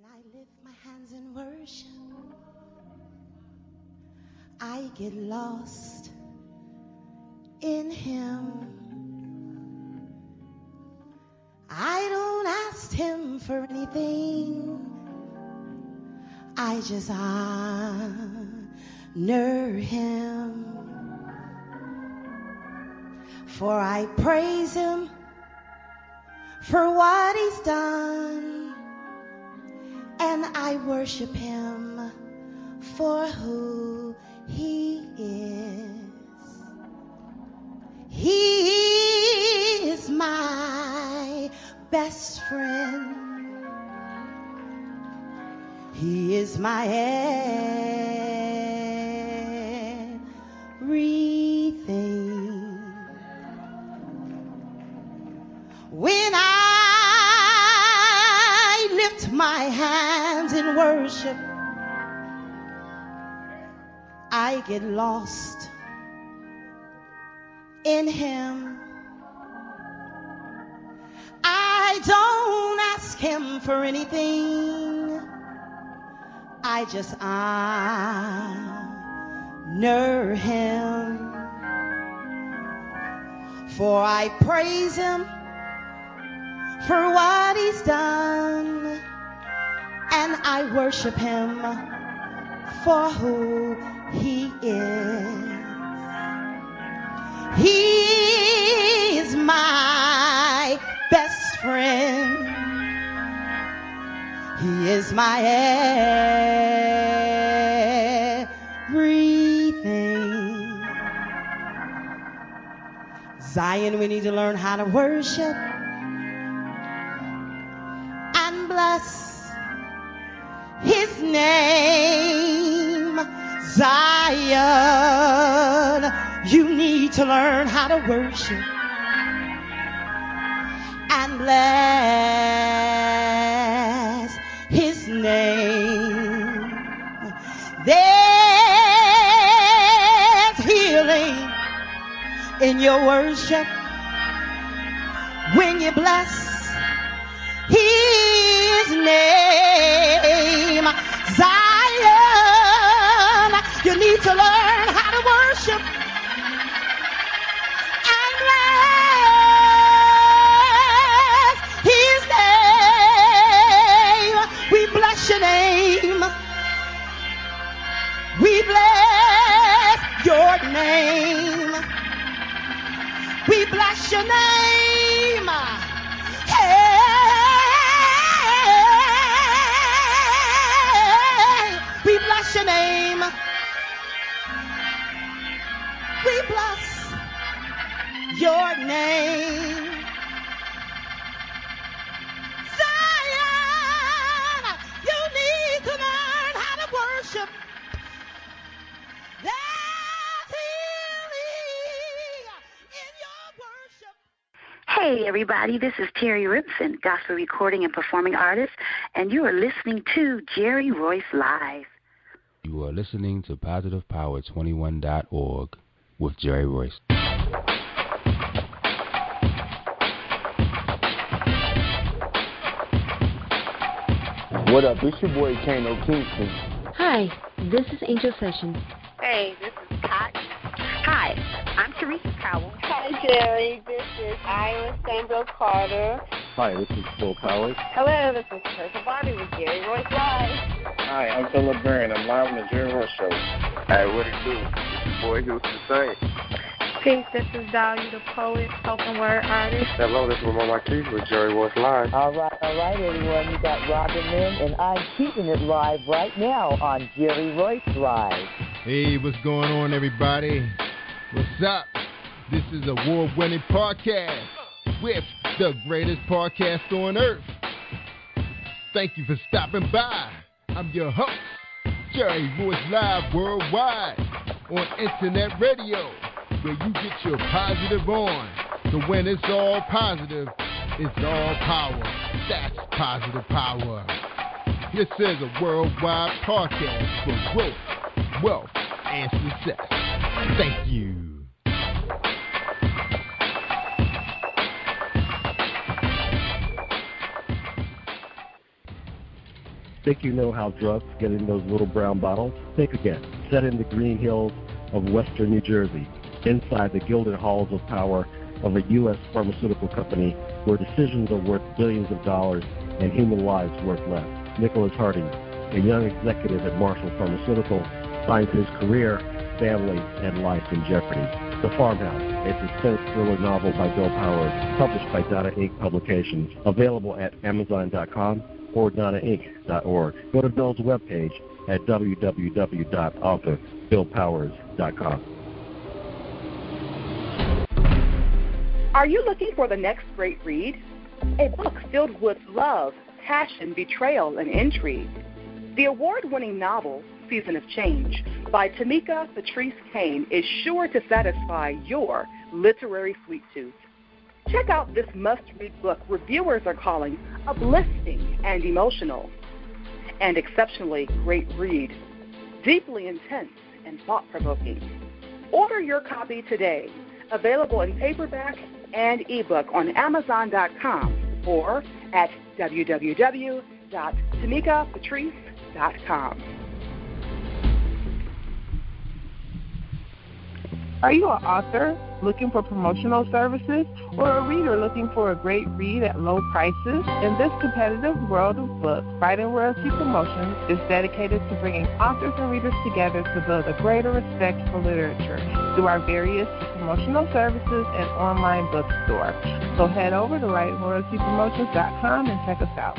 I lift my hands in worship, I get lost in Him. I don't ask Him for anything, I just honor Him. For I praise Him for what He's done, and I worship Him for who He is. He is my best friend. He is my everything. When I lift my hands in worship, I get lost in Him. I don't ask Him for anything, I just honor Him. For I praise Him for what He's done, and I worship Him for who He is. He is my best friend. He is my everything. Zion, we need to learn how to worship and bless His name. Zion, you need to learn how to worship and bless His name. There's healing in your worship when you bless His name. Zion, you need to learn how to worship and bless His name. We bless your name. We bless your name. We bless your name. Hey, we bless your name. We bless your name. Zion, you need to learn how to worship. There's healing in your worship. Hey, everybody, this is Terry Ripson, gospel recording and performing artist, and you are listening to Jerry Royce Live. You are listening to PositivePower21.org with Jerry Royce. What up? It's your boy Kano Kingston. Hi, this is Angel Sessions. Hey, this is Cotton. Hi, I'm Teresa Powell. Hi, Jerry. This is Ira Sandro Carter. Hi, this is Phil Powers. Hello, this is Teresa Bobby with Jerry Royce Live. Hi, I'm Philip Barron. I'm live on the Jerry Royce Show. Hey, what it do? It's your boy Houston Saint. Peace, this is Dahlia the poet, spoken word artist. Hello, this is Mama Keith with Jerry Royce Live. All right, everyone. You got Robin Lynn, and I'm keeping it live right now on Jerry Royce Live. Hey, what's going on, everybody? What's up? This is award-winning podcast with the greatest podcast on earth. Thank you for stopping by. I'm your host, Jerry Royce Live Worldwide on internet radio, where you get your positive on. So when it's all positive, it's all power. That's positive power. This is a worldwide podcast for growth, wealth, and success. Thank you. Think you know how drugs get in those little brown bottles? Think again. Set in the green hills of western New Jersey, inside the gilded halls of power of a U.S. pharmaceutical company where decisions are worth billions of dollars and human lives worth less. Nicholas Harding, a young executive at Marshall Pharmaceutical, finds his career, family, and life in jeopardy. The Farmhouse, a suspense thriller novel by Bill Powers, published by Donna Inc. Publications, available at Amazon.com or DonnaInc.org. Go to Bill's webpage at www.author.BillPowers.com. Are you looking for the next great read? A book filled with love, passion, betrayal, and intrigue. The award-winning novel, Season of Change, by Tamika Patrice Kane, is sure to satisfy your literary sweet tooth. Check out this must-read book reviewers are calling uplifting and emotional. And exceptionally great read, deeply intense and thought-provoking. Order your copy today, available in paperback and ebook on Amazon.com or at www.tamikapatrice.com. Are you an author looking for promotional services or a reader looking for a great read at low prices? In this competitive world of books, Writing Royalty Promotions is dedicated to bringing authors and readers together to build a greater respect for literature through our various promotional services and online bookstore. So head over to WritingRoyaltyPromotions.com and check us out.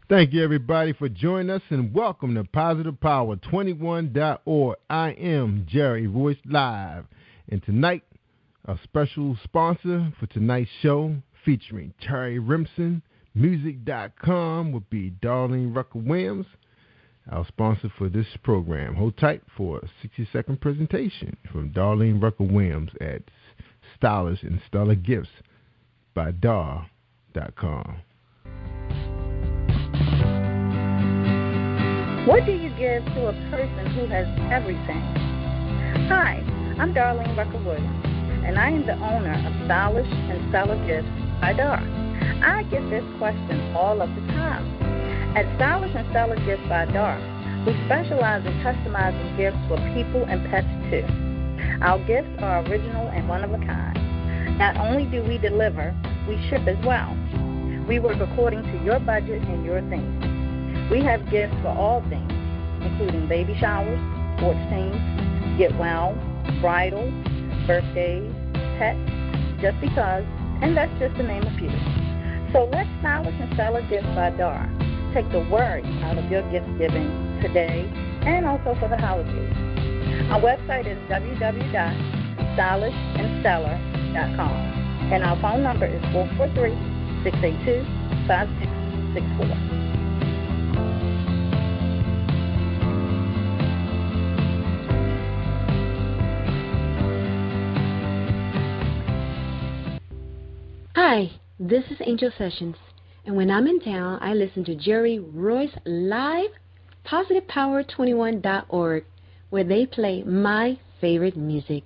Thank you, everybody, for joining us, and welcome to PositivePower21.org. I am Jerry Royce Live, and tonight, a special sponsor for tonight's show featuring Terry Remsen, Music.com will be Darlene Rucker-Williams, our sponsor for this program. Hold tight for a 60-second presentation from Darlene Rucker-Williams at Stylish and Stellar Gifts by Dar.com. What do you give to a person who has everything? Hi, I'm Darlene Rucker-Williams, and I am the owner of Stylish and Stellar Gifts by Dar. I get this question all of the time. At Stylish and Stellar Gifts by Dar, we specialize in customizing gifts for people and pets too. Our gifts are original and one of a kind. Not only do we deliver, we ship as well. We work according to your budget and your theme. We have gifts for all things, including baby showers, sports teams, get well, bridal, birthdays, pets, just because, and that's just to name a few. So let Stylish and Stellar Gifts by Dar take the worry out of your gift giving today and also for the holidays. Our website is www.stylishandstellar.com, and our phone number is 443-682-5664. Hi, this is Angel Sessions, and when I'm in town, I listen to Jerry Royce Live, PositivePower21.org, where they play my favorite music.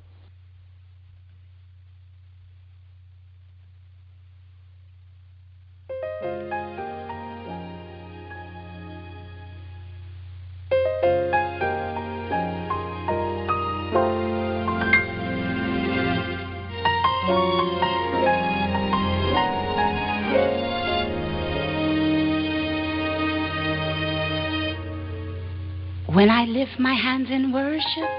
When I lift my hands in worship,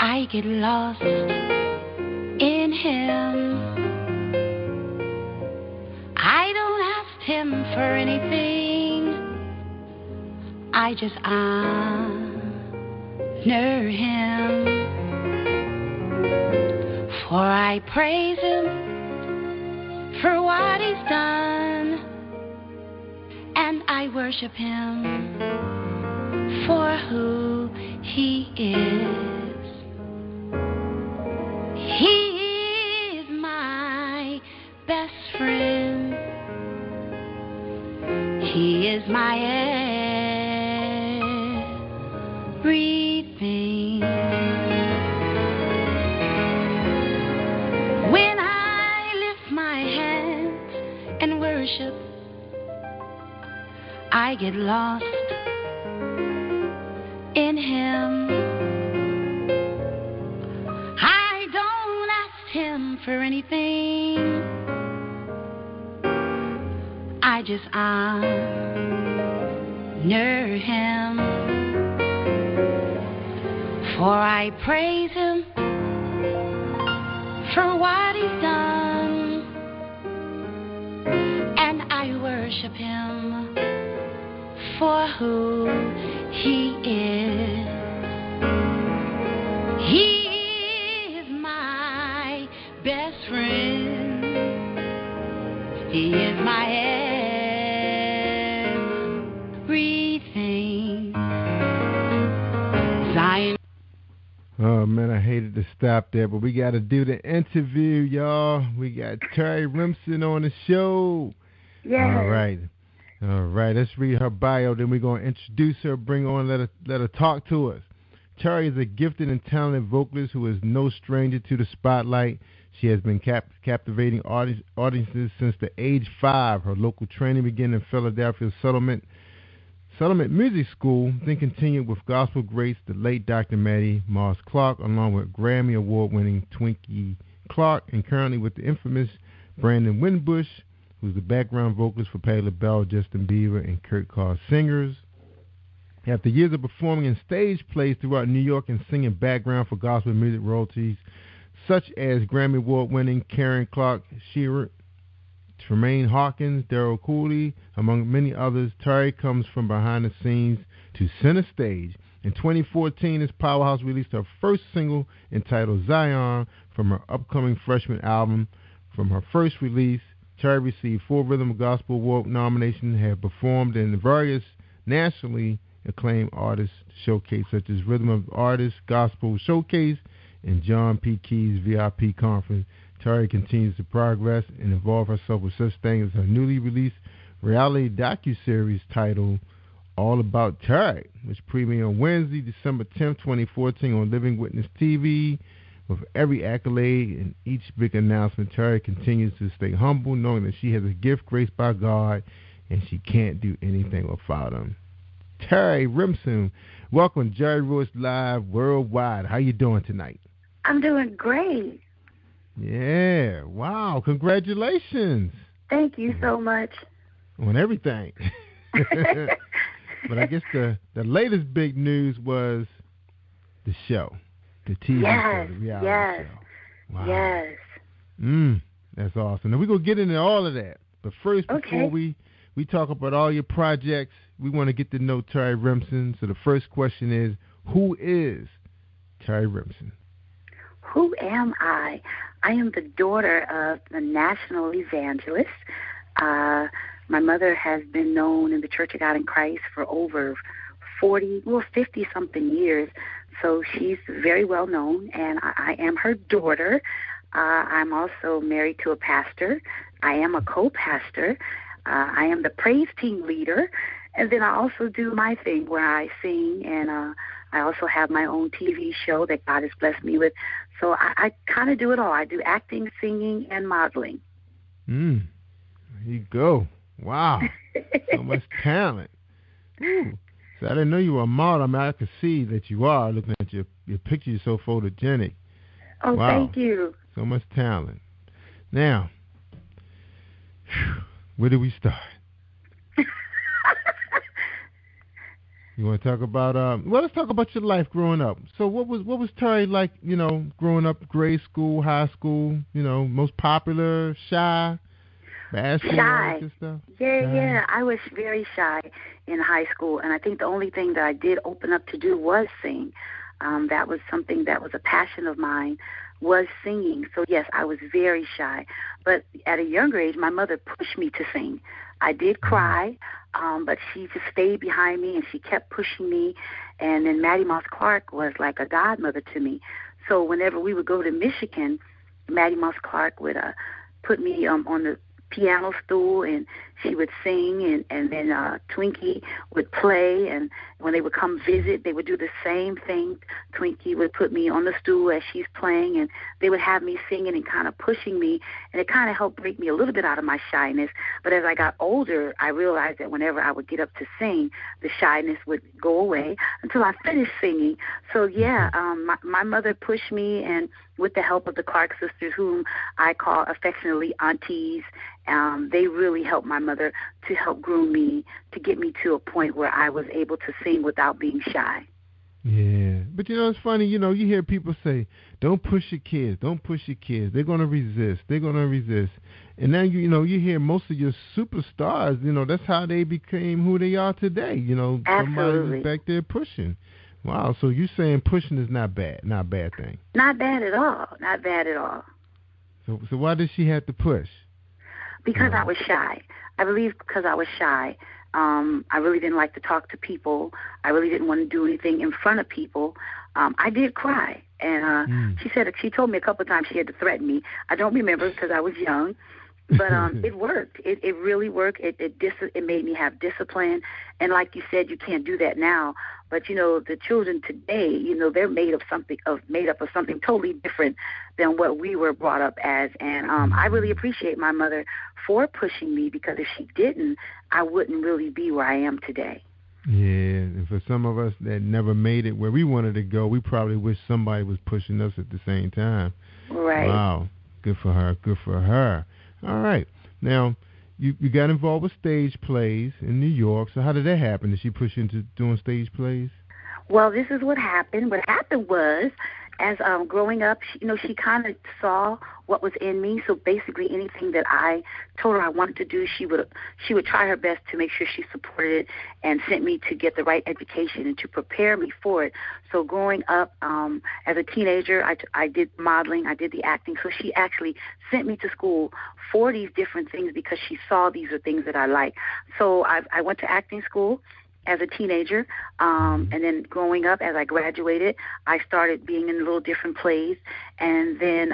I get lost in Him. I don't ask Him for anything, I just honor Him. For I praise Him for what He's done, and I worship Him for who He is. He is my best friend. He is my everything. When worship, I get lost in Him. I don't ask Him for anything, I just honor Him. For I praise Him for what He's done, and I worship Him for who He is. He is my best friend. He is my everything. Zion. Oh, man, I hated to stop there, but we got to do the interview, y'all. We got Terry Remsen on the show. Yeah. All right. Let's read her bio, then we're going to introduce her, bring her on, let her talk to us. Terry is a gifted and talented vocalist who is no stranger to the spotlight. She has been captivating audiences since the age 5. Her local training began in Philadelphia Settlement Music School, then continued with gospel greats the late Dr. Maddie Moss Clark, along with Grammy Award-winning Twinkie Clark, and currently with the infamous Brandon Winbush, who's the background vocalist for Patti LaBelle, Justin Bieber, and Kurt Carr Singers. After years of performing in stage plays throughout New York and singing background for gospel music royalties, such as Grammy Award-winning Karen Clark Shearer, Tremaine Hawkins, Daryl Cooley, among many others, Terry comes from behind the scenes to center stage. In 2014, this powerhouse released her first single entitled Zion from her upcoming freshman album. From her first release, Terry received 4 Rhythm Gospel Award nominations and have performed in various nationally acclaimed artist showcase such as Rhythm of Artists Gospel Showcase and John P. Key's VIP Conference. Terry continues to progress and involve herself with such things as her newly released reality docuseries titled All About Terry, which premiered on Wednesday, December 10th, 2014 on Living Witness TV. With every accolade and each big announcement, Terry continues to stay humble, knowing that she has a gift graced by God and she can't do anything without him. Terry Remsen, welcome to Jerry Royce Live Worldwide. How you doing tonight? I'm doing great. Yeah, wow, congratulations. Thank you so much. On everything. But I guess the latest big news was the show, the TV show, the reality show. Wow. Yes. That's awesome. Now we're going to get into all of that. But first, before we talk about all your projects, we want to get to know Terry Remsen. So the first question is, who is Terry Remsen? Who am I? I am the daughter of a national evangelist. My mother has been known in the Church of God in Christ for over 50-something years. So she's very well known, and I am her daughter. I'm also married to a pastor. I am a co-pastor. I am the praise team leader. And then I also do my thing where I sing, and I also have my own TV show that God has blessed me with. So I kind of do it all. I do acting, singing, and modeling. There you go. Wow. So much talent. Ooh. So I didn't know you were a model. I mean, I could see that you are. Looking at your picture, you're so photogenic. Oh, wow. Thank you. So much talent. Now, where do we start? You want to talk about let's talk about your life growing up. So what was Terry like, growing up, grade school, high school, most popular, shy, basketball, shy. And stuff? Yeah, I was very shy in high school, and I think the only thing that I did open up to do was sing. That was something that was a passion of mine, was singing. So yes, I was very shy. But at a younger age, my mother pushed me to sing. I did cry, but she just stayed behind me, and she kept pushing me. And then Maddie Moss Clark was like a godmother to me. So whenever we would go to Michigan, Maddie Moss Clark would put me on the piano stool, and she would sing, and then Twinkie would play, and when they would come visit, they would do the same thing. Twinkie would put me on the stool as she's playing, and they would have me singing and kind of pushing me, and it kind of helped break me a little bit out of my shyness. But as I got older, I realized that whenever I would get up to sing, the shyness would go away until I finished singing. So, yeah, my mother pushed me, and with the help of the Clark sisters, whom I call affectionately aunties, they really helped my mother to help groom me, to get me to a point where I was able to sing without being shy. Yeah, but it's funny, you hear people say, don't push your kids, don't push your kids. They're going to resist. And then, you hear most of your superstars, that's how they became who they are today. Somebody was back there pushing. Wow, so you're saying pushing is not bad, not a bad thing. Not bad at all, not bad at all. So why did she have to push? Because I was shy. I believe because I was shy. I really didn't like to talk to people. I really didn't want to do anything in front of people. I did cry. And she told me a couple of times she had to threaten me. I don't remember because I was young. But it worked. It really worked. It made me have discipline. And like you said, you can't do that now. But the children today, they're made up of something totally different than what we were brought up as. And I really appreciate my mother for pushing me, because if she didn't, I wouldn't really be where I am today. Yeah, and for some of us that never made it where we wanted to go, we probably wish somebody was pushing us at the same time. Right. Wow. Good for her. Good for her. All right. Now, you got involved with stage plays in New York. So how did that happen? Did she push you into doing stage plays? Well, this is what happened. What happened was, as growing up, she kind of saw what was in me. So basically, anything that I told her I wanted to do, she would try her best to make sure she supported it and sent me to get the right education and to prepare me for it. So growing up as a teenager, I did modeling, I did the acting. So she actually sent me to school for these different things because she saw these are things that I like. So I went to acting school as a teenager, and then growing up, as I graduated, I started being in little different plays, and then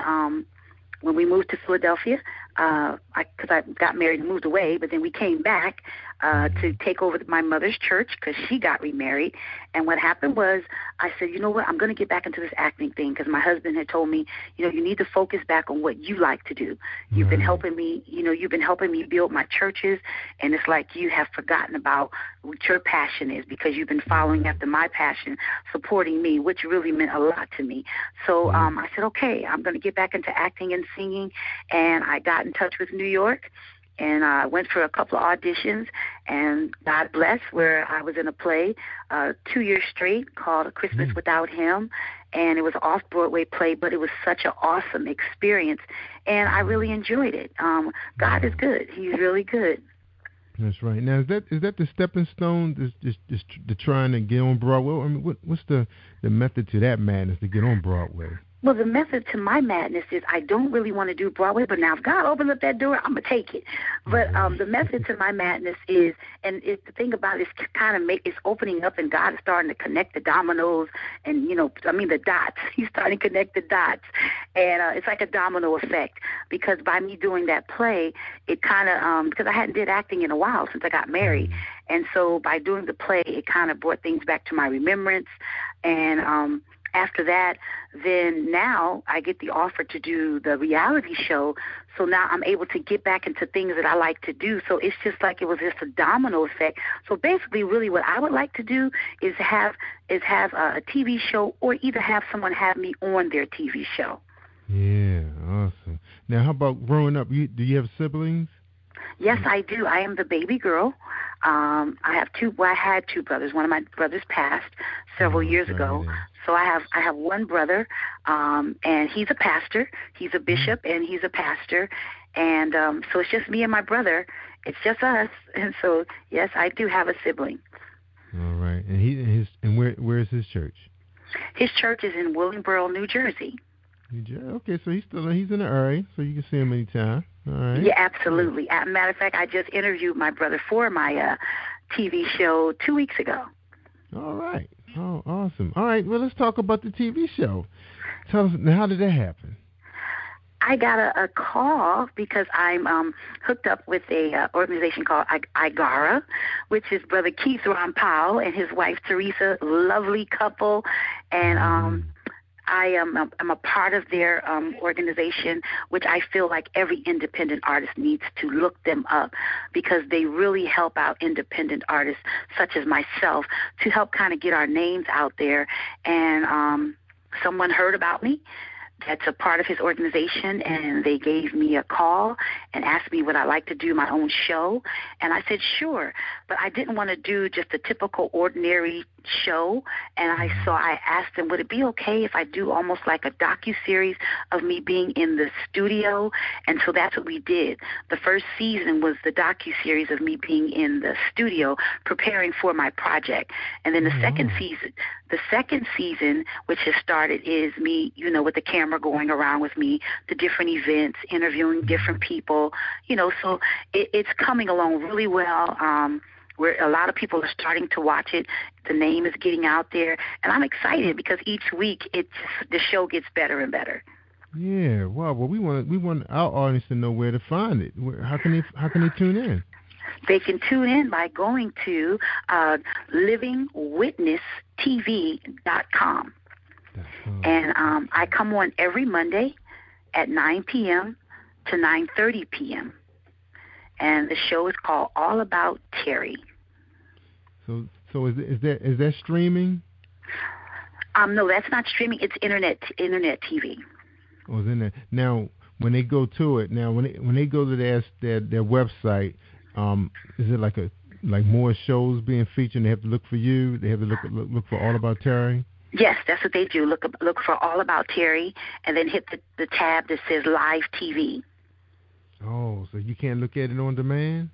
when we moved to Philadelphia, because I got married and moved away, but then we came back to take over my mother's church because she got remarried. And what happened was I said, you know what, I'm going to get back into this acting thing because my husband had told me, you need to focus back on what you like to do. You've been helping me, you've been helping me build my churches, and it's like you have forgotten about what your passion is because you've been following after my passion, supporting me, which really meant a lot to me. So I said, okay, I'm going to get back into acting and singing, and I got in touch with New York. And I went for a couple of auditions, and God bless, where I was in a play 2 years straight called A Christmas Without Him, and it was an off-Broadway play, but it was such an awesome experience, and I really enjoyed it. God is good. He's really good. That's right. Now, is that the stepping stone, just to trying to get on Broadway? I mean, what's the method to that madness to get on Broadway? Well, the method to my madness is I don't really want to do Broadway, but now if God opens up that door, I'm going to take it. But the method to my madness is, and the thing about it is kind of it's opening up, and God is starting to connect the dominoes and, the dots. He's starting to connect the dots. And it's like a domino effect because by me doing that play, it kind of, because I hadn't did acting in a while since I got married. And so by doing the play, it kind of brought things back to my remembrance. And after that, then now I get the offer to do the reality show. So now I'm able to get back into things that I like to do. So it's just like it was just a domino effect. So basically, really what I would like to do is have a TV show or either have someone have me on their TV show. Yeah, awesome. Now, how about growing up? Do you have siblings? Yes, I do. I am the baby girl. I had two brothers. One of my brothers passed several years ago. So I have one brother, and he's a pastor. He's a bishop, and he's a pastor. And so it's just me and my brother. It's just us. And so, yes, I do have a sibling. All right. And where is his church? His church is in Willingboro, New Jersey. Okay, so he's in the area, so you can see him anytime. All right. Yeah, absolutely. As a matter of fact, I just interviewed my brother for my TV show 2 weeks ago. All right. Oh, awesome. All right, well, let's talk about the TV show. Tell us, how did that happen? I got a call because I'm hooked up with a organization called IGARA, which is Brother Keith Ron Powell and his wife Teresa, lovely couple, and I'm a part of their organization, which I feel like every independent artist needs to look them up because they really help out independent artists such as myself to help kind of get our names out there. And someone heard about me that's a part of his organization, and they gave me a call and asked me would I like to do my own show. And I said, sure. But I didn't want to do just a typical ordinary show. And I asked them, would it be okay if I do almost like a docuseries of me being in the studio? And so that's what we did. The first season was the docuseries of me being in the studio preparing for my project. And then the second season, which has started, is me, with the camera going around with me to different events, interviewing different people, so it's coming along really well. Where a lot of people are starting to watch it. The name is getting out there, and I'm excited because each week the show gets better and better. Yeah, wow. Well, we want our audience to know where to find it. How can they tune in? They can tune in by going to livingwitnesstv.com. And I come on every Monday at 9 p.m. to 9:30 p.m. And the show is called All About Terry. So is that streaming? No, that's not streaming. It's internet TV. Oh, it's internet. Now, when they go to it, when they go to their website, is it like more shows being featured? They have to look for you. They have to look for All About Terry. Yes, that's what they do. Look for All About Terry, and then hit the tab that says Live TV. Oh, so you can't look at it on demand?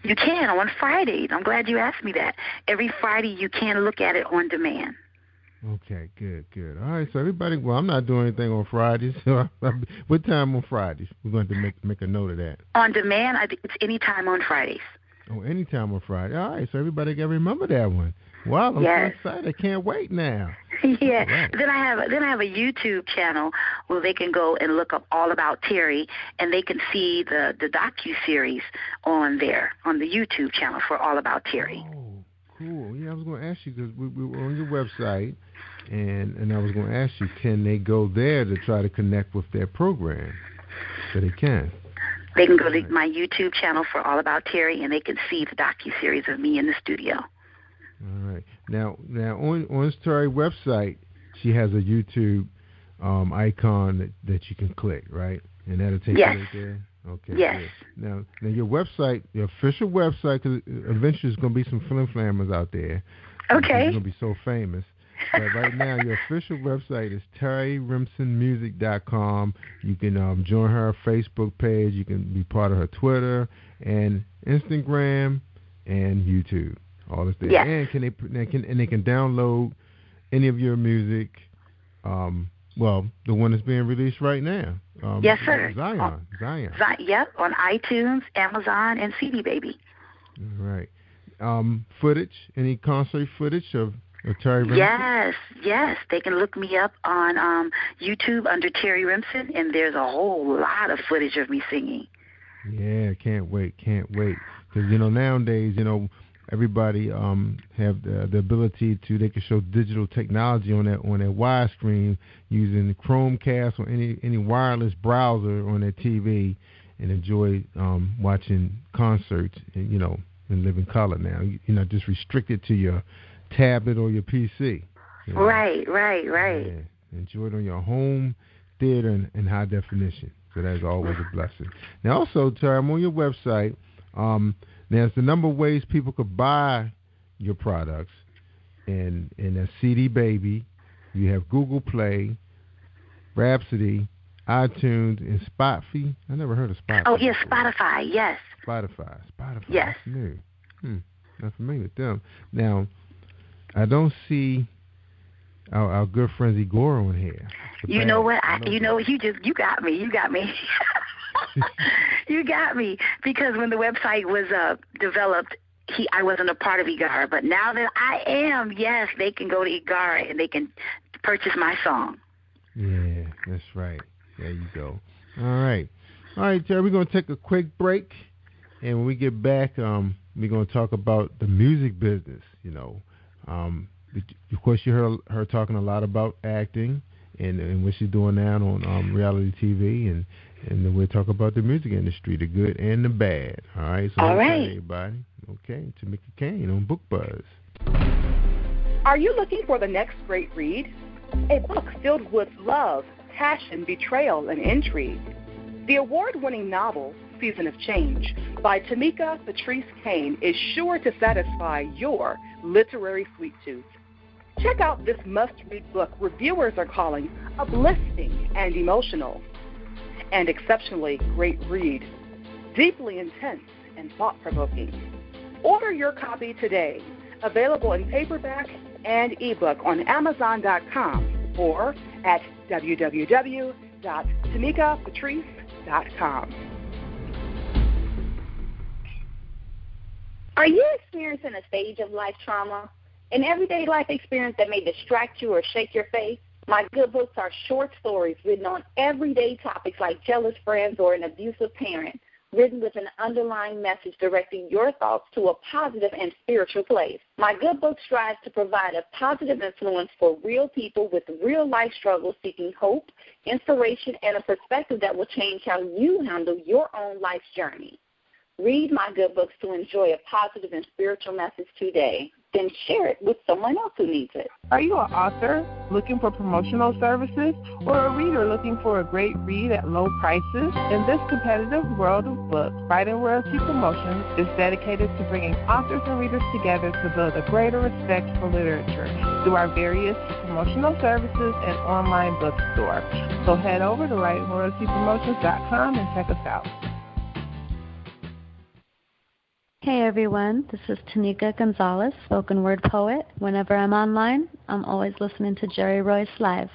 You can on Fridays. I'm glad you asked me that. Every Friday you can look at it on demand. Okay, good. All right, so everybody, well, I'm not doing anything on Fridays. So what time on Fridays? We're going to make a note of that. On demand, it's any time on Fridays. Oh, any time on Friday. All right, so everybody got to remember that one. Wow, I'm so excited. I can't wait now. Yeah. Right. Then I have a YouTube channel where they can go and look up All About Terry, and they can see the docuseries on there on the YouTube channel for All About Terry. Oh, cool. Yeah, I was going to ask you because we were on your website, and I was going to ask you, can they go there to try to connect with their program? So they can. They can go to my YouTube channel for All About Terry, and they can see the docuseries of me in the studio. All right. Now on Terry's website, she has a YouTube icon that you can click, right? And that'll take you right there. Okay. Yes. Good. Now your website, your official website, because eventually there's going to be some flim-flammers out there. Okay. You're going to be so famous. But right now, your official website is terryremsenmusic.com. You can join her Facebook page. You can be part of her Twitter and Instagram and YouTube. All this there. Yes. And they can download any of your music. Well, the one that's being released right now. Yes, sir. Zion. Yep, on iTunes, Amazon, and CD Baby. All right. Footage, any concert footage of Terry Remsen? Yes. They can look me up on YouTube under Terry Remsen, and there's a whole lot of footage of me singing. Yeah, can't wait. Because, nowadays, everybody have the ability they can show digital technology on their widescreen using Chromecast or any wireless browser on their TV and enjoy watching concerts and live in color now. You're not just restricted to your tablet or your PC. Right. Yeah. Enjoy it on your home theater in high definition. So that's always a blessing. Now also, Terry, I'm on your website. There's the number of ways people could buy your products, and that's CD Baby. You have Google Play, Rhapsody, iTunes, and Spotify. I never heard of Spotify. Oh, yes, Spotify, yes. Spotify. Yes. That's new. Not familiar with them. Now, I don't see our good friend Igor on here. You know what? You got me. You got me because when the website was developed, I wasn't a part of Igara, but now that I am, yes, they can go to Igara and they can purchase my song. Yeah, that's right. There you go. All right, Terry, we're going to take a quick break, and when we get back, we're going to talk about the music business. Of course, you heard her talking a lot about acting and what she's doing now on reality TV, and then we'll talk about the music industry, the good and the bad. All right, so everybody. Okay, Tamika Kane on Book Buzz. Are you looking for the next great read? A book filled with love, passion, betrayal, and intrigue. The award-winning novel, Season of Change, by Tamika Patrice Kane is sure to satisfy your literary sweet tooth. Check out this must-read book reviewers are calling uplifting and emotional. And exceptionally great read, deeply intense and thought-provoking. Order your copy today, available in paperback and ebook on Amazon.com or at www.tamikapatrice.com. Are you experiencing a stage of life trauma, an everyday life experience that may distract you or shake your faith? My good books are short stories written on everyday topics like jealous friends or an abusive parent, written with an underlying message directing your thoughts to a positive and spiritual place. My good book strives to provide a positive influence for real people with real life struggles seeking hope, inspiration, and a perspective that will change how you handle your own life's journey. Read my good books to enjoy a positive and spiritual message today. Then share it with someone else who needs it. Are you an author looking for promotional services or a reader looking for a great read at low prices? In this competitive world of books, Writing Royalty Promotions is dedicated to bringing authors and readers together to build a greater respect for literature through our various promotional services and online bookstore. So head over to WritingRoyaltyPromotions.com and check us out. Hey everyone, this is Tanika Gonzalez, spoken word poet. Whenever I'm online, I'm always listening to Jerry Royce Live.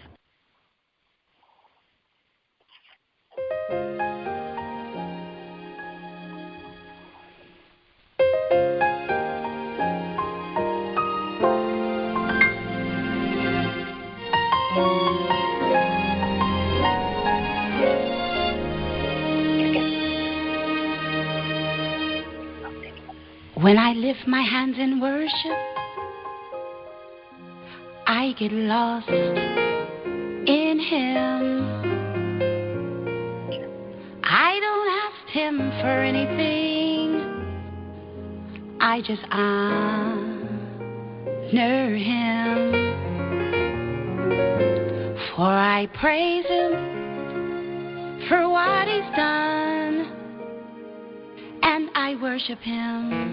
When I lift my hands in worship, I get lost in Him. I don't ask Him for anything, I just honor Him. For I praise Him for what He's done, and I worship Him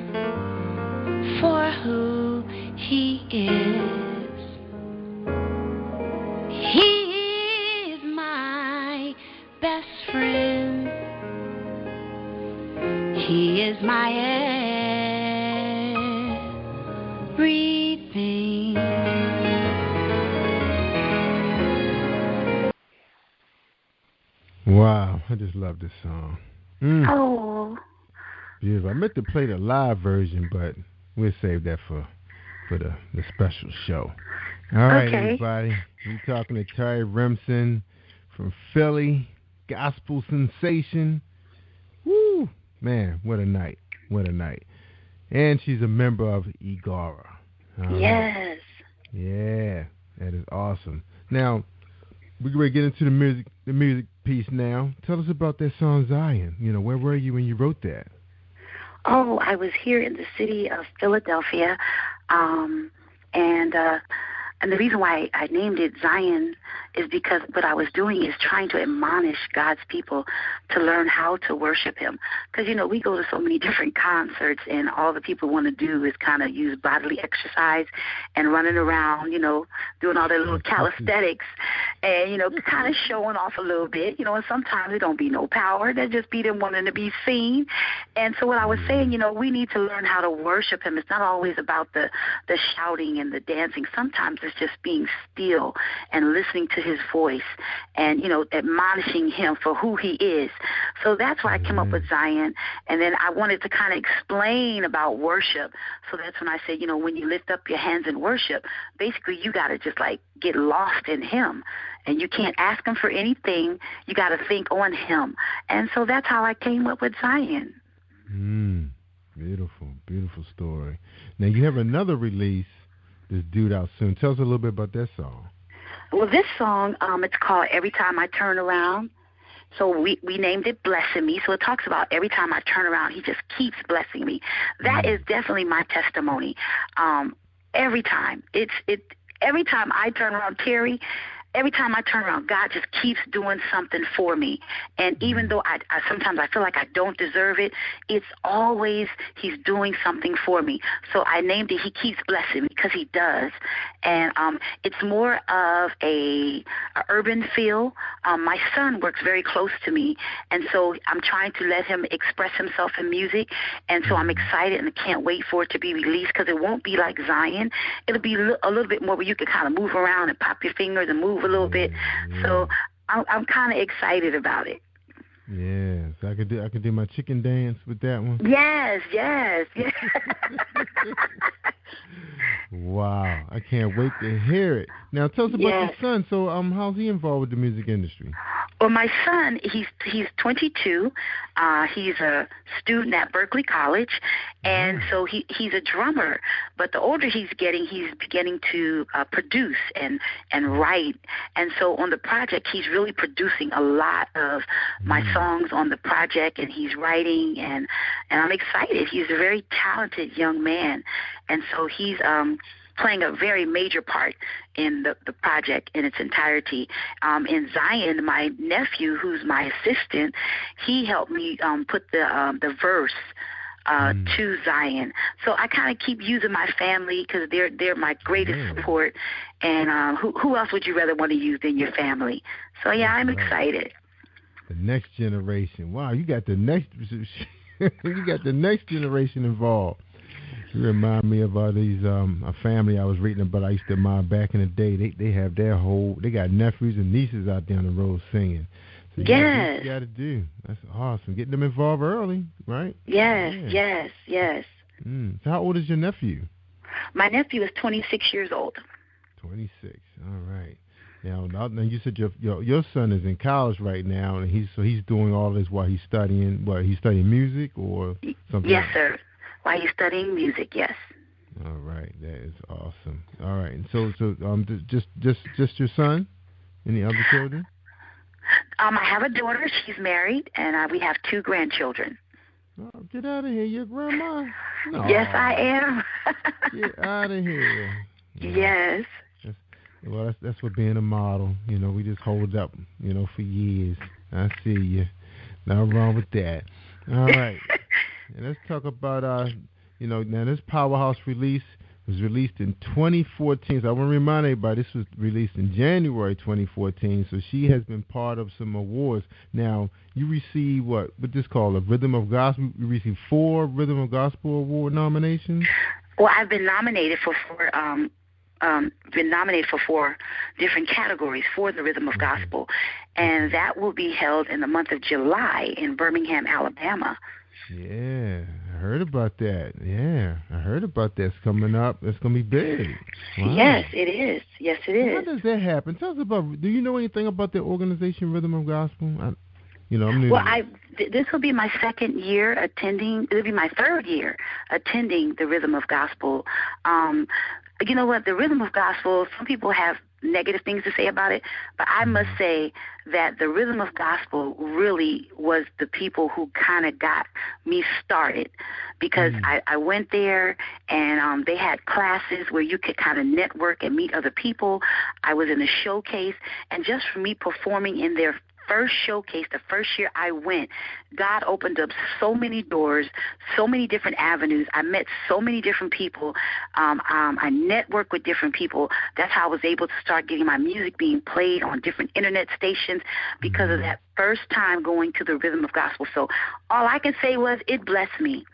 for who He is. He is my best friend. He is my everything. Wow, I just love this song. Oh. Beautiful. I meant to play the live version, but we'll save that for the special show. All right, everybody. We're talking to Terry Remsen from Philly, gospel sensation. Woo! Man, what a night. What a night. And she's a member of Igara. Yes. Yeah, that is awesome. Now, we're going to get into the music piece now. Tell us about that song, Zion. Where were you when you wrote that? Oh, I was here in the city of Philadelphia, and the reason why I named it Zion is because what I was doing is trying to admonish God's people to learn how to worship Him. Because, we go to so many different concerts, and all the people want to do is kind of use bodily exercise and running around, doing all their little calisthenics and, kind of showing off a little bit, and sometimes it don't be no power. That just be them wanting to be seen. And so what I was saying, we need to learn how to worship Him. It's not always about the shouting and the dancing. Sometimes it's just being still and listening listening to his voice and, you know, admonishing him for who he is. So that's why I came up with Zion. And then I wanted to kind of explain about worship. So that's when I said, you know, when you lift up your hands in worship, basically you got to just like get lost in him. And you can't ask him for anything. You got to think on him. And so that's how I came up with Zion. Beautiful, beautiful story. Now, you have another release that's due out soon. Tell us a little bit about that song. Well, this song, it's called Every Time I Turn Around. So we named it Blessing Me. So it talks about every time I turn around, he just keeps blessing me. That is definitely my testimony. Every time. Every time I turn around, Terry, every time I turn around, God just keeps doing something for me. And even though I sometimes I feel like I don't deserve it, it's always he's doing something for me. So I named it He Keeps Blessing Me because he does. And it's more of a urban feel. My son works very close to me, and so I'm trying to let him express himself in music. And so I'm excited and I can't wait for it to be released because it won't be like Zion. It'll be a little bit more where you can kind of move around and pop your fingers and move a little bit. So I'm kind of excited about it. Yeah, so I could do my chicken dance with that one. Yes. Wow, I can't wait to hear it. Now tell us about your son. So how's he involved with the music industry? Well, my son, he's 22. He's a student at Berkeley College, and so he's a drummer. But the older he's beginning to produce and write. And so on the project, he's really producing a lot of my songs on the project, and he's writing, and I'm excited. He's a very talented young man, and so he's playing a very major part in the project in its entirety. In Zion, my nephew, who's my assistant, he helped me put the verse to Zion. So I kind of keep using my family because they're my greatest support. And who else would you rather want to use than your family? So yeah, I'm excited. The next generation. Wow, you got the next generation involved. You remind me of these a family I was reading about. I used to admire back in the day. They have they got nephews and nieces out there on the road singing. So you got to do. That's awesome. Getting them involved early, right? Yes. So how old is your nephew? My nephew is 26 years old. 26. All right. Now you said your son is in college right now, and he's doing all this while he's studying. What, he's studying music or something? Yes, sir. While he's studying music, yes. All right, that is awesome. All right, and so just your son? Any other children? I have a daughter. She's married, and we have 2 grandchildren. Oh, get out of here, your grandma. No. Yes, I am. Get out of here. Yes. Well, that's what being a model. You know, we just hold up, for years. I see you. Nothing wrong with that. All right. And let's talk about, now this Powerhouse release was released in 2014. So I want to remind everybody this was released in January 2014. So she has been part of some awards. Now, you received what this called a Rhythm of Gospel. You received 4 Rhythm of Gospel Award nominations. Well, I've been nominated for 4 different categories for the Rhythm of Gospel, and that will be held in the month of July in Birmingham, Alabama. Yeah, I heard about that. It's coming up. It's going to be big. Wow. Yes, it is. How does that happen? Tell us about, do you know anything about the organization Rhythm of Gospel? I'm new. Well, this will be my 2nd year attending. It'll be my 3rd year attending the Rhythm of Gospel. You know what? The Rhythm of Gospel, some people have negative things to say about it, but I must say that the Rhythm of Gospel really was the people who kind of got me started, because I went there and they had classes where you could kind of network and meet other people. I was in a showcase, and just for me performing in their first showcase, the first year I went, God opened up so many doors, so many different avenues. I met so many different people. I networked with different people. That's how I was able to start getting my music being played on different internet stations because of that first time going to the Rhythm of Gospel. So all I can say was it blessed me.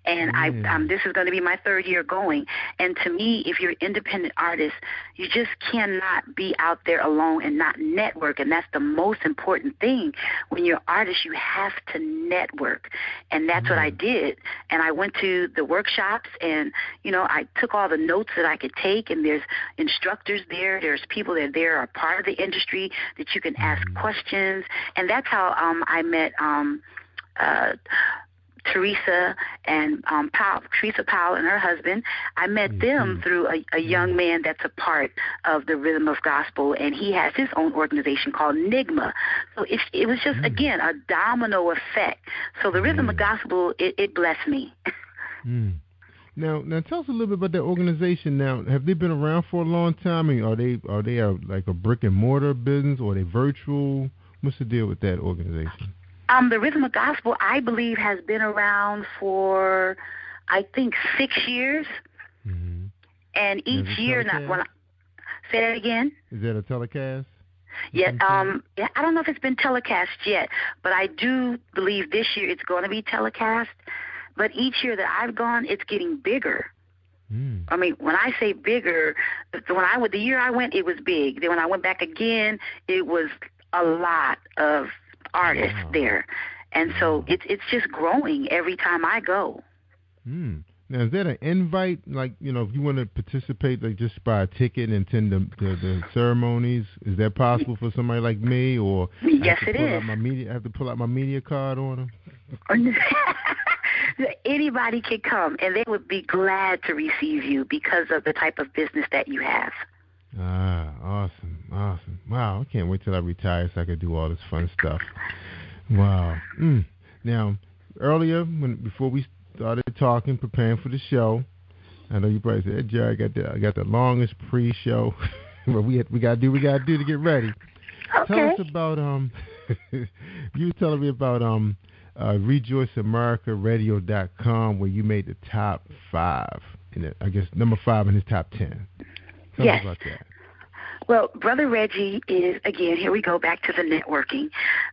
And this is going to be my third year going. And to me, if you're an independent artist, you just cannot be out there alone and not network. And that's the most important thing. When you're an artist, you have to network. And that's what I did. And I went to the workshops and, I took all the notes that I could take. And there's instructors there. There's people that are part of the industry that you can ask questions. And that's how I met Teresa and Teresa Powell and her husband. I met them through a young man that's a part of the Rhythm of Gospel, and he has his own organization called Nigma. So it was just, again, a domino effect. So the Rhythm of Gospel, it blessed me. Now tell us a little bit about that organization. Now, have they been around for a long time? I mean, are they like a brick and mortar business, or are they virtual? What's the deal with that organization? The Rhythm of Gospel, I believe, has been around for, I think, 6 years. Mm-hmm. And each year, say that again. Is that a telecast? Yeah, I don't know if it's been telecast yet, but I do believe this year it's going to be telecast. But each year that I've gone, it's getting bigger. I mean, when I say bigger, the year I went, it was big. Then when I went back again, it was a lot of artists there. And so it's just growing every time I go. Now, is that an invite? Like, if you want to participate, like just buy a ticket and attend the ceremonies, is that possible for somebody like me? Or yes, it is. I have to pull out my media card on them? Anybody can come, and they would be glad to receive you because of the type of business that you have. Awesome. Wow, I can't wait till I retire so I can do all this fun stuff. Wow. Now, earlier, before we started talking, preparing for the show, I know you probably said, hey, Jerry, I got the longest pre-show, but we got to do what we got to do to get ready. Okay. Tell us about, you were telling me about RejoiceAmericaRadio.com, where you made the top 5, I guess number 5 in his top 10. Tell us about that. Well, Brother Reggie is, again, here we go back to the networking.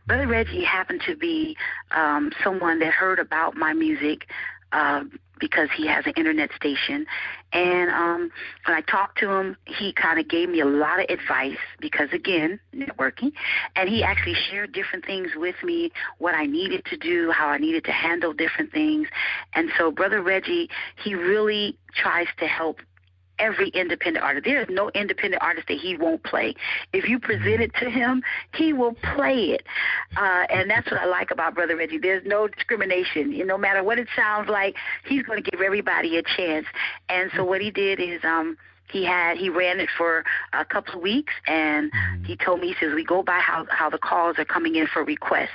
Brother Reggie happened to be someone that heard about my music because he has an internet station. And when I talked to him, he kind of gave me a lot of advice because, again, networking. And he actually shared different things with me, what I needed to do, how I needed to handle different things. And so Brother Reggie, he really tries to help every independent artist. There is no independent artist that he won't play. If you present it to him, he will play it. And that's what I like about Brother Reggie. There's no discrimination. No matter what it sounds like, he's going to give everybody a chance. And so what he did is he ran it for a couple of weeks, and he told me, he says, we go by how the calls are coming in for requests.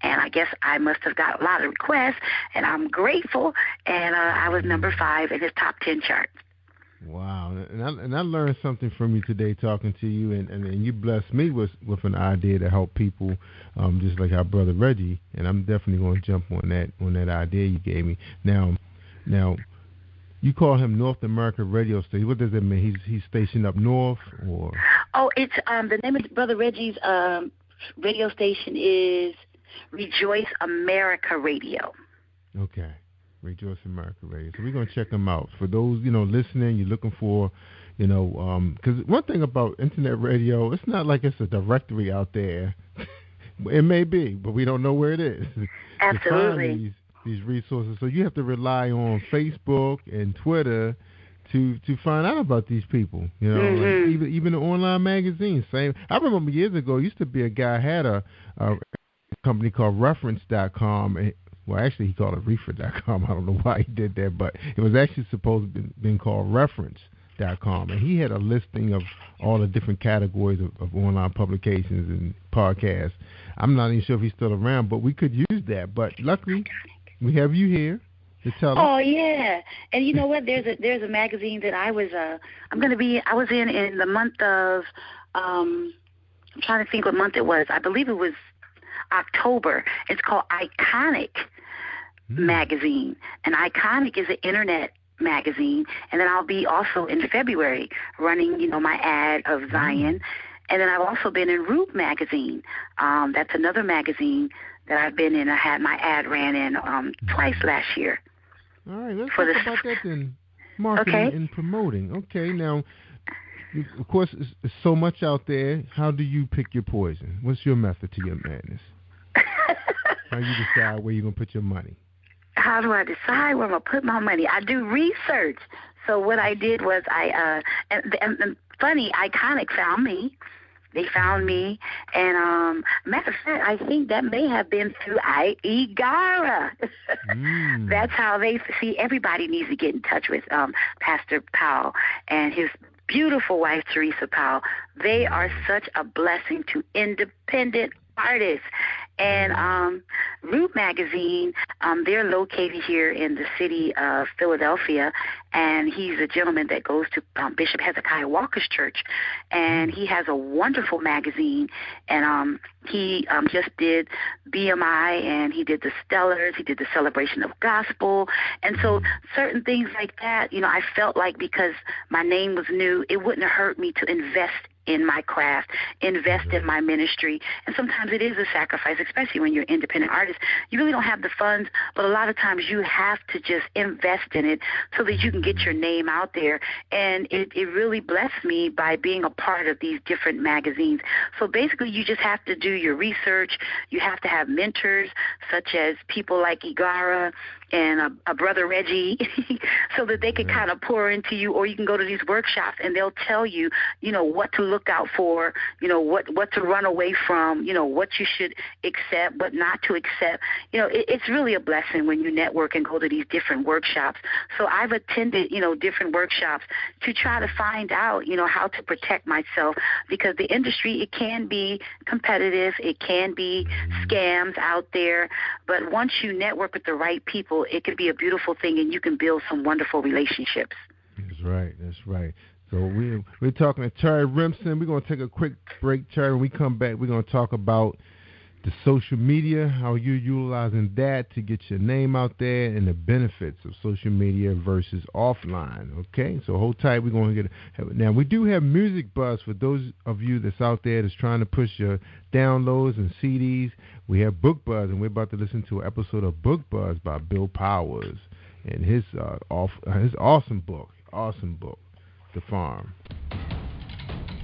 And I guess I must have got a lot of requests, and I'm grateful. And I was number 5 in his top 10 chart. Wow, and I learned something from you today talking to you, and you blessed me with an idea to help people, just like our brother Reggie, and I'm definitely going to jump on that idea you gave me. Now, you call him North America Radio Station. What does that mean? He's stationed up north, or? Oh, it's the name of Brother Reggie's radio station is Rejoice America Radio. Okay. Rejoice America Radio. So we're going to check them out. For those, listening, you're looking for, because one thing about internet radio, it's not like it's a directory out there. It may be, but we don't know where it is. Absolutely. To find these resources. So you have to rely on Facebook and Twitter to find out about these people. Like even the online magazines. Same. I remember years ago, used to be a guy had a company called Reference.com. Well, actually, he called it Reefer.com. I don't know why he did that, but it was actually supposed to have been called Reference.com. And he had a listing of all the different categories of online publications and podcasts. I'm not even sure if he's still around, but we could use that. But luckily, we have you here to tell us. Oh, yeah. And you know what? There's a magazine that I was in the month of, I'm trying to think what month it was. I believe it was October. It's called Iconic Magazine, and Iconic is an internet magazine. And then I'll be also in February running, my ad of Zion, and then I've also been in Root Magazine. That's another magazine that I've been in. I had my ad ran in twice last year. All right, let's talk about that then. Marketing and promoting. Okay, now, of course, there's so much out there. How do you pick your poison? What's your method to your madness? How you decide where you're going to put your money? How do I decide where I'm going to put my money? I do research. So what I did was and funny, Iconic found me. They found me, and matter of fact, I think that may have been through Igara. That's how they see. Everybody needs to get in touch with Pastor Powell and his beautiful wife, Teresa Powell. They are such a blessing to independent artists. And Root Magazine, they're located here in the city of Philadelphia, and he's a gentleman that goes to Bishop Hezekiah Walker's church, and he has a wonderful magazine, and he just did BMI, and he did the Stellars, he did the Celebration of Gospel, and so certain things like that, you know, I felt like because my name was new, it wouldn't hurt me to invest in my craft, invest in my ministry. And sometimes it is a sacrifice, especially when you're an independent artist. You really don't have the funds, but a lot of times you have to just invest in it so that you can get your name out there. And it really blessed me by being a part of these different magazines. So basically you just have to do your research. You have to have mentors such as people like Igara and a brother Reggie so that they can kind of pour into you, or you can go to these workshops and they'll tell you, you know, what to look out for, you know, what to run away from, you know, what you should accept, what not to accept. You know, it's really a blessing when you network and go to these different workshops. So I've attended, you know, different workshops to try to find out, you know, how to protect myself, because the industry, it can be competitive, it can be scams out there, but once you network with the right people, it can be a beautiful thing, and you can build some wonderful relationships. That's right. That's right. So we're talking to Terry Remsen. We're going to take a quick break, Terry. When we come back, we're going to talk about the social media, how you're utilizing that to get your name out there, and the benefits of social media versus offline. Okay, so hold tight. We're going to get now. We do have Music Buzz for those of you that's out there that's trying to push your downloads and CDs. We have Book Buzz, and we're about to listen to an episode of Book Buzz by Bill Powers and his awesome book, The Farm.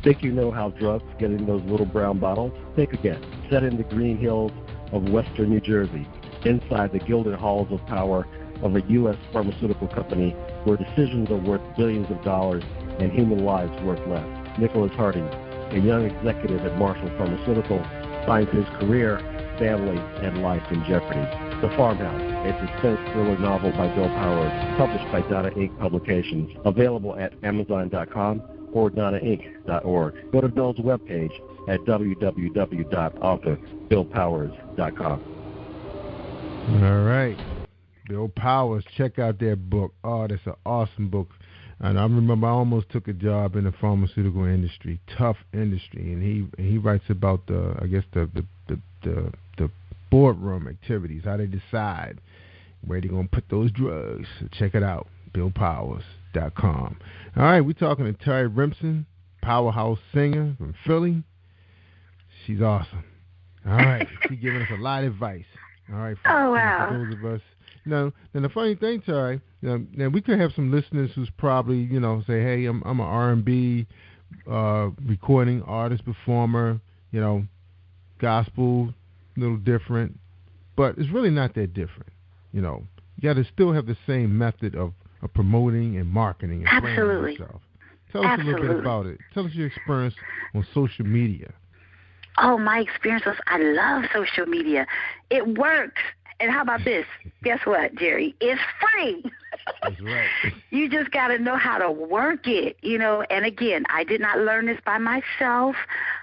Think you know how drugs get in those little brown bottles? Think again. Set in the green hills of western New Jersey, inside the gilded halls of power of a U.S. pharmaceutical company where decisions are worth billions of dollars and human lives worth less. Nicholas Harding, a young executive at Marshall Pharmaceutical, finds his career, family, and life in jeopardy. The Farmhouse, a suspense thriller novel by Bill Powers, published by Donna Inc. Publications, available at Amazon.com or DonnaInc.org. Go to Bill's webpage at www.authorBillPowers.com. All right. Bill Powers, check out that book. Oh, that's an awesome book. And I remember I almost took a job in the pharmaceutical industry, tough industry, and he writes about the boardroom activities, how they decide where they're going to put those drugs. So check it out, BillPowers.com. All right, we're talking to Terry Remsen, powerhouse singer from Philly. She's awesome. All right, she's giving us a lot of advice. All right, for those of us. Now, the funny thing, Terry, now we could have some listeners who's probably, say, hey, I'm an R&B recording artist, performer, gospel, a little different, but it's really not that different. You got to still have the same method of promoting and marketing and branding yourself. Tell us a little bit about it. Tell us your experience on social media. Oh, my experience was, I love social media. It works. And how about this? Guess what, Jerry? It's free. That's right. You just got to know how to work it, And again, I did not learn this by myself.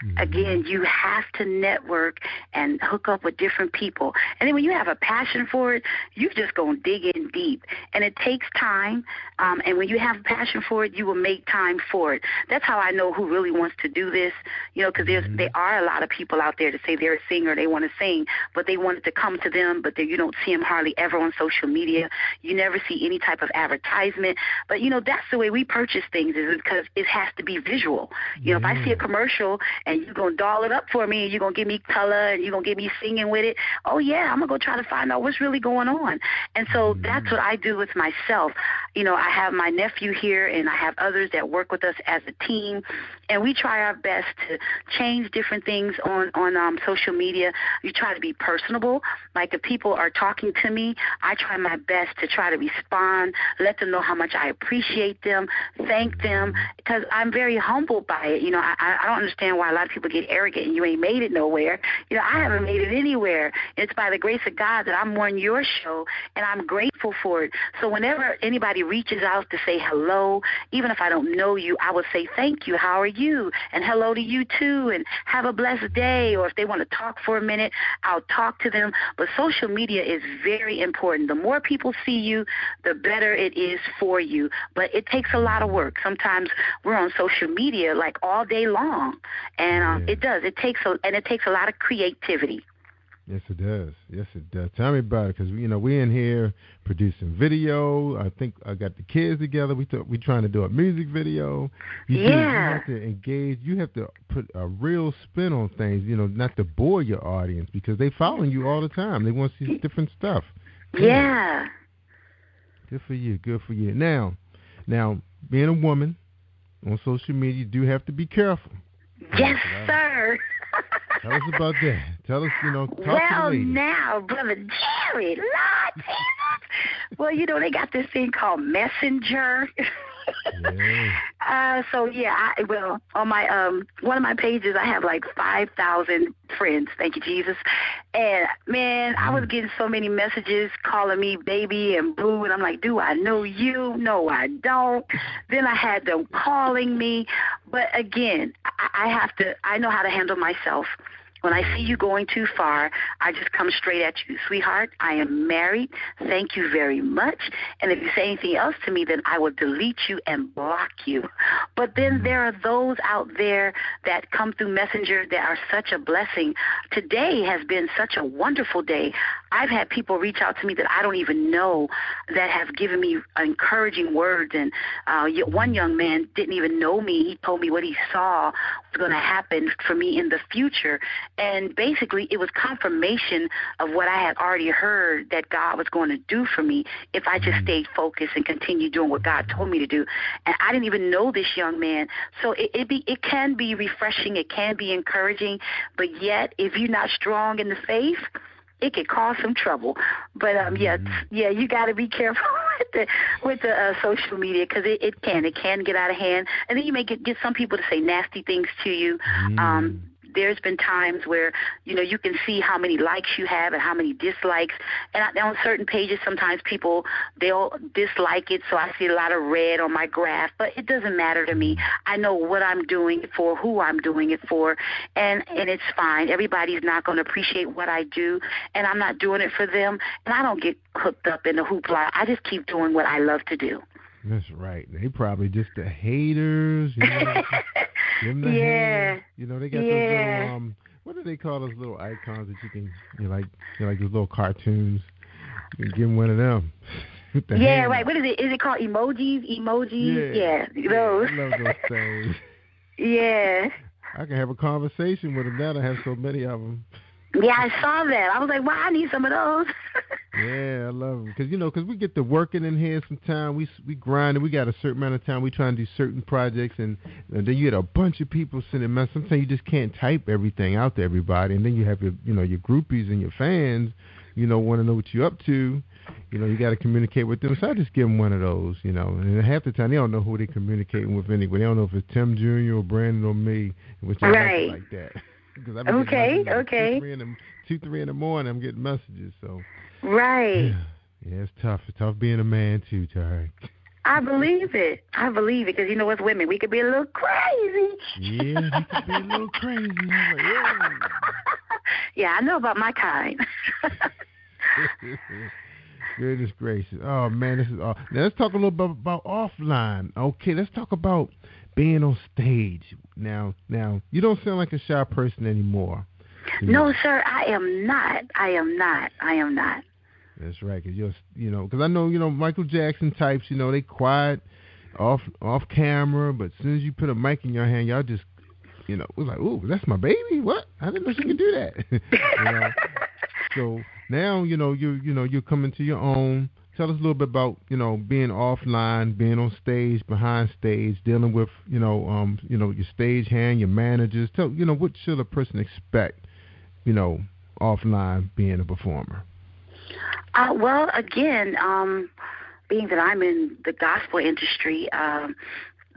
Mm-hmm. Again, you have to network and hook up with different people. And then when you have a passion for it, you're just going to dig in deep. And it takes time. And when you have a passion for it, you will make time for it. That's how I know who really wants to do this, because there are a lot of people out there to say they're a singer, they want to sing, but they want it to come to them, but you don't see them hardly ever on social media. You never see any type type of advertisement. But, that's the way we purchase things is because it has to be visual. If I see a commercial and you're going to doll it up for me and you're going to give me color and you're going to get me singing with it, oh, yeah, I'm going to go try to find out what's really going on. And so that's what I do with myself. I have my nephew here and I have others that work with us as a team, and we try our best to change different things on social media. We try to be personable. Like if people are talking to me, I try my best to try to respond, let them know how much I appreciate them, thank them, because I'm very humbled by it. I don't understand why a lot of people get arrogant and you ain't made it nowhere. I haven't made it anywhere. It's by the grace of God that I'm on your show, and I'm grateful for it. So whenever anybody reaches out to say hello, even if I don't know you, I will say thank you, how are you, and hello to you too, and have a blessed day. Or if they want to talk for a minute, I'll talk to them. But social media is very important. The more people see you, the better it is for you. But it takes a lot of work. Sometimes we're on social media like all day long, and it does. It takes a lot of creativity. Yes, it does. Yes, it does. Tell me about it, because we in here producing video. I think I got the kids together. We trying to do a music video. You have to engage. You have to put a real spin on things. Not to bore your audience, because they following you all the time. They want to see different stuff. Yeah. Good for you. Good for you. Now, being a woman on social media, you do have to be careful. Yes, sir. Tell us about that. Tell us, talk to the ladies. Now, Brother Jerry, Lord Jesus. Well, they got this thing called Messenger. On my one of my pages, I have like 5,000 friends. Thank you, Jesus. And man, I was getting so many messages calling me baby and boo, and I'm like, do I know you? No, I don't. Then I had them calling me, but again, I know how to handle myself. When I see you going too far, I just come straight at you. Sweetheart, I am married. Thank you very much. And if you say anything else to me, then I will delete you and block you. But then there are those out there that come through Messenger that are such a blessing. Today has been such a wonderful day. I've had people reach out to me that I don't even know that have given me encouraging words. And one young man didn't even know me. He told me what he saw was going to happen for me in the future. And basically, it was confirmation of what I had already heard that God was going to do for me if I just stayed focused and continued doing what God told me to do. And I didn't even know this young man. So it can be refreshing. It can be encouraging. But yet, if you're not strong in the faith, it could cause some trouble. But you got to be careful with the social media, because it can get out of hand, and then you may get some people to say nasty things to you. There's been times where, you can see how many likes you have and how many dislikes. And on certain pages, sometimes they'll dislike it, so I see a lot of red on my graph. But it doesn't matter to me. I know what I'm doing it for, who I'm doing it for, and it's fine. Everybody's not going to appreciate what I do, and I'm not doing it for them. And I don't get hooked up in the hoopla. I just keep doing what I love to do. That's right. They probably just the haters. Them the haters. They got those little, what do they call those little icons that you can, like those little cartoons? You can give them one of them. Right. What is it? Is it called emojis? Yeah. Those. I love those things. Yeah. I can have a conversation with them now. I have so many of them. Yeah, I saw that. I was like, wow, I need some of those. Yeah, I love them. Because we get to working in here sometimes. We grind, and we got a certain amount of time. We try and do certain projects, and then you get a bunch of people sending messages. Sometimes you just can't type everything out to everybody, and then you have your groupies and your fans, want to know what you're up to. You got to communicate with them. So I just give them one of those, and half the time they don't know who they're communicating with anyway. They don't know if it's Tim Jr. or Brandon or me, which I like that. Okay. 2-3 in the morning, I'm getting messages. So right. Yeah, it's tough. It's tough being a man too, Tari. I believe it. Because as women, we could be a little crazy. Yeah, we could be a little crazy. I'm like, yeah. Yeah, I know about my kind. Goodness gracious. Oh man, this is all. Now let's talk a little bit about offline. Okay, let's talk about being on stage. Now, you don't sound like a shy person anymore. No, sir, I am not. That's right. Because I know, Michael Jackson types, they quiet, off camera, but as soon as you put a mic in your hand, y'all just, it was like, ooh, that's my baby? What? I didn't know she could do that. So now, you're coming to your own. Tell us a little bit about, being offline, being on stage, behind stage, dealing with, your stage hand, your managers. What should a person expect, offline being a performer? Well, again, being that I'm in the gospel industry,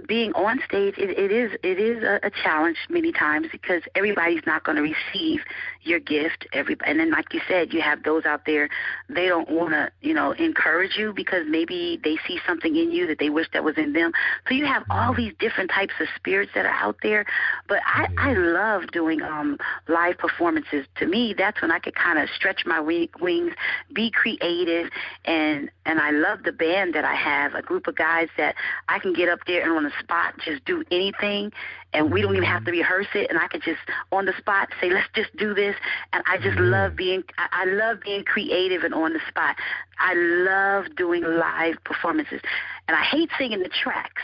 being on stage, it is a challenge many times because everybody's not going to receive your gift. And then, like you said, you have those out there, they don't want to, encourage you because maybe they see something in you that they wish that was in them. So you have all these different types of spirits that are out there. But I love doing live performances. To me, that's when I could kind of stretch my wings, be creative, and I love the band that I have, a group of guys that I can get up there and on the spot just do anything, and we don't even have to rehearse it, and I could just on the spot say, let's just do this. And I just love being creative and on the spot. I love doing live performances, and I hate singing the tracks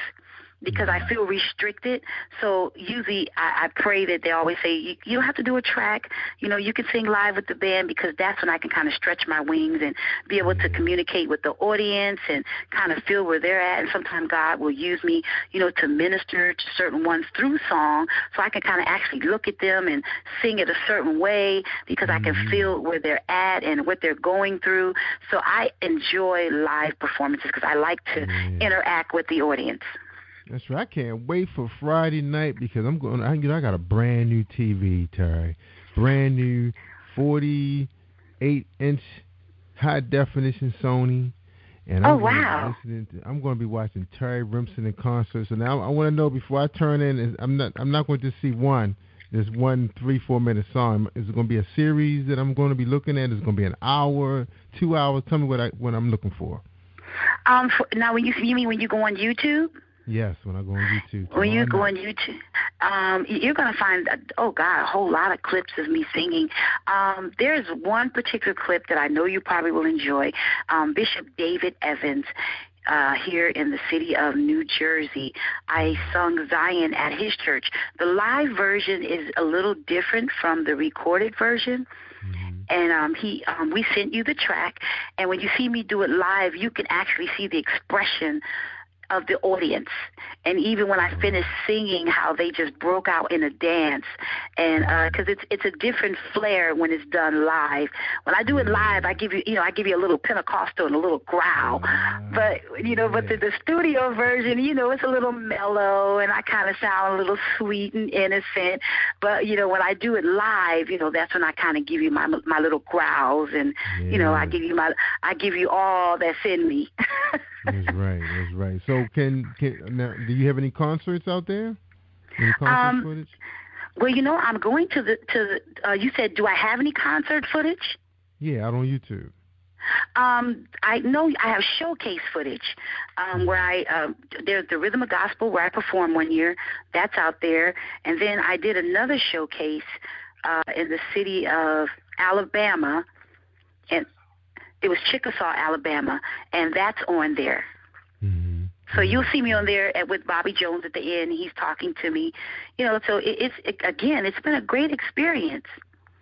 because I feel restricted. So usually I pray that they always say, you don't have to do a track. You can sing live with the band because that's when I can kind of stretch my wings and be able to communicate with the audience and kind of feel where they're at. And sometimes God will use me, to minister to certain ones through song so I can kind of actually look at them and sing it a certain way because I can feel where they're at and what they're going through. So I enjoy live performances because I like to interact with the audience. That's right. I can't wait for Friday night because I got a brand new TV, Terry. Brand new 48-inch high definition Sony. And I'm going to be watching Terry Rimson in concert. So now I want to know before I turn in, I'm not going to just see this 3-4 minute song. Is it going to be a series that I'm going to be looking at? Is it going to be an hour, 2 hours? Tell me what I'm looking for. Now, you mean when you go on YouTube? Yes, when I go on YouTube. When you go on YouTube, you're going to find, a whole lot of clips of me singing. There's one particular clip that I know you probably will enjoy. Bishop David Evans, here in the city of New Jersey. I sung Zion at his church. The live version is a little different from the recorded version. And we sent you the track, and when you see me do it live, you can actually see the expression of the audience. And even when I finished singing, how they just broke out in a dance. And because it's a different flair when it's done live. When I do it live, I give you a little Pentecostal and a little growl. But the studio version, it's a little mellow, and I kind of sound a little sweet and innocent. But when I do it live, that's when I kind of give you my little growls, and I give you all that's in me. That's right. So now, do you have any concerts out there? Any concert footage? Well, I'm going to the you said, do I have any concert footage? Yeah, out on YouTube. I know I have showcase footage where there's the Rhythm of Gospel where I performed one year. That's out there. And then I did another showcase in the city of Alabama, and it was Chickasaw, Alabama, and that's on there. So you'll see me on there with Bobby Jones at the end. He's talking to me, So it's been a great experience.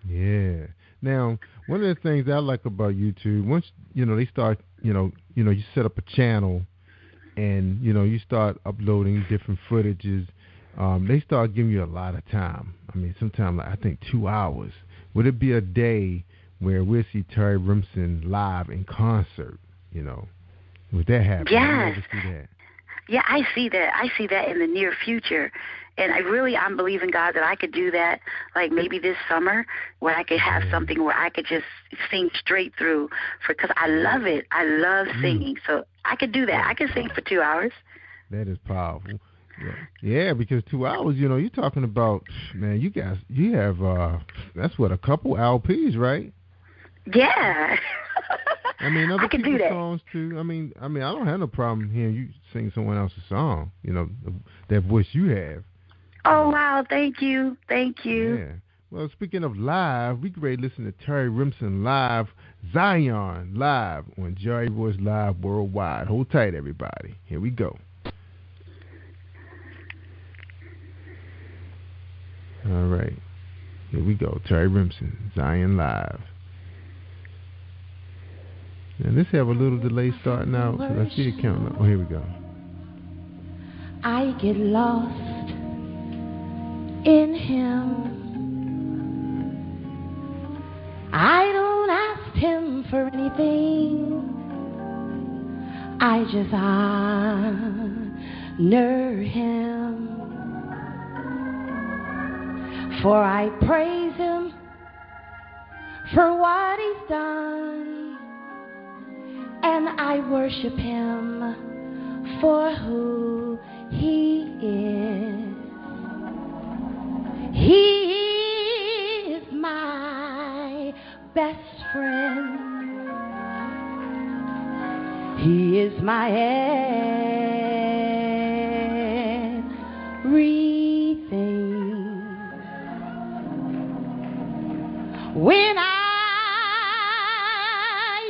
Yeah. Now, one of the things I like about YouTube, once they start, you set up a channel, and you start uploading different footages. They start giving you a lot of time. I mean, sometimes I think 2 hours. Would it be a day where we'll see Terry Rimson live in concert? Would that happen? Yes. See that? Yeah, I see that. I see that in the near future. And I'm believing God that I could do that, like maybe this summer, where I could have something where I could just sing straight through, because I love it. I love singing. So I could do that. I could sing for 2 hours. That is powerful. Yeah, because 2 hours, you're talking about, man, you have, that's what, a couple LPs, right? Yeah. I mean, other I can do that. Songs too. I mean, I don't have no problem hearing you sing someone else's song. That voice you have. Oh wow! Thank you. Yeah. Well, speaking of live, we can ready to listen to Terry Rimson live. Zion live on Jerry Royce Live Worldwide. Hold tight, everybody. Here we go. All right. Here we go. Terry Remsen, Zion live. And let's have a little delay starting out because I see it counting up. Oh, here we go. I get lost in him. I don't ask him for anything. I just honor him. For I praise him for what he's done. And I worship him for who he is. He is my best friend. He is my everything. When I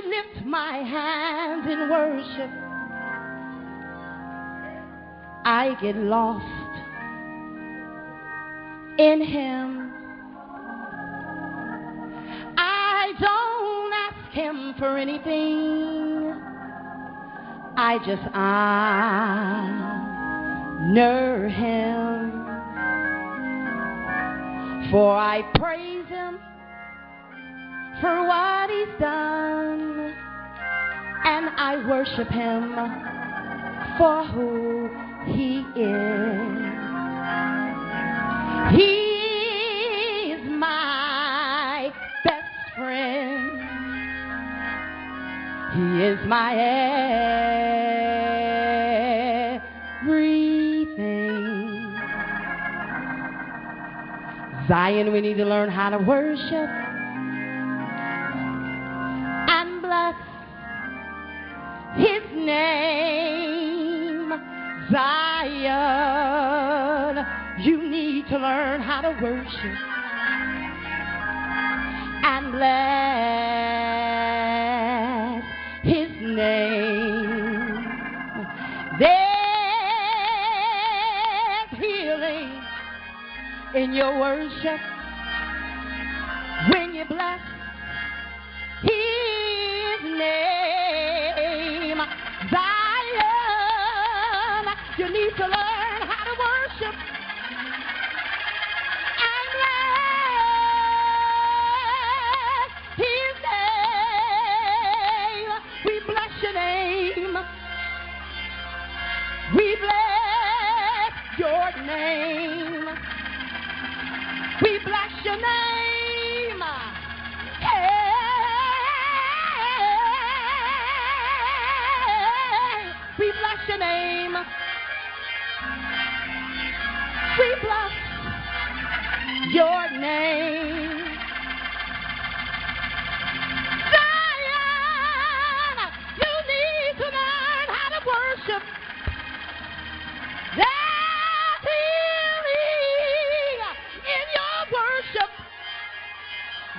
lift my hands in worship, I get lost in him. I don't ask him for anything. I just honor him. For I praise him for what he's done, and I worship him for who he is. He is my best friend. He is my everything. Zion, we need to learn how to worship and bless his name. Zion, you need to learn how to worship and bless his name. There's healing in your worship when you bless his name. Zion, you need to learn how to worship and bless his name. We bless your name. We bless your name. We bless your name. Hey, we bless your name. We bless your name. Zion, you need to learn how to worship. There's healing in your worship.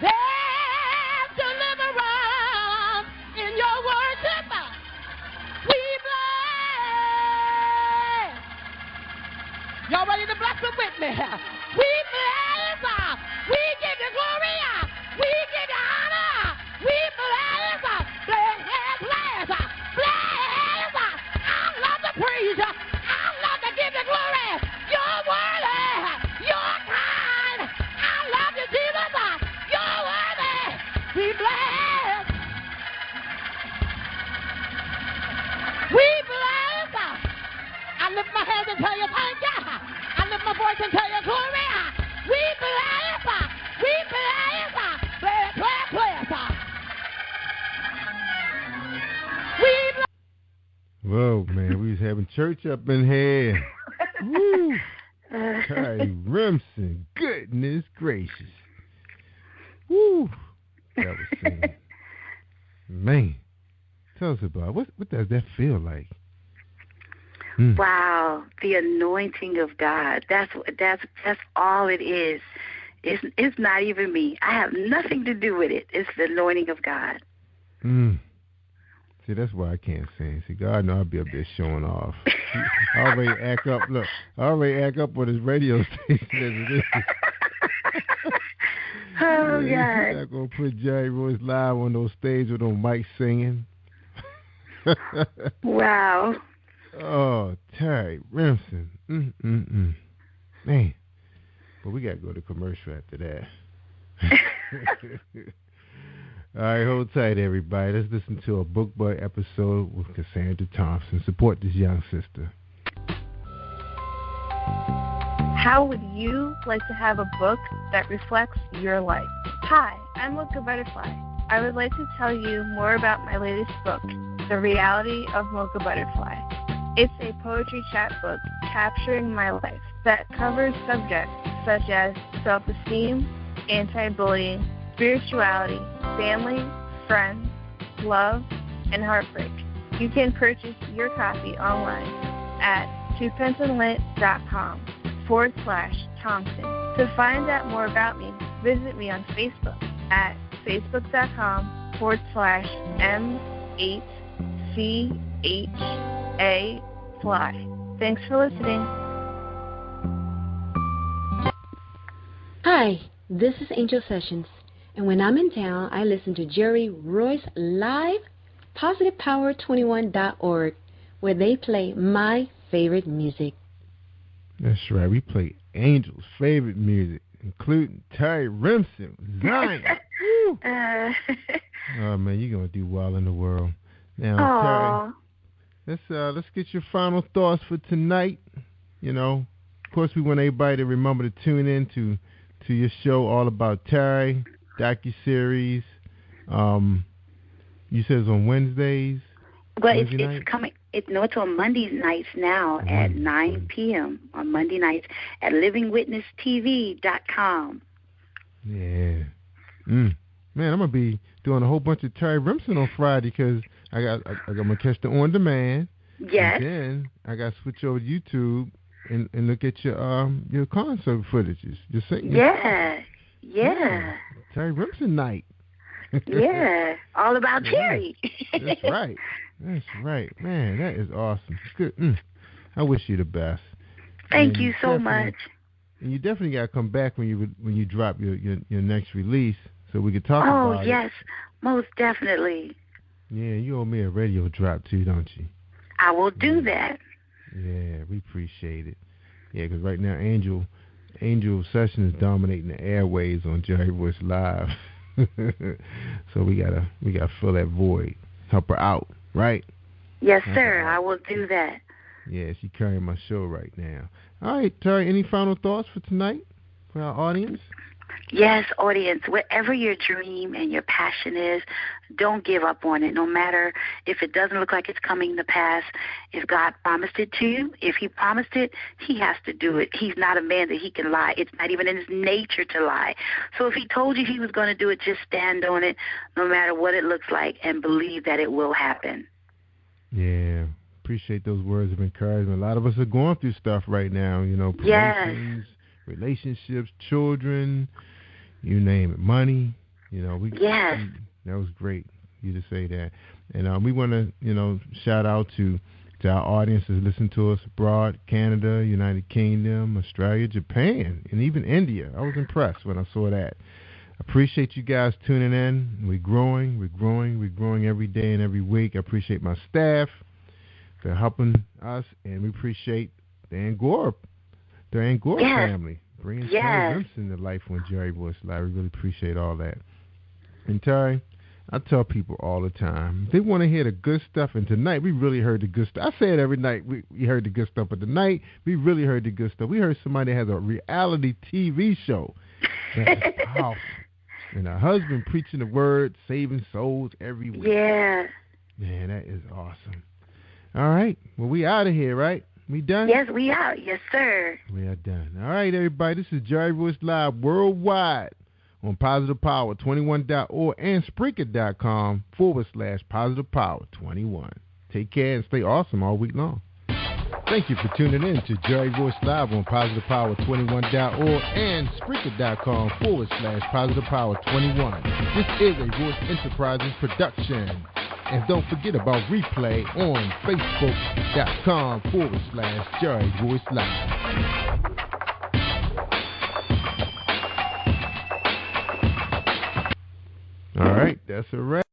There's deliverance in your worship. We bless. Y'all ready to bless them with me? We bless. We give you glory. We give you honor. We bless. Bless. Bless. Bless. I love to praise you. I love to give you glory. You're worthy. You're kind. I love you, Jesus. You're worthy. We bless. We bless. I lift my hands and tell you thank you. I lift my voice and tell you glory. We bless. We bless. Bless, bless, bless. We bless. Whoa, man, we was having church up in here. Woo. Terry Remsen, goodness gracious. Woo. That was singing. Man, tell us about what does that feel like? Wow, the anointing of God. That's all it is. It's not even me. I have nothing to do with it. It's the anointing of God. See, that's why I can't sing. See, God know I'll be up there showing off. I already act up. Look, I already act up on his radio station as it is. Oh, yeah, God. He's not going to put Jerry Royce live on those stages with no mic singing. Wow. Oh, Terry Remsen. Man. But we got to go to commercial after that. All right, hold tight, everybody. Let's listen to a Book Bud episode with Cassandra Thompson. Support this young sister. How would you like to have a book that reflects your life? Hi, I'm Mocha Butterfly. I would like to tell you more about my latest book, The Reality of Mocha Butterfly. It's a poetry chapbook capturing my life that covers subjects such as self-esteem, anti-bullying, spirituality, family, friends, love, and heartbreak. You can purchase your copy online at twopensandlit.com/Thompson. To find out more about me, visit me on Facebook at facebook.com/M8CHA Thanks for listening. Hi, this is Angel Sessions, and when I'm in town, I listen to Jerry Royce live, positivepower21.org, where they play my favorite music. That's right. We play Angel's favorite music, including Terry Remsen, Zion. Oh man, you're gonna do well in the world. Now, Terry, let's get your final thoughts for tonight. You know, of course, we want everybody to remember to tune in to your show, All About Terry docuseries. You said it's on Wednesdays. Well, it's coming. It's on Monday nights now at 9 p.m. on Monday nights at livingwitnesstv.com. Yeah. Man, I'm gonna be doing a whole bunch of Terry Remsen on Friday because I'm gonna catch the on demand. Yes. And then I got to switch over to YouTube and look at your concert footages. Just singing. Yeah. Terry Remsen night. Yeah. All about Terry. That's right. That's right. Man, that is awesome. Good. I wish you the best. Thank you so much. And you definitely got to come back when you drop your next release so we can talk about it. Oh, yes. Most definitely. Yeah, you owe me a radio drop too, don't you? I will do that. Yeah, we appreciate it. Yeah, because right now Angel Sessions is dominating the airwaves on Jerry Royce Live. So we gotta fill that void, help her out, right? Yes, sir. I will do that. Yeah, she's carrying my show right now. All right, Terry, any final thoughts for tonight for our audience? Yes, audience, whatever your dream and your passion is, don't give up on it, no matter if it doesn't look like it's coming to pass. If God promised it to you, if he promised it, he has to do it. He's not a man that he can lie. It's not even in his nature to lie. So if he told you he was going to do it, just stand on it, no matter what it looks like, and believe that it will happen. Yeah, appreciate those words of encouragement. A lot of us are going through stuff right now, promotions, relationships, children, you name it, money. That was great you to say that. And we want to, shout out to our audience that listen to us abroad, Canada, United Kingdom, Australia, Japan, and even India. I was impressed when I saw that. Appreciate you guys tuning in. We're growing every day and every week. I appreciate my staff for helping us, and we appreciate the Angora family bringing Terry Remsen to life on Jerry Royce Live. We really appreciate all that. And Terry, I tell people all the time, they want to hear the good stuff, and tonight we really heard the good stuff. I say it every night, we heard the good stuff, but tonight we really heard the good stuff. We heard somebody that has a reality TV show that is powerful. And her husband preaching the word, saving souls every week. Yeah. Man, that is awesome. All right. Well, we out of here, right? We done? Yes, we out. Yes, sir. We are done. All right, everybody. This is Jerry Royce Live worldwide on positivepower21.org and Spreaker.com/positivepower21. Take care and stay awesome all week long. Thank you for tuning in to Jerry Voice Live on PositivePower21.org and Spreaker.com/PositivePower21. This is a Voice Enterprises production. And don't forget about replay on Facebook.com/Jerry Voice Live. All right, that's a wrap.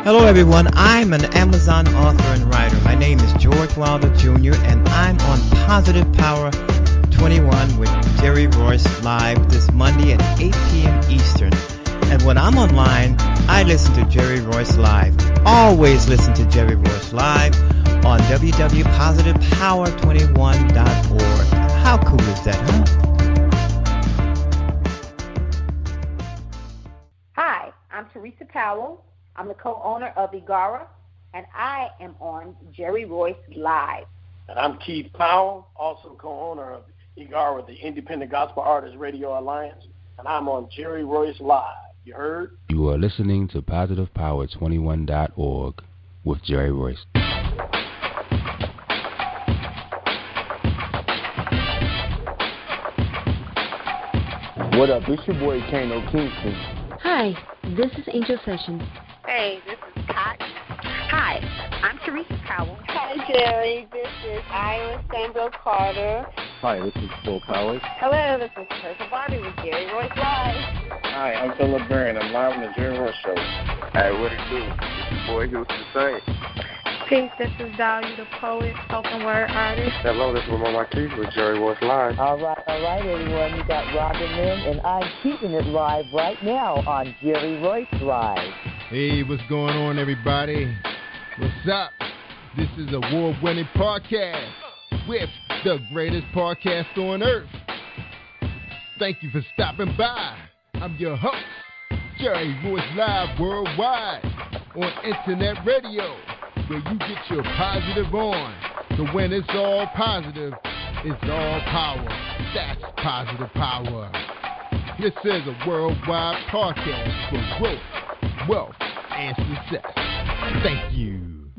Hello everyone, I'm an Amazon author and writer. My name is George Wilder Jr. and I'm on Positive Power 21 with Jerry Royce live this Monday at 8 p.m. Eastern. And when I'm online, I listen to Jerry Royce live. Always listen to Jerry Royce live on www.positivepower21.org. How cool is that, huh? Hi, I'm Teresa Powell. I'm the co-owner of Igara, and I am on Jerry Royce Live. And I'm Keith Powell, also co-owner of Igara, the Independent Gospel Artists Radio Alliance, and I'm on Jerry Royce Live. You heard? You are listening to PositivePower21.org with Jerry Royce. What up? It's your boy Kano Kingston. Hi, this is Angel Sessions. Hey, this is Pat. Hi, I'm Teresa Powell. Hi, Jerry. This is Ira Samuel Carter. Hi, this is Phil Powers. Hello, this is Teresa Bobby with Jerry Royce Live. Hi, I'm Philip Barron. I'm live on the Jerry Royce Show. Hey, what it do? It's your boy Houston the Saint. Peace, this is Dahlia the poet, spoken word artist. Hello, this is Mama Keith with Jerry Royce Live. All right, everyone. You got Robin Lynn, and I'm keeping it live right now on Jerry Royce Live. Hey, what's going on, everybody? What's up? This is a award-winning podcast with the greatest podcast on earth. Thank you for stopping by. I'm your host, Jerry Royce Live Worldwide on Internet Radio, where you get your positive on. So when it's all positive, it's all power. That's positive power. This is a worldwide podcast for growth, wealth, and success. Thank you.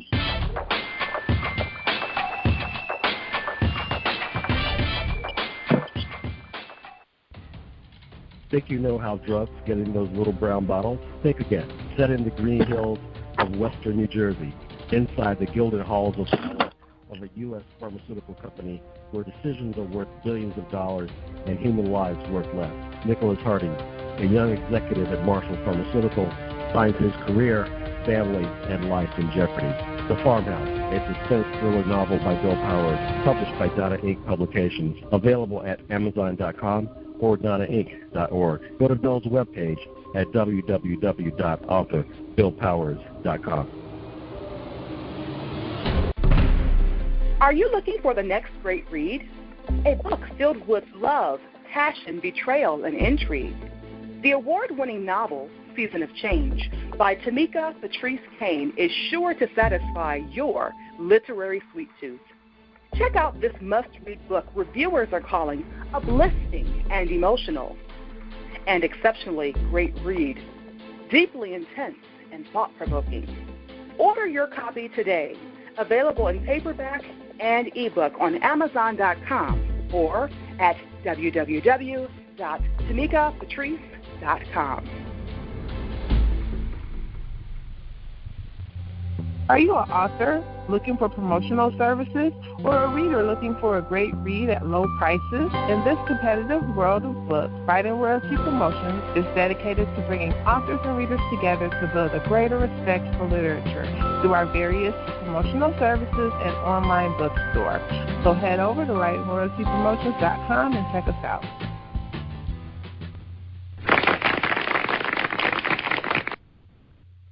Think you know how drugs get in those little brown bottles? Think again. Set in the green hills of western New Jersey, inside the gilded halls of power of a U.S. pharmaceutical company where decisions are worth billions of dollars and human lives worth less. Nicholas Harding, a young executive at Marshall Pharmaceutical, finds his career, family, and life in jeopardy. The Farmhouse, a suspense thriller novel by Bill Powers, published by Donna Inc. Publications, available at Amazon.com or DonnaInc.org. Go to Bill's webpage at www.author.BillPowers.com. Are you looking for the next great read? A book filled with love, passion, betrayal, and intrigue. The award-winning novel, Season of Change, by Tamika Patrice Kane, is sure to satisfy your literary sweet tooth. Check out this must-read book reviewers are calling uplifting and emotional, and exceptionally great read, deeply intense and thought-provoking. Order your copy today, available in paperback and ebook on Amazon.com or at www.tamikapatrice.com. Are you an author looking for promotional services or a reader looking for a great read at low prices? In this competitive world of books, Fighting Royalty Promotions is dedicated to bringing authors and readers together to build a greater respect for literature through our various promotional services and online bookstore. So head over to FightingRoyaltyPromotions.com and check us out.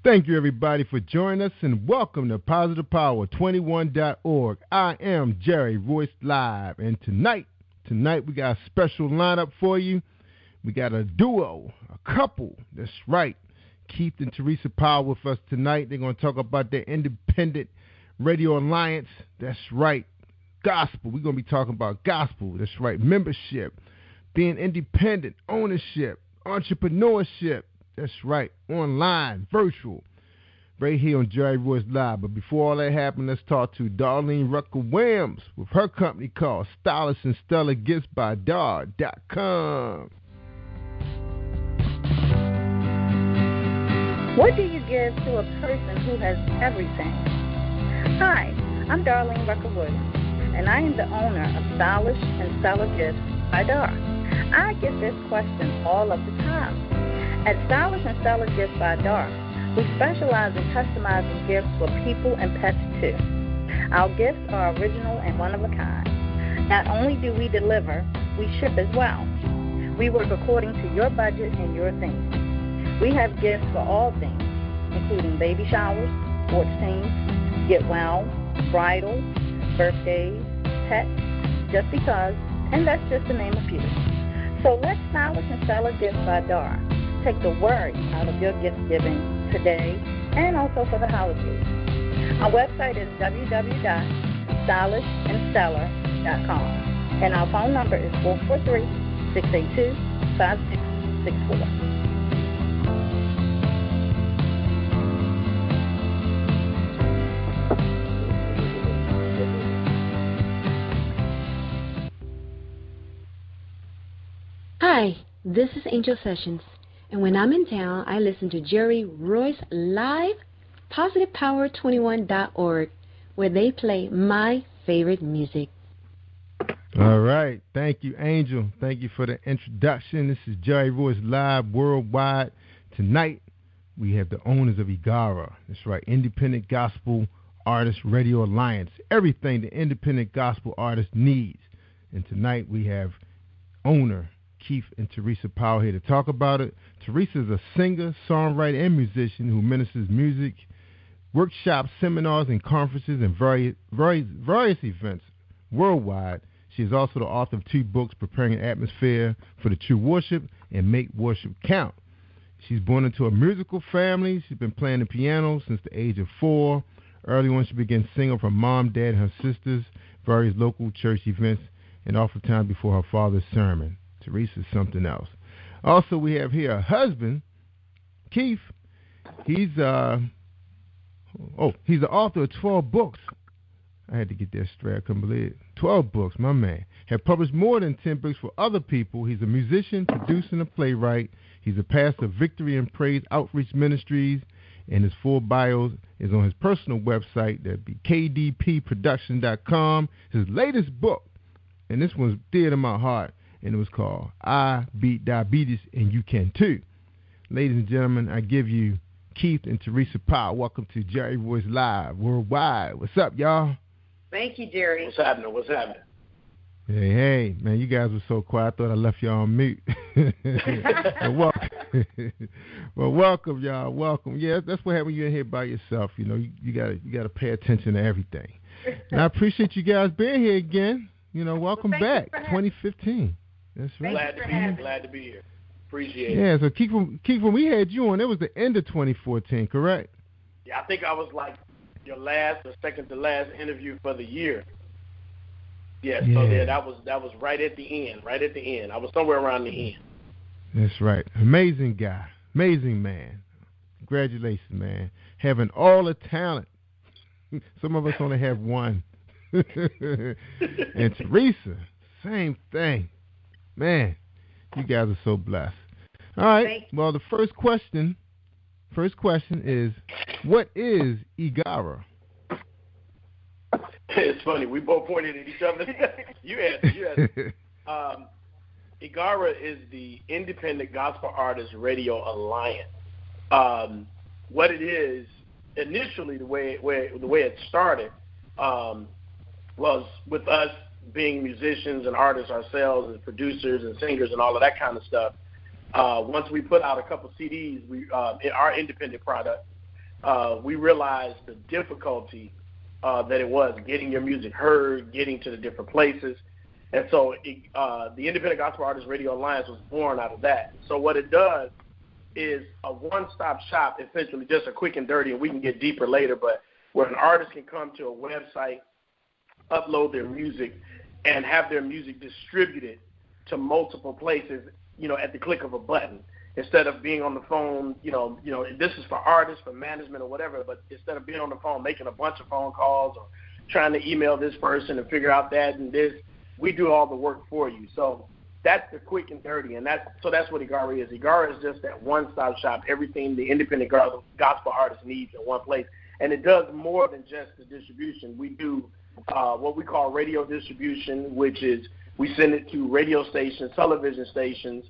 Thank you, everybody, for joining us, and welcome to PositivePower21.org. I am Jerry Royce Live, and tonight we got a special lineup for you. We got a duo, a couple, that's right. Keith and Teresa Powell with us tonight. They're going to talk about their Independent Radio Alliance. That's right. Gospel. We're going to be talking about gospel. That's right. Membership, being independent, ownership, entrepreneurship. That's right. Online, virtual. right here on Jerry Royce Live. But before all that happened, let's talk to Darlene Rucker-Williams with her company called Stylist and Stellar Gifts by Dar.com. What do you give to a person who has everything? Hi, I'm Darlene Rucker-Williams, and I am the owner of Stylish and Stellar Gifts by Dar. I get this question all of the time. At Stylish and Stellar Gifts by Dar, we specialize in customizing gifts for people and pets too. Our gifts are original and one of a kind. Not only do we deliver, we ship as well. We work according to your budget and your theme. We have gifts for all things, including baby showers, sports teams, get well, bridal, birthdays, pets, just because, and that's just to name a few. So let Stylish and Stellar Gifts by Dar take the worry out of your gift giving today and also for the holidays. Our website is www.stylishandstellar.com, and our phone number is 443-682-5664. Hi, this is Angel Sessions, and when I'm in town, I listen to Jerry Royce Live, PositivePower21.org, where they play my favorite music. All right. Thank you, Angel. Thank you for the introduction. This is Jerry Royce Live worldwide. Tonight, we have the owners of Igara. That's right, Independent Gospel Artist Radio Alliance. Everything the independent gospel artist needs. And tonight, we have owner Keith and Teresa Powell here to talk about it. Teresa is a singer, songwriter, and musician who ministers music, workshops, seminars, and conferences, and various events worldwide. She is also the author of 2 books, Preparing an Atmosphere for the True Worship and Make Worship Count. She's born into a musical family. She's been playing the piano since the age of 4. Early on, she began singing for mom, dad, and her sisters, various local church events, and oftentimes before her father's sermon. Teresa's something else. Also, we have here a husband, Keith. He's the author of 12 books. I had to get that straight. I couldn't believe it. 12 books, my man. Have published more than 10 books for other people. He's a musician, producer, and a playwright. He's a pastor of Victory and Praise Outreach Ministries, and his full bio is on his personal website. That'd be kdpproduction.com. His latest book, and this one's dear to my heart, and it was called I Beat Diabetes and You Can Too. Ladies and gentlemen, I give you Keith and Teresa Powell. Welcome to Jerry Royce Live Worldwide. What's up, y'all? Thank you, Jerry. What's happening? Hey, man, you guys were so quiet. I thought I left y'all on mute. welcome, y'all. Welcome. Yeah, that's what happens when you're in here by yourself. You know, you gotta pay attention to everything. And I appreciate you guys being here again. You know, welcome back, 2015. That's right. Glad to be here. Appreciate it. Yeah, so Keith, when we had you on, it was the end of 2014, correct? Yeah, I think I was like your last or second to last interview for the year. Yeah, so that was right at the end. I was somewhere around the end. That's right. Amazing guy. Amazing man. Congratulations, man. Having all the talent. Some of us only have one. And Teresa, same thing. Man, you guys are so blessed. All right. Well, the first question is, what is Igara? It's funny. We both pointed at each other. You asked. Igara is the Independent Gospel Artists Radio Alliance. What it is, initially, the way it started was with us being musicians and artists ourselves and producers and singers and all of that kind of stuff. Once we put out a couple CDs, our independent product, we realized the difficulty that it was getting your music heard, getting to the different places. And so the Independent Gospel Artists Radio Alliance was born out of that. So what it does is a one-stop shop, essentially just a quick and dirty, and we can get deeper later, but where an artist can come to a website, upload their music, and have their music distributed to multiple places, you know, at the click of a button. instead of being on the phone, this is for artists, for management or whatever, but instead of being on the phone making a bunch of phone calls or trying to email this person and figure out that and this, we do all the work for you. So that's the quick and dirty, and that's what Igara is. Igara is just that one-stop shop, everything the independent gospel artist needs in one place. And it does more than just the distribution. We do what we call radio distribution, which is we send it to radio stations, television stations,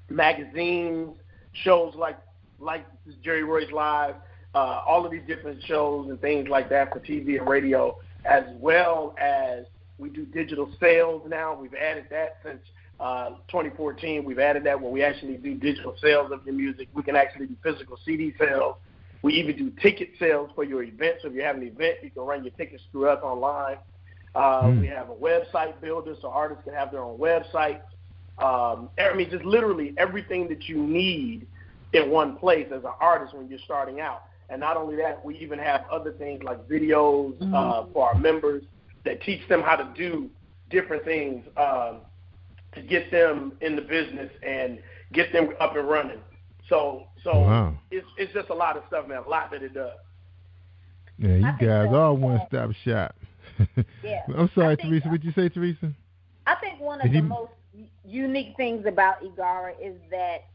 magazines, shows like Jerry Royce Live, all of these different shows and things like that for TV and radio, as well as we do digital sales now. We've added that since 2014. We've added that where we actually do digital sales of your music. We can actually do physical CD sales. We even do ticket sales for your events. So if you have an event, you can run your tickets through us online. We have a website builder so artists can have their own websites. Just literally everything that you need in one place as an artist when you're starting out. And not only that, we even have other things like videos for our members that teach them how to do different things to get them in the business and get them up and running. So wow. It's just a lot of stuff, man, a lot that it does. Yeah, you guys are one-stop shop. Yeah. I'm sorry, Teresa. What did you say, Teresa? I think one of the most unique things about Igara is that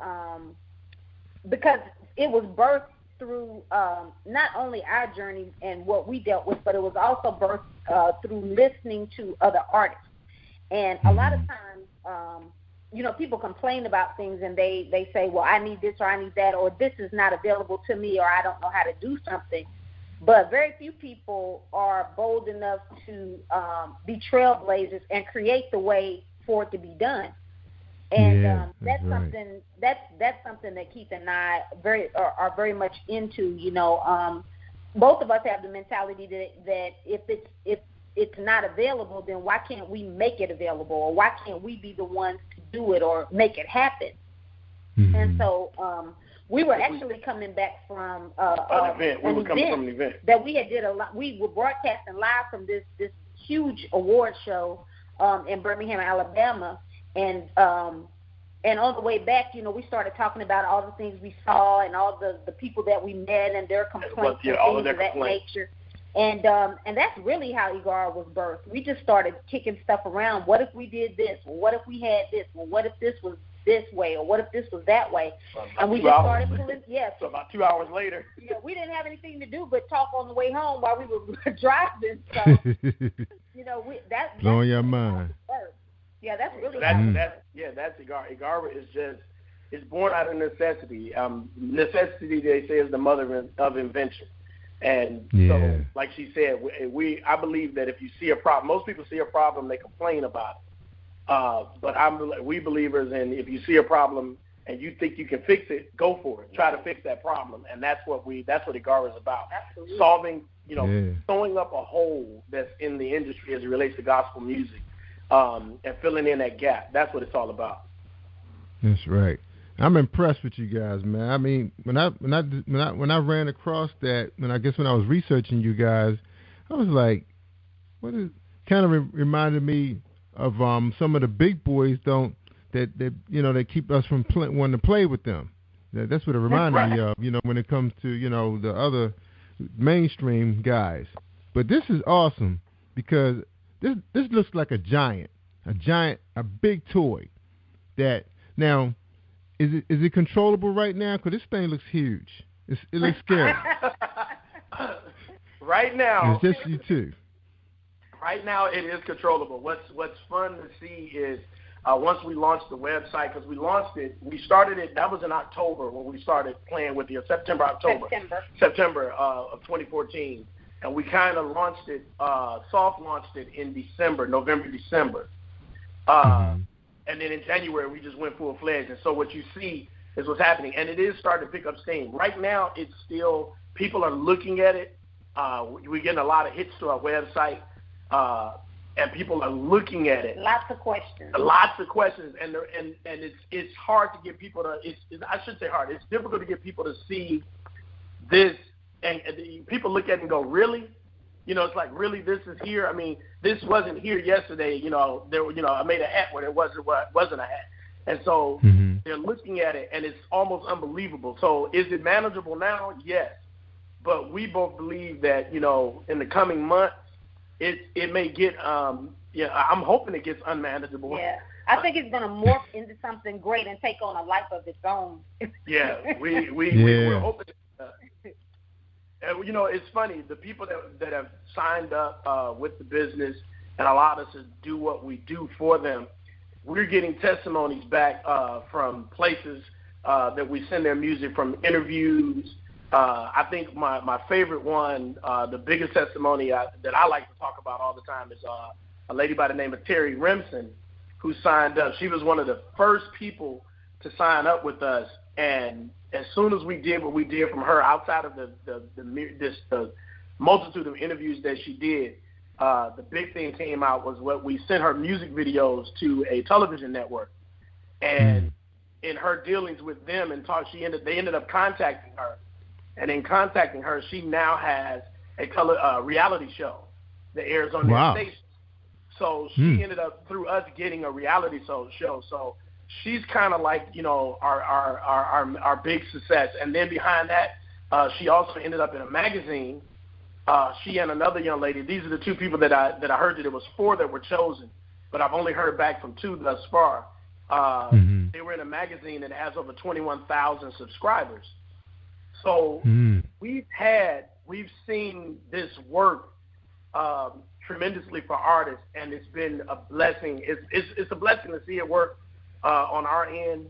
because it was birthed through not only our journey and what we dealt with, but it was also birthed through listening to other artists. And a lot of times, people complain about things and they say, well, I need this or I need that, or this is not available to me, or I don't know how to do something. But very few people are bold enough to be trailblazers and create the way for it to be done. And that's something that Keith and I are very much into. Both of us have the mentality that if it's not available, then why can't we make it available, or why can't we be the ones to do it or make it happen? Mm-hmm. And so we were actually coming back from an event that we had did a lot. We were broadcasting live from this huge award show in Birmingham, Alabama, and on the way back, we started talking about all the things we saw and all the people that we met and their complaints and things of that nature. And that's really how Igara was birthed. We just started kicking stuff around. What if we did this? Well, what if we had this? Well, what if this was this way? Or what if this was that way? And we just started pulling. Yeah. So about 2 hours later. Yeah, we didn't have anything to do but talk on the way home while we were driving. So, that's blowing your mind. Yeah, that's really that's Igara. Igara is it's born out of necessity. Necessity, they say, is the mother of invention. And so, like she said, I believe that if you see a problem, most people see a problem, they complain about it. But we believers in if you see a problem and you think you can fix it, go for it. Try to fix that problem, and that's what Igara is about. Absolutely. Solving, throwing up a hole that's in the industry as it relates to gospel music, and filling in that gap. That's what it's all about. That's right. I'm impressed with you guys, man. I mean, when I ran across that, when I was researching you guys, I was like, kind of reminded me of some of the big boys they keep us from wanting to play with them. That's what it reminded me of, when it comes to the other mainstream guys. But this is awesome because this looks like a big toy that now. Is it controllable right now? Because this thing looks huge. It looks scary. Right now. And it's just you too. Right now, it is controllable. What's fun to see is once we launched the website, because we launched it, we started it. That was in October when we started playing with you. September of 2014, and we kind of launched it, soft launched it in November, December. And then in January, we just went full-fledged. And so what you see is what's happening. And it is starting to pick up steam. Right now, it's still, people are looking at it. We're getting a lot of hits to our website. And people are looking at it. Lots of questions. And it's hard to get people to, I shouldn't say hard. It's difficult to get people to see this. And people look at it and go, really? It's like, really, this is here? I mean, this wasn't here yesterday. I made a hat when it wasn't a hat. And so they're looking at it, and it's almost unbelievable. So is it manageable now? Yes. But we both believe that, in the coming months, it may get, I'm hoping it gets unmanageable. Yeah. I think it's going to morph into something great and take on a life of its own. Yeah, we're hoping. And, it's funny, the people that have signed up with the business and allowed us to do what we do for them, we're getting testimonies back from places that we send their music, from interviews. I think my favorite one, the biggest testimony that I like to talk about all the time is a lady by the name of Terry Remsen, who signed up. She was one of the first people to sign up with us, and as soon as we did what we did from her, outside of the multitude of interviews that she did, the big thing came out was what we sent her music videos to a television network, and in her dealings with them and they ended up contacting her, and in contacting her, she now has a reality show that airs on their station. So she ended up, through us, getting a reality show. So she's kind of like, our big success. And then behind that, she also ended up in a magazine. She and another young lady. These are the two people that I heard that it was 4 that were chosen, but I've only heard back from 2 thus far. They were in a magazine that has over 21,000 subscribers. So we've seen this work tremendously for artists, and it's been a blessing. It's a blessing to see it work on our end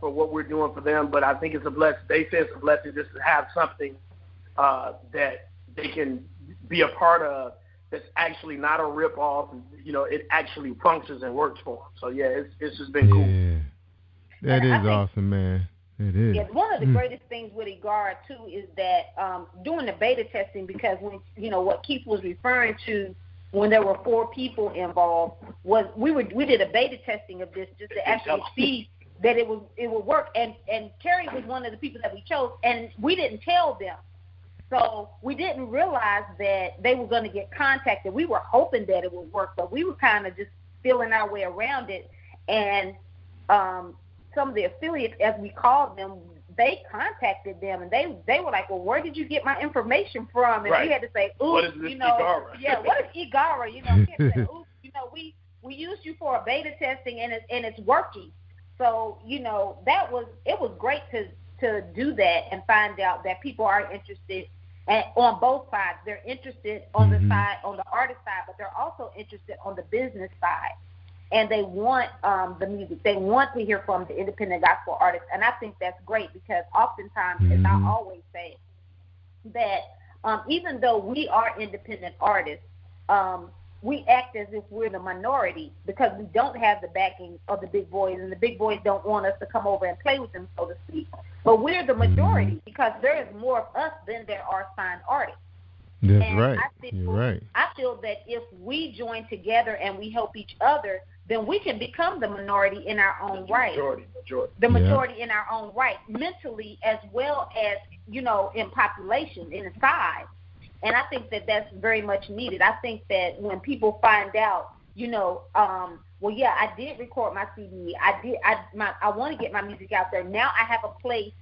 for what we're doing for them, but I think it's a blessing. They say it's a blessing just to have something that they can be a part of that's actually not a rip-off. It actually functions and works for them. So, yeah, it's just been cool. That is awesome, man. It is. Yeah, one of the greatest things with Igara, too, is that doing the beta testing, because when what Keith was referring to when there were 4 people involved, was we did a beta testing of this just to actually see that it would work. And Terry was one of the people that we chose, and we didn't tell them. So we didn't realize that they were going to get contacted. We were hoping that it would work, but we were kind of just feeling our way around it. And some of the affiliates, as we called them, they contacted them, and they were like, well, where did you get my information from? And we had to say, ooh, what is this Igara? Yeah, what is Igara? We had to say, ooh, we used you for a beta testing, and it's working. So, it was great to do that and find out that people are interested on both sides. They're interested on the side, on the artist side, but they're also interested on the business side. And they want the music. They want to hear from the independent gospel artists. And I think that's great, because oftentimes, as I always say, that even though we are independent artists, we act as if we're the minority, because we don't have the backing of the big boys, and the big boys don't want us to come over and play with them, so to speak. But we're the majority, because there is more of us than there are signed artists. That's and right. You're right. I feel that if we join together and we help each other, then we can become the minority in our own right. The majority in our own right, mentally as well as, in population, in size. And I think that that's very much needed. I think that when people find out, well, yeah, I did record my CD. I want to get my music out there. Now I have a place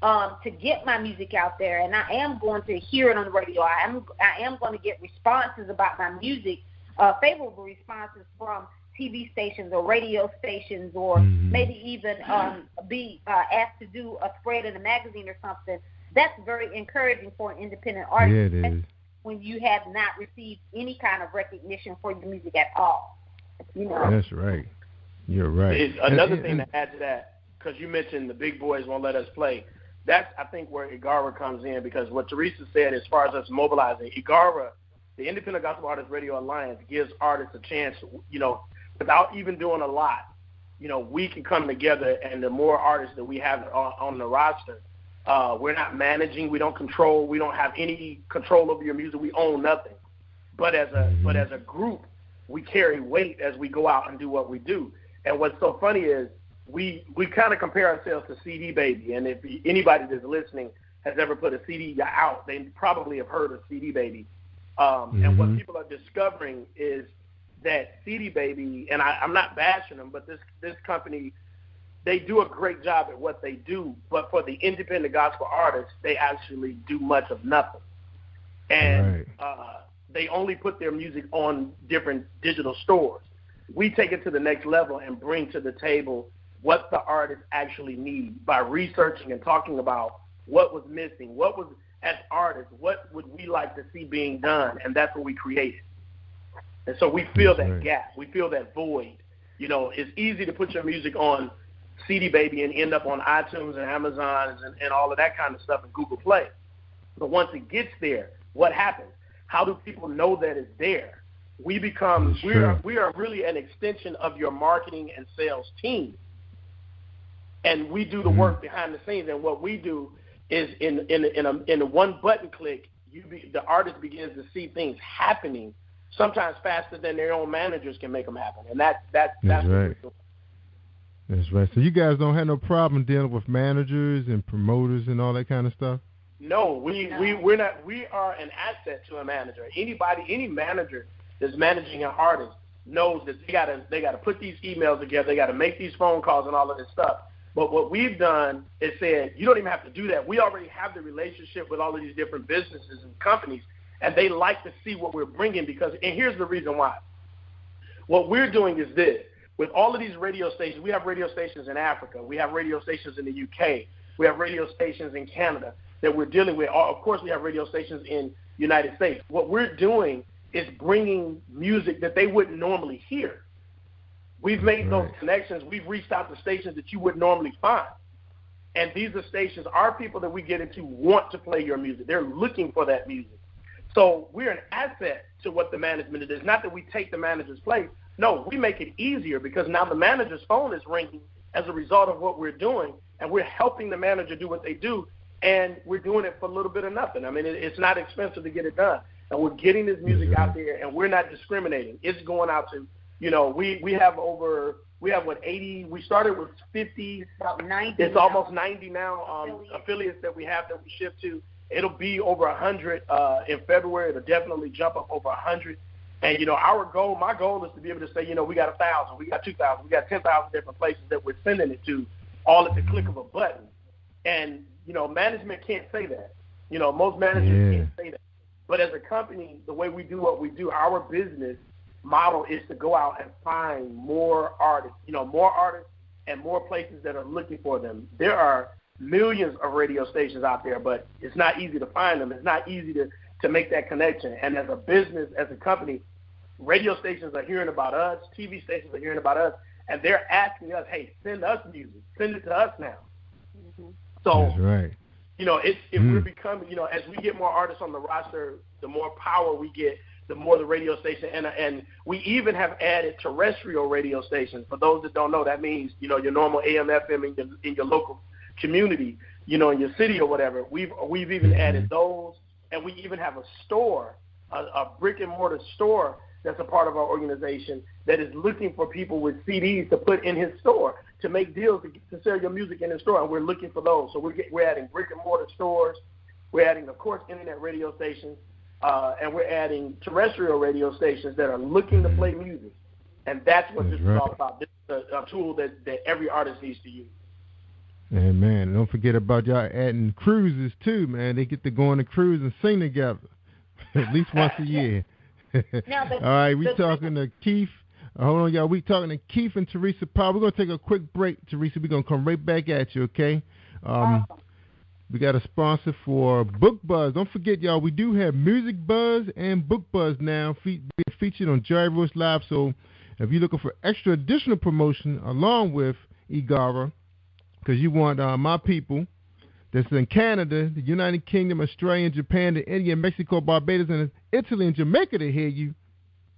to get my music out there, and I am going to hear it on the radio. I am going to get responses about my music, favorable responses from TV stations or radio stations, or maybe even be asked to do a spread in a magazine or something. That's very encouraging for an independent artist. Yeah, it is. When you have not received any kind of recognition for your music at all. That's right. You're right. Another thing to add to that, because you mentioned the big boys won't let us play. That's, I think, where Igara comes in, because what Teresa said as far as us mobilizing, Igara, the Independent Gospel Artists Radio Alliance, gives artists a chance, without even doing a lot. We can come together, and the more artists that we have on the roster, we're not managing, we don't control, we don't have any control over your music, we own nothing. But as a group, we carry weight as we go out and do what we do. And what's so funny is we kind of compare ourselves to CD Baby. And if anybody that's listening has ever put a CD out, they probably have heard of CD Baby. And what people are discovering is that CD Baby, and I'm not bashing them, but this company they do a great job at what they do, but for the independent gospel artists, they actually do much of nothing. And they only put their music on different digital stores. We take it to the next level and bring to the table what the artists actually need by researching and talking about what was missing, what was, as artists, what would we like to see being done, and that's what we created. And so we fill that gap. We fill that void. You know, it's easy to put your music on CD Baby and end up on iTunes and Amazon and all of that kind of stuff and Google Play. But once it gets there, what happens? How do people know that it's there? We are really an extension of your marketing and sales team. And we do the work behind the scenes. And what we do is in a one button click, the artist begins to see things happening sometimes faster than their own managers can make them happen. And that's right. That's right. So you guys don't have no problem dealing with managers and promoters and all that kind of stuff? No, we're not. We are an asset to a manager. Any manager that's managing an artist knows that they gotta put these emails together, they gotta make these phone calls and all of this stuff. But what we've done is said, you don't even have to do that. We already have the relationship with all of these different businesses and companies, and they like to see what we're bringing and here's the reason why. What we're doing is this. With all of these radio stations, we have radio stations in Africa, we have radio stations in the UK, we have radio stations in Canada that we're dealing with. Of course, we have radio stations in the United States. What we're doing is bringing music that they wouldn't normally hear. We've made those connections. We've reached out to stations that you wouldn't normally find. And these are stations, our people that we get into want to play your music. They're looking for that music. So we're an asset to what the management is. Not that we take the manager's place. No, we make it easier because now the manager's phone is ringing as a result of what we're doing, and we're helping the manager do what they do, and we're doing it for a little bit of nothing. I mean, it's not expensive to get it done. And we're getting this music out there, and we're not discriminating. It's going out to, we have 80, we started with 50. About 90. It's almost 90 now affiliates that we have that we ship to. It'll be over 100 in February. It'll definitely jump up over 100. And, my goal is to be able to say, we got 1,000, we got 2,000, we got 10,000 different places that we're sending it to, all at the click of a button. And, management can't say that. Most managers can't say that. But as a company, the way we do what we do, our business model is to go out and find more artists, more artists and more places that are looking for them. There are millions of radio stations out there, but it's not easy to find them. It's not easy to make that connection. And as a business, as a company, radio stations are hearing about us, TV stations are hearing about us, and they're asking us, hey, send us music. Send it to us now. Mm-hmm. So, that's right. We're becoming, as we get more artists on the roster, the more power we get, the more the radio station, and we even have added terrestrial radio stations. For those that don't know, that means, your normal AM, FM in your local community, in your city or whatever. We've even added those, and we even have a store, a brick and mortar store that's a part of our organization that is looking for people with CDs to put in his store, to make deals to sell your music in his store, and we're looking for those. So we're adding brick and mortar stores. We're adding, of course, internet radio stations, and we're adding terrestrial radio stations that are looking to play music. And that's what this is all about. This is a tool that every artist needs to use. And, man, don't forget about y'all adding cruises, too, man. They get to go on a cruise and sing together at least once a year. All right, we're talking to Keith. Hold on, y'all. We're talking to Keith and Teresa Powell. We're going to take a quick break, Teresa. We're going to come right back at you, okay? Awesome. We got a sponsor for Book Buzz. Don't forget, y'all, we do have Music Buzz and Book Buzz now being featured on Jerry Royce Live. So if you're looking for extra additional promotion along with Igara, because you want my people that's in Canada, the United Kingdom, Australia, Japan, India, Mexico, Barbados, and Italy and Jamaica to hear you,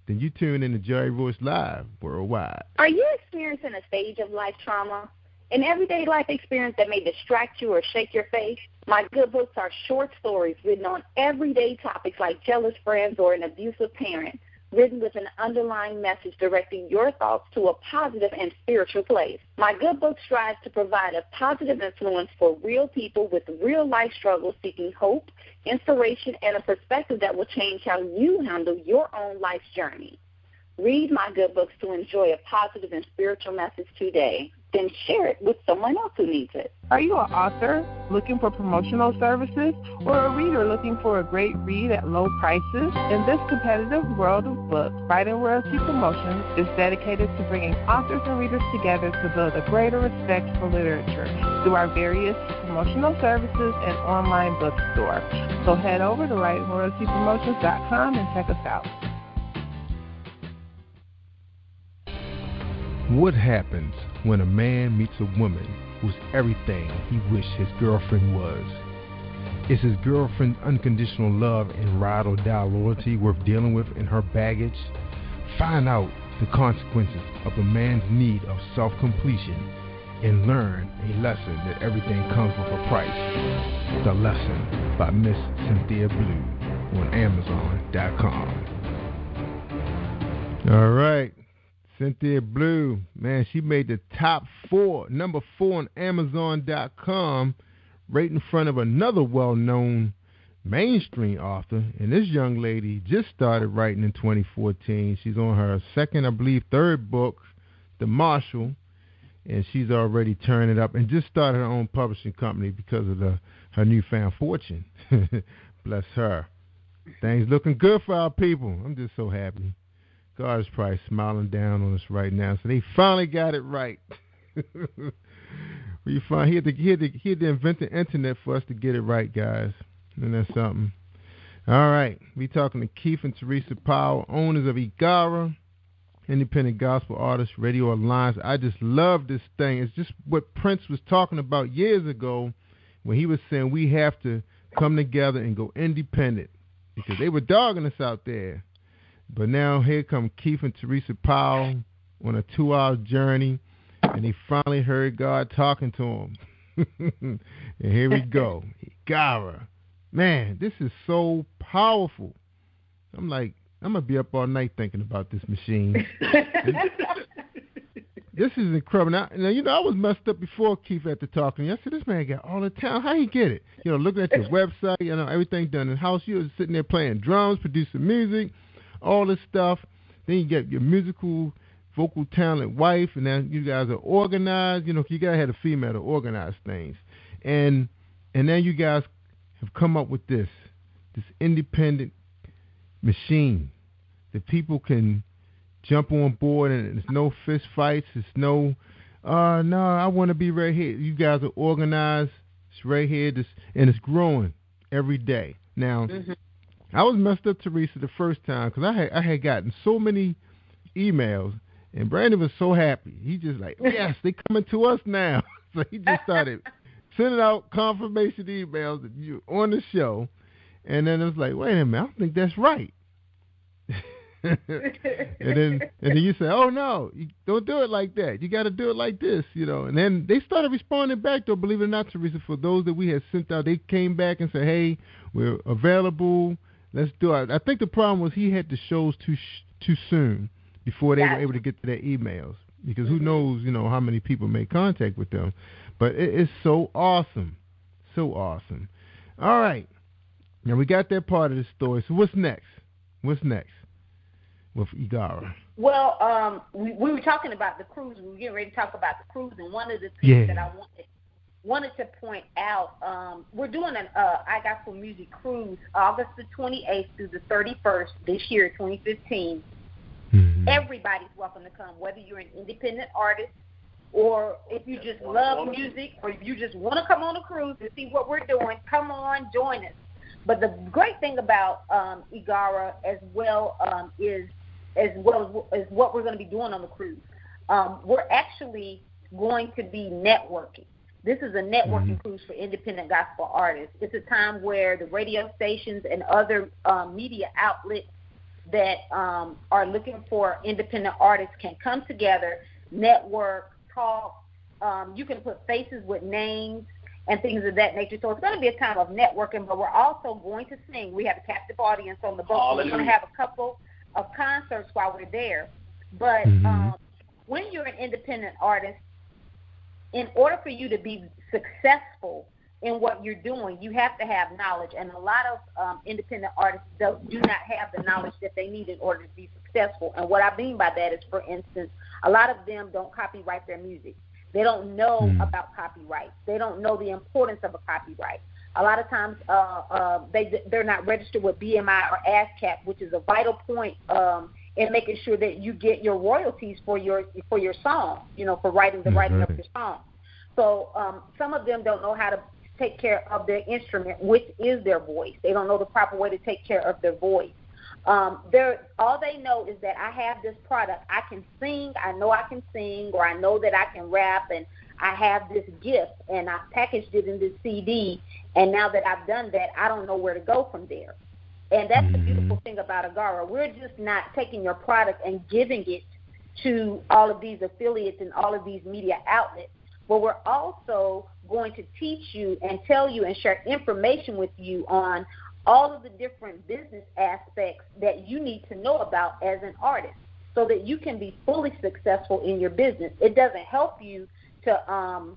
then you tune in to Jerry Royce Live worldwide. Are you experiencing a stage of life trauma? An everyday life experience that may distract you or shake your faith? My good books are short stories written on everyday topics like jealous friends or an abusive parent, written with an underlying message directing your thoughts to a positive and spiritual place. My good book strives to provide a positive influence for real people with real-life struggles seeking hope, inspiration, and a perspective that will change how you handle your own life's journey. Read my good books to enjoy a positive and spiritual message today. then share it with someone else who needs it. Are you an author looking for promotional services or a reader looking for a great read at low prices? In this competitive world of books, Writing Royalty Promotions is dedicated to bringing authors and readers together to build a greater respect for literature through our various promotional services and online bookstore. So head over to WritingRoyaltyPromotions.com and check us out. What happens when a man meets a woman who's everything he wished his girlfriend was? Is his girlfriend's unconditional love and ride-or-die loyalty worth dealing with in her baggage? Find out the consequences of a man's need of self-completion and learn a lesson that everything comes with a price. The Lesson by Miss Cynthia Blue on Amazon.com. All right. Cynthia Blue, man, she made the top 4, number 4 on Amazon.com, right in front of another well-known mainstream author. And this young lady just started writing in 2014. She's on her second, I believe, third book, The Marshal, and she's already turning it up and just started her own publishing company because of her newfound fortune. Bless her. Things looking good for our people. I'm just so happy. God is probably smiling down on us right now. So they finally got it right. He had to invent the internet for us to get it right, guys. And that's something. All right. We talking to Keith and Teresa Powell, owners of Igara, Independent Gospel Artists Radio Alliance. I just love this thing. It's just what Prince was talking about years ago when he was saying we have to come together and go independent because they were dogging us out there. But now here come Keith and Teresa Powell on a 2-hour journey, and he finally heard God talking to him. And here we go. Igara. Man, this is so powerful. I'm like, I'm going to be up all night thinking about this machine. This is incredible. Now, I was messed up before Keith after talking. I said, this man got all the talent. How he get it? Looking at your website, everything done in house. You was sitting there playing drums, producing music, all this stuff. Then you get your musical, vocal talent wife, and then you guys are organized. You got to have a female to organize things. And then you guys have come up with this independent machine that people can jump on board, and there's no fist fights. It's no, I want to be right here. You guys are organized. It's right here, and it's growing every day. Now, I was messed up, Teresa, the first time because I had gotten so many emails, and Brandon was so happy. He just like, yes, they coming to us now. So he just started sending out confirmation emails that you on the show, and then it was like, wait a minute, I don't think that's right. and then you say, oh no, you don't do it like that. You got to do it like this, And then they started responding back, though. Believe it or not, Teresa, for those that we had sent out, they came back and said, hey, we're available. Let's do it. I think the problem was he had the shows too soon before they were able to get to their emails, because who knows, how many people made contact with them. But it is so awesome, so awesome. All right, now we got that part of the story. So what's next? What's next with Igara? Well, we were talking about the cruise. We were getting ready to talk about the cruise, and one of the things that I wanted to point out, we're doing an I Got Some Music cruise August the 28th through the 31st this year, 2015. Everybody's welcome to come, whether you're an independent artist or if you just love music or if you just want to come on a cruise to see what we're doing, come on, join us. But the great thing about Igara as well as what we're going to be doing on the cruise, we're actually going to be networking. This is a networking cruise for independent gospel artists. It's a time where the radio stations and other media outlets that are looking for independent artists can come together, network, talk. You can put faces with names and things of that nature. So it's going to be a time of networking, but we're also going to sing. We have a captive audience on the boat. So we're going to have a couple of concerts while we're there. But when you're an independent artist, in order for you to be successful in what you're doing, you have to have knowledge. And a lot of independent artists do not have the knowledge that they need in order to be successful. And what I mean by that is, for instance, a lot of them don't copyright their music. They don't know about copyright. They don't know the importance of a copyright. A lot of times they're not registered with BMI or ASCAP, which is a vital point in making sure that you get your royalties for your song, for writing of your song. So some of them don't know how to take care of their instrument, which is their voice. They don't know the proper way to take care of their voice. All they know is that I have this product. I can sing. I know I can sing, or I know that I can rap, and I have this gift, and I packaged it in this CD. And now that I've done that, I don't know where to go from there. And that's the beautiful thing about Agara. We're just not taking your product and giving it to all of these affiliates and all of these media outlets, but we're also going to teach you and tell you and share information with you on all of the different business aspects that you need to know about as an artist so that you can be fully successful in your business. It doesn't help you to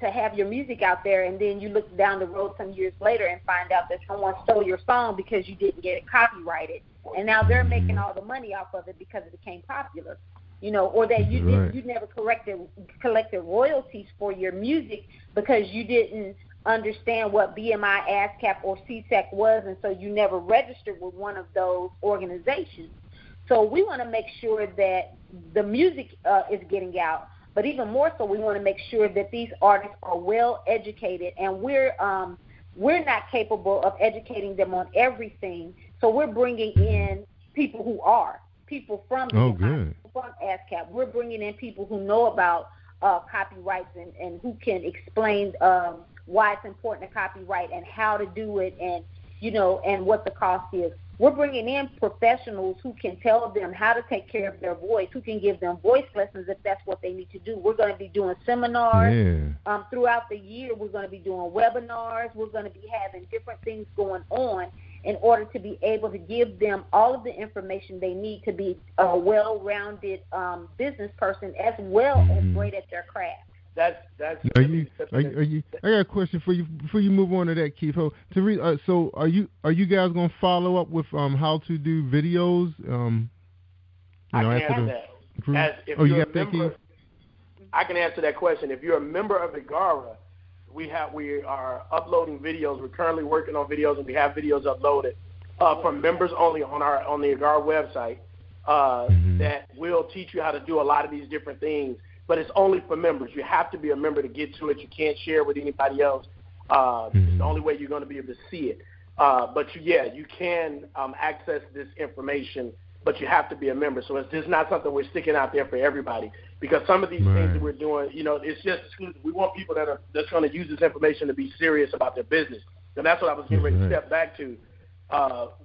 have your music out there and then you look down the road some years later and find out that someone stole your song because you didn't get it copyrighted, and now they're making all the money off of it because it became popular, or that you never collected royalties for your music because you didn't understand what BMI, ASCAP, or CSAC was, and so you never registered with one of those organizations. So we want to make sure that the music is getting out, but even more so, we want to make sure that these artists are well educated, and we're not capable of educating them on everything. So we're bringing in people who are people from from ASCAP. We're bringing in people who know about copyrights and who can explain why it's important to copyright and how to do it, and and what the cost is. We're bringing in professionals who can tell them how to take care of their voice, who can give them voice lessons if that's what they need to do. We're going to be doing seminars throughout the year. We're going to be doing webinars. We're going to be having different things going on in order to be able to give them all of the information they need to be a well-rounded business person as well as great at their craft. That's. I got a question for you before you move on to that, Keith. So are you guys gonna follow up with how to do videos? I can answer that. I can answer that question. If you're a member of Igara, we are uploading videos. We're currently working on videos, and we have videos uploaded for members only on the Igara website that will teach you how to do a lot of these different things. But it's only for members. You have to be a member to get to it. You can't share with anybody else. It's the only way you're going to be able to see it. But you can access this information, but you have to be a member. So it's just not something we're sticking out there for everybody, because some of these things that we're doing, it's just exclusive. We want people that's going to use this information to be serious about their business. And that's what I was getting ready to step back to.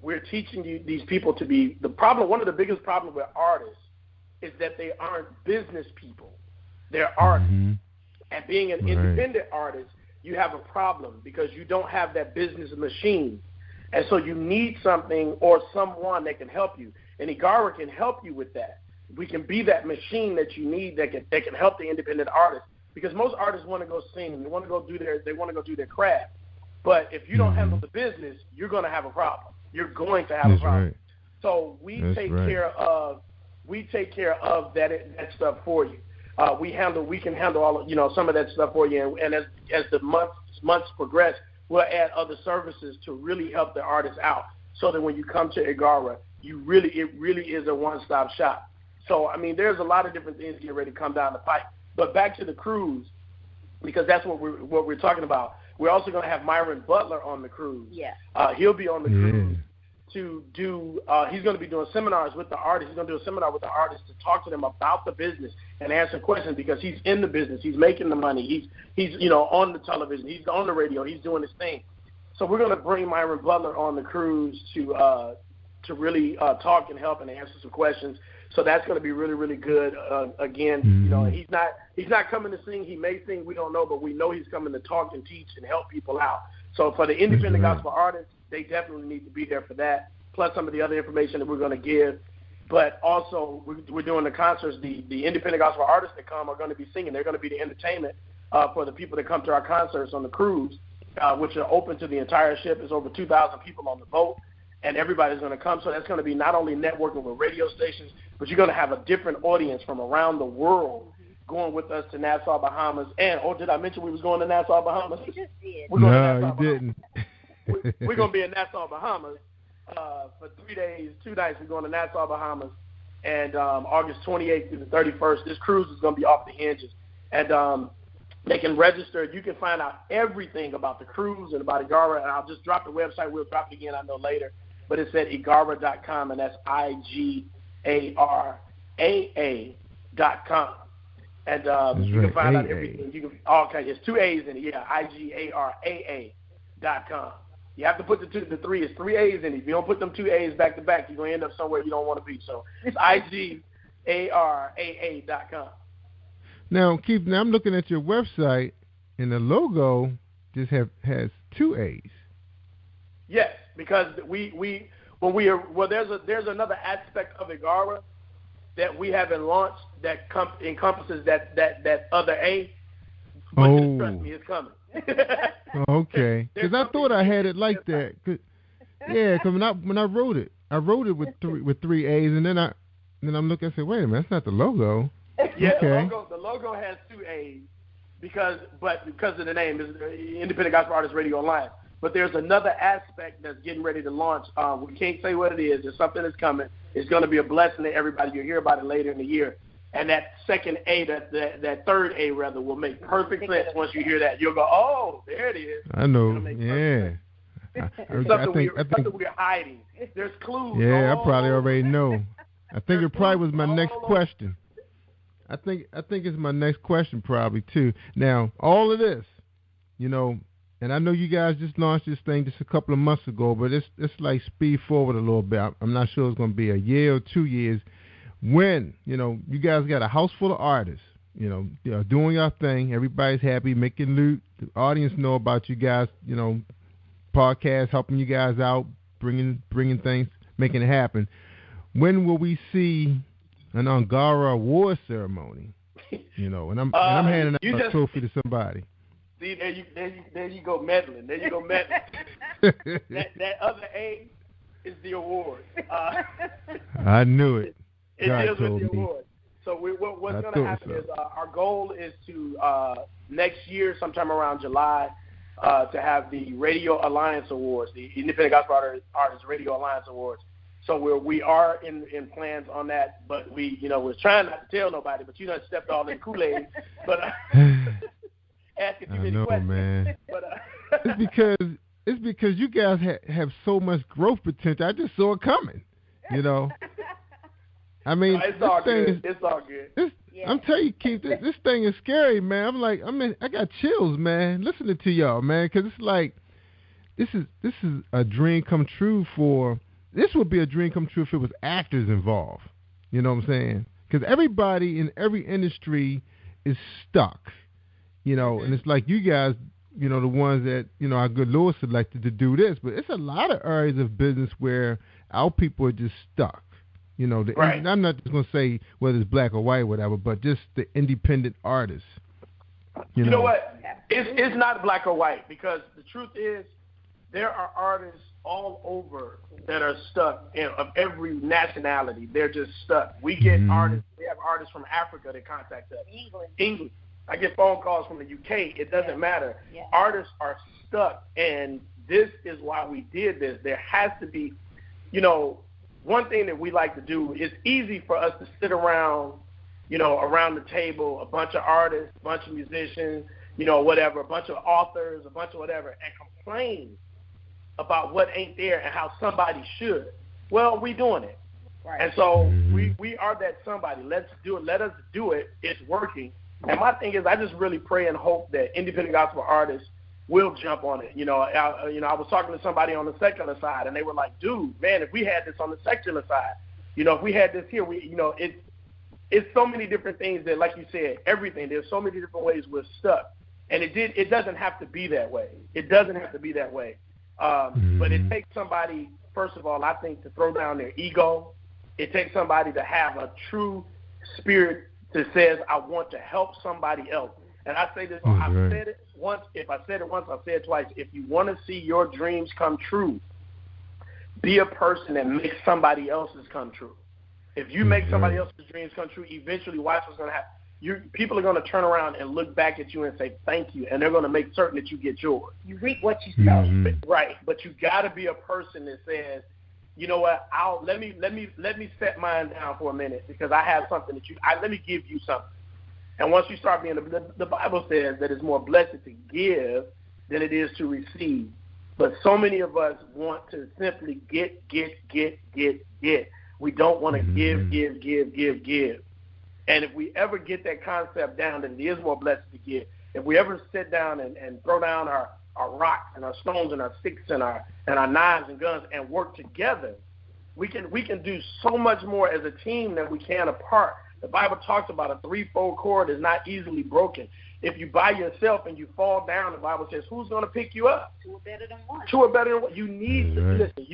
We're teaching these people to be one of the biggest problems with artists is that they aren't business people. They're artists. And being an independent artist, you have a problem because you don't have that business machine. And so you need something or someone that can help you. And Igara can help you with that. We can be that machine that you need that can help the independent artist. Because most artists want to go sing, they want to go do their craft. But if you don't handle the business, you're going to have a problem. You're going to have a problem. Right. So we take care of that stuff for you. We can handle all some of that stuff for you, and as the months progress, we'll add other services to really help the artists out, so that when you come to Igara, it really is a one-stop shop. So I mean, there's a lot of different things getting ready to come down the pipe. But back to the cruise, because that's what we're talking about. We're also going to have Myron Butler on the cruise. Yeah. He'll be on the cruise to do. He's going to be doing seminars with the artists. He's going to do a seminar with the artists to talk to them about the business and answer questions, because he's in the business. He's making the money. He's on the television. He's on the radio. He's doing his thing. So we're going to bring Myron Butler on the cruise to really talk and help and answer some questions. So that's going to be really, really good. Again, he's not coming to sing. He may sing. We don't know, but we know he's coming to talk and teach and help people out. So for the independent gospel artists, they definitely need to be there for that, plus some of the other information that we're going to give. But also, we're doing the concerts. The independent gospel artists that come are going to be singing. They're going to be the entertainment for the people that come to our concerts on the cruise, which are open to the entire ship. There's over 2,000 people on the boat, and everybody's going to come. So that's going to be not only networking with radio stations, but you're going to have a different audience from around the world going with us to Nassau, Bahamas. And, did I mention we was going to Nassau, Bahamas? You just did. No, you didn't. We're going to be in Nassau, Bahamas for 3 days, 2 nights. We're going to Nassau, Bahamas. And August 28th through the 31st, this cruise is going to be off the hinges. And they can register. You can find out everything about the cruise and about Igara. And I'll just drop the website. We'll drop it again, I know, later. But it's at igara.com, and that's IGARAA.com. And you can find out everything. You can, it's 2 A's in it. Yeah, IGARAA.com. You have to put the 3. It's 3 A's in it. If you don't put them 2 A's back to back, you're going to end up somewhere you don't want to be. So it's IGARAA.com. Now, Keith, I'm looking at your website, and the logo just has 2 A's. Yes, because there's another aspect of Igara that we haven't launched that encompasses that other A. But just trust me, it's coming. Okay, because I thought I had it like that. Because when I wrote it with 3 A's, and then I'm looking. I said, wait a minute, that's not the logo. Yeah, okay. The logo has 2 A's because of the name, is Independent Gospel Artists Radio Alliance. But there's another aspect that's getting ready to launch. We can't say what it is. There's something that's coming. It's going to be a blessing to everybody. You'll hear about it later in the year. And that second A, that third A rather, will make perfect sense once you hear that. You'll go, oh, there it is. I know. Yeah. Something we're hiding. There's clues. Yeah, I probably already know. I think it probably was my next question. I think it's my next question probably too. Now, all of this, and I know you guys just launched this thing just a couple of months ago, but it's like speed forward a little bit. I'm not sure it's going to be a year or 2 years. When, you guys got a house full of artists, doing your thing, everybody's happy, making loot, the audience know about you guys, podcasts, helping you guys out, bringing things, making it happen. When will we see an Angara award ceremony? And I'm handing out a trophy to somebody. See, there you go meddling. There you go meddling. that other A is the award. I knew it. It deals with the award. So what's going to happen is our goal is to next year, sometime around July, to have the Radio Alliance Awards, the Independent Gospel Artists Radio Alliance Awards. So we are in plans on that, but we're trying not to tell nobody, but you done stepped all in Kool-Aid. But asking too many questions. Man. But it's because you guys have so much growth potential. I just saw it coming. I mean, it's all good. It's all good. I'm telling you, Keith, this thing is scary, man. I got chills, man, listening to y'all, man, because it's like this is a dream come true for. This would be a dream come true if it was actors involved. You know what I'm saying? Because everybody in every industry is stuck. And it's like you guys, the ones that our good Lord selected to do this, but it's a lot of areas of business where our people are just stuck. Right. I'm not just going to say whether it's black or white or whatever, but just the independent artists. You know what? It's not black or white, because the truth is there are artists all over that are stuck of every nationality. They're just stuck. We get artists. We have artists from Africa that contact us. England. I get phone calls from the UK. It doesn't matter. Yeah. Artists are stuck, and this is why we did this. There has to be, one thing that we like to do is easy for us to sit around, around the table, a bunch of artists, a bunch of musicians, whatever, a bunch of authors, a bunch of whatever, and complain about what ain't there and how somebody should. Well, we doing it. Right. And so we are that somebody. Let's do it. Let us do it. It's working. And my thing is, I just really pray and hope that independent gospel artists will jump on it. I was talking to somebody on the secular side, and they were like, dude, man, if we had this on the secular side, if we had this here, it's so many different things that, like you said, everything, there's so many different ways we're stuck. And it doesn't have to be that way. It doesn't have to be that way. But it takes somebody, first of all, I think, to throw down their ego. It takes somebody to have a true spirit that says, I want to help somebody else. And I say this, I've said it once. If I said it once, I'll say it twice. If you want to see your dreams come true, be a person that makes somebody else's come true. If you make somebody else's dreams come true, eventually watch what's going to happen. people are going to turn around and look back at you and say thank you, and they're going to make certain that you get yours. You reap what you sow. Mm-hmm. Right, but you got to be a person that says, you know what? Let me set mine down for a minute because I have something that let me give you something. And once you start being the Bible says that it's more blessed to give than it is to receive. But so many of us want to simply get. We don't want to give. And if we ever get that concept down, that it is more blessed to give. If we ever sit down and throw down our rocks and our stones and our sticks and our knives and guns and work together, we can do so much more as a team than we can apart. The Bible talks about a threefold cord is not easily broken. If you by yourself and you fall down, the Bible says, who's going to pick you up? Two are better than one. Two are better than one. You need to listen.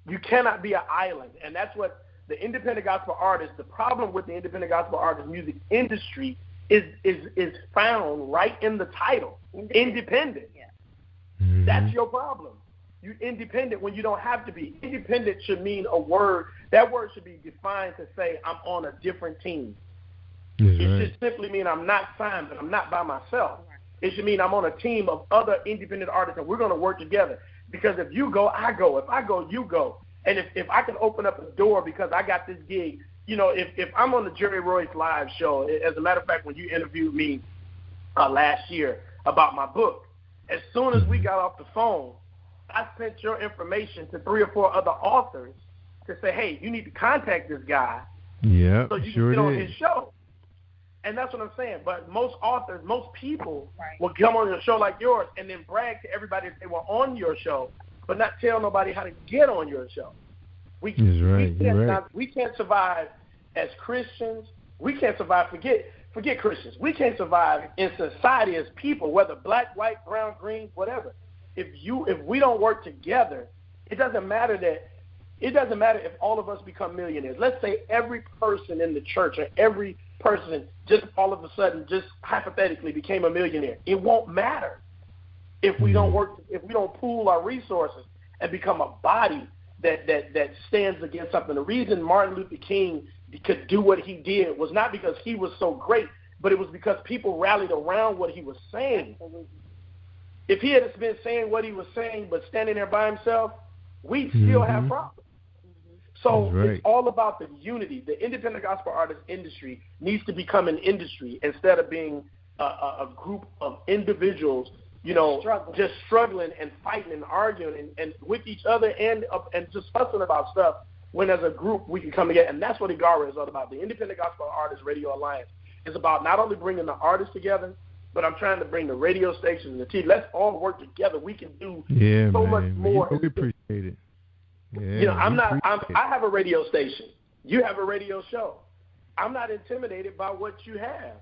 You cannot be an island, and that's what the independent gospel artist. The problem with the independent gospel artist music industry is found right in the title, independent. Yeah. That's your problem. You're independent when you don't have to be. Independent should mean a word. That word should be defined to say I'm on a different team. It should simply mean I'm not signed, but I'm not by myself. It should mean I'm on a team of other independent artists, and we're going to work together. Because if you go, I go. If I go, you go. And if I can open up a door because I got this gig, if I'm on the Jerry Royce Live show, as a matter of fact, when you interviewed me last year about my book, as soon as we got off the phone, I sent your information to 3 or 4 other authors to say, hey, you need to contact this guy so you can get on his show. And that's what I'm saying. But most authors, most people will come on a show like yours and then brag to everybody that they were on your show, but not tell nobody how to get on your show. We can't survive as Christians. We can't survive. Forget Christians. We can't survive in society as people, whether black, white, brown, green, whatever. If we don't work together, it doesn't matter if all of us become millionaires. Let's say every person in the church or every person just all of a sudden, just hypothetically, became a millionaire. It won't matter if we don't work, if we don't pool our resources and become a body that stands against something. The reason Martin Luther King could do what he did was not because he was so great, but it was because people rallied around what he was saying. If he had been saying what he was saying but standing there by himself, we'd still have problems. So it's all about the unity. The independent gospel artist industry needs to become an industry instead of being a group of individuals, just struggling and fighting and arguing and with each other and just fussing about stuff. When as a group we can come together, and that's what Igara is all about. The Independent Gospel Artists Radio Alliance is about not only bringing the artists together, but I'm trying to bring the radio stations and the TV. Let's all work together. We can do so much more. We appreciate it. Yeah, I have a radio station. You have a radio show. I'm not intimidated by what you have.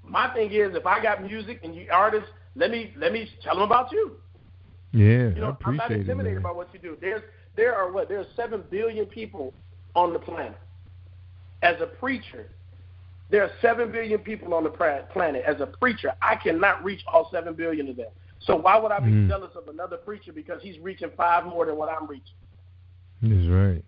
My thing is, if I got music and you artists, let me tell them about you. Yeah, I appreciate I'm not intimidated by what you do. There are 7 billion people on the planet. As a preacher, there are 7 billion people on the planet. As a preacher, I cannot reach all 7 billion of them. So why would I be jealous of another preacher because he's reaching 5 more than what I'm reaching? That's right.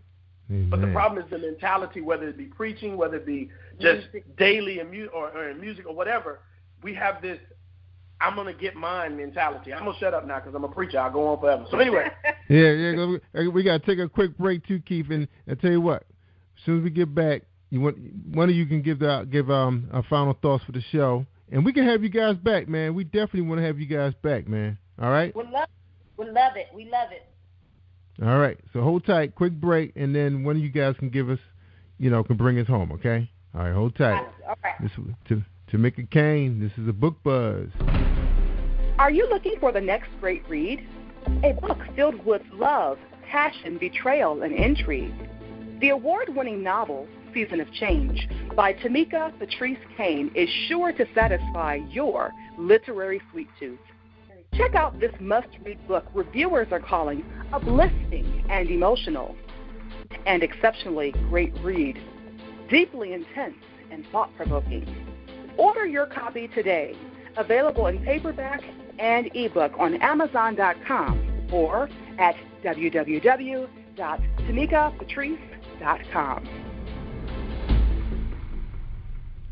Amen. But the problem is the mentality, whether it be preaching, whether it be just daily in music or whatever, we have this I'm going to get mine mentality. I'm going to shut up now because I'm a preacher. I'll go on forever. So anyway. We got to take a quick break too, Keith. And I tell you what, as soon as we get back, one of you can give our final thoughts for the show. And we can have you guys back, man. We definitely want to have you guys back, man. All right? We love it. We love it. All right. So hold tight. Quick break. And then one of you guys can give us, can bring us home, okay? All right. Hold tight. All right. This is Tamika Kane. This is a Book Buzz. Are you looking for the next great read? A book filled with love, passion, betrayal, and intrigue. The award-winning novel, Season of Change, by Tamika Patrice Kane is sure to satisfy your literary sweet tooth. Check out this must-read book reviewers are calling uplifting and emotional, and exceptionally great read, deeply intense and thought-provoking. Order your copy today, available in paperback and ebook on Amazon.com or at www.tamikapatrice.com.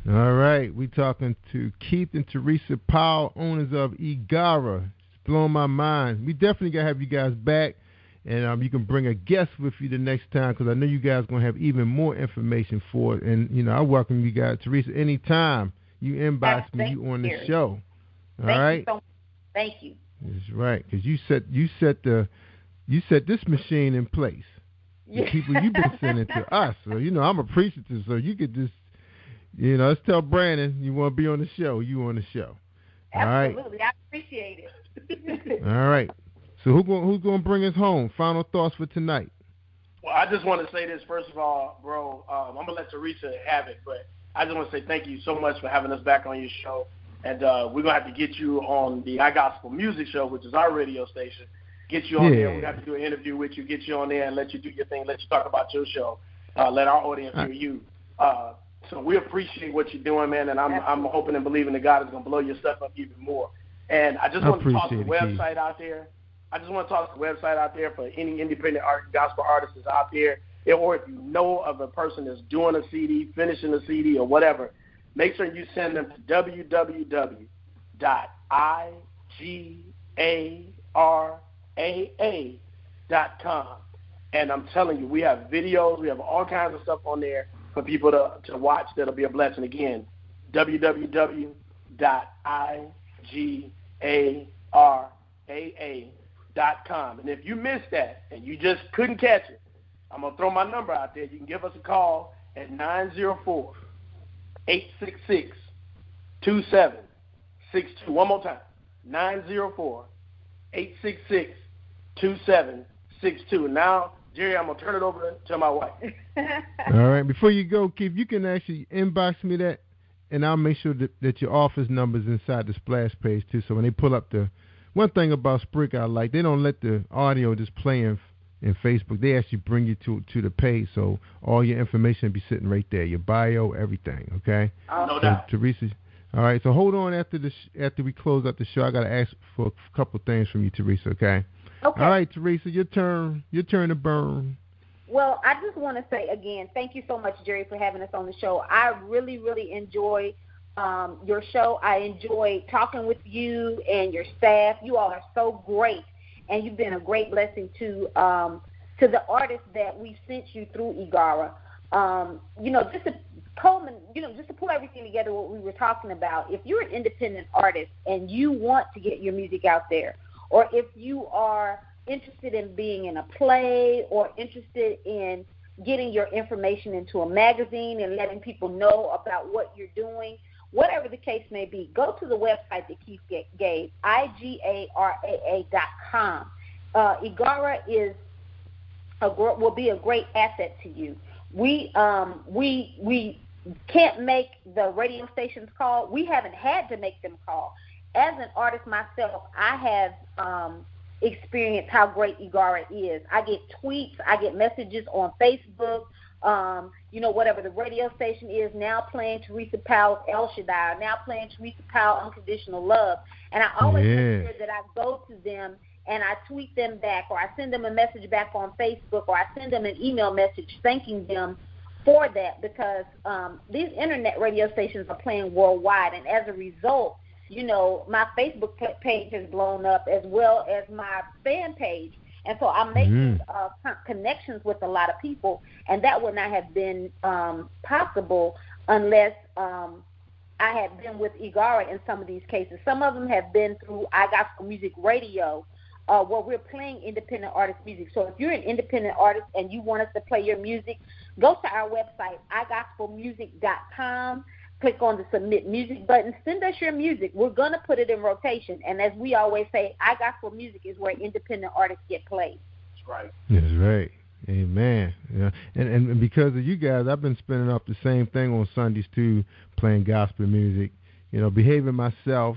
All right, we talking to Keith and Teresa Powell, owners of Igara. It's blowing my mind. We definitely got to have you guys back, and you can bring a guest with you the next time because I know you guys going to have even more information for it. And, you know, I welcome you guys. Teresa, anytime you inbox me, you on the show. All right? Thank you. That's right, because you set this machine in place. The people you've been sending to us. So, you know, I'm appreciative, so you could just, you know, let's tell Brandon you want to be on the show. You on the show. Absolutely. All right. I appreciate it. All right. So who's going to bring us home? Final thoughts for tonight. Well, I just want to say this. First of all, bro, I'm going to let Teresa have it, but I just want to say thank you so much for having us back on your show. And we're going to have to get you on the iGospel Music Show, which is our radio station. Get you on there. We're going to have to do an interview with you, get you on there and let you do your thing, let you talk about your show, let our audience hear you. So we appreciate what you're doing, man, and I'm hoping and believing that God is going to blow your stuff up even more. And I just want to talk to the website out there. I just want to talk to the website out there for any independent gospel artists that's out there, or if you know of a person that's doing a CD, finishing a CD, or whatever, make sure you send them to www.igaraa.com. And I'm telling you, we have videos, we have all kinds of stuff on there for people to watch that'll be a blessing. Again, www.igaraa.com. And if you missed that and you just couldn't catch it, I'm going to throw my number out there. You can give us a call at 904-866-2762. One more time, 904-866-2762. Now, Jerry, I'm going to turn it over to my wife. All right. Before you go, Keith, you can actually inbox me that, and I'll make sure that your office number's inside the splash page, too. So when they pull up one thing about Spreaker I like, they don't let the audio just play in Facebook. They actually bring you to the page, so all your information will be sitting right there, your bio, everything, okay? No doubt. Teresa, all right. So hold on after we close out the show. I got to ask for a couple things from you, Teresa, okay? Okay. All right, Teresa, your turn to burn. Well, I just want to say again, thank you so much, Jerry, for having us on the show. I really, really enjoy your show. I enjoy talking with you and your staff. You all are so great, and you've been a great blessing to the artists that we've sent you through Igara. Just to pull everything together, what we were talking about. If you're an independent artist and you want to get your music out there, or if you are interested in being in a play or interested in getting your information into a magazine and letting people know about what you're doing, whatever the case may be, go to the website that Keith gave, igaraa.com. Igara will be a great asset to you. We can't make the radio stations call. We haven't had to make them call. As an artist myself, I have experienced how great Igara is. I get tweets, I get messages on Facebook, whatever the radio station is now playing Teresa Powell's El Shaddai, now playing Teresa Powell Unconditional Love. And I always make sure that I go to them and I tweet them back, or I send them a message back on Facebook, or I send them an email message thanking them for that, because these internet radio stations are playing worldwide, and as a result, my Facebook page has blown up as well as my fan page. And so I'm making connections with a lot of people, and that would not have been possible unless I had been with Igara in some of these cases. Some of them have been through iGospel Music Radio, where we're playing independent artist music. So if you're an independent artist and you want us to play your music, go to our website, igospelmusic.com. Click on the Submit Music button. Send us your music. We're going to put it in rotation. And as we always say, iGospel Music is where independent artists get played. That's right. That's right. Amen. Yeah. And because of you guys, I've been spinning up the same thing on Sundays too, playing gospel music, behaving myself,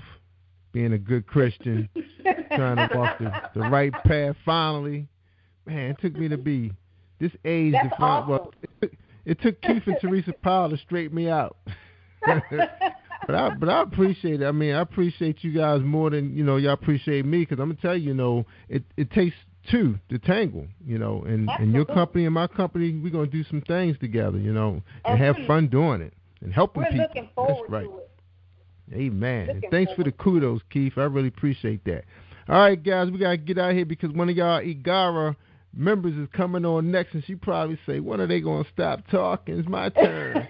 being a good Christian, trying to walk the right path finally. Man, it took me to be this age That's to find awesome. it took Keith and Teresa Powell to straighten me out. But I appreciate it. I mean, I appreciate you guys more than y'all appreciate me, because I'm gonna tell you, it takes two to tangle, and your company and my company, we're gonna do some things together, and have fun doing it. and helping We're people. looking forward That's right. to it. Amen. And Looking thanks for the kudos, Keith. I really appreciate that. All right, guys, we got to get out of here because one of y'all Igara members is coming on next, and she probably say, when are they going to stop talking? It's my turn.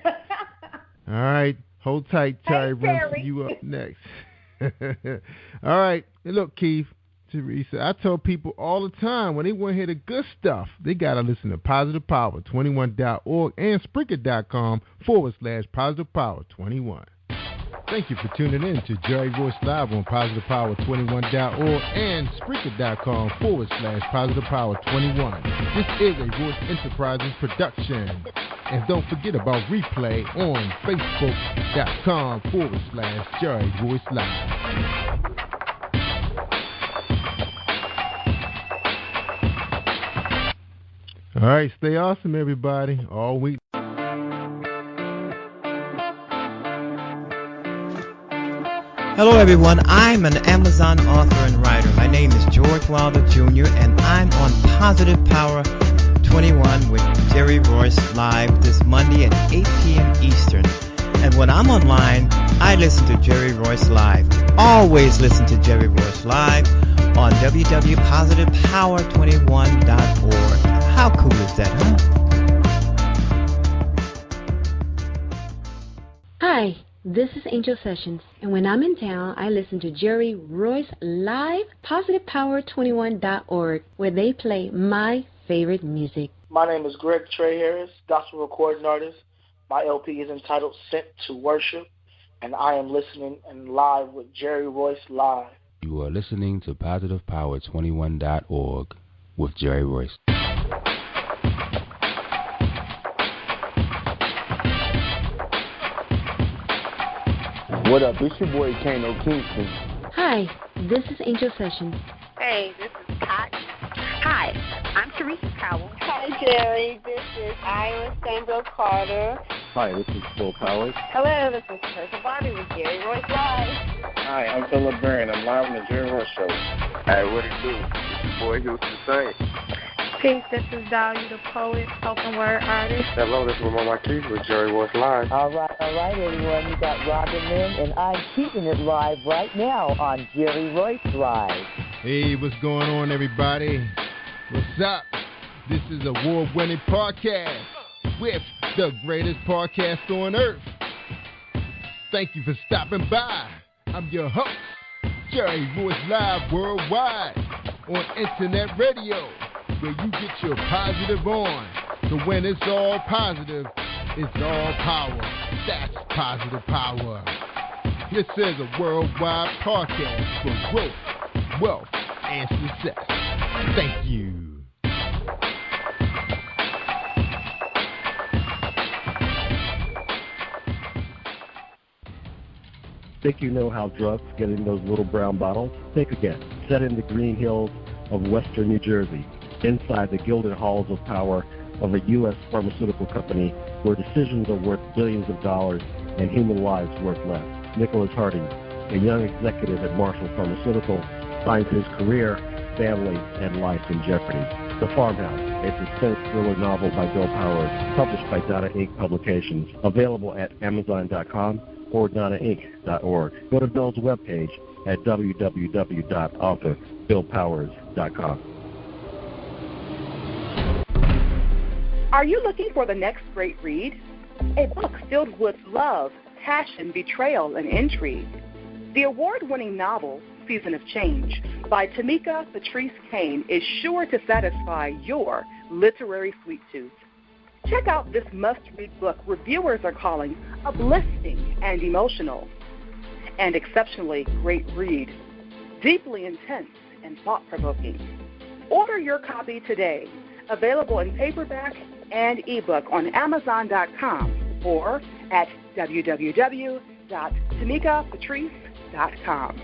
All right. Hold tight, Terry. Terry. You up next. All right. And look, Keith, Teresa, I tell people all the time when they want to hear the good stuff, they got to listen to positivepower21.org and Spreaker.com/positivepower21. Thank you for tuning in to Jerry Royce Live on positivepower21.org and Spreaker.com/positivepower21. This is a Royce Enterprises production. And don't forget about replay on Facebook.com/Jerry Royce Live. All right, stay awesome, everybody, all week. Hello, everyone. I'm an Amazon author and writer. My name is George Wilder Jr., and I'm on Positive Power 21 with Jerry Royce Live this Monday at 8 p.m. Eastern. And when I'm online, I listen to Jerry Royce Live. Always listen to Jerry Royce Live on www.positivepower21.org. How cool is that, huh? Hi, this is Angel Sessions, and when I'm in town, I listen to Jerry Royce Live, positivepower21.org, where they play my favorite music. My name is Greg Trey Harris, gospel recording artist. My LP is entitled Sent to Worship, and I am listening and live with Jerry Royce Live. You are listening to positivepower21.org with Jerry Royce. What up? It's your boy Kano Kingston. Hi, this is Angel Sessions. Hey, this is Pat. Hi, I'm Teresa Powell. Hi, Jerry. This is Ira Sandra Carter. Hi, this is Phil Powers. Hello, this is Teresa Bobby with Jerry Royce Live. Hi, I'm Philip Barron. I'm live on the Jerry Royce Show. Hey, what it do? It's your boy Houston Saint. Peace, this is Dahlia the Poet, spoken word artist. Hello, this is Mama Marquise with Jerry Royce Live. All right, everyone. You got Robin Lynn, and I'm keeping it live right now on Jerry Royce Live. Hey, what's going on, everybody? What's up? This is a award-winning podcast with the greatest podcast on earth. Thank you for stopping by. I'm your host, Jerry Royce Live Worldwide on Internet Radio, where you get your positive on. So when it's all positive, it's all power. That's positive power. This is a worldwide podcast for growth, wealth, and success. Thank you. Think you know how drugs get in those little brown bottles? Think again. Set in the green hills of western New Jersey, inside the gilded halls of power of a U.S. pharmaceutical company where decisions are worth billions of dollars and human lives worth less. Nicholas Harding, a young executive at Marshall Pharmaceutical, finds his career, family, and life in jeopardy. The Farmhouse, a suspense thriller novel by Bill Powers, published by Donna Inc. Publications, available at Amazon.com or DonnaInc.org. Go to Bill's webpage at www.authorBillPowers.com. Are you looking for the next great read? A book filled with love, passion, betrayal, and intrigue. The award-winning novel, Season of Change, by Tamika Patrice Kane is sure to satisfy your literary sweet tooth. Check out this must-read book reviewers are calling uplifting and emotional. And exceptionally great read, deeply intense and thought-provoking. Order your copy today, available in paperback and ebook on Amazon.com or at www.tamikapatrice.com.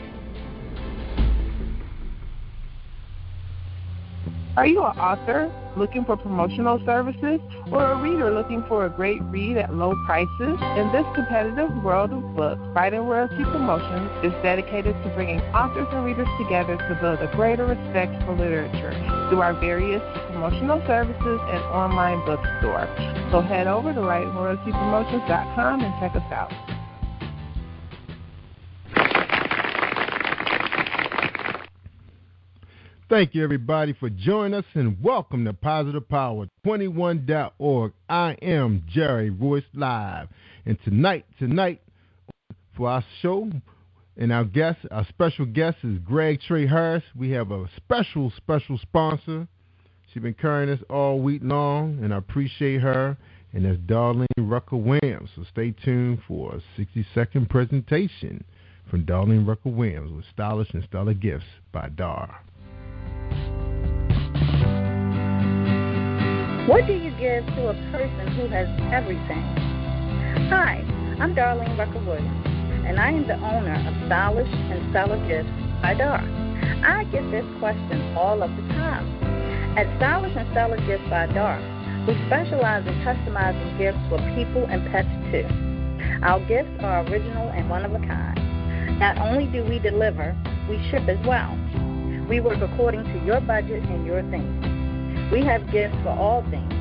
Are you an author looking for promotional services, or a reader looking for a great read at low prices? In this competitive world of books, Fighting Royalty Promotions is dedicated to bringing authors and readers together to build a greater respect for literature through our various promotional services and online bookstore. So head over to WriteRoyaltyPromotions.com and check us out. Thank you, everybody, for joining us, and welcome to Positive Power 21.org. I am Jerry Royce Live, and tonight, for our show, and our special guest is Greg Trey Harris. We have a special sponsor. She's been carrying us all week long, and I appreciate her, and that's Darlene Rucker Williams. So stay tuned for a 60-second presentation from Darlene Rucker Williams with Stylish and Stellar Gifts by Dar. What do you give to a person who has everything? Hi, I'm Darlene Rucker Williams, and I am the owner of Stylish and Stellar Gifts by Dar. I get this question all of the time. At Stylish and Stellar Gifts by Dar, we specialize in customizing gifts for people and pets too. Our gifts are original and one of a kind. Not only do we deliver, we ship as well. We work according to your budget and your theme. We have gifts for all things,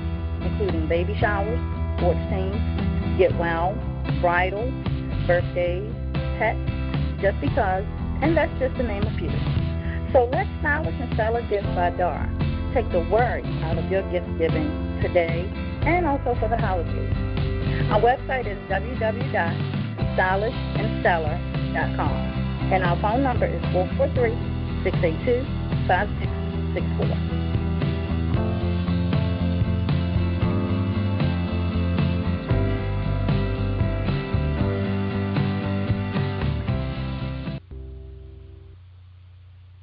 including baby showers, sports teams, get well, bridal, birthdays, pets, just because, and that's just to name a few. So let Stylish and Stellar Gifts by Dar take the worry out of your gift giving today and also for the holidays. Our website is www.stylishandstellar.com, and our phone number is 443-682-5664.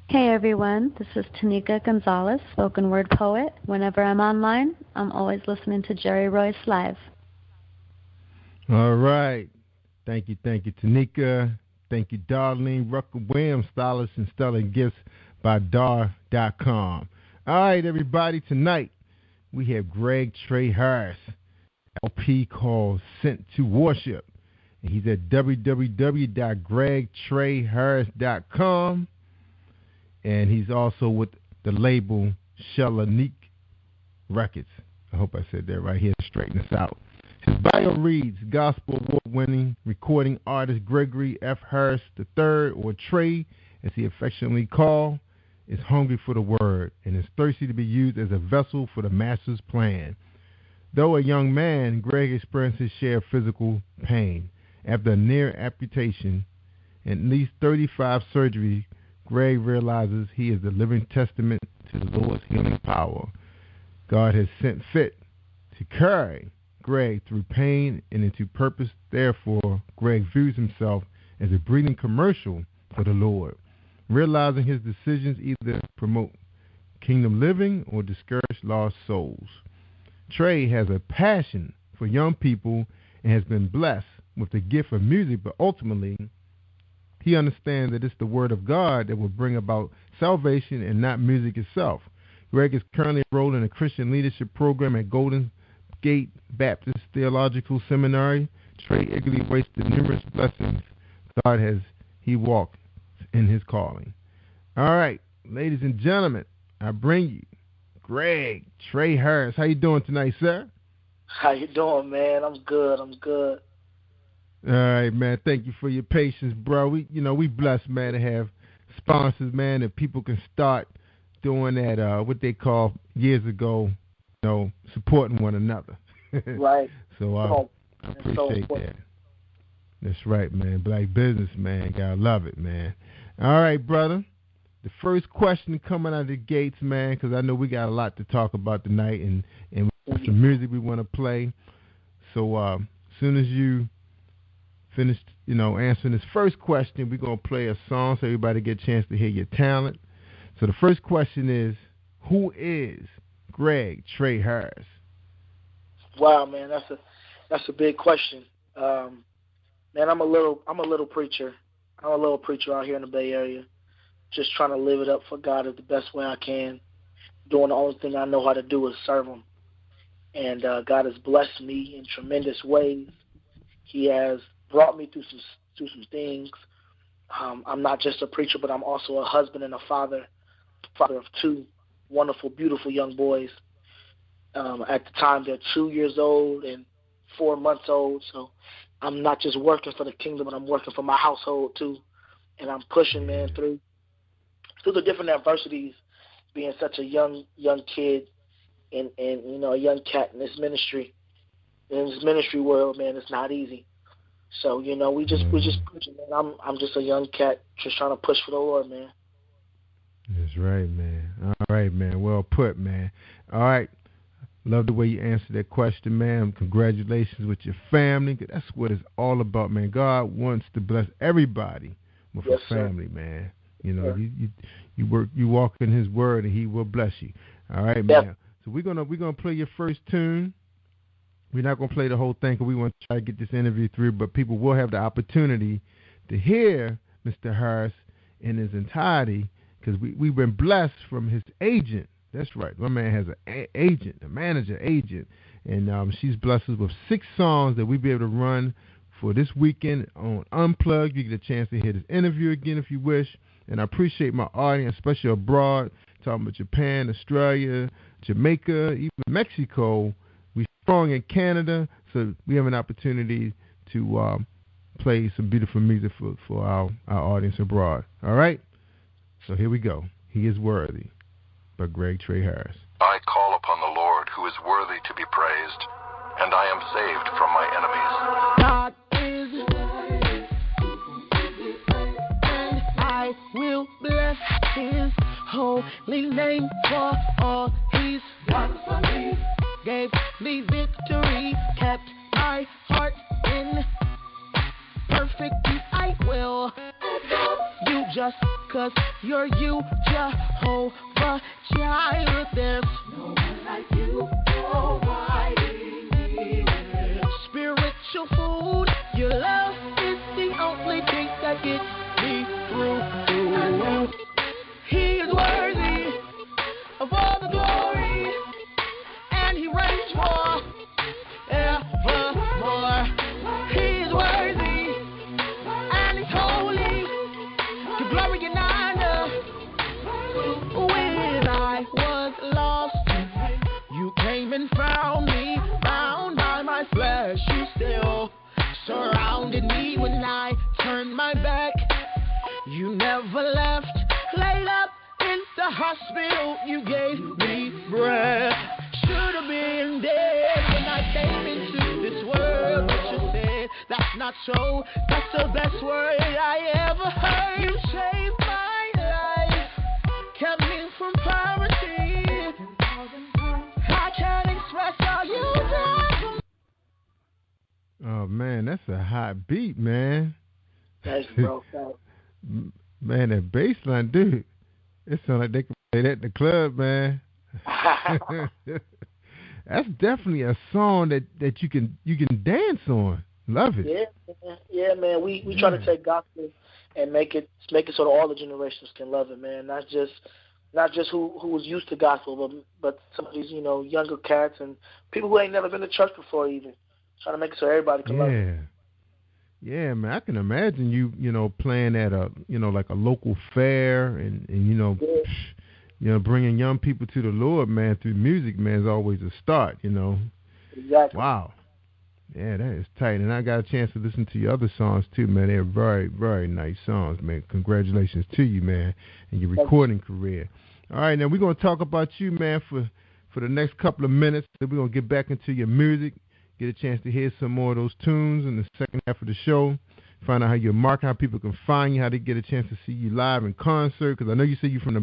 Hey everyone, this is Tanika Gonzalez, spoken word poet. Whenever I'm online, I'm always listening to Jerry Royce Live. All right. Thank you, Tanika. Thank you, Darlene Rucker Williams, Stylish and Stellar Gifts by Dar.com. All right, everybody, tonight we have Greg Trey Harris, LP called Sent to Worship. And he's at www.gregtreyharris.com. And he's also with the label Shelanique Records. I hope I said that right here. Straighten us out. His bio reads, Gospel Award-winning recording artist Gregory F. Harris III, or Trey, as he affectionately called, is hungry for the word and is thirsty to be used as a vessel for the Master's plan. Though a young man, Greg experienced his share of physical pain. After a near amputation and at least 35 surgeries, Greg realizes he is the living testament to the Lord's healing power. God has sent fit to carry Greg through pain and into purpose. Therefore, Greg views himself as a breathing commercial for the Lord, realizing his decisions either promote kingdom living or discourage lost souls. Trey has a passion for young people and has been blessed with the gift of music, but ultimately he understands that it's the word of God that will bring about salvation and not music itself. Greg is currently enrolled in a Christian leadership program at Golden Gate Baptist Theological Seminary. Trey eagerly waits the numerous blessings God has he walked in his calling. All right, ladies and gentlemen, I bring you Greg Trey Harris. How you doing tonight, sir? How you doing, man? I'm good. All right, man. Thank you for your patience, bro. We blessed, man, to have sponsors, man, that people can start doing that, what they call years ago, supporting one another. Right. So I appreciate that. That's right, man. Black business, man. Gotta love it, man. All right, brother. The first question coming out of the gates, man, because I know we got a lot to talk about tonight, and some music we want to play. So as soon as you finished, answering this first question, we're going to play a song so everybody get a chance to hear your talent. So the first question is, who is Greg Trey Harris? Wow, man, that's a big question. Man, I'm a little preacher. I'm a little preacher out here in the Bay Area, just trying to live it up for God the best way I can. doing the only thing I know how to do is serve him. And God has blessed me in tremendous ways. He has brought me through some things. I'm not just a preacher, but I'm also a husband and a father of two wonderful, beautiful young boys. At the time, they're 2 years old and 4 months old. So I'm not just working for the kingdom, but I'm working for my household too. And I'm pushing, man, through the different adversities, being such a young kid and you know, a young cat in this ministry world, man. It's not easy. So, you know, we just pushing, man. I'm just a young cat just trying to push for the Lord, man. That's right, man. All right, man. Well put, man. All right. Love the way you answered that question, man. Congratulations with your family. That's what it's all about, man. God wants to bless everybody with a family, man. You know, you walk in His word, and He will bless you. All right, man. So we're gonna play your first tune. We're not gonna play the whole thing because we want to try to get this interview through, but people will have the opportunity to hear Mr. Harris in his entirety because we've been blessed from his agent. That's right. My man has an agent, a manager agent, and she's blessed us with 6 songs that we'll be able to run for this weekend on Unplugged. You get a chance to hear this interview again if you wish. And I appreciate my audience, especially abroad, talking about Japan, Australia, Jamaica, even Mexico. We're strong in Canada, so we have an opportunity to play some beautiful music for our audience abroad. All right? So here we go. He is worthy. By Greg Trey Harris. I call upon the Lord who is worthy to be praised, and I am saved from my enemies. God is, and I will bless His holy name for all He's done for me. Gave me victory, kept my heart in perfect peace. I will you just 'cause you're you, Jehovah Jireh. There's no one like you providing me with spiritual food. Your love is the only thing that gets me through. He is worthy of all the glory, and He reigns forevermore. He is worthy, and He's holy. To glory and honor. When I was lost, You came and found me, bound by my flesh. You still surrounded me when I turned my back. You never left. Laid up in the hospital, You gave me breath. Should have been dead when I came into this world, but You said that's not so. That's the best word I ever heard. You saved my life, kept me from poverty. I can't express all You done. Oh man, that's a hot beat, man. That's broke out. Man, that bass line, dude. It sounds like they can play that in the club, man. That's definitely a song that you can dance on. Love it. Yeah, man. We try to take gospel and make it so that all the generations can love it, man. Not just who was used to gospel, but some of these, younger cats and people who ain't never been to church before even. Trying to make it so everybody can love it. Yeah, man. I can imagine you playing at a like a local fair and bringing young people to the Lord, man, through music, man, is always a start, Exactly. Wow. Yeah, that is tight. And I got a chance to listen to your other songs too, man. They're very, very nice songs, man. Congratulations to you, man, and your recording career. All right, now we're gonna talk about you, man, for the next couple of minutes. Then we're gonna get back into your music. Get a chance to hear some more of those tunes in the second half of the show. Find out how you market, how people can find you, how they get a chance to see you live in concert. Because I know you say you're from the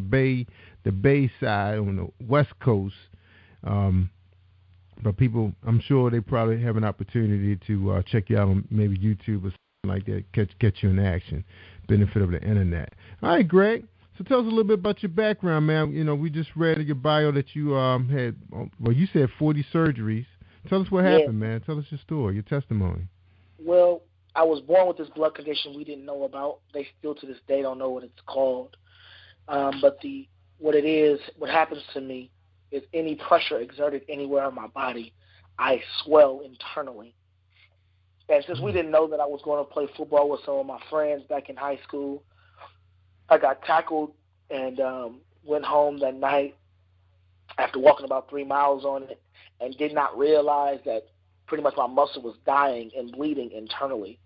Bay side on the West Coast. But people, I'm sure they probably have an opportunity to check you out on maybe YouTube or something like that, catch you in action. Benefit of the internet. All right, Greg. So tell us a little bit about your background, man. We just read in your bio that you had, you said 40 surgeries. Tell us what happened, man. Tell us your story, your testimony. Well, I was born with this blood condition we didn't know about. They still to this day don't know what it's called. But the what happens to me is any pressure exerted anywhere in my body, I swell internally. And since we didn't know that I was going to play football with some of my friends back in high school, I got tackled and went home that night after walking about 3 miles on it and did not realize that pretty much my muscle was dying and bleeding internally.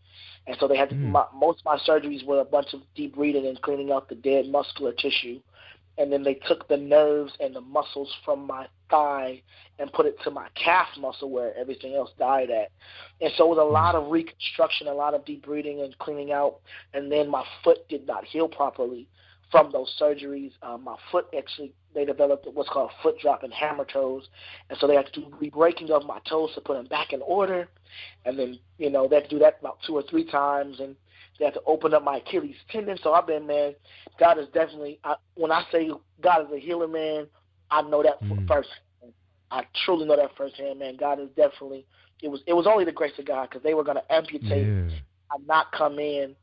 And so they had most of my surgeries were a bunch of deep breathing and cleaning out the dead muscular tissue. And then they took the nerves and the muscles from my thigh and put it to my calf muscle where everything else died at. And so it was a lot of reconstruction, a lot of deep breathing and cleaning out. And then my foot did not heal properly from those surgeries. My foot actually, they developed what's called foot drop and hammer toes. And so they had to do re-breaking of my toes to put them back in order. And then, they had to do that about 2 or 3 times. And they had to open up my Achilles tendon. So I've been, man, God is definitely, when I say God is a healer, man, I know that firsthand. I truly know that firsthand, man. God is definitely, it was only the grace of God, because they were going to amputate and not come in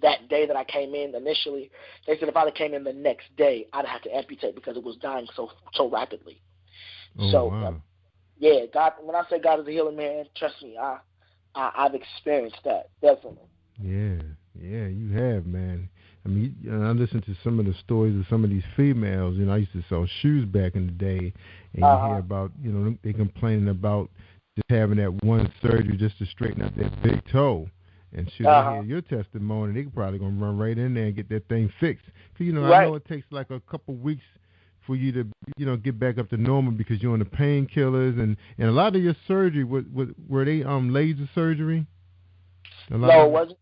that day that I came in initially. They said if I had came in the next day, I'd have to amputate because it was dying so rapidly. God, when I say God is a healer, man, trust me, I've experienced that, definitely. Yeah, you have, man. I mean, I listened to some of the stories of some of these females. I used to sell shoes back in the day, and you hear about, they complaining about just having that one surgery just to straighten out that big toe. And shoot, I hear your testimony, they probably going to run right in there and get that thing fixed. Because, I know it takes like a couple weeks for you to, get back up to normal because you're on the painkillers. And a lot of your surgery, were they laser surgery? No, it wasn't.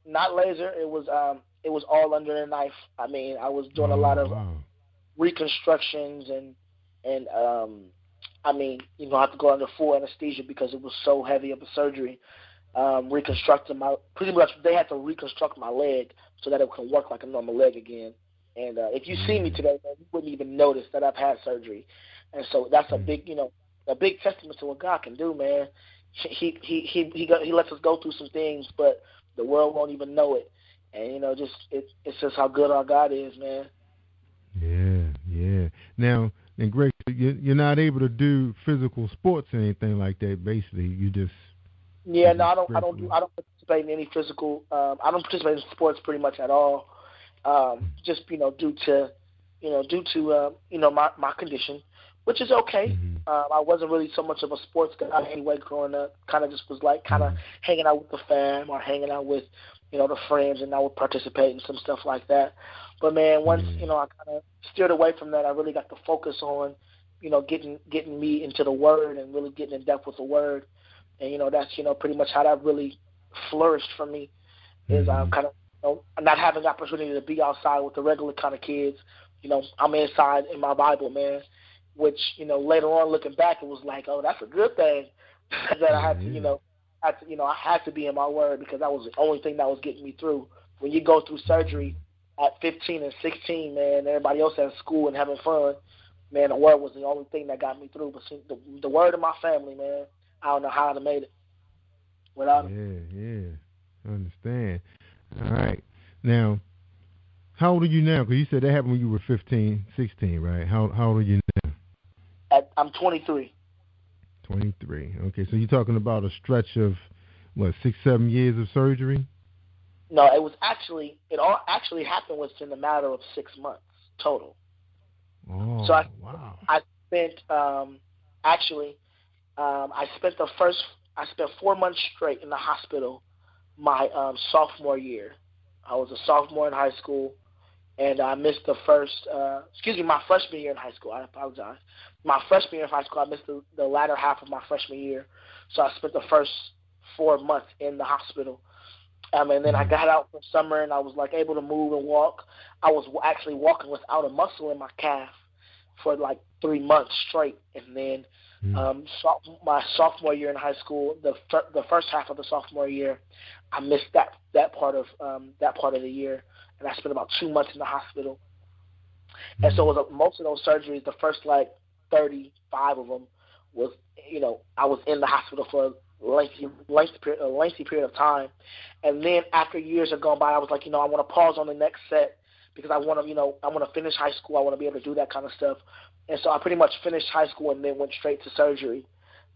Not laser. It was all under the knife. I mean, I was doing a lot of reconstructions and I mean, I had to go under full anesthesia because it was so heavy of a surgery. Reconstructing pretty much they had to reconstruct my leg so that it can work like a normal leg again. And if you see me today, man, you wouldn't even notice that I've had surgery. And so that's a big, a big testament to what God can do, man. He lets us go through some things, but the world won't even know it. And it's just how good our God is, man. Yeah. Now, and Greg, you're not able to do physical sports or anything like that. Basically, you just I don't participate in any physical. I don't participate in sports pretty much at all. Just due to my condition, which is okay. I wasn't really so much of a sports guy anyway growing up. Kind of just was like hanging out with the fam or hanging out with the friends, and I would participate in some stuff like that. But man, once I kind of steered away from that, I really got to focus on getting me into the Word and really getting in depth with the Word. And that's pretty much how that really flourished for me. Is kind of not having the opportunity to be outside with the regular kind of kids. I'm inside in my Bible, man. Which later on looking back, it was like, oh, that's a good thing that I had to I had to be in my Word, because that was the only thing that was getting me through. When you go through surgery at 15 and 16, man, everybody else at school and having fun, man, the Word was the only thing that got me through. But see, the Word of my family, man, I don't know how I'd have made it without him. Yeah, I understand. All right. Now, how old are you now? Because you said that happened when you were 15, 16, right? How old are you now? I'm 23. 23. Okay, so you're talking about a stretch of, 6-7 years of surgery? No, it all actually happened within a matter of 6 months total. Oh, so wow. I spent I spent 4 months straight in the hospital my sophomore year. I was a sophomore in high school, and I missed my freshman year in high school. I apologize. My freshman year in high school, I missed the latter half of my freshman year. So I spent the first 4 months in the hospital. And then I got out for summer, and I was able to move and walk. I was actually walking without a muscle in my calf for 3 months straight. And then my sophomore year in high school, the first half of the sophomore year, I missed that part of the year, and I spent about 2 months in the hospital. And so it was most of those surgeries, the first 35 of them was I was in the hospital for a lengthy period of time. And then after years had gone by, I was like, I want to pause on the next set because I want to finish high school. I want to be able to do that kind of stuff. And so I pretty much finished high school and then went straight to surgery.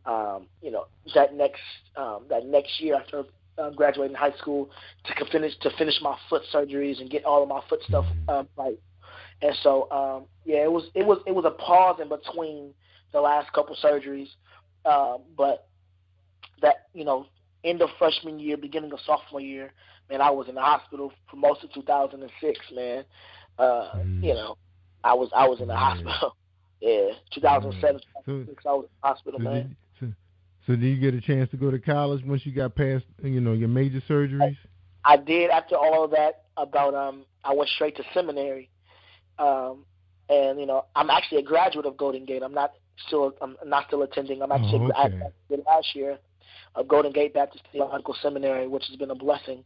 That next year after graduating high school to finish my foot surgeries and get all of my foot stuff right. And so it was a pause in between the last couple surgeries, but that end of freshman year, beginning of sophomore year, man, I was in the hospital for most of 2006, man. I was in the hospital. Yeah, 2007, 2006, I was in the hospital, man. So did you get a chance to go to college once you got past, your major surgeries? I did. After all of that, I went straight to seminary, and I'm actually a graduate of Golden Gate. I'm not still attending. I'm actually I graduated last year of Golden Gate Baptist Theological Seminary, which has been a blessing.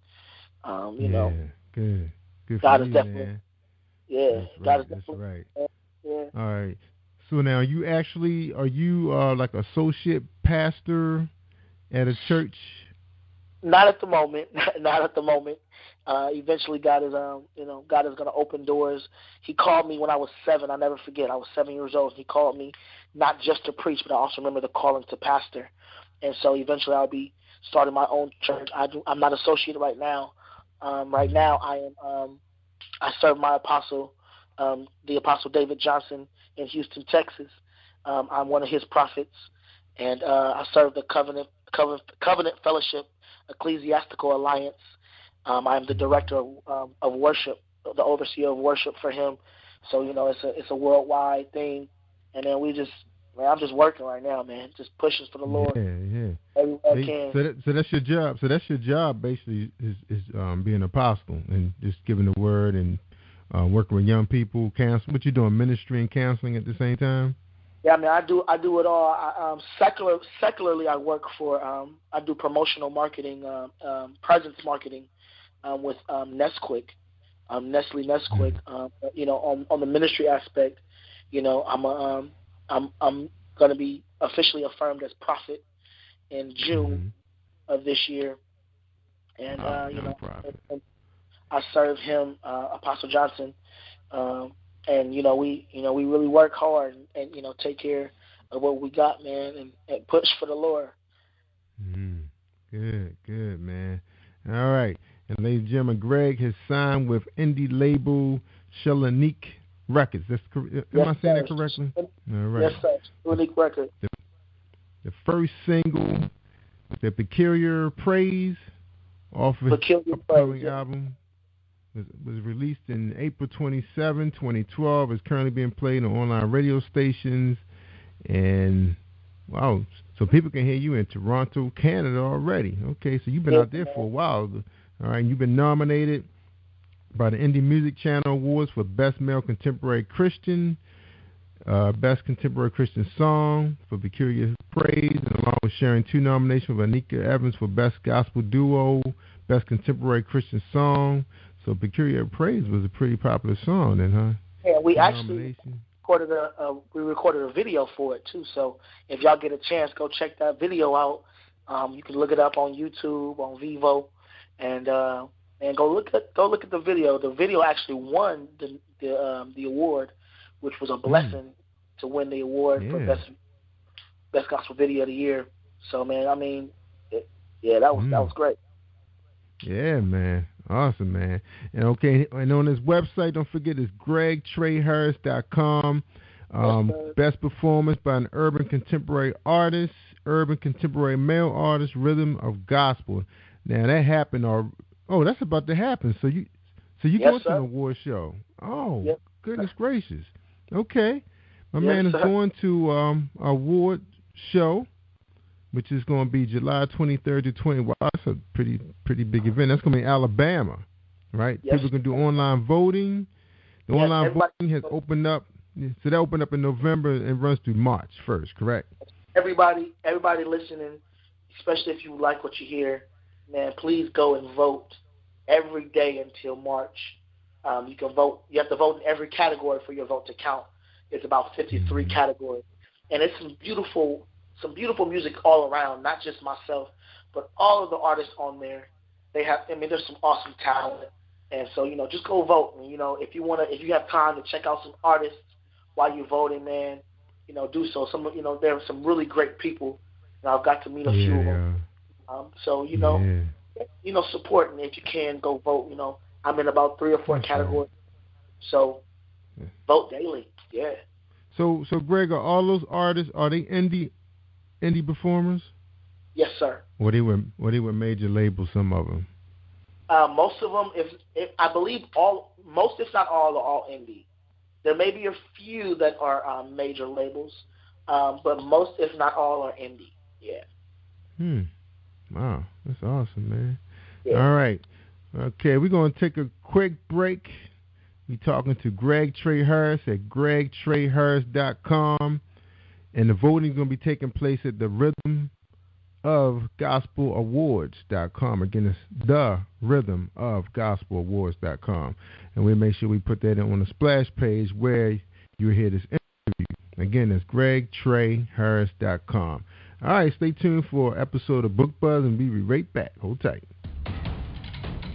Good. Good God for is you, definitely, man. yeah. That's God right. is definitely, That's right. yeah. All right. So now are you like associate pastor at a church? Not at the moment. Not at the moment. Eventually, God is going to open doors. He called me when I was 7. I'll never forget. I was 7 years old. He called me not just to preach, but I also remember the calling to pastor. And so eventually, I'll be starting my own church. I'm not associated right now. Right now, I serve my apostle, the Apostle David Johnson in Houston, Texas. I'm one of his prophets, and I serve the Covenant Fellowship Ecclesiastical Alliance. I'm the director of worship, the overseer of worship for him. So it's a worldwide thing, and then I'm just working right now, man, just pushing for the Lord. Yeah. Everywhere I can. So that's your job. So that's your job, basically, is being an apostle and just giving the word and working with young people, counseling. What you doing, ministry and counseling at the same time? Yeah, I mean, I do it all. Secularly, I work for. I do promotional marketing, presence marketing, with Nesquik, Nestle Nesquik. On the ministry aspect, I'm going to be officially affirmed as prophet in June of this year, and and I serve him, Apostle Johnson. And we really work hard and take care of what we got, man, and push for the Lord. Good, man. All right, and ladies and gentlemen, Greg has signed with indie label Shelanique Records. Am I saying that correctly? All right. Yes, sir. Unique record. The first single, The Peculiar Praise, off of his upcoming album. Was released in April 27, 2012. It's currently being played on online radio stations. And, wow, so people can hear you in Toronto, Canada already. Okay, so you've been out there for a while. All right, you've been nominated by the Indie Music Channel Awards for Best Male Contemporary Christian, Best Contemporary Christian Song for Peculiar Praise, and along with sharing 2 nominations with Anika Evans for Best Gospel Duo, Best Contemporary Christian Song. So Peculiar Praise was a pretty popular song then, huh? Yeah, we actually recorded a video for it too. So if y'all get a chance, go check that video out. You can look it up on YouTube, on Vivo, and go look at the video. The video actually won the award, which was a blessing to win the award for best gospel video of the year. So man, I mean, that was great. Yeah, man. Awesome, man. And on his website, don't forget, it's gregtreyharris.com. Best performance by an urban contemporary artist, urban contemporary male artist, rhythm of gospel. Now that happened, that's about to happen. So you going to an award show? Oh, goodness gracious. Okay, my man is going to an award show, which is going to be July 23rd to 20th. Wow, that's a pretty big event. That's going to be in Alabama, right? Yes. People can do online voting. The online voting has opened up. So that opened up in November and runs through March 1st, correct? Everybody listening, especially if you like what you hear, man, please go and vote every day until March. You can vote. You have to vote in every category for your vote to count. It's about 53 categories, and it's some beautiful music all around. Not just myself, but all of the artists on there. There's some awesome talent, And so, just go vote. And, if you have time to check out some artists while you're voting, man, do so. There are some really great people, and I've got to meet a few of them. So, support, and if you can, go vote. I'm in about 3 or 4 categories. So, vote daily. Yeah. So Greg, are all those artists, are they indie performers? Yes, sir. Or they were major labels, some of them? Most of them, I believe most, if not all, are all indie. There may be a few that are major labels, but most, if not all, are indie. Yeah. Wow, that's awesome, man. Yeah. All right. Okay, we're going to take a quick break. We're talking to Greg Trey Harris at gregtreyharris.com. And the voting is going to be taking place at the Rhythm of Gospel Awards.com. Again, it's the Rhythm of Gospel Awards.com. And we'll make sure we put that on the splash page where you hear this interview. Again, it's gregtreyharris.com. All right, stay tuned for an episode of Book Buzz, and we'll be right back. Hold tight.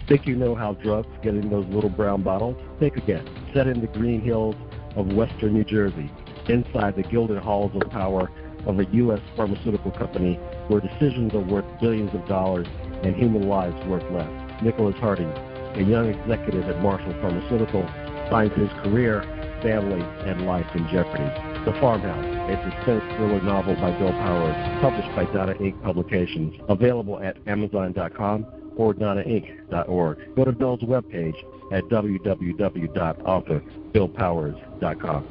Think you know how drugs get in those little brown bottles? Think again. Set in the green hills of western New Jersey, inside the gilded halls of power of a U.S. pharmaceutical company where decisions are worth billions of dollars and human lives worth less. Nicholas Harding, a young executive at Marshall Pharmaceutical, finds his career, family, and life in jeopardy. The Farmhouse, a suspense thriller novel by Bill Powers, published by Donna Inc. Publications, available at Amazon.com or DonnaInc.org. Go to Bill's webpage at www.author.BillPowers.com.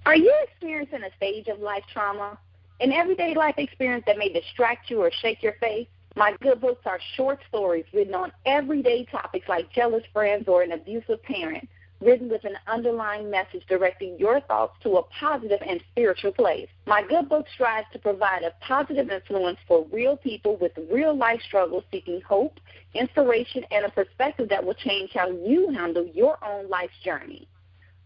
Are you experiencing a stage of life trauma? An everyday life experience that may distract you or shake your faith? My good books are short stories written on everyday topics like jealous friends or an abusive parent, written with an underlying message directing your thoughts to a positive and spiritual place. My good book strives to provide a positive influence for real people with real life struggles seeking hope, inspiration, and a perspective that will change how you handle your own life's journey.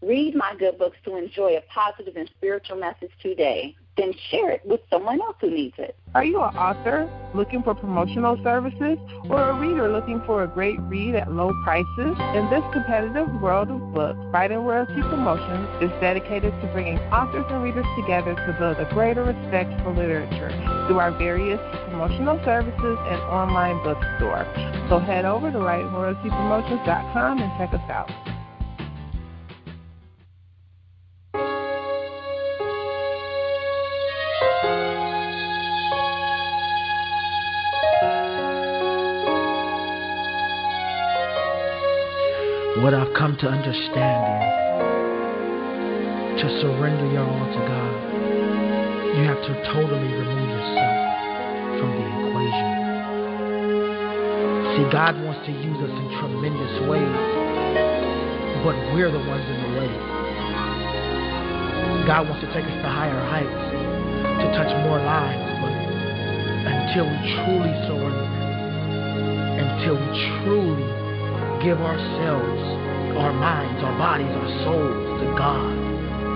Read my good books to enjoy a positive and spiritual message today. Then share it with someone else who needs it. Are you an author looking for promotional services or a reader looking for a great read at low prices? In this competitive world of books, Writing Royalty Promotions is dedicated to bringing authors and readers together to build a greater respect for literature through our various promotional services and online bookstore. So head over to WritingRoyaltyPromotions.com and check us out. What I've come to understand is to surrender your all to God, you have to totally remove yourself from the equation. See, God wants to use us in tremendous ways, but we're the ones in the way. God wants to take us to higher heights, to touch more lives, but until we truly surrender, until we truly give ourselves, our minds, our bodies, our souls to God,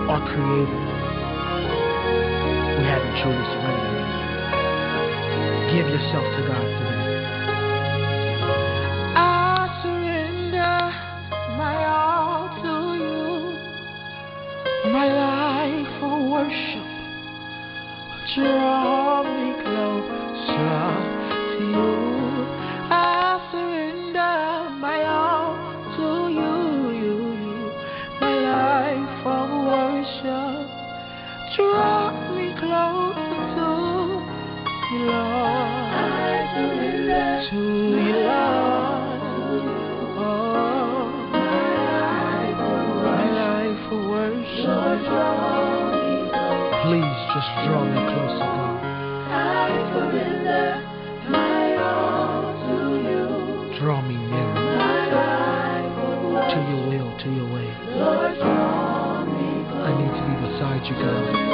our Creator, we haven't truly surrendered. Give yourself to God today. I surrender my all to you, my life for worship. Draw me closer to you. I surrender my all to you, my life of worship. Draw me closer to you, Lord. I surrender to you, Lord. Oh, my life of worship. Please just draw me closer, God. I surrender my all to you. Draw me nearer to your will, to your way. Lord, draw me close. I need to be beside you, God.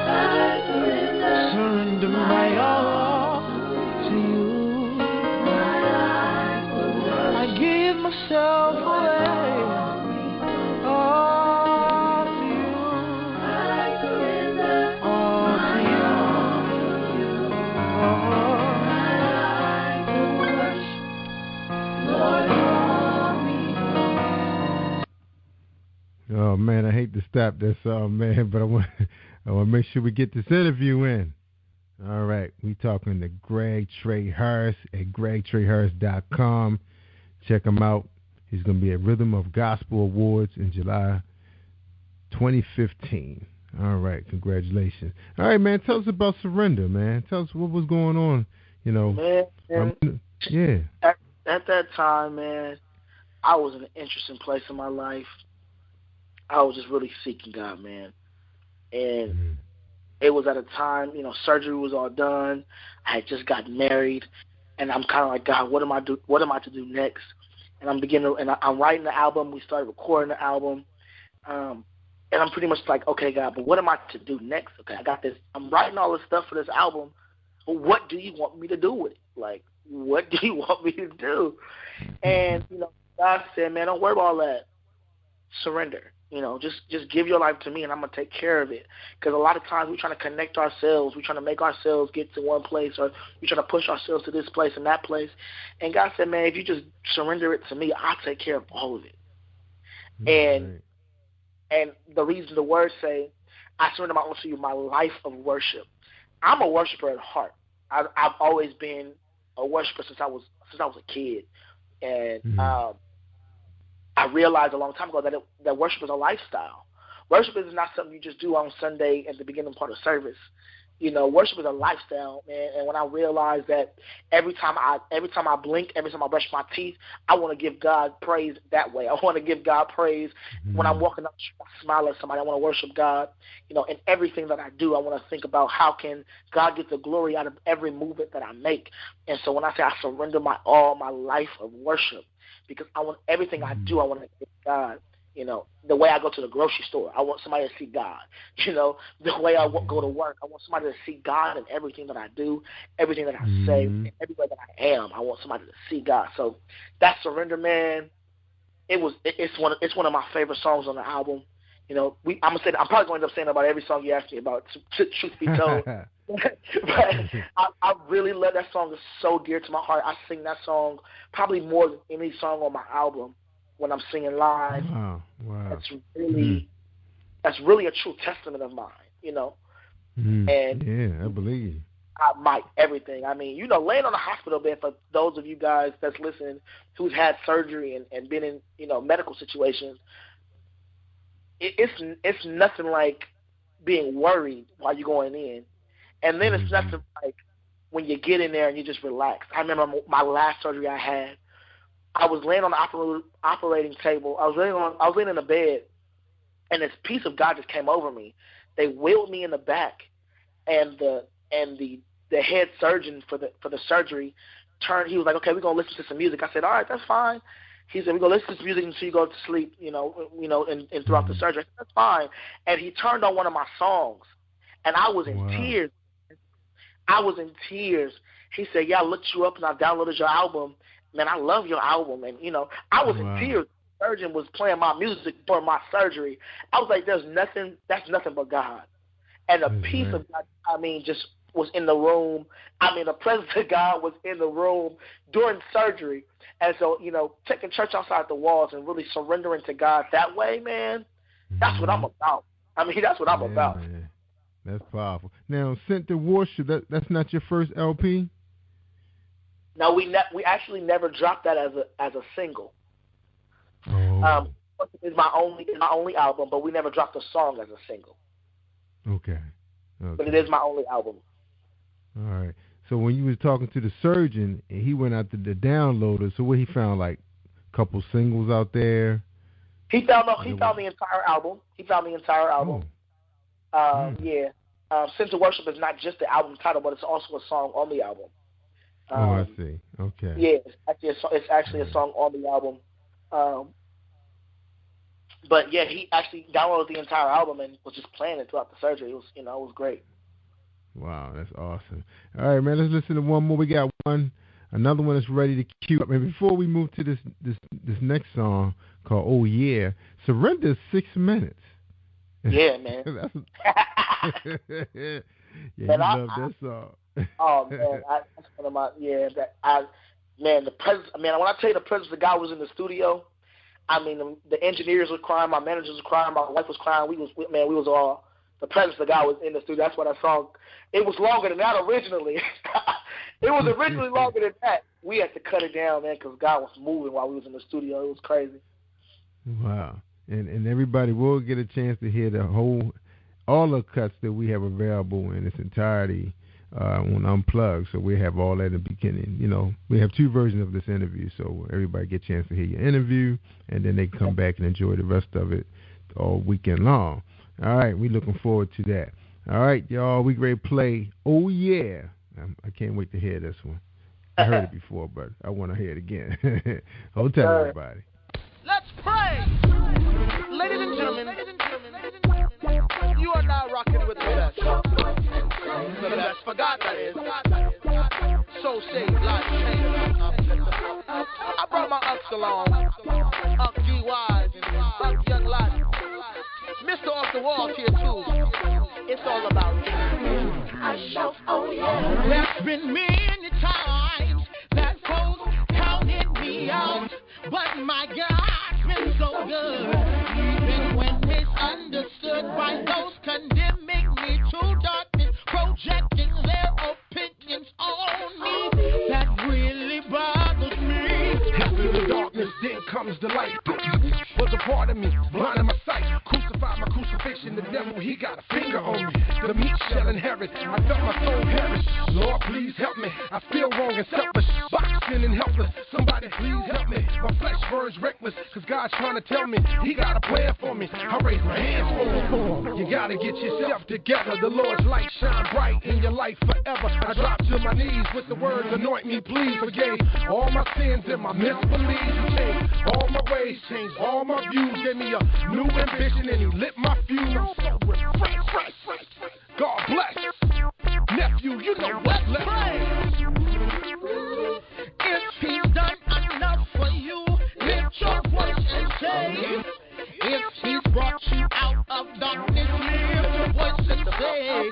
I surrender my all to you. I give myself away. All to you. All to you. hate to stop that song, man, but I want to make sure we get this interview in. All right, we talking to Greg Trey Harris at gregtreyharris.com. Check him out. He's going to be at Rhythm of Gospel Awards in July 2015. All right, congratulations. All right, man, tell us about Surrender, man. Tell us what was going on, you know. Man, yeah. At that time, man, I was in an interesting place in my life. I was just really seeking God, man. And it was at a time, you know, surgery was all done. I had just gotten married, and I'm kind of like, God, what am I to do next? And I'm writing the album. We started recording the album, and I'm pretty much like, okay, God, but what am I to do next? Okay, I got this. I'm writing all this stuff for this album, but what do you want me to do with it? Like, what do you want me to do? And you know, God said, man, don't worry about all that. Surrender. You know, just give your life to me, and I'm going to take care of it. Because a lot of times we're trying to connect ourselves. We're trying to make ourselves get to one place, or we're trying to push ourselves to this place and that place. And God said, man, if you just surrender it to me, I'll take care of all of it. And the reason the words say, I surrender to you my life of worship. I'm a worshiper at heart. I've always been a worshiper since I was a kid. And I realized a long time ago that worship is a lifestyle. Worship is not something you just do on Sunday at the beginning part of service. You know, worship is a lifestyle, man. And when I realized that every time I blink, every time I brush my teeth, I want to give God praise that way. I want to give God praise when I'm walking up, I smile at somebody. I want to worship God. You know, in everything that I do, I want to think about how can God get the glory out of every movement that I make. And so when I say I surrender my all, my life of worship, because I want everything I do, I want to give God. You know, the way I go to the grocery store, I want somebody to see God. You know, the way I go to work, I want somebody to see God in everything that I do, everything that I say, and everywhere that I am. I want somebody to see God. So that Surrender, man, it's one of my favorite songs on the album. You know, I'm probably going to end up saying about every song you asked me about. Truth be told. But I really love that song. It's so dear to my heart. I sing that song probably more than any song on my album when I'm singing live. Wow. That's really a true testament of mine, you know. And yeah, I believe. Everything. I mean, you know, laying on a hospital bed, for those of you guys that's listening who's had surgery and been in, you know, medical situations, it's nothing like being worried while you're going in. And then it's nothing like when you get in there and you just relax. I remember my last surgery I had. I was laying on the operating table. I was laying in the bed, and this peace of God just came over me. They wheeled me in the back, and the head surgeon for the surgery turned. He was like, "Okay, we're gonna listen to some music." I said, "All right, that's fine." He said, "We're gonna listen to some music until you go to sleep, you know, and throughout the surgery." I said, "That's fine." And he turned on one of my songs, and I was in tears. I was in tears. He said, "Yeah, I looked you up and I downloaded your album. Man, I love your album." And, you know, I was in tears. The surgeon was playing my music for my surgery. I was like, that's nothing but God. And the peace of God, I mean, just was in the room. I mean, the presence of God was in the room during surgery. And so, you know, taking church outside the walls and really surrendering to God that way, man, that's what I'm about. I mean, that's what I'm about. Man. That's powerful. Now, Sent to Worship, that's not your first LP? No, we actually never dropped that as a single. It's my only album, but we never dropped a song as a single. Okay. But it is my only album. All right. So when you was talking to the surgeon, and he went out to the downloader, so what he found, like a couple singles out there? He found the entire album. Yeah. Sent to Worship is not just the album title, but it's also a song on the album. I see. Okay. Yeah, it's actually a song on the album. But yeah, he actually downloaded the entire album and was just playing it throughout the surgery. It was, you know, it was great. Wow, that's awesome. All right, man, let's listen to one more. We got another one that's ready to queue up. And before we move to this next song called "Oh Yeah," Surrender is 6 minutes. Yeah, man. Yeah, you love that song. Oh man, that's one of my the presence. Man, when I tell you the presence of God was in the studio, I mean, the engineers were crying, my managers were crying, my wife was crying. We was all, the presence of God was in the studio. That's why that song, it was longer than that originally. It was originally longer than that. We had to cut it down, man, because God was moving while we was in the studio. It was crazy. Wow. And everybody will get a chance to hear all the cuts that we have available in its entirety on Unplugged. So we have all that in the beginning. You know, we have 2 versions of this interview, so everybody get a chance to hear your interview, and then they can come back and enjoy the rest of it all weekend long. All right, we're looking forward to that. All right, y'all, we ready to play Oh Yeah. I can't wait to hear this one. I heard it before, but I want to hear it again. Hold tight, everybody. Let's pray. Ladies and gentlemen, you are now rocking with the best. The best for God, that is. Soul saved, life changed. I brought my ups along. Up G Wise, up Young Life. Mr. Off the Wall here too. It's all about you. I shout, oh yeah. There's been many times that folks counted me out, but my God's been so good. Even when misunderstood by those condemning me to darkness, projecting their opinions on me, that really bothers me. After the darkness, then comes the light. Was a part of me, blinding my sight. Crucified my crucifixion, the devil, he got a finger on me. The meat shall inherit, I felt my soul perish. Lord, please help me, I feel wrong and selfish. Boxing and helpless, somebody please help me. My flesh burns reckless, cause God's trying to tell me he got a plan for me. I raise my hands for him. You gotta get yourself together. The Lord's light shine bright in your life forever. I drop to my knees with the words, anoint me, please. Forgave all my sins and my misbeliefs. He changed all my ways, changed all my views. Gave me a new ambition and he lit my fuse. I'm so refreshed. God bless. Nephew, you know what's left. If he's done enough for you, lift your voice and say, if he's brought you out of darkness, lift your voice and say,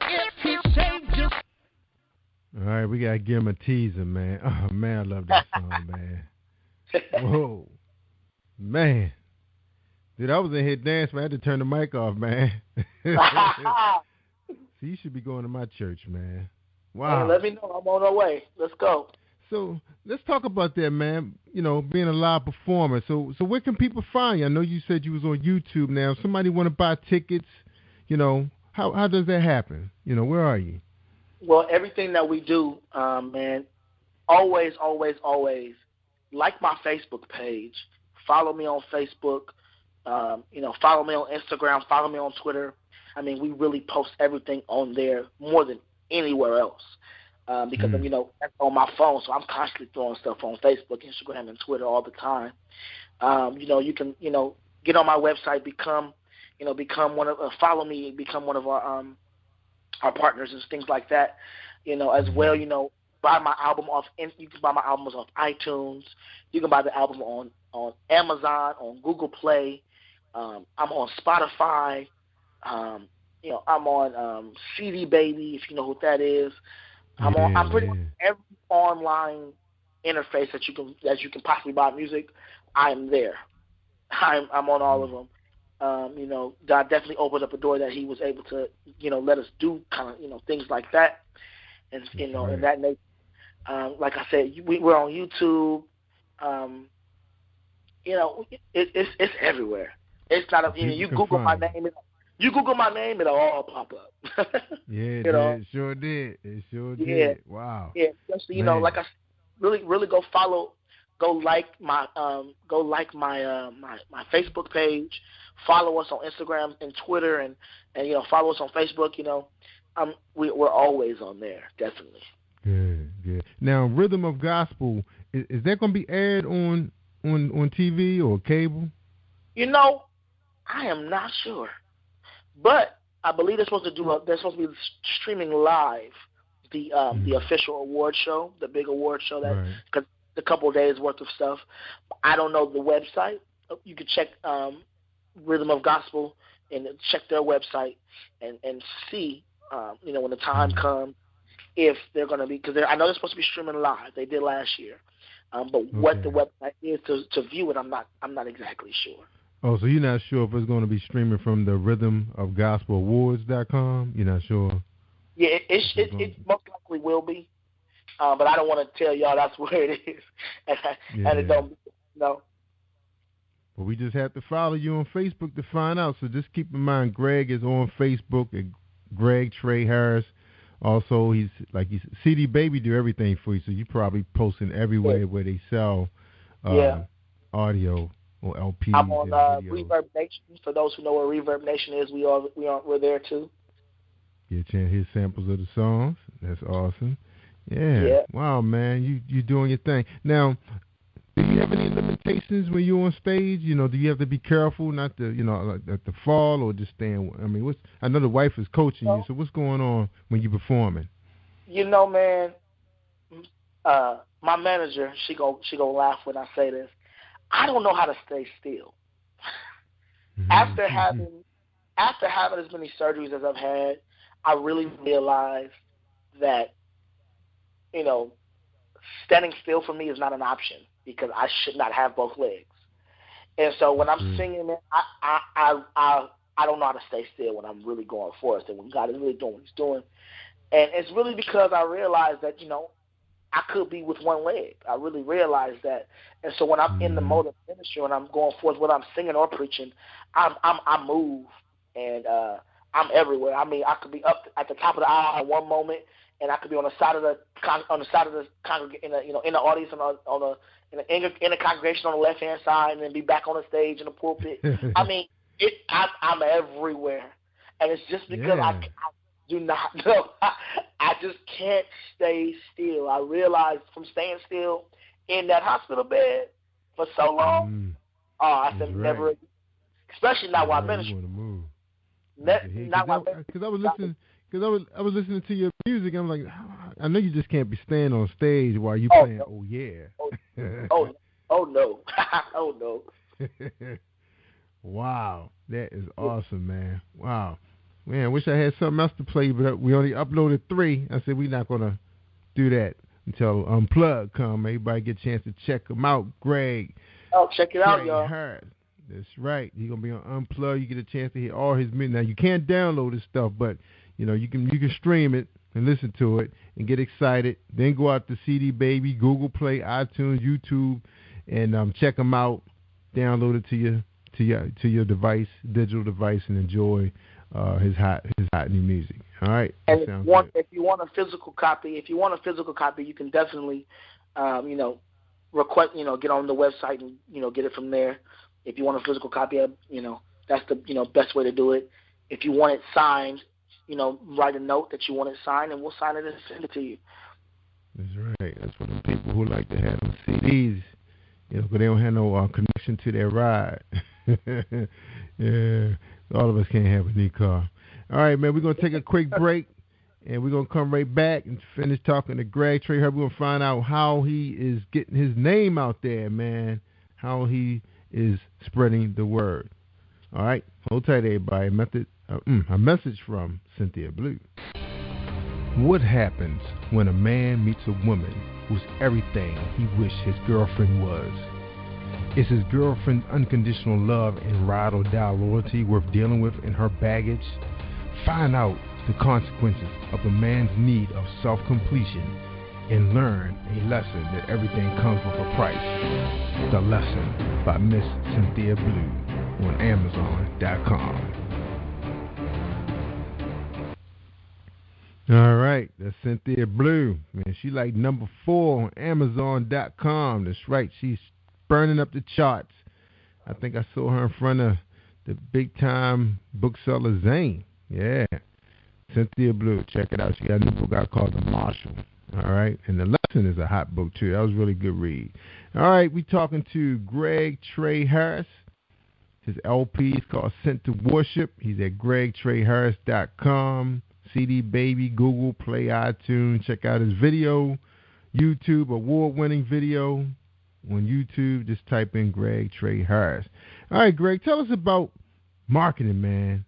if he saved you. All right, we got to give him a teaser, man. Oh, man, I love that song, man. Whoa. Man. Dude, I was in here dancing. I had to turn the mic off, man. See, you should be going to my church, man. Wow. Hey, let me know. I'm on our way. Let's go. So let's talk about that, man. You know, being a live performer. So where can people find you? I know you said you was on YouTube now. If somebody want to buy tickets, you know, how does that happen? You know, where are you? Well, everything that we do, man, always like my Facebook page. Follow me on Facebook. Follow me on Instagram. Follow me on Twitter. I mean, we really post everything on there more than anywhere else because that's on my phone, so I'm constantly throwing stuff on Facebook, Instagram, and Twitter all the time. You can get on my website, follow me, become one of our partners and things like that. As well. Buy my album off. You can buy my albums off iTunes. You can buy the album on Amazon, on Google Play. I'm on Spotify. I'm on CD Baby, if you know what that is. I'm pretty much every online interface that you can possibly buy music. I'm there. I'm on all of them. God definitely opened up a door that He was able to let us do kind of things like that, and in that nature. Like I said, we're on YouTube. It's everywhere. It's not you Google my name. You Google my name, it'll all pop up. Yeah, it sure did. It sure did. Wow. Yeah, especially like I really go follow, go like my my Facebook page. Follow us on Instagram and Twitter, and follow us on Facebook. We're always on there, definitely. Good. Now, Rhythm of Gospel, is that going to be aired on TV or cable? I am not sure, but I believe they're supposed to be streaming live the official award show, the big award show that a couple of days worth of stuff. I don't know the website. You could check Rhythm of Gospel and check their website and see when the time comes if they're going to be, because I know they're supposed to be streaming live. They did last year. But what the website is to view it, I'm not exactly sure. Oh, so you're not sure if it's going to be streaming from the rhythmofgospelawards.com? You're not sure? Yeah, it most likely will be, but I don't want to tell y'all that's where it is, and it don't. No. Well, we just have to follow you on Facebook to find out. So just keep in mind, Greg is on Facebook at Greg Trey Harris. Also, he's CD Baby do everything for you, so you probably posting everywhere where they sell audio or LPs. I'm on Reverb Nation. For those who know what Reverb Nation is, we're there too. Get a chance to hear samples of the songs. That's awesome. Yeah. Wow, man, you doing your thing. Now, do you have any limitations when you're on stage? Do you have to be careful not to, to fall or just stand? I mean, I know the wife is coaching you, so what's going on when you're performing? Man, my manager, she go laugh when I say this. I don't know how to stay still. After having as many surgeries as I've had, I really realized that, standing still for me is not an option because I should not have both legs. And so when I'm singing, man, I don't know how to stay still when I'm really going for it and when God is really doing what He's doing. And it's really because I realized that, I could be with one leg. I really realized that. And so when I'm in the mode of ministry and I'm going forth, whether I'm singing or preaching, I move and I'm everywhere. I mean, I could be up at the top of the aisle at one moment, and I could be on the side of the congregation, in the audience, in the congregation on the left hand side, and then be back on the stage in the pulpit. I mean, I'm everywhere, and it's just because I do not know. I just can't stay still. I realized from staying still in that hospital bed for so long. I said never, especially not while ministry. Because I was listening to your music. I'm like, I know you just can't be standing on stage while you playing. No. Oh no. Oh no. Wow, that is awesome, man. Wow, man. I wish I had something else to play, but we only uploaded 3. I said we're not gonna do that until Unplugged come. Everybody get a chance to check them out. Greg. Oh, check it out, y'all. That's right. He's gonna be on Unplugged. You get a chance to hear all his music. Now you can't download his stuff, but you can stream it and listen to it and get excited. Then go out to CD Baby, Google Play, iTunes, YouTube, and check him out. Download it to your device, digital device, and enjoy his hot new music. All right. And if you want a physical copy, you can definitely, request, get on the website and get it from there. If you want a physical copy, that's the best way to do it. If you want it signed, write a note that you want it signed, and we'll sign it and send it to you. That's right. That's for the people who like to have them CDs, because they don't have no connection to their ride. Yeah, all of us can't have a new car. All right, man, we're going to take a quick break, and we're going to come right back and finish talking to Greg Trey. We're going to find out how he is getting his name out there, man, how he is spreading the word. All right, hold tight, everybody. A message from Cynthia Blue. What happens when a man meets a woman who's everything he wished his girlfriend was? Is his girlfriend's unconditional love and ride or die loyalty worth dealing with in her baggage? Find out the consequences of a man's need of self-completion and learn a lesson that everything comes with a price. The Lesson by Miss Cynthia Blue on Amazon.com. All right, that's Cynthia Blue. Man, she like number 4 on Amazon.com. That's right, she's burning up the charts. I think I saw her in front of the big-time bookseller Zane. Yeah, Cynthia Blue. Check it out. She got a new book out called The Marshal. All right, and The Lesson is a hot book, too. That was a really good read. All right, we talking to Greg Trey Harris. His LP is called Sent to Worship. He's at gregtreyharris.com. CD Baby, Google Play, iTunes. Check out his video, YouTube, award-winning video on YouTube. Just type in Greg Trey Harris. All right, Greg, tell us about marketing, man.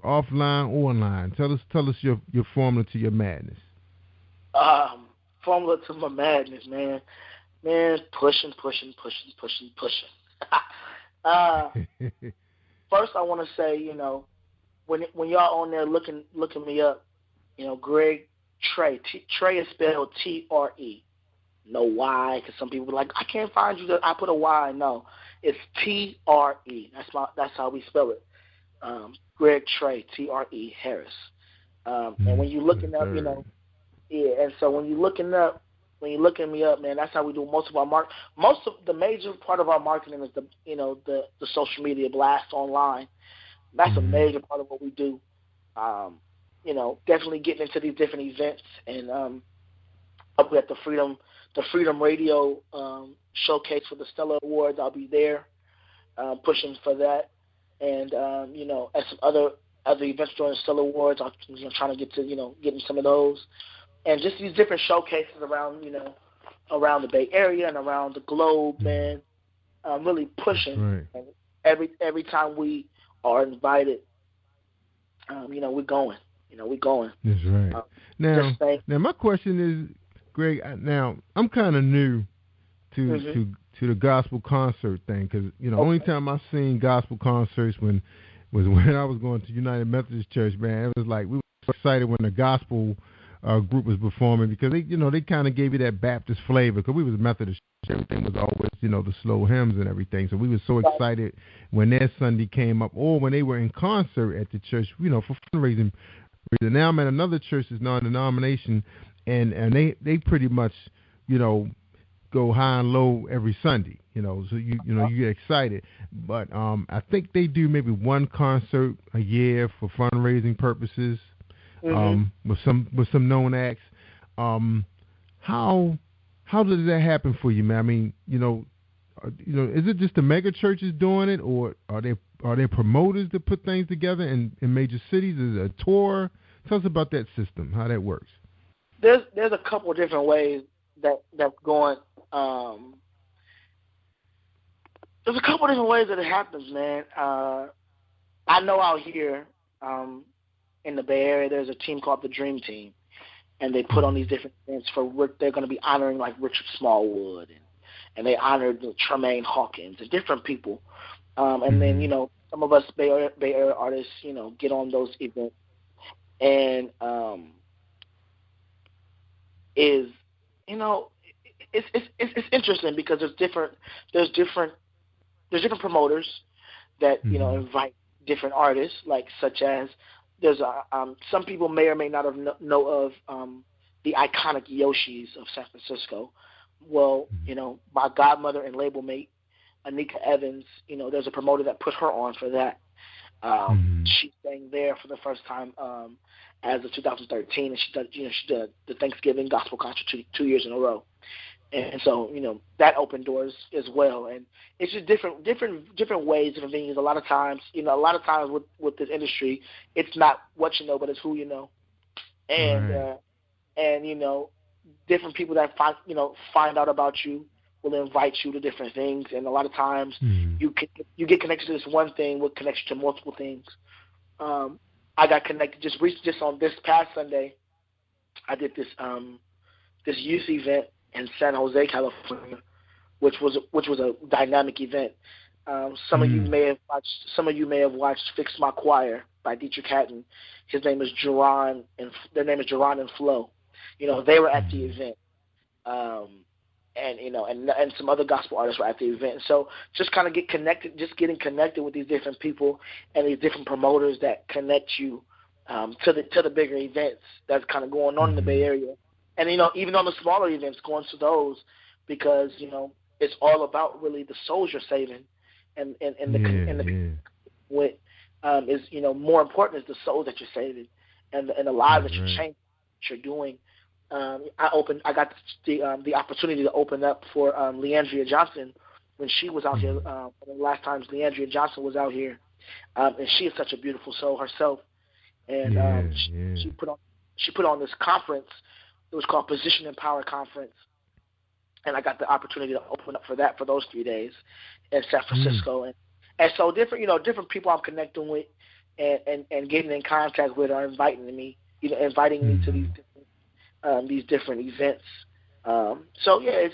Offline or online. Tell us your formula to your madness. Formula to my madness, man. Man, pushing. First, I want to say, when y'all on there looking me up, Greg Trey. Trey is spelled T-R-E. No Y, because some people are like, I can't find you. I put a Y. No, it's T-R-E. That's how we spell it. Greg Trey, T-R-E, Harris. And when you're looking up, and so when you're looking me up, man, that's how we do most of our most of the major part of our marketing is the social media blast online. That's a major part of what we do. Definitely getting into these different events, and up at the Freedom Radio showcase for the Stellar Awards. I'll be there pushing for that, and at some other events during the Stellar Awards, I'm trying to get to getting some of those, and just these different showcases around around the Bay Area and around the globe, man. Really pushing. Right. Every time we are invited, we're going. We're going. That's right. Now my question is, Greg. Now I'm kind of new to the gospel concert thing, because only time I seen gospel concerts was when I was going to United Methodist Church. Man, it was like we were so excited when the gospel group was performing, because they kind of gave you that Baptist flavor, because we was Methodist. Everything was always the slow hymns and everything. So we were so excited when their Sunday came up, or when they were in concert at the church, for fundraising. Now I'm at another church that's non-denomination, and they pretty much go high and low every Sunday. So you get excited. But I think they do maybe one concert a year for fundraising purposes. With some known acts. How does that happen for you, man? I mean, is it just the mega churches doing it, or are there promoters that put things together in major cities? Is it a tour? Tell us about that system, how that works. There's a couple of different ways that's going. There's a couple of different ways that it happens, man. I know out here in the Bay Area, there's a team called the Dream Team, and they put on these different events they're going to be honoring like Richard Smallwood, and they honored Tremaine Hawkins and different people. And then, some of us Bay Area artists, get on those events, and it's interesting, because there's different promoters that invite different artists, like such as there's some people may or may not have know of the iconic Yoshis of San Francisco. Well, my godmother and label mate, Anika Evans, there's a promoter that put her on for that. She sang there for the first time as of 2013, and she did the Thanksgiving gospel concert 2 years in a row. And so, that opened doors as well. And it's just different ways, different venues. A lot of times with this industry, it's not what you know, but it's who you know. And different people that find out about you will invite you to different things. And a lot of times you get connected to this one thing with connection to multiple things. I got connected just on this past Sunday. I did this youth event in San Jose, California, which was a dynamic event. Some of you may have watched "Fix My Choir" by Dietrich Hatton. His name is Jerron, and their name is Jerron and Flo. They were at the event, and some other gospel artists were at the event. So just kind of getting connected with these different people and these different promoters that connect you to the bigger events that's kind of going on in the Bay Area. And, even on the smaller events, going to those, because, it's all about really the souls you're saving, and what is, more important is the souls that you're saving, and the lives that you're changing, that you're doing. I got the opportunity to open up for Leandria Johnson when she was out here. One of the last times Leandria Johnson was out here, and she is such a beautiful soul herself, and she put on this conference. It was called Position and Power Conference, and I got the opportunity to open up for those 3 days in San Francisco, and so different people I'm connecting with and getting in contact with are inviting me to these different events. So yeah,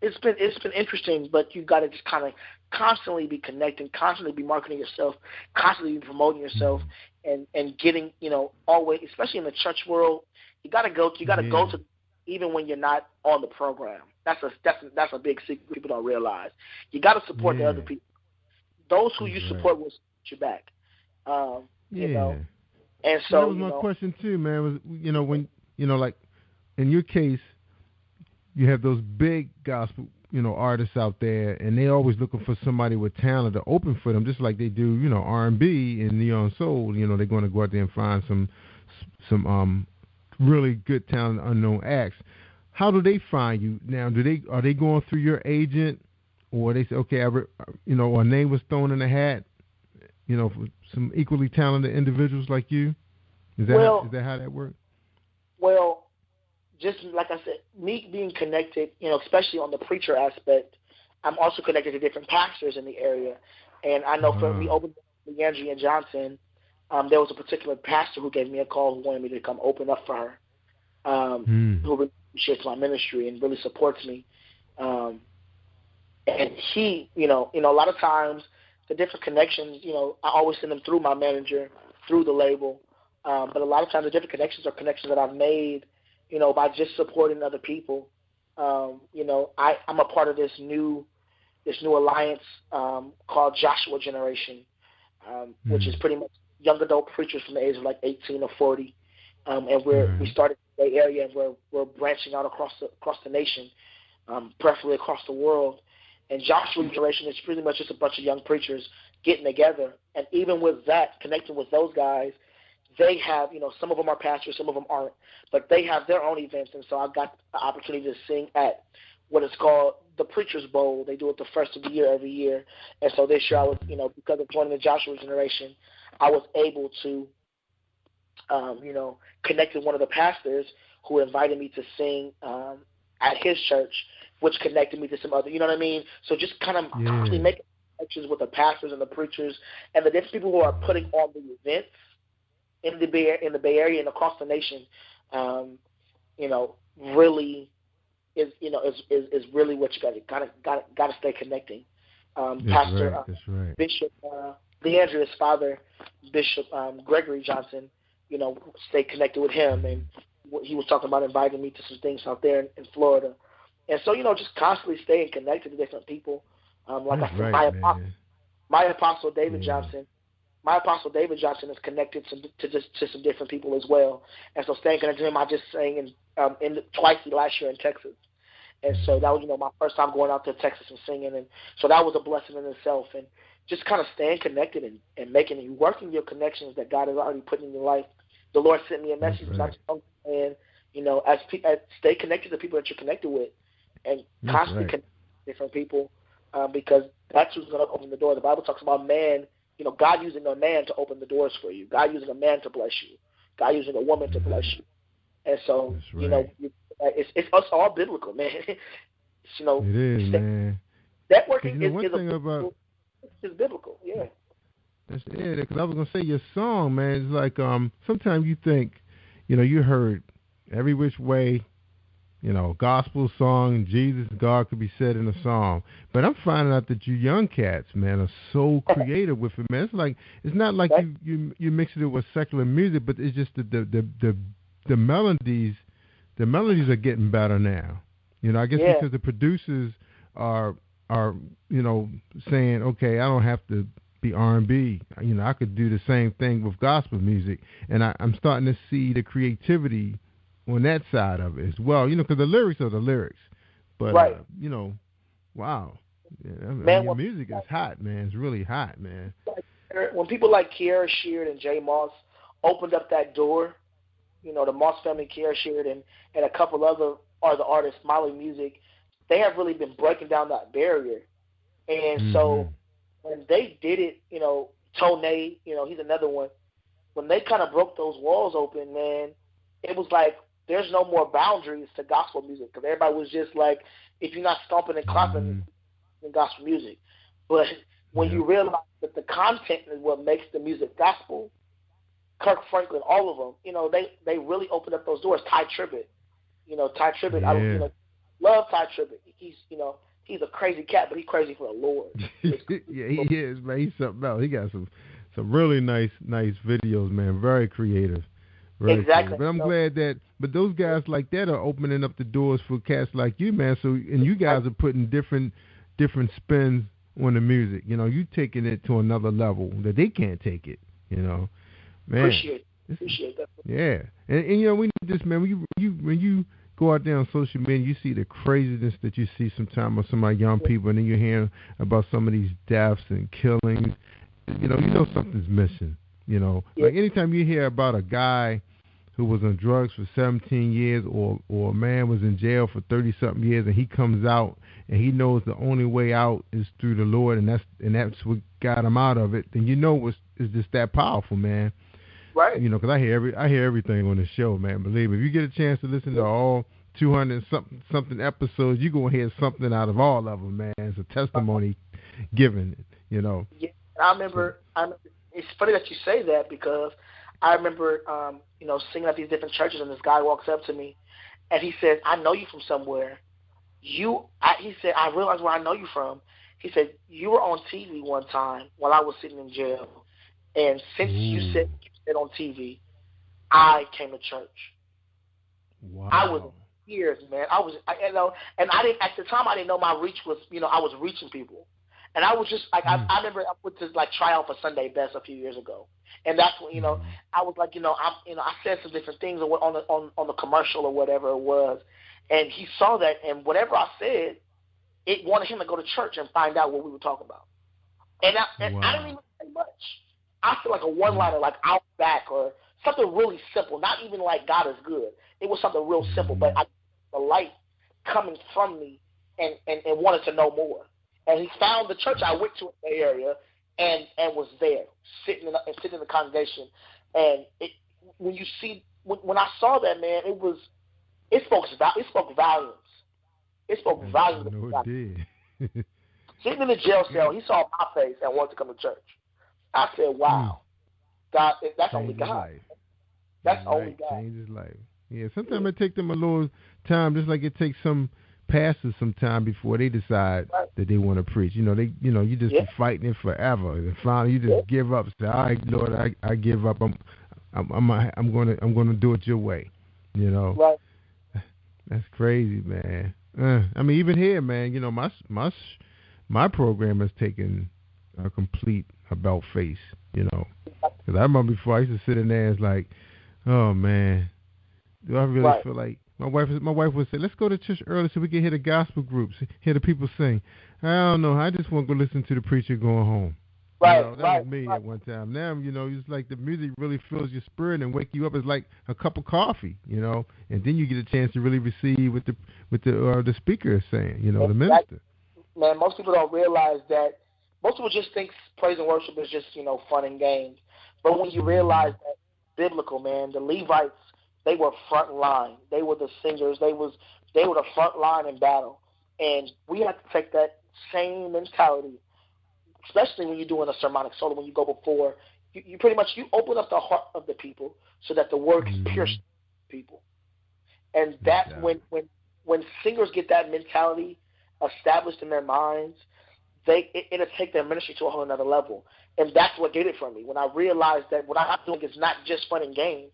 it's been interesting, but you got to just kind of constantly be connecting, constantly be marketing yourself, constantly be promoting yourself, and getting, always, especially in the church world, you got to go to even when you're not on the program. That's a big secret people don't realize. You got to support the other people. Those who you support will support you back. You know. And so that was my question too, man. Was when like in your case, you have those big gospel artists out there, and they always looking for somebody with talent to open for them, just like they do R&B and neo soul. They're going to go out there and find some really good talent, unknown acts. How do they find you now? Are they going through your agent, or they say, okay, a name was thrown in the hat, for some equally talented individuals like you? Is that how that works? Well, just like I said, me being connected, especially on the preacher aspect, I'm also connected to different pastors in the area. And I know for me, opening Leandria Johnson, there was a particular pastor who gave me a call who wanted me to come open up for her, who really appreciates my ministry and really supports me. And he, a lot of times the different connections, I always send them through my manager, through the label. But a lot of times the different connections are connections that I've made, by just supporting other people. I'm a part of this new alliance called Joshua Generation, which is pretty much young adult preachers from the age of like 18 or 40. And we started in the Bay Area, and we're branching out across the nation, preferably across the world. And Joshua Generation is pretty much just a bunch of young preachers getting together. And even with that, connecting with those guys, they have, some of them are pastors, some of them aren't, but they have their own events. And so I got the opportunity to sing at what is called the Preacher's Bowl. They do it the first of the year every year. And so this year I was, because of joining the Joshua Generation, I was able to, connect with one of the pastors who invited me to sing at his church, which connected me to some other, you know what I mean? So just kind of actually making connections with the pastors and the preachers and the different people who are putting on the events in the Bay Area and across the nation, really is really what you got to stay connecting. Pastor Bishop Leandria's father, Bishop Gregory Johnson, stay connected with him, and he was talking about inviting me to some things out there in Florida, and so just constantly staying connected to different people. Like I said, my apostle David Johnson. My apostle David Johnson is connected to some different people as well, and so staying connected to him, I just sang twice last year in Texas, and so that was my first time going out to Texas and singing, and so that was a blessing in itself, and just kind of staying connected and working your connections that God has already put in your life. The Lord sent me a message, and as stay connected to people that you're connected with, and constantly connect with different people, because that's who's going to open the door. The Bible talks about man. God using a man to open the doors for you. God using a man to bless you. God using a woman to bless you. And so, it's all biblical, man. It is, man. Networking is biblical, yeah. That's it. Because I was gonna say your song, man. It's like sometimes you think, you heard every which way. Gospel song, Jesus, God could be said in a song. But I'm finding out that you young cats, man, are so creative with it, man. It's not like you mixing it with secular music, but it's just the melodies. The melodies are getting better now. I guess because the producers are saying, okay, I don't have to be R&B. I could do the same thing with gospel music, and I'm starting to see the creativity on that side of it as well, because the lyrics are the lyrics. But, wow. Yeah, man, your music is hot, man. It's really hot, man. When people like Kiara Sheard and Jay Moss opened up that door, the Moss family, Kiara Sheard, and a couple other artists, Molly Music, they have really been breaking down that barrier. And so when they did it, Tone, he's another one. When they kind of broke those walls open, man, it was like, there's no more boundaries to gospel music, because everybody was just like, if you're not stomping and clapping in gospel music. But when you realize that the content is what makes the music gospel, Kirk Franklin, all of them, they really opened up those doors. Ty Tribbett, love Ty Tribbett. He's a crazy cat, but he's crazy for the Lord. Yeah, he is, man. He's something else. He got some really nice videos, man. Very creative. Exactly. But I'm glad that, but those guys like that are opening up the doors for cats like you, man. So, and you guys are putting different spins on the music. You taking it to another level that they can't take it. Man. Appreciate that. Yeah, and we need this, man. When you go out there on social media, you see the craziness that you see sometimes with some of our young people, and then you hear about some of these deaths and killings. You know something's missing. Like anytime you hear about a guy who was on drugs for 17 years, or a man was in jail for 30-something years, and he comes out and he knows the only way out is through the Lord, and that's what got him out of it, then it's just that powerful, man. Right. Because I hear everything on the show, man. Believe me, if you get a chance to listen to all 200 something episodes, you're gonna hear something out of all of them, man. It's a testimony given. Yeah, I remember. It's funny that you say that, because I remember, singing at these different churches, and this guy walks up to me, and he says, "I know you from somewhere." He said, "I realize where I know you from." He said, "You were on TV one time while I was sitting in jail, and since you said on TV, I came to church." Wow. I was years, man. And I didn't, at the time, I didn't know my reach was, I was reaching people. And I was just like, I remember I went to try out for Sunday Best a few years ago, and that's when I was like, I said some different things on the commercial or whatever it was, and he saw that, and whatever I said, it wanted him to go to church and find out what we were talking about, and I didn't even say much. I feel like a one-liner, like "I'll be back," or something really simple, not even like "God is good." It was something real simple, but the light coming from me and wanted to know more. And he found the church I went to in the Bay Area and was there, sitting in the congregation. And when I saw that, man, it spoke volumes. It spoke volumes. No, it did. Sitting in the jail cell, he saw my face and wanted to come to church. I said, "Wow, God, that's only God. That's only God." Change his life. Yeah, sometimes it takes them a little time, just like it takes some pastors some time before they decide that they want to preach. You just be fighting it forever, and finally you just give up. Say, "All right, Lord, I give up. I'm gonna do it your way." Right. That's crazy, man. Even here, man. My program has taken a complete about face. Because I remember before I used to sit in there and it's like, oh man, do I really feel like my wife would say, "Let's go to church early so we can hear the gospel groups, hear the people sing." I don't know. I just want to go listen to the preacher going home. That was me at one time. Now, it's like the music really fills your spirit and wake you up. It's like a cup of coffee, and then you get a chance to really receive what the speaker is saying, the minister. Man, most people don't realize that. Most people just think praise and worship is just, fun and games. But when you realize that biblical, man, the Levites, they were front line. They were the singers. They were the front line in battle. And we have to take that same mentality, especially when you're doing a sermonic solo, when you go before. You pretty much, you open up the heart of the people so that the word can pierce people. And that's when singers get that mentality established in their minds, it'll take their ministry to a whole another level. And that's what did it for me. When I realized that what I'm doing is not just fun and games,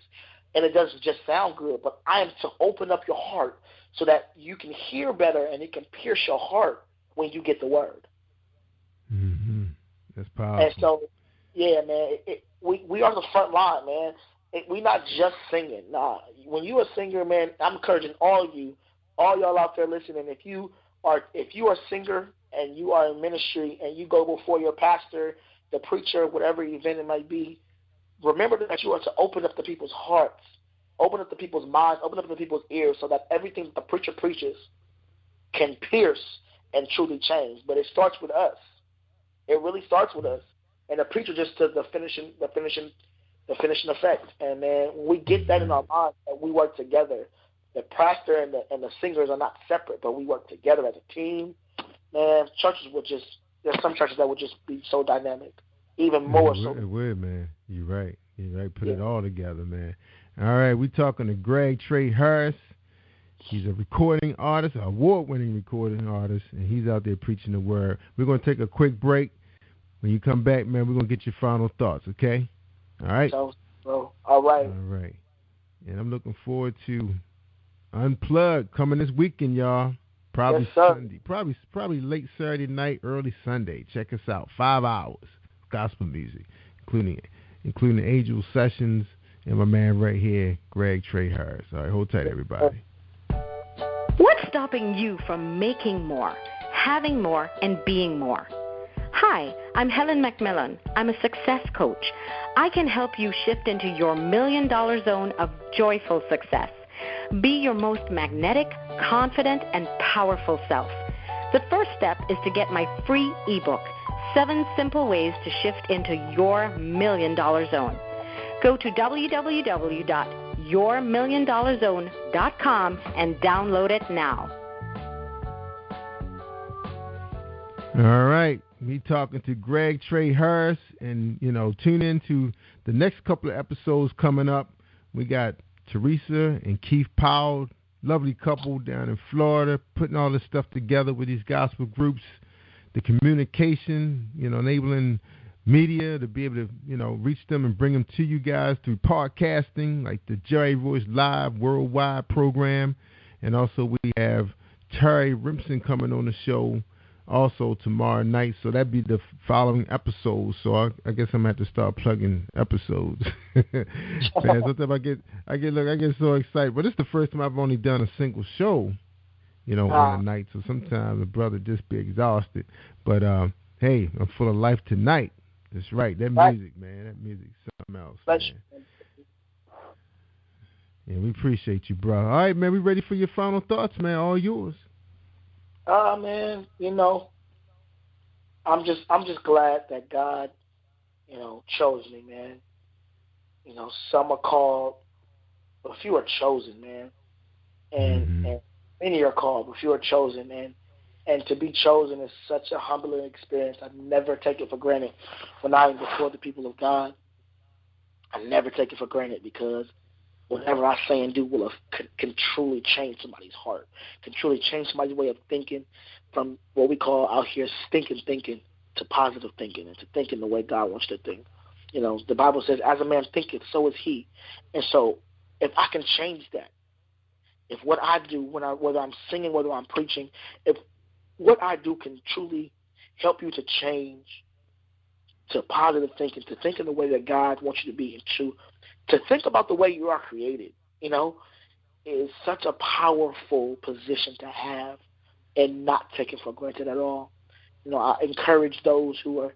and it doesn't just sound good, but I am to open up your heart so that you can hear better and it can pierce your heart when you get the word. Mm-hmm. That's powerful. And so, yeah, man, we are the front line, man. We're not just singing. Nah, when you're a singer, man, I'm encouraging all y'all out there listening. If you are a singer and you are in ministry and you go before your pastor, the preacher, whatever event it might be, remember that you are to open up the people's hearts, open up the people's minds, open up the people's ears so that everything that the preacher preaches can pierce and truly change. But it starts with us. It really starts with us. And the preacher just does the finishing effect. And man, when we get that in our minds, that we work together. The pastor and the singers are not separate, but we work together as a team. Man, there's some churches that would just be so dynamic, even more so. It would, man. You're right. Put it all together, man. All right, we're talking to Greg Trey Harris. He's a recording artist, an award-winning recording artist, and he's out there preaching the word. We're going to take a quick break. When you come back, man, we're going to get your final thoughts, okay? All right? So, all right. All right. And I'm looking forward to Unplugged coming this weekend, y'all. Probably Sunday. Probably late Saturday night, early Sunday. Check us out. 5 hours. Gospel music, including Angel Sessions and my man right here, Greg Trey Harris. All right, hold tight, everybody. What's stopping you from making more, having more, and being more? Hi, I'm Helen McMillan. I'm a success coach. I can help you shift into your $1 million zone of joyful success. Be your most magnetic, confident, and powerful self. The first step is to get my free ebook, 7 Simple Ways to Shift into Your $1 Million Zone. Go to www.yourmilliondollarzone.com and download it now. All right. Me talking to Greg Trey Harris, and, tune in to the next couple of episodes coming up. We got Teresa and Keith Powell, lovely couple down in Florida, putting all this stuff together with these gospel groups, the communication, enabling media to be able to, reach them and bring them to you guys through podcasting, like the Jerry Royce Live Worldwide program. And also we have Terry Rimpson coming on the show also tomorrow night. So that'd be the following episode. So I guess I'm going to have to start plugging episodes. Man, sometimes I get so excited. But it's the first time I've only done a single show, on a night. So sometimes the brother just be exhausted. But, hey, I'm full of life tonight. That's right. That music, man. That music's something else, man. Yeah, we appreciate you, bro. All right, man. We ready for your final thoughts, man. All yours. Man, I'm just glad that God, chose me, man. Some are called, but few are chosen, man. And many are called, but few are chosen, man. And to be chosen is such a humbling experience. I never take it for granted when I am before the people of God. I never take it for granted, because whatever I say and do can truly change somebody's heart, can truly change somebody's way of thinking from what we call out here stinking thinking to positive thinking, and to thinking the way God wants to think. The Bible says, as a man thinketh, so is he. And so if I can change that, if what I do, whether I'm singing, whether I'm preaching, if what I do can truly help you to change to positive thinking, to think in the way that God wants you to be, and to think about the way you are created, is such a powerful position to have and not take it for granted at all. I encourage those who are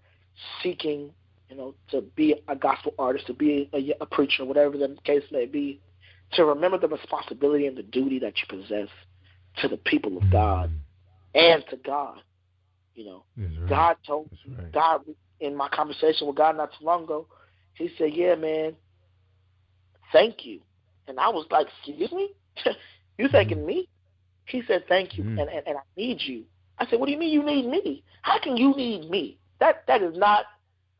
seeking, to be a gospel artist, to be a preacher, whatever the case may be, to remember the responsibility and the duty that you possess to the people of God and to God. Right. God told God in my conversation with God not too long ago, he said, yeah, man, thank you. And I was like, excuse me? You thanking me? He said, thank you, and I need you. I said, what do you mean you need me? How can you need me? That is not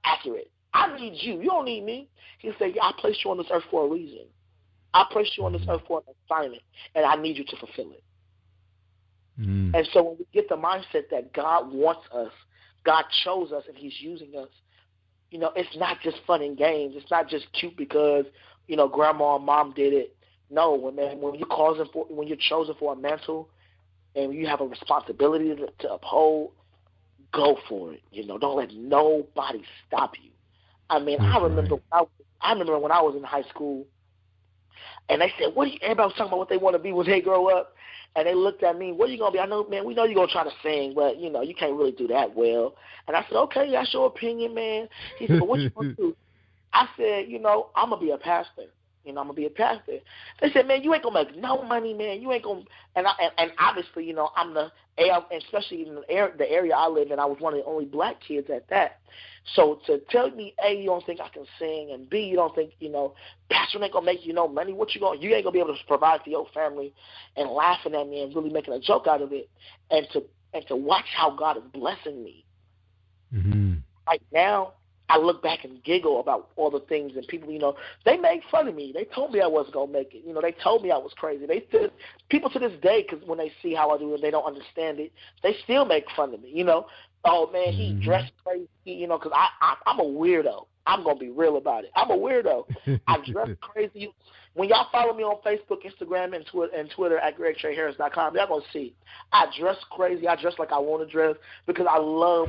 accurate. I need you. You don't need me. He said, yeah, I placed you on this earth for a reason. I placed you on this earth for an assignment, and I need you to fulfill it. And so when we get the mindset that God wants us, God chose us, and he's using us, it's not just fun and games. It's not just cute because, grandma and mom did it. No, when you're chosen for a mantle and you have a responsibility to uphold, go for it. Don't let nobody stop you. I mean, I remember when I was in high school, and they said, everybody was talking about what they want to be when they grow up. And they looked at me, what are you going to be? I know, man, we know you're going to try to sing, but, you can't really do that well. And I said, okay, that's your opinion, man. He said, what you going to do? I said, I'm going to be a pastor. I'm going to be a pastor. They said, man, you ain't going to make no money, man. You ain't going to. And obviously, I'm especially in the area I live in, I was one of the only black kids at that. So to tell me, A, you don't think I can sing, and B, you don't think, pastor ain't going to make you no money, you ain't going to be able to provide for your family, and laughing at me and really making a joke out of it, and to watch how God is blessing me. Right now, I look back and giggle about all the things, and people, they made fun of me. They told me I wasn't going to make it. They told me I was crazy. People to this day, because when they see how I do it, they don't understand it. They still make fun of me, Oh, man, he dressed crazy, because I'm a weirdo. I'm going to be real about it. I'm a weirdo. I dress crazy. When y'all follow me on Facebook, Instagram, and Twitter at GregTreyHarris.com, y'all going to see I dress crazy. I dress like I want to dress because I love,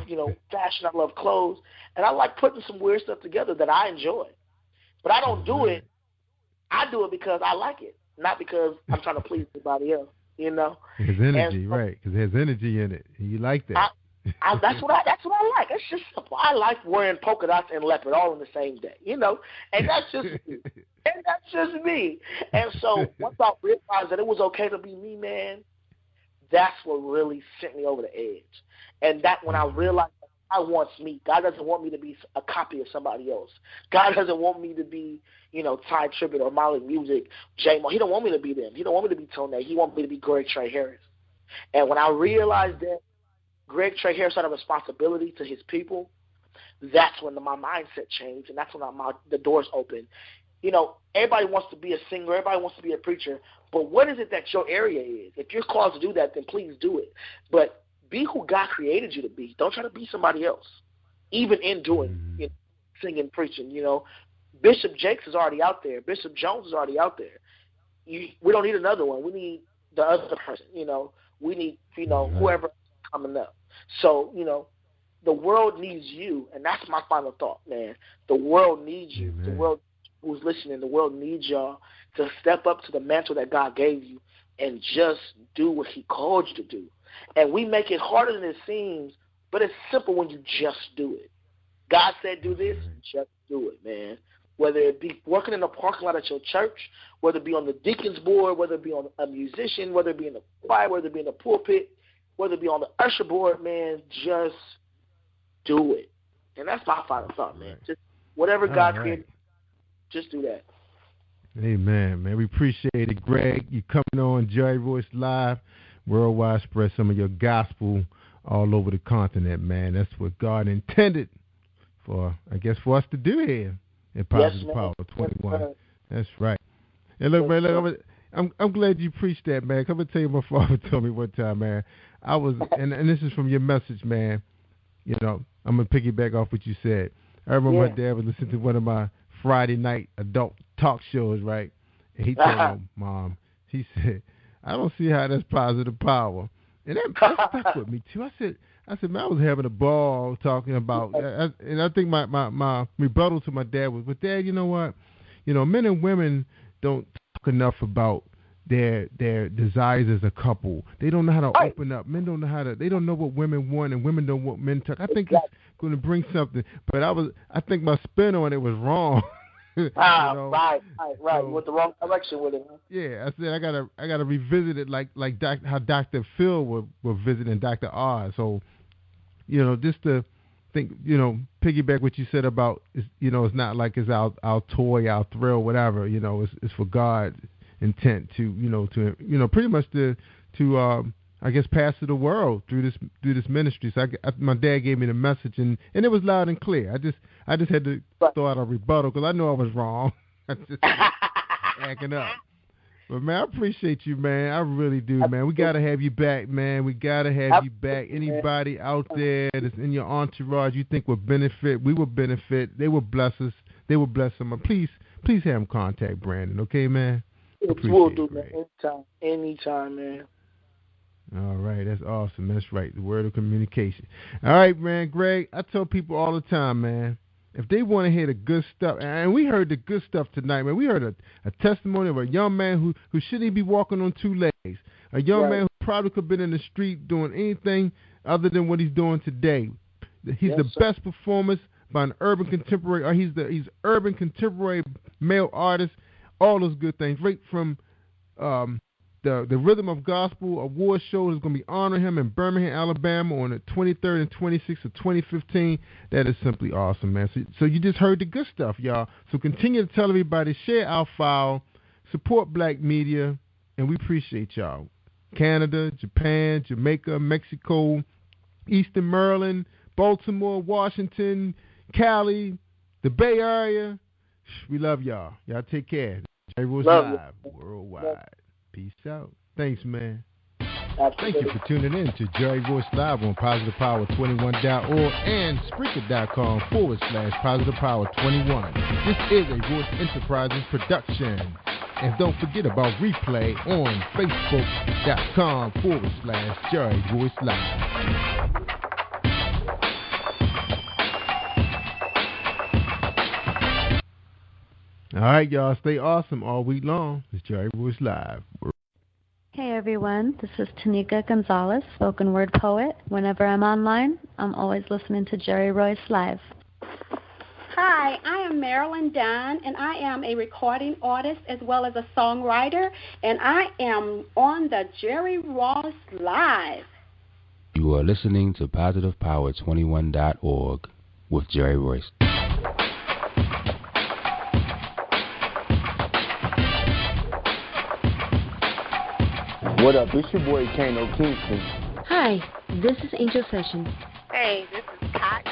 fashion. I love clothes. And I like putting some weird stuff together that I enjoy. But I don't do it. I do it because I like it, not because I'm trying to please anybody else, There's energy, right, because there's energy in it. You like that. That's what I like. It's just simple. I like wearing polka dots and leopard all in the same day, and that's just me. And that's just me. And so once I realized that it was okay to be me, man, that's what really sent me over the edge. And that when I realized that God wants me, God doesn't want me to be a copy of somebody else. God doesn't want me to be, Ty Tribbett or Molly Music, J-Mo. He don't want me to be them. He don't want me to be Tone. He wants me to be Greg Trey Harris. And when I realized that Greg Trey Harris had a responsibility to his people, that's when my mindset changed, and that's when the doors opened. Everybody wants to be a singer, everybody wants to be a preacher, but what is it that your area is? If you're called to do that, then please do it. But be who God created you to be. Don't try to be somebody else, even in doing singing, preaching. Bishop Jakes is already out there. Bishop Jones is already out there. We don't need another one. We need the other person. We need, whoever coming up. So, the world needs you, and that's my final thought, man. The world needs you. Amen. The world who's listening, the world needs y'all to step up to the mantle that God gave you and just do what he called you to do. And we make it harder than it seems, but it's simple when you just do it. God said do this, just do it, man. Whether it be working in the parking lot at your church, whether it be on the deacon's board, whether it be on a musician, whether it be in the choir, whether it be in the pulpit, whether it be on the usher board, man, just do it. And that's my final thought, man. Just whatever God created, just do that. Amen, man. We appreciate it, Greg. You coming on Jerry Royce Live, worldwide, spread some of your gospel all over the continent, man. That's what God intended for, I guess, for us to do here in Positive Power 21. Yes, that's right. And look, man, look, I'm glad you preached that, man. I'm gonna tell you, my father told me one time, man. I was, and this is from your message, man. I'm gonna piggyback off what you said. I remember my dad was listening to one of my Friday night adult talk shows, right? And he told my mom, he said, "I don't see how that's positive power," and that stuck with me too. I said, man, I was having a ball talking about, and I think my rebuttal to my dad was, "But Dad, you know what? Men and women don't talk enough about their desires as a couple. They don't know how to open up. Men don't know how to. They don't know what women want, and women don't want men to. I think it's going to bring something. But I think my spin on it was wrong. Right. So, with the wrong direction with it. Huh? Yeah, I said I gotta revisit it like how Dr. Phil were visiting Dr. Oz. So, just to think, piggyback what you said about, it's not like it's our toy, our thrill, whatever. It's for God's intent to pretty much to I guess pass to the world through this ministry. So my dad gave me the message, and it was loud and clear. I just had to throw out a rebuttal because I know I was wrong. I just acting up. But man, I appreciate you, man. I really do, man. We gotta have you back, man. We gotta have you back. Anybody out there that's in your entourage you think would benefit, we will benefit. They will bless us. They will bless someone. Please have them contact Brandon, okay, man? We'll do, man. Anytime, man. All right, that's awesome. That's right, the word of communication. All right, man, Greg, I tell people all the time, man, if they want to hear the good stuff, and we heard the good stuff tonight, man. We heard a testimony of a young man who shouldn't even be walking on two legs, a young man who probably could have been in the street doing anything other than what he's doing today. He's the best performance by an urban contemporary, or he's urban contemporary male artist, all those good things, right from the Rhythm of Gospel award show is going to be honoring him in Birmingham, Alabama on the 23rd and 26th of 2015. That is simply awesome, man. So you just heard the good stuff, y'all. So continue to tell everybody, share our file, support black media, and we appreciate y'all. Canada, Japan, Jamaica, Mexico, Eastern Maryland, Baltimore, Washington, Cali, the Bay Area. We love y'all. Y'all take care. Jerry Royce Love Live worldwide. Peace out. Thanks, man. Absolutely. Thank you for tuning in to Jerry Royce Live on PositivePower21.org and Spreaker.com/PositivePower21. This is a Royce Enterprises production. And don't forget about replay on Facebook.com/Jerry Royce Live. All right, y'all. Stay awesome all week long. It's Jerry Royce Live. Hey everyone, this is Tanika Gonzalez, spoken word poet. Whenever I'm online, I'm always listening to Jerry Royce Live. Hi, I am Marilyn Dunn, and I am a recording artist as well as a songwriter, and I am on the Jerry Royce Live. You are listening to PositivePower21.org with Jerry Royce. What up? It's your boy Kano Kingston. Hi, this is Angel Sessions. Hey, this is Cotton.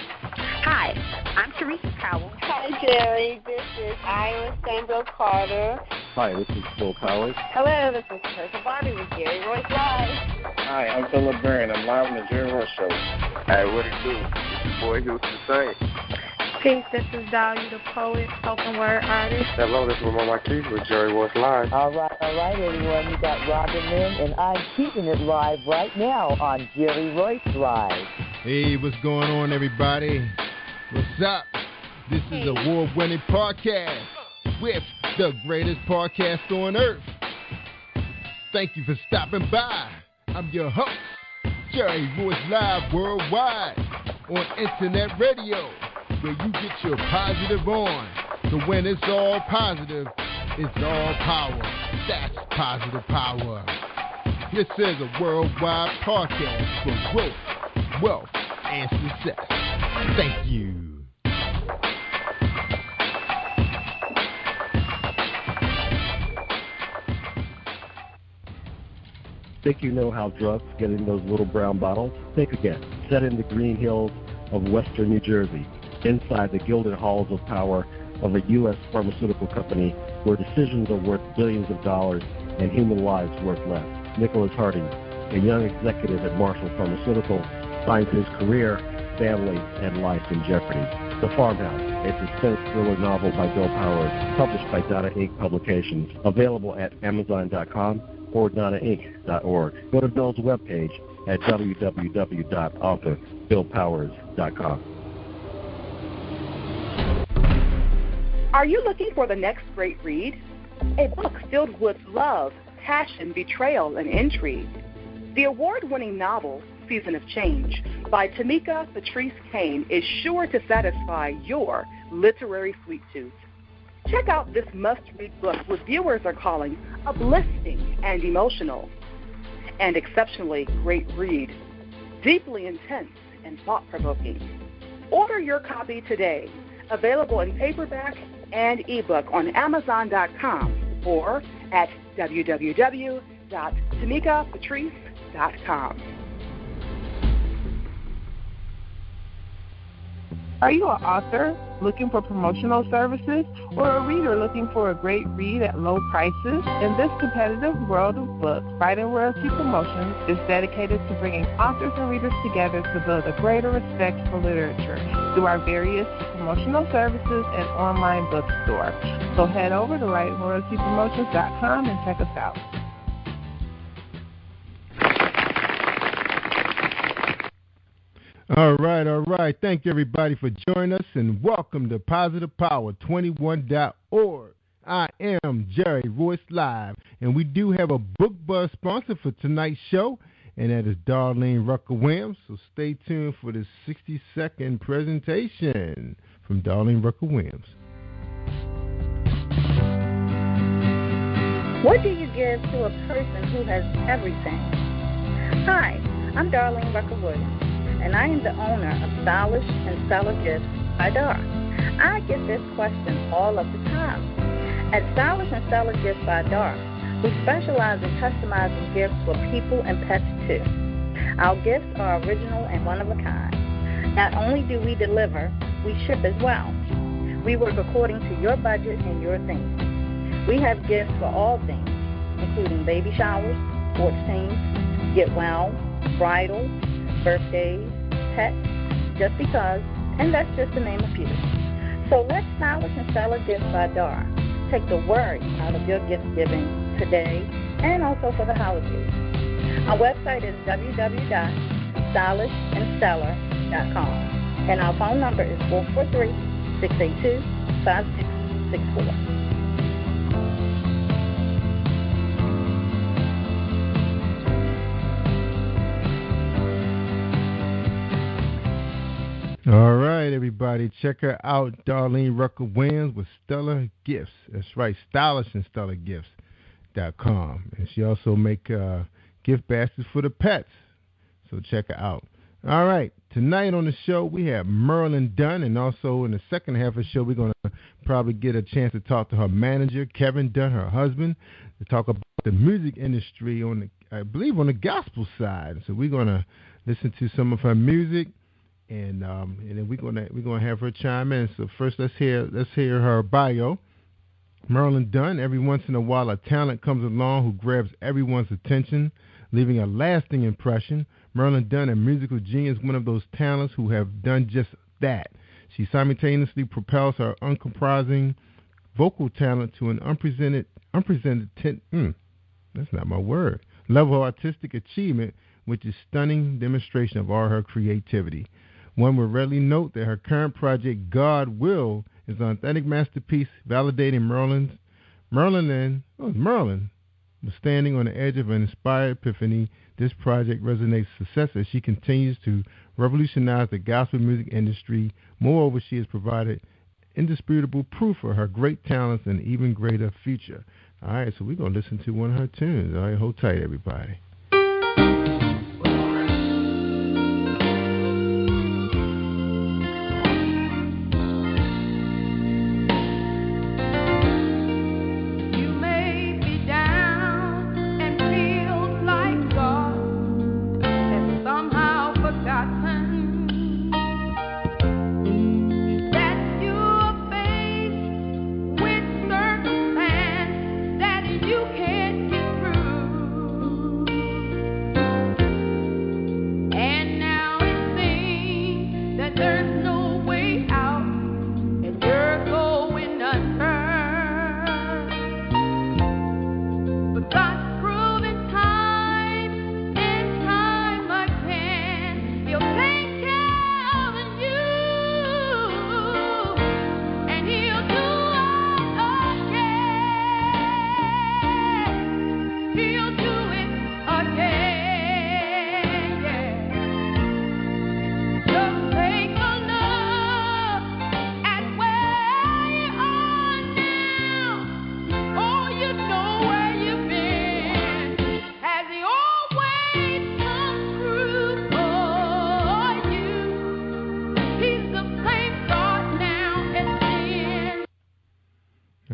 Hi, I'm Teresa Powell. Hi, Jerry. This is Ira Sandro Carter. Hi, this is Phil Powers. Hello, this is Teresa Barbie with Jerry Royce Live. Hi, I'm Philip Barron. I'm live on the Jerry Royce Show. Hey, what it do? It's your boy Houston Saint. Peace, this is Dahlia the poet, spoken word artist. Hello, this is Mama Keith with Jerry Royce Live. All right, everyone. You got Robin Lynn, and I'm keeping it live right now on Jerry Royce Live. Hey, what's going on, everybody? What's up? This is a award-winning podcast with the greatest podcast on earth. Thank you for stopping by. I'm your host, Jerry Royce Live worldwide on internet radio, where you get your positive on. So when it's all positive, it's all power. That's positive power. This is a worldwide podcast for growth, wealth, and success. Thank you. Think you know how drugs get in those little brown bottles? Think again. Set in the green hills of western New Jersey, inside the gilded halls of power of a U.S. pharmaceutical company where decisions are worth billions of dollars and human lives worth less. Nicholas Harding, a young executive at Marshall Pharmaceutical, finds his career, family, and life in jeopardy. The Farmhouse, a suspense thriller novel by Bill Powers, published by Donna Inc. Publications, available at Amazon.com or DonnaInc.org. Go to Bill's webpage at www.authorBillPowers.com. Are you looking for the next great read? A book filled with love, passion, betrayal, and intrigue. The award-winning novel, Season of Change, by Tamika Patrice Kane, is sure to satisfy your literary sweet tooth. Check out this must-read book reviewers are calling uplifting and emotional. And exceptionally great read, deeply intense and thought-provoking. Order your copy today, available in paperback and ebook on Amazon.com or at www.tamikapatrice.com. Are you an author looking for promotional services or a reader looking for a great read at low prices? In this competitive world of books, Writing Royalty Promotions is dedicated to bringing authors and readers together to build a greater respect for literature through our various promotional services and online bookstore. So head over to WritingRoyaltyPromotions.com and check us out. All right. Thank you, everybody, for joining us, and welcome to PositivePower21.org. I am Jerry Royce Live, and we do have a book buzz sponsor for tonight's show, and that is Darlene Rucker-Williams. So stay tuned for this 60-second presentation from Darlene Rucker-Williams. What do you give to a person who has everything? Hi, I'm Darlene Rucker-Williams, and I am the owner of Stylish and Stellar Gifts by Dar. I get this question all of the time. At Stylish and Stellar Gifts by Dar, we specialize in customizing gifts for people and pets too. Our gifts are original and one of a kind. Not only do we deliver, we ship as well. We work according to your budget and your theme. We have gifts for all themes, including baby showers, sports teams, get well, bridal, birthdays, pets, just because, and that's just to name a few. So let's stylish and sell a gift by Dar. Take the worry out of your gift giving today and also for the holidays. Our website is www.stylishandseller.com, and our phone number is 443-682-5664. All right, everybody, check her out, Darlene Rucker Williams with Stellar Gifts. That's right, stylishandstellargifts.com. And she also make gift baskets for the pets, so check her out. All right, tonight on the show we have Marilyn Dunn, and also in the second half of the show we're going to probably get a chance to talk to her manager, Kevin Dunn, her husband, to talk about the music industry on the, I believe, on the gospel side. So we're going to listen to some of her music. And then we're gonna have her chime in. So first, let's hear her bio. Marilyn Dunn. Every once in a while, a talent comes along who grabs everyone's attention, leaving a lasting impression. Marilyn Dunn, a musical genius, one of those talents who have done just that. She simultaneously propels her uncompromising vocal talent to an unprecedented that's not my word, level of artistic achievement, which is stunning demonstration of all her creativity. One will readily note that her current project, God Will, is an authentic masterpiece, validating Merlin was standing on the edge of an inspired epiphany. This project resonates success as she continues to revolutionize the gospel music industry. Moreover, she has provided indisputable proof of her great talents and even greater future. All right, so we're going to listen to one of her tunes. All right, hold tight, everybody.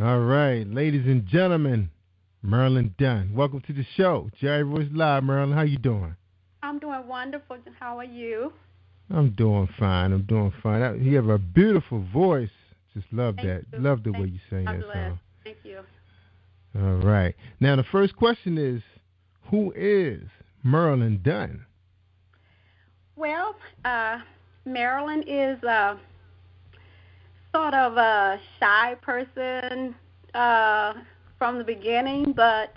All right, ladies and gentlemen, Marilyn Dunn. Welcome to the show. Jerry Royce Live. Marilyn, how you doing? I'm doing wonderful. How are you? I'm doing fine. You have a beautiful voice. Just love that. Love the way you sing that song. Thank you. All right. Now, the first question is, who is Marilyn Dunn? Well, Marilyn is sort of a shy person from the beginning, but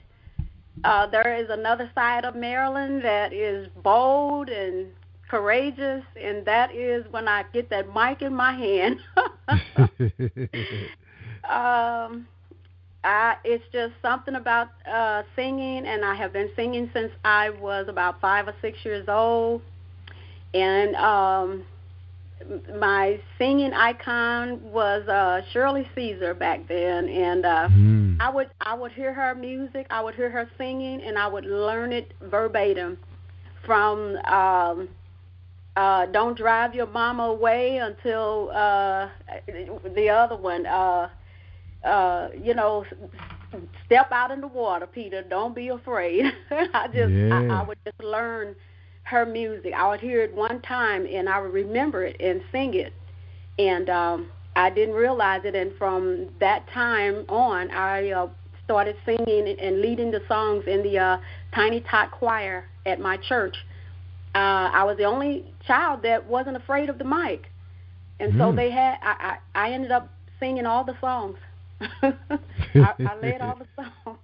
there is another side of Marilyn that is bold and courageous, and that is when I get that mic in my hand. It's just something about singing, and I have been singing since I was about 5 or 6 years old. And my singing icon was Shirley Caesar back then, and I would hear her music, I would hear her singing, and I would learn it verbatim from Don't Drive Your Mama Away until the other one, Step Out in the Water, Peter, Don't Be Afraid. I would just learn her music. I would hear it one time, and I would remember it and sing it. And I didn't realize it, and from that time on, I started singing and leading the songs in the Tiny Tot Choir at my church. I was the only child that wasn't afraid of the mic, and so they had. I ended up singing all the songs. I led all the songs,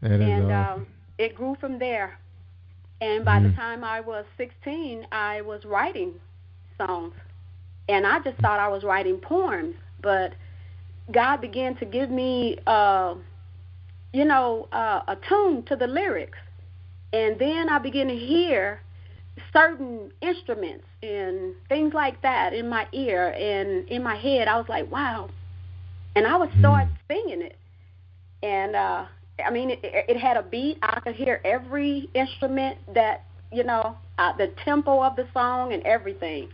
and awesome. It grew from there. And by the time I was 16, I was writing songs. And I just thought I was writing poems, but God began to give me, a tune to the lyrics. And then I began to hear certain instruments and things like that in my ear and in my head. I was like, wow. And I would start singing it. And, it had a beat. I could hear every instrument that, the tempo of the song and everything.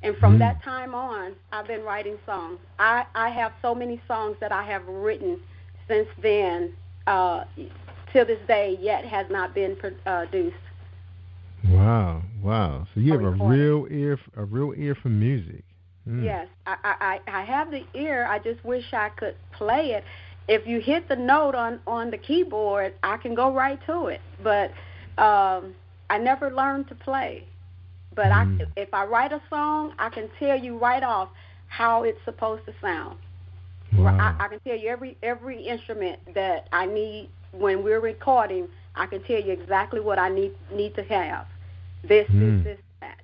And from that time on, I've been writing songs. I have so many songs that I have written since then, till this day, yet has not been produced. Wow. So you have a real ear for music. Yes, I have the ear. I just wish I could play it. If you hit the note on the keyboard, I can go right to it. But I never learned to play. But if I write a song, I can tell you right off how it's supposed to sound. Wow. I can tell you every instrument that I need when we're recording. I can tell you exactly what I need to have. This, that.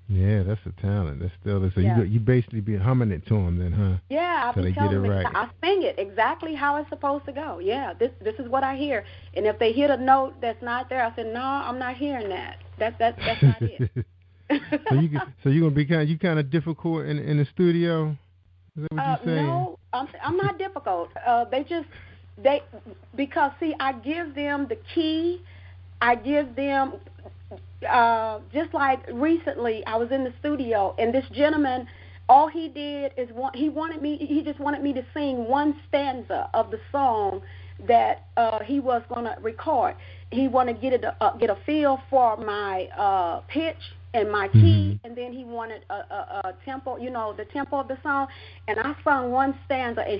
Yeah, that's a talent. That's still so. Yeah. You basically be humming it to them then, huh? Yeah, I'll be telling them. Right. I sing it exactly how it's supposed to go. Yeah, this is what I hear. And if they hit a note that's not there, I said, no, I'm not hearing that. That's not it. So you're gonna be kind of difficult in the studio? Is that what you're saying? No, I'm not difficult. Because see, I give them the key. I give them just like recently, I was in the studio and this gentleman, all he did is he just wanted me to sing one stanza of the song that he was gonna record. He wanted to get a feel for my pitch and my key, and then he wanted a tempo, the tempo of the song. And I sung one stanza, and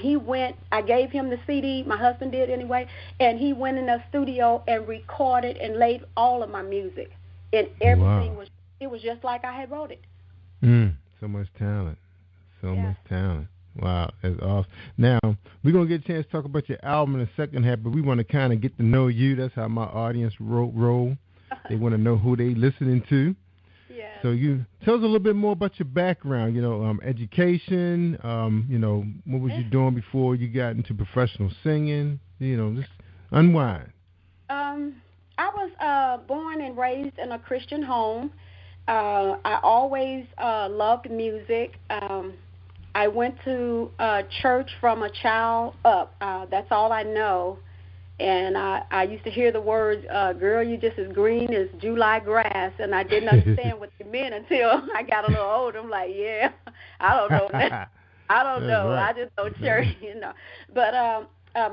I gave him the CD, my husband did anyway, and he went in the studio and recorded and laid all of my music. And everything was just like I had wrote it. So much talent. Much talent. Wow, that's awesome. Now, we're going to get a chance to talk about your album in the second half, but we want to kind of get to know you. That's how my audience roll. They want to know who they listening to. Yeah. So you tell us a little bit more about your background, education, what was you doing before you got into professional singing, just unwind. I was born and raised in a Christian home. I always loved music. I went to church from a child up. That's all I know. And I used to hear the words, girl, you just as green as July grass. And I didn't understand what they meant until I got a little older. I'm like, yeah, I don't know that. I don't know. Right. I just know church, But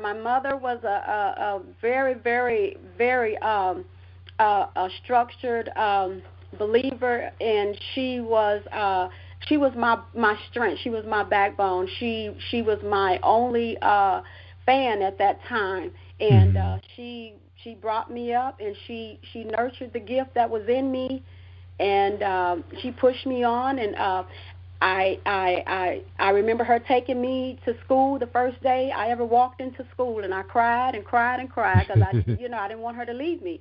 my mother was a very, very, very a structured believer, and she was my strength. She was my backbone. She was my only fan at that time, and she brought me up, and she nurtured the gift that was in me, and she pushed me on, and I remember her taking me to school the first day I ever walked into school, and I cried and cried and cried because I didn't want her to leave me.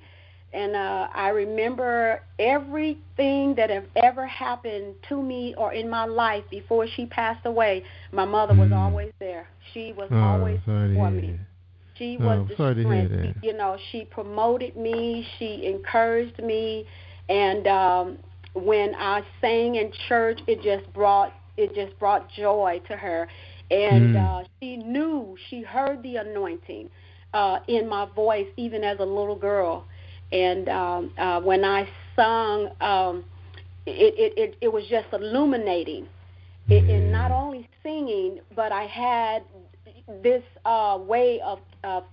And I remember everything that have ever happened to me or in my life before she passed away. My mother was always there. She was always for me. She was the strength. She promoted me. She encouraged me. And when I sang in church, it just brought joy to her. And she heard the anointing in my voice, even as a little girl. And when I sung, it was just illuminating. And not only singing, but I had this way of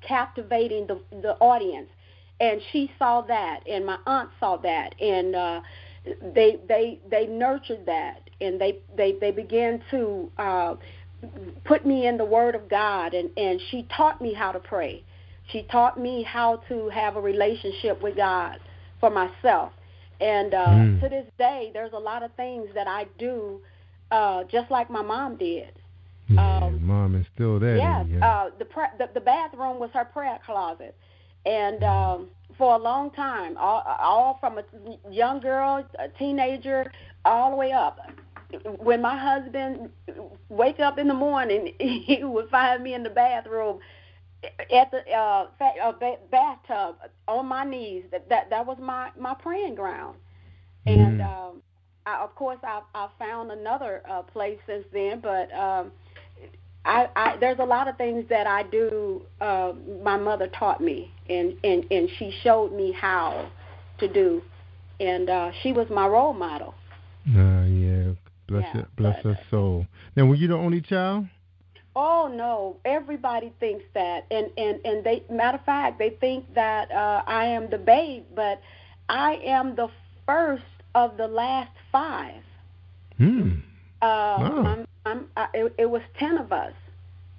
captivating the audience. And she saw that, and my aunt saw that. And they nurtured that, and they began to put me in the Word of God, and she taught me how to pray. She taught me how to have a relationship with God for myself. And to this day, there's a lot of things that I do just like my mom did. Mom instilled that in you. The bathroom was her prayer closet. And for a long time, all from a young girl, a teenager, all the way up. When my husband wake up in the morning, he would find me in the bathroom at the bathtub on my knees. That was my praying ground. And of course I found another place since then, but there's a lot of things that I do. My mother taught me, and she showed me how to do, and she was my role model. Bless her soul. Now, were you the only child? Oh no, everybody thinks that, and they, matter of fact, they think that I am the babe, but I am the first of the last 5. Wow. It was 10 of us,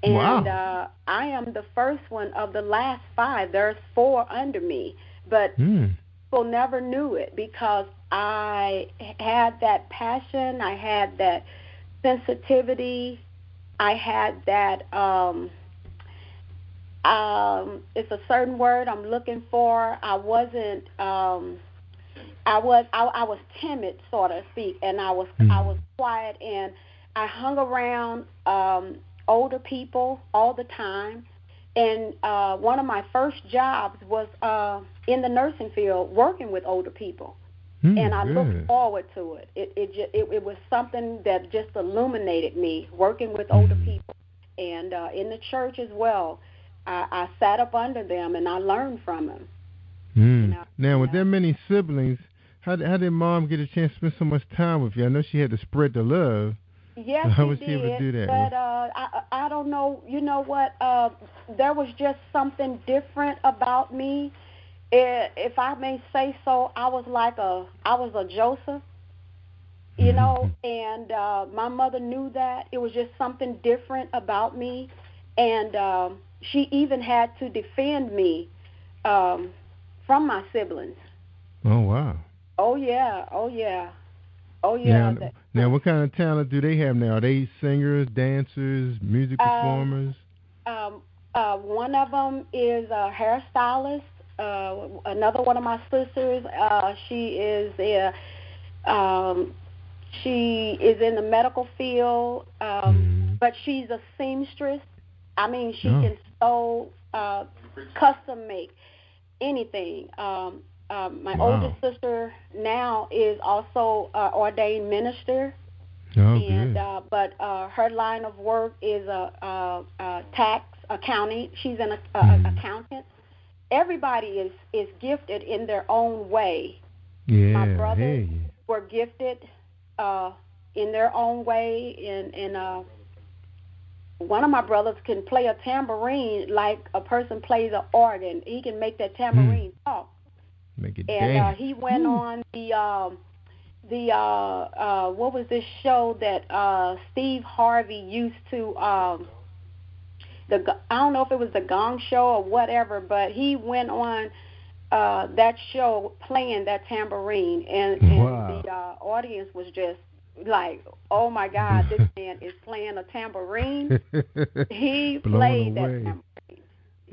and I am the first one of the last 5. There's 4 under me, but people never knew it because I had that passion, I had that sensitivity, I had that it's a certain word I'm looking for. I wasn't I was timid, sort of speak, and I was quiet, and I hung around older people all the time. And one of my first jobs was in the nursing field, working with older people, and I looked forward to it. It was something that just illuminated me, working with older people, and in the church as well. I sat up under them and I learned from them. Now, with that many siblings, how did Mom get a chance to spend so much time with you? I know she had to spread the love. Yes, so how was she able to do that? But I don't know. You know what? There was just something different about me. If I may say so, I was a Joseph, you know, and my mother knew that. It was just something different about me, and she even had to defend me from my siblings. Oh, wow. Oh, yeah. Now, what kind of talent do they have now? Are they singers, dancers, music performers? One of them is a hairstylist. Another one of my sisters, she is in the medical field, but she's a seamstress. I mean, she can sew, custom make anything. My oldest sister now is also ordained minister, but her line of work is tax accounting. She's an accountant. Everybody is gifted in their own way. My brothers were gifted in their own way, and one of my brothers can play a tambourine like a person plays an organ. He can make that tambourine talk. Make it and he went on the what was this show that Steve Harvey used to I don't know if it was the Gong Show or whatever, but he went on that show playing that tambourine, and the audience was just like, oh my God, this man is playing a tambourine. He played that tambourine.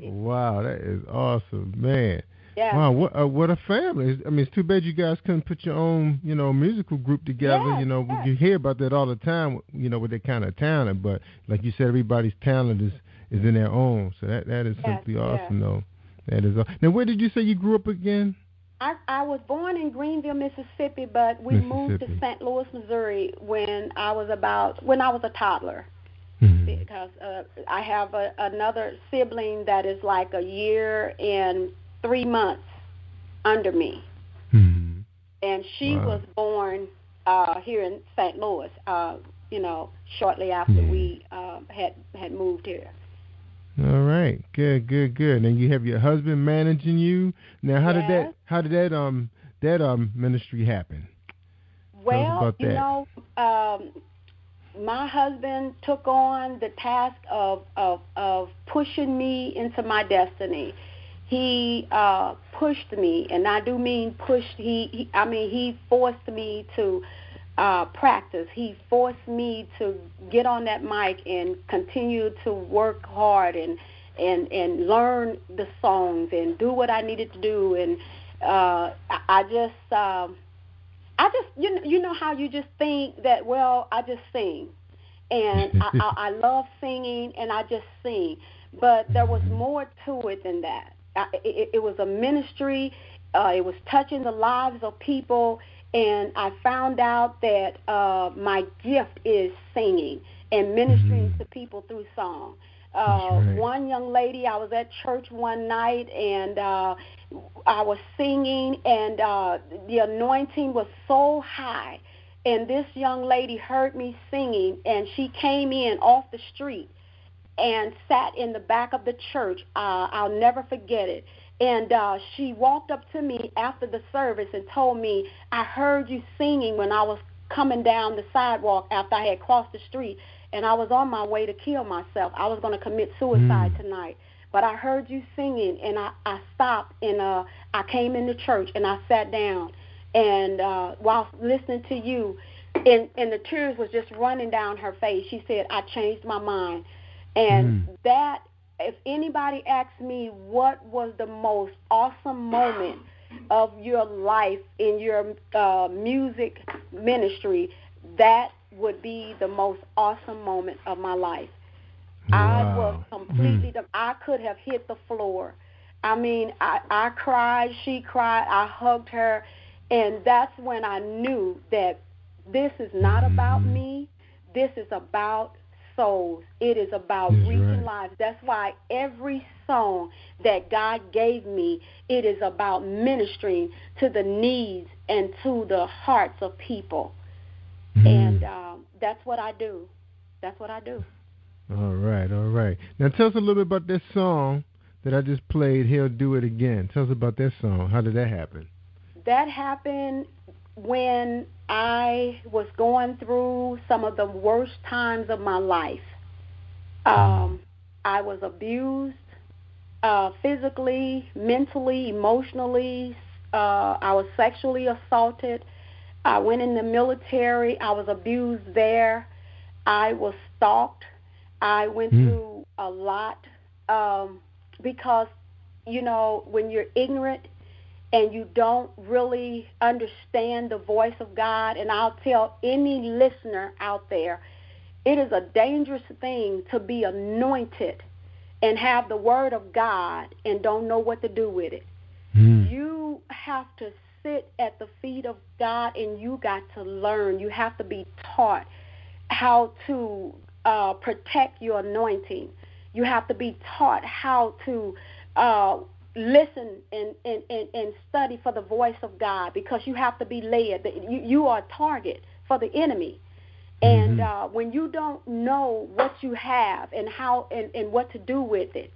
Wow, that is awesome, man. Yeah. Wow, what a family. I mean, it's too bad you guys couldn't put your own, musical group together. Yes, You hear about that all the time, with that kind of talent. But like you said, everybody's talent is in their own. So that is simply awesome, though. That is awesome. Now, where did you say you grew up again? I was born in Greenville, Mississippi, but we moved to St. Louis, Missouri when I was a toddler. Because I have another sibling that is like a year and 3 months under me, and she was born here in St. Louis. Shortly after we had moved here. All right, good. And you have your husband managing you. Now, how did that ministry happen? Well, you know, my husband took on the task of pushing me into my destiny. He pushed me, and I do mean pushed. He forced me to practice. He forced me to get on that mic and continue to work hard and learn the songs and do what I needed to do. And I just you know how you just think that, well, I just sing, and I love singing, and I just sing. But there was more to it than that. It was a ministry. It was touching the lives of people, and I found out that my gift is singing and ministering to people through song. One young lady, I was at church one night, and I was singing, and the anointing was so high. And this young lady heard me singing, and she came in off the street and sat in the back of the church. I'll never forget it. And she walked up to me after the service and told me, I heard you singing when I was coming down the sidewalk after I had crossed the street, and I was on my way to kill myself. I was going to commit suicide tonight. But I heard you singing, and I stopped, and I came into church, and I sat down. And while listening to you, and the tears was just running down her face, she said, I changed my mind. And that, if anybody asks me what was the most awesome moment of your life in your music ministry, that would be the most awesome moment of my life. Wow. I was completely, I could have hit the floor. I mean, I cried, she cried, I hugged her, and that's when I knew that this is not about me, this is about souls. It is about reaching lives. That's why every song that God gave me, it is about ministering to the needs and to the hearts of people. And that's what I do. That's what I do. All right. Now tell us a little bit about this song that I just played, He'll Do It Again. Tell us about that song. How did that happen? That happened when I was going through some of the worst times of my life. I was abused physically, mentally, emotionally. I was sexually assaulted. I went in the military. I was abused there. I was stalked. I went through a lot because, you know, when you're ignorant and you don't really understand the voice of God, and I'll tell any listener out there, it is a dangerous thing to be anointed and have the word of God and don't know what to do with it. You have to sit at the feet of God, and you got to learn. You have to be taught how to protect your anointing. You have to be taught how to listen and study for the voice of God, because you have to be led. You are a target for the enemy. And when you don't know what you have and how and what to do with it,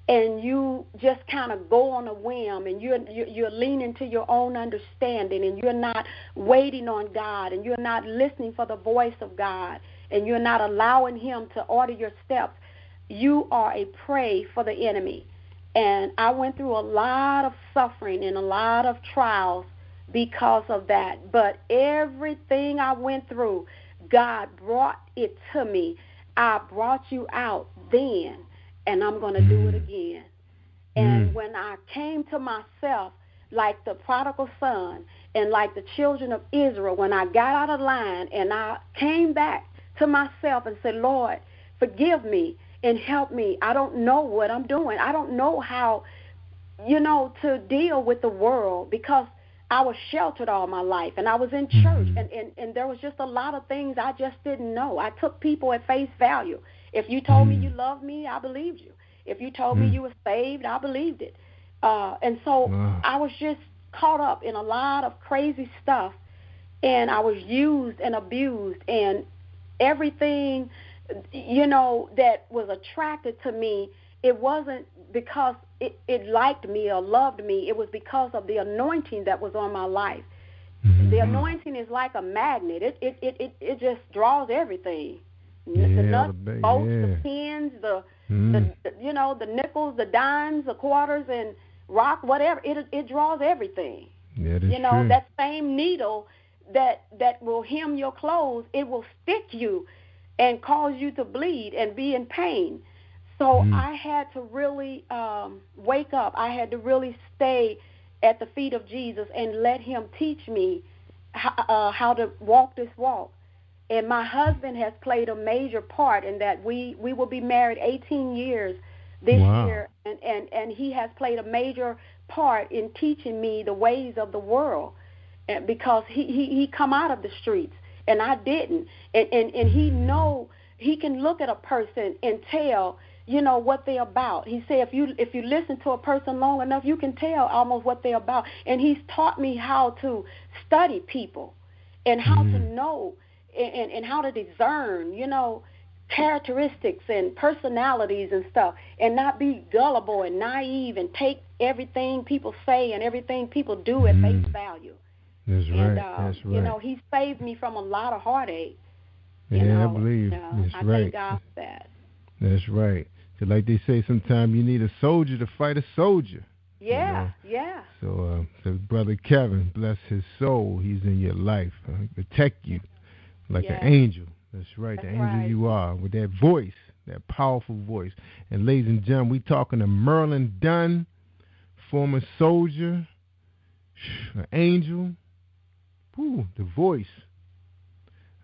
and you just kind of go on a whim, and you're leaning to your own understanding, and you're not waiting on God, and you're not listening for the voice of God, and you're not allowing Him to order your steps, you are a prey for the enemy. And I went through a lot of suffering and a lot of trials because of that. But everything I went through, God brought it to me. I brought you out then, and I'm going to do it again. And when I came to myself, like the prodigal son and like the children of Israel, when I got out of line and I came back to myself and said, Lord, forgive me and help me. I don't know what I'm doing. I don't know how, to deal with the world, because I was sheltered all my life, and I was in church, and there was just a lot of things I just didn't know. I took people at face value. If you told me you loved me, I believed you. If you told me you were saved, I believed it. And so I was just caught up in a lot of crazy stuff, and I was used and abused, and everything, that was attracted to me, it wasn't because it liked me or loved me. It was because of the anointing that was on my life. The anointing is like a magnet. It just draws everything. The nuts, bolts, the pins, the the nickels, the dimes, the quarters, and rock, whatever. It draws everything. That is true. That same needle that will hem your clothes, it will stick you and cause you to bleed and be in pain. So I had to really wake up. I had to really stay at the feet of Jesus and let him teach me how to walk this walk. And my husband has played a major part in that. We will be married 18 years this year, and he has played a major part in teaching me the ways of the world, because he come out of the streets and I didn't, and he can look at a person and tell what they're about. He said if you listen to a person long enough, you can tell almost what they're about. And he's taught me how to study people and how to know and how to discern, characteristics and personalities and stuff, and not be gullible and naive and take everything people say and everything people do at face value. That's right. That's right. He saved me from a lot of heartache. I believe. That's I right. thank God for that. That's right. So like they say, sometimes you need a soldier to fight a soldier. Yeah. So Brother Kevin, bless his soul. He's in your life. Protect you like an angel. That's right. The angel you are, with that voice, that powerful voice. And ladies and gentlemen, we talking to Merlin Dunn, former soldier, an angel. Whew, the voice.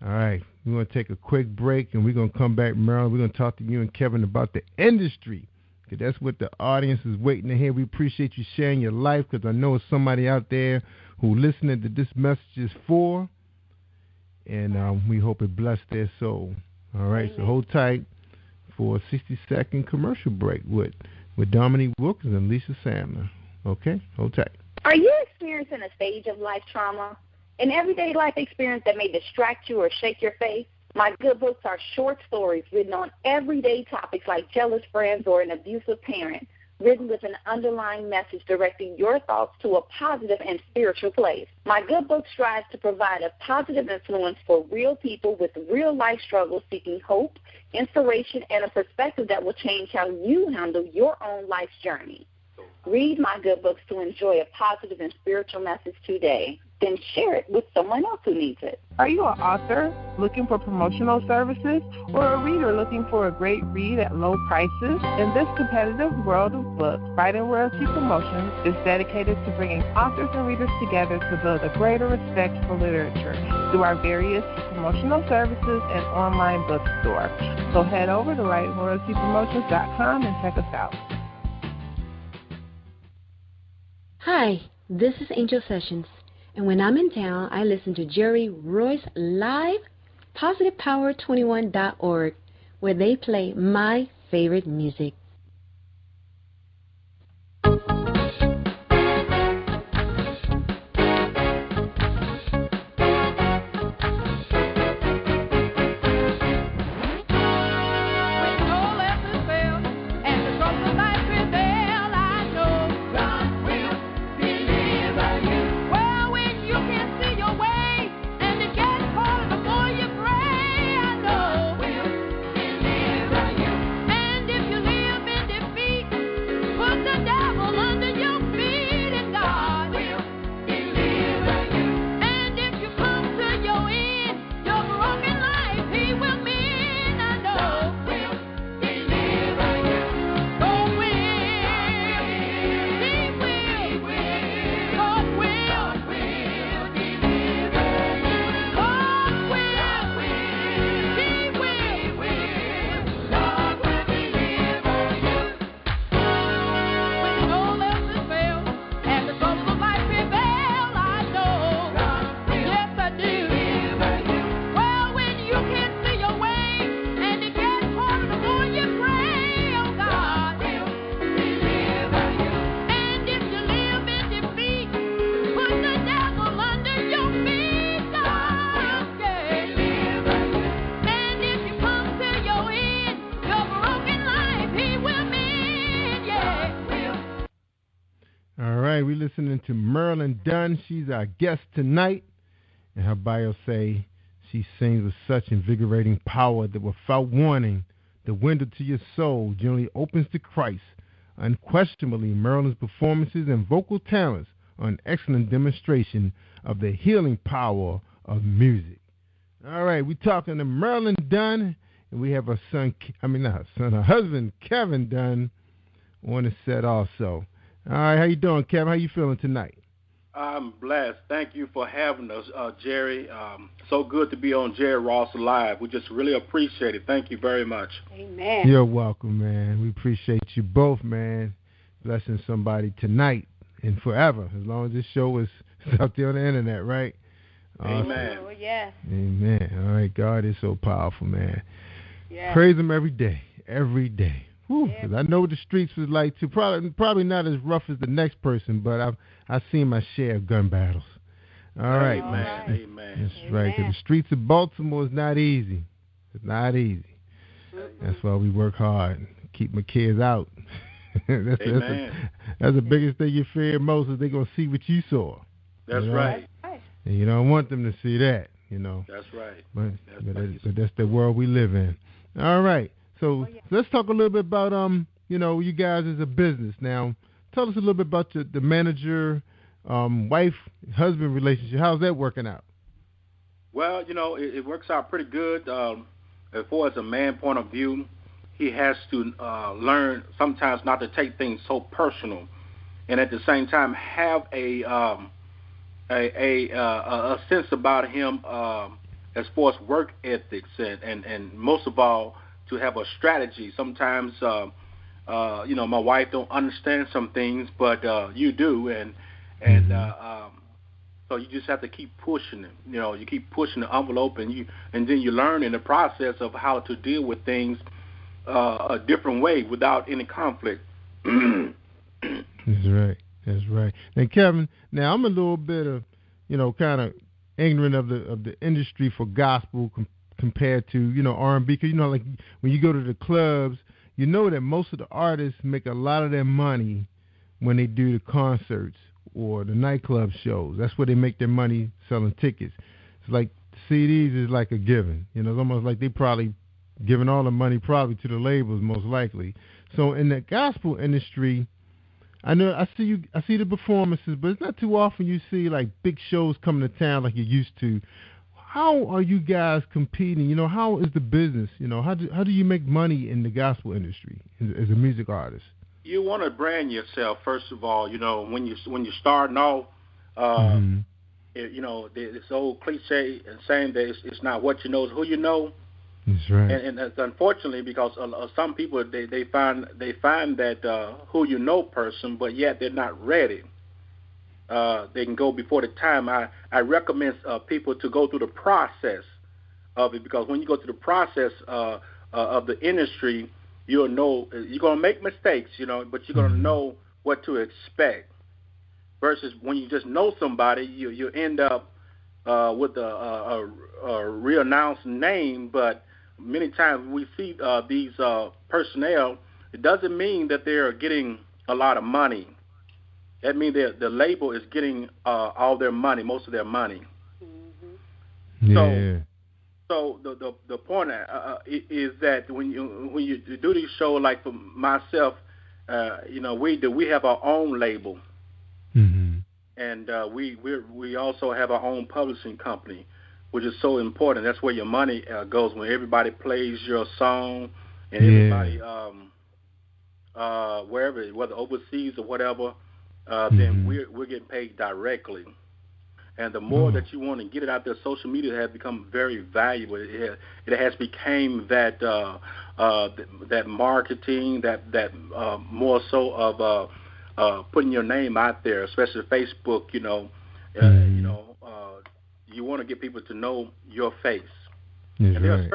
All right, we're going to take a quick break, and we're going to come back, Merlin. We're going to talk to you and Kevin about the industry, because that's what the audience is waiting to hear. We appreciate you sharing your life, because I know it's somebody out there who listening to this message is for, and we hope it bless their soul. All right, so hold tight for a 60-second commercial break with Dominique Wilkins and Lisa Sandler. Okay, hold tight. Are you experiencing a stage of life trauma? An everyday life experience that may distract you or shake your faith? My good books are short stories written on everyday topics like jealous friends or an abusive parent, written with an underlying message directing your thoughts to a positive and spiritual place. My good book strives to provide a positive influence for real people with real life struggles seeking hope, inspiration, and a perspective that will change how you handle your own life's journey. Read my good books to enjoy a positive and spiritual message today. Then share it with someone else who needs it. Are you an author looking for promotional services or a reader looking for a great read at low prices? In this competitive world of books, Writing Royalty Promotions is dedicated to bringing authors and readers together to build a greater respect for literature through our various promotional services and online bookstore. So head over to WritingRoyaltyPromotions.com and check us out. Hi, this is Angel Sessions. And when I'm in town, I listen to Jerry Royce live, PositivePower21.org, where they play my favorite music. And if you live All right, we're listening to Marilyn Dunn. She's our guest tonight. And her bio say she sings with such invigorating power that without warning, the window to your soul generally opens to Christ. Unquestionably, Marilyn's performances and vocal talents are an excellent demonstration of the healing power of music. All right, we're talking to Marilyn Dunn, and we have her her husband, Kevin Dunn, on the set also. All right, how you doing, Kevin? How you feeling tonight? I'm blessed. Thank you for having us, Jerry. So good to be on Jerry Ross Live. We just really appreciate it. Thank you very much. Amen. You're welcome, man. We appreciate you both, man. Blessing somebody tonight and forever, as long as this show is out there on the internet, right? Amen. Oh, yes. Amen. All right, God is so powerful, man. Yes. Praise Him every day, every day. Because I know what the streets was like too. Probably not as rough as the next person, but I've seen my share of gun battles. All right. Amen. That's right. Because the streets of Baltimore is not easy. It's not easy. That's why we work hard. Keep my kids out. that's the biggest thing you fear most is they're going to see what you saw. That's right. And you don't want them to see that, you know. That's right. But that's the world we live in. All right. So let's talk a little bit about you guys as a business. Now, tell us a little bit about the manager, wife-husband relationship. How's that working out? Well, it works out pretty good. As far as a man point of view, he has to learn sometimes not to take things so personal, and at the same time have a sense about him as far as work ethics and most of all, to have a strategy. Sometimes, my wife don't understand some things, but you do, and so you just have to keep pushing it. You keep pushing the envelope, and then you learn in the process of how to deal with things a different way without any conflict. That's right. Now, Kevin, I'm a little bit of, kind of ignorant of the industry for gospel compared to, R&B, because, like when you go to the clubs, that most of the artists make a lot of their money when they do the concerts or the nightclub shows. That's where they make their money selling tickets. It's like CDs is like a given. It's almost like they probably giving all the money probably to the labels most likely. So in the gospel industry, I see the performances, but it's not too often you see like big shows coming to town like you used to. How are you guys competing? How is the business? How do you make money in the gospel industry as a music artist? You want to brand yourself first of all. When you're starting off, this old cliche saying that it's not what you know, it's who you know. That's right. And that's unfortunately because some people they find that who you know person, but yet they're not ready. They can go before the time. I recommend people to go through the process of it, because when you go through the process of the industry, you'll know you're going to make mistakes, but you're going to know what to expect. Versus when you just know somebody, you end up with a re-announced name, but many times we see these personnel, it doesn't mean that they're getting a lot of money. That means the label is getting all their money, most of their money. Yeah. So the point is that when you do these shows, like for myself, we have our own label, and we also have our own publishing company, which is so important. That's where your money goes when everybody plays your song, and everybody wherever, whether overseas or whatever. Then we're getting paid directly. And the more that you want to get it out there, social media has become very valuable. It has become that that marketing, that more so of putting your name out there, especially Facebook. You want to get people to know your face. And there are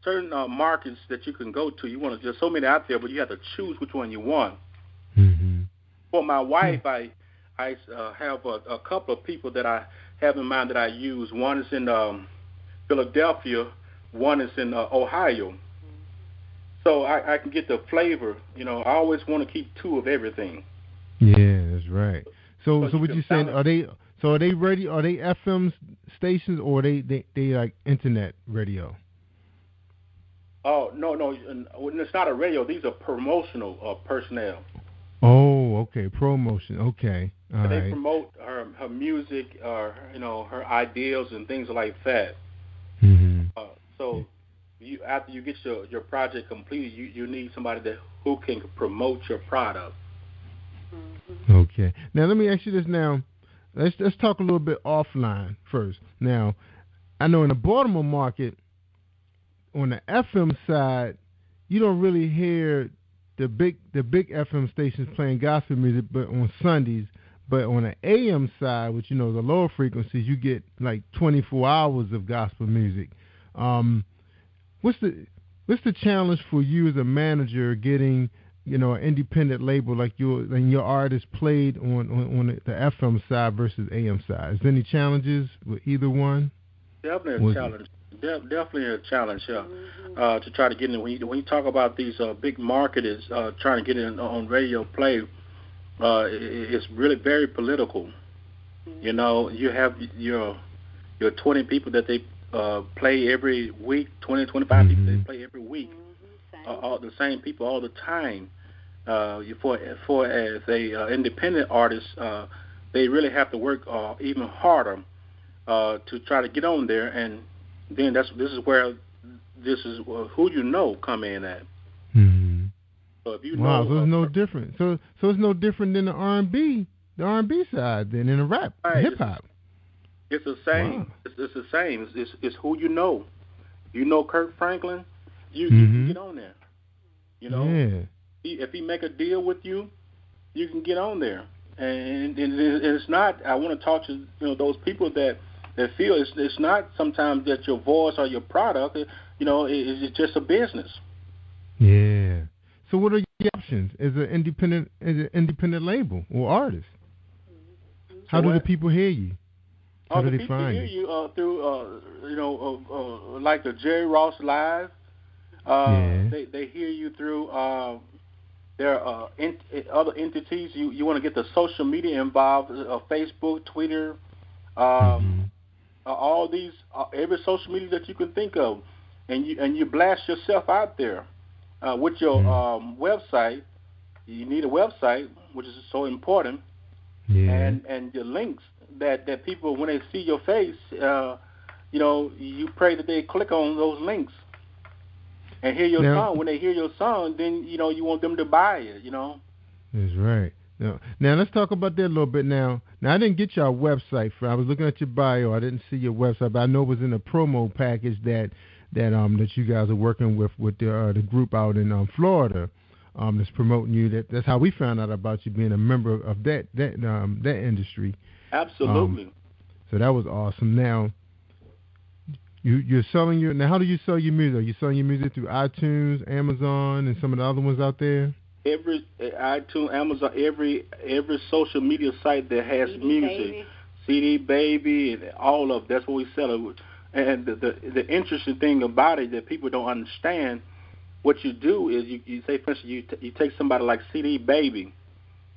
certain markets that you can go to. You want to, there's so many out there, but you have to choose which one you want. For my wife, I have a couple of people that I have in mind that I use. One is in Philadelphia, one is in Ohio. So I can get the flavor. I always want to keep two of everything. Yeah, That's right. So what you saying? Are they radio? Are they FM stations or they like internet radio? Oh no, it's not a radio. These are promotional personnel. Oh, okay, promotion. Okay, all They right. promote her music, her ideals and things like that. Mm-hmm. So after you get your project completed, you need somebody who can promote your product. Okay. Now let me ask you this. Now, let's talk a little bit offline first. Now, I know in the Baltimore market, on the FM side, you don't really hear the big FM stations playing gospel music, but on Sundays. But on the AM side, which the lower frequencies, you get like 24 hours of gospel music. What's the challenge for you as a manager getting an independent label like your artist played on the FM side versus AM side? Is there any challenges with either one? Definitely a challenge. Definitely a challenge, to try to get in. When you talk about these big marketers trying to get in on radio play, it's really very political. You have your 20 people that they play every week, 20, 25 people they play every week, all the same people all the time. For as a independent artist, they really have to work even harder to try to get on there, and then this is where who come in at. Mm-hmm. So if you wow, know, so it's no different. So it's no different than the R&B side than in the rap, hip hop. It's the same. Wow. It's the same. It's who you know. You know Kirk Franklin, you can get on there. Yeah. If he make a deal with you, you can get on there. And it's not. I want to talk to those people that feel it's not sometimes that your voice or your product. It's just a business. Yeah. So what are your options as an independent label or artist? How do the people hear you? How do they find you? People hear you through like the Jerry Ross Live. They hear you through there are other entities. You want to get the social media involved, Facebook, Twitter, all these, every social media that you can think of, and you blast yourself out there with your website. You need a website, which is so important, and your links that people, when they see your face, you pray that they click on those links and hear your song. When they hear your song, then you want them to buy it. That's right. Now let's talk about that a little bit. Now I didn't get your website. I was looking at your bio. I didn't see your website, but I know it was in a promo package that you guys are working with the group out in Florida. That's promoting you. That's how we found out about you being a member of that industry. Absolutely. So that was awesome. Now you're selling now. How do you sell your music? Are you selling your music through iTunes, Amazon, and some of the other ones out there? Every iTunes, Amazon, every social media site that has music, CD Baby, and all of that's what we sell it. And the interesting thing about it that people don't understand, what you do is you say, for instance, you take somebody like CD Baby,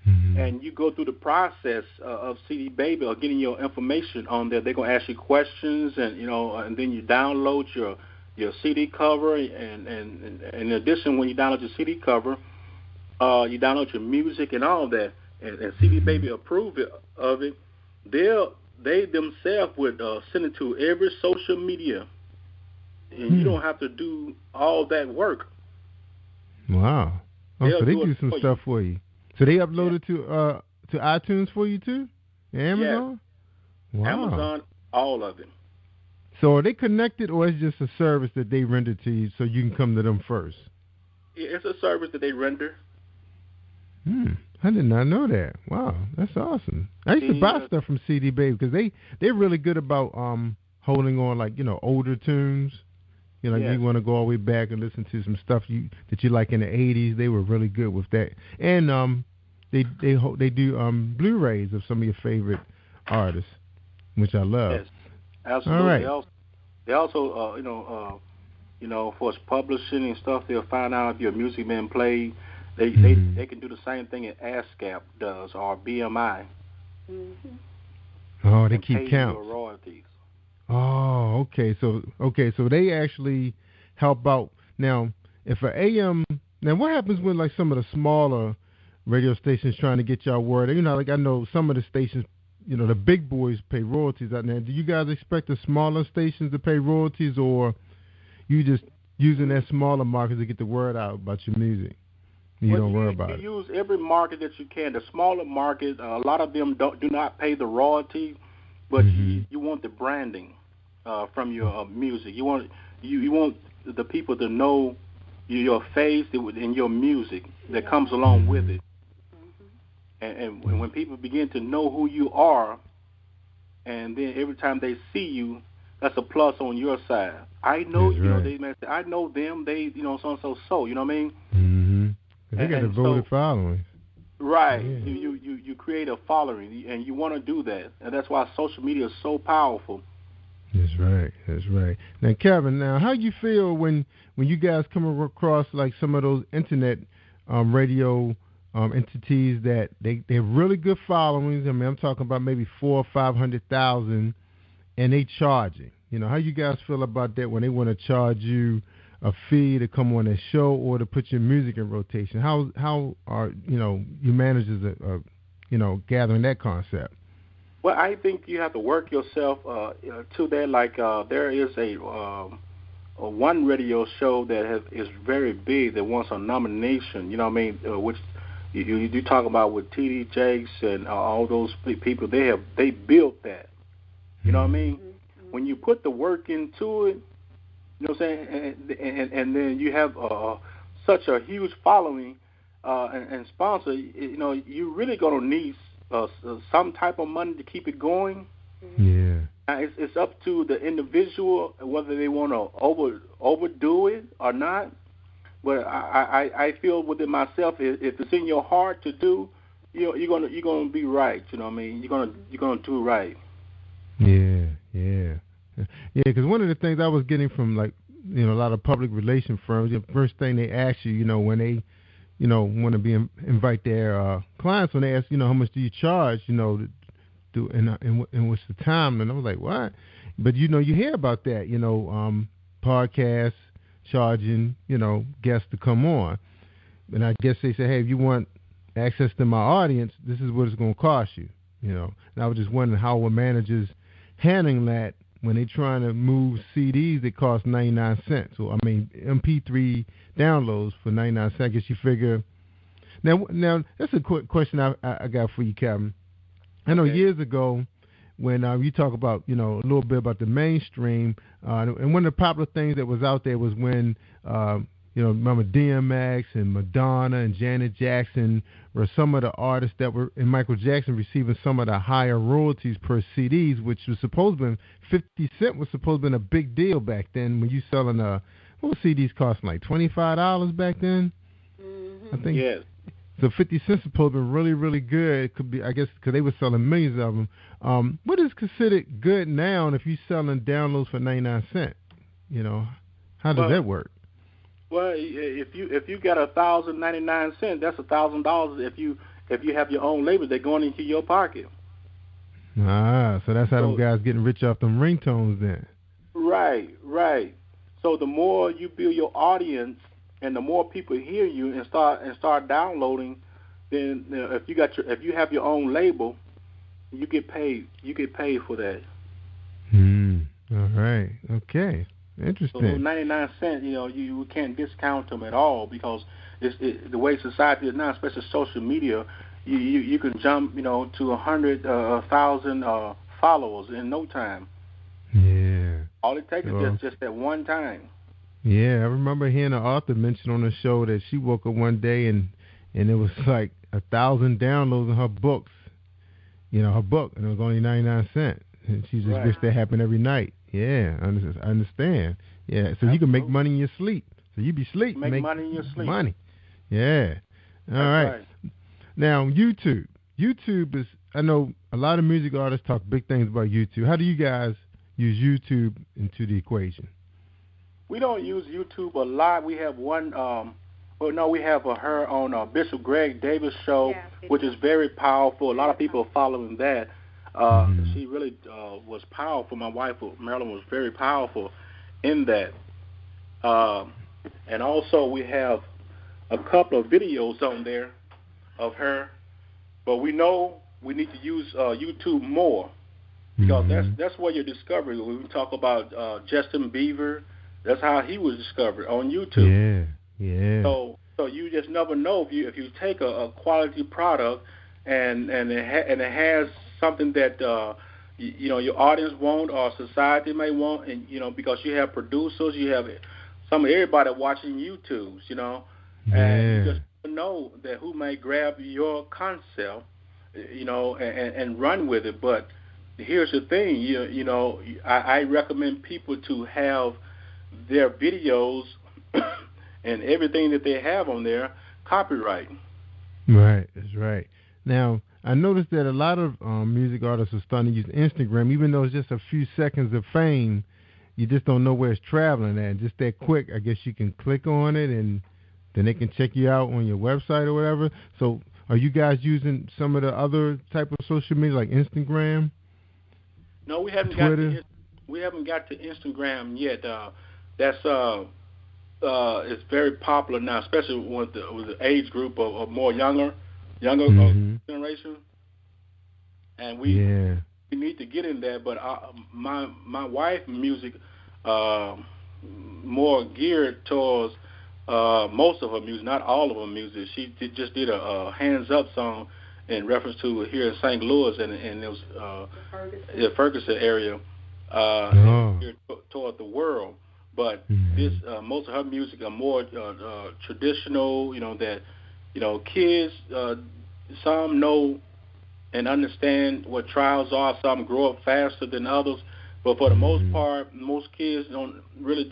and you go through the process of CD Baby or getting your information on there. They're gonna ask you questions, and and then you download your CD cover, and in addition, when you download your CD cover, you download your music and all that, and CD Baby approve of it. They themselves would send it to every social media, and you don't have to do all that work. Wow. So they do some stuff for you. So they upload it to iTunes for you too? Amazon? Yes. Wow. Amazon, all of it. So are they connected, or is it just a service that they render to you so you can come to them first? It's a service that they render. I did not know that. Wow, that's awesome. I used to buy stuff from CD Baby because they're really good about holding on, like older tunes. You want to go all the way back and listen to some stuff that you like in the 80s. They were really good with that, and they do Blu-rays of some of your favorite artists, which I love. Yes, absolutely. All right. They also for publishing and stuff, they'll find out if your music been played They can do the same thing that ASCAP does or BMI. Oh, they and keep pay count. Your royalties. Oh, okay. So they actually help out. Now, if an AM, now what happens when like some of the smaller radio stations trying to get y'all word? You know, like I know some of the stations, you know, the big boys pay royalties out there. Do you guys expect the smaller stations to pay royalties, or you just using that smaller market to get the word out about your music? You don't worry about it. You use every market that you can. The smaller market, a lot of them do not pay the royalty, but you want the branding from your music. You want the people to know your face and your music that comes along with it. And when people begin to know who you are, and then every time they see you, that's a plus on your side. I know, that's you know, right. they may say, I know them, they, you know, so, you know what I mean? Mm-hmm. They got a devoted following. Right. Yeah. You create a following, and you want to do that, and that's why social media is so powerful. That's right. Now, Kevin, how you feel when you guys come across like some of those internet radio entities that they have really good followings? I mean, I'm talking about maybe 400,000 or 500,000, and they charging. You know, how you guys feel about that when they want to charge you a fee to come on their show or to put your music in rotation? How are you managers gathering that concept? Well, I think you have to work yourself to that. Like there is a one radio show that is very big that wants a nomination. You know what I mean? Which you talk about with T.D. Jakes and all those people. They built that. You know what I mean? When you put the work into it, you know what I'm saying, and then you have such a huge following and sponsor. You know, you're really gonna need some type of money to keep it going. Yeah. It's up to the individual whether they want to overdo it or not. But I feel within myself, if it's in your heart to do, you're gonna be right. You know what I mean? You're gonna do right. Yeah. Because one of the things I was getting from a lot of public relation firms, the first thing they ask you, when they want to invite their clients, when they ask, how much do you charge, to do and what's the time? And I was like, what? But you hear about that, podcasts charging, guests to come on. And I guess they say, hey, if you want access to my audience, this is what it's going to cost you, And I was just wondering how were managers handling that when they're trying to move CDs that cost 99 cents, or MP3 downloads for 99 cents. I guess you figure. Now that's a quick question I got for you, Kevin. I know years ago when you talk about a little bit about the mainstream, and one of the popular things that was out there was when remember DMX and Madonna and Janet Jackson were some of the artists that were, and Michael Jackson receiving some of the higher royalties per CDs, which was supposed to be 50 cent was supposed to be a big deal back then when you selling what was CDs costing, like $25 back then? I think. Yes. So 50 cents supposed to be really, really good. It could be, I guess, because they were selling millions of them. What is considered good now if you're selling downloads for 99 cents? How does that work? Well, if you got 1,099 cents, that's $1,000. If you have your own label, they're going into your pocket. So that's how them guys getting rich off them ringtones then. Right. So the more you build your audience, and the more people hear you and start downloading, then if you have your own label, you get paid. You get paid for that. All right. Okay. Interesting. So 99 cents, you can't discount them at all because the way society is now, especially social media, you can jump, to 100,000 followers in no time. Yeah. All it takes is just that one time. Yeah, I remember hearing an author mention on the show that she woke up one day and it was like 1,000 downloads in her books. Her book, and it was only 99 cents. And she just wished that happened every night. Yeah, I understand. Yeah, so you can make money in your sleep. So you be sleep. Make money in your sleep. Money. Yeah. All right. Now, YouTube. YouTube is, I know a lot of music artists talk big things about YouTube. How do you guys use YouTube into the equation? We don't use YouTube a lot. We have one Well, no, we have her on Bishop Greg Davis' show, which is very powerful. A lot of people are following that. She really was powerful. My wife, Marilyn, was very powerful in that. And also we have a couple of videos on there of her. But we know we need to use YouTube more because that's where you're discovering. When we talk about Justin Bieber, that's how he was discovered on YouTube. Yeah. So you just never know if you take a quality product and it has something that your audience want or society may want, and because you have producers, you have everybody watching YouTubes, and you just know that who may grab your concept, and run with it. But here's the thing, I recommend people to have their videos and everything that they have on there copyright. Right, that's right. Now, I noticed that a lot of music artists are starting to use Instagram, even though it's just a few seconds of fame. You just don't know where it's traveling at. Just that quick, I guess you can click on it and then they can check you out on your website or whatever. So are you guys using some of the other type of social media like Instagram? No, we haven't Twitter? got to Instagram yet. That's it's very popular now, especially with the age group of more younger generation. And we need to get in there. But my wife's music more geared towards most of her music, not all of her music. She just did a Hands Up song in reference to here in St. Louis, and it was the Ferguson area, geared toward the world. But this most of her music are more traditional. That kids some know and understand what trials are. Some grow up faster than others, but for the most part, most kids don't really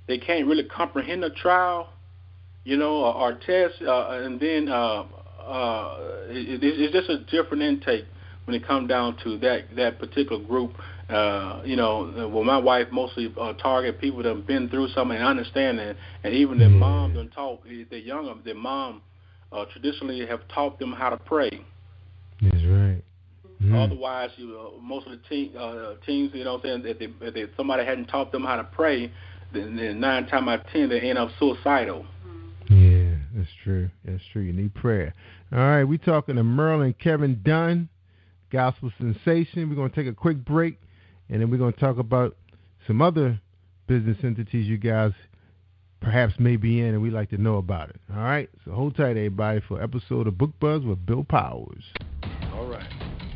they can't really comprehend a trial, or test, and then it's just a different intake when it comes down to that particular group. Well, my wife mostly target people that have been through something and understand it, and even their mom done taught they're younger. Their mom traditionally have taught them how to pray. That's right. Otherwise, most of the teens, if somebody hadn't taught them how to pray, then 9 times out of 10 they end up suicidal. Yeah, that's true. That's true. You need prayer. All right, we're talking to Merle and Kevin Dunn, gospel sensation. We're going to take a quick break, and then we're going to talk about some other business entities you guys perhaps may be in, and we'd like to know about it. All right, so hold tight, everybody, for an episode of Book Buzz with Bill Powers. All right.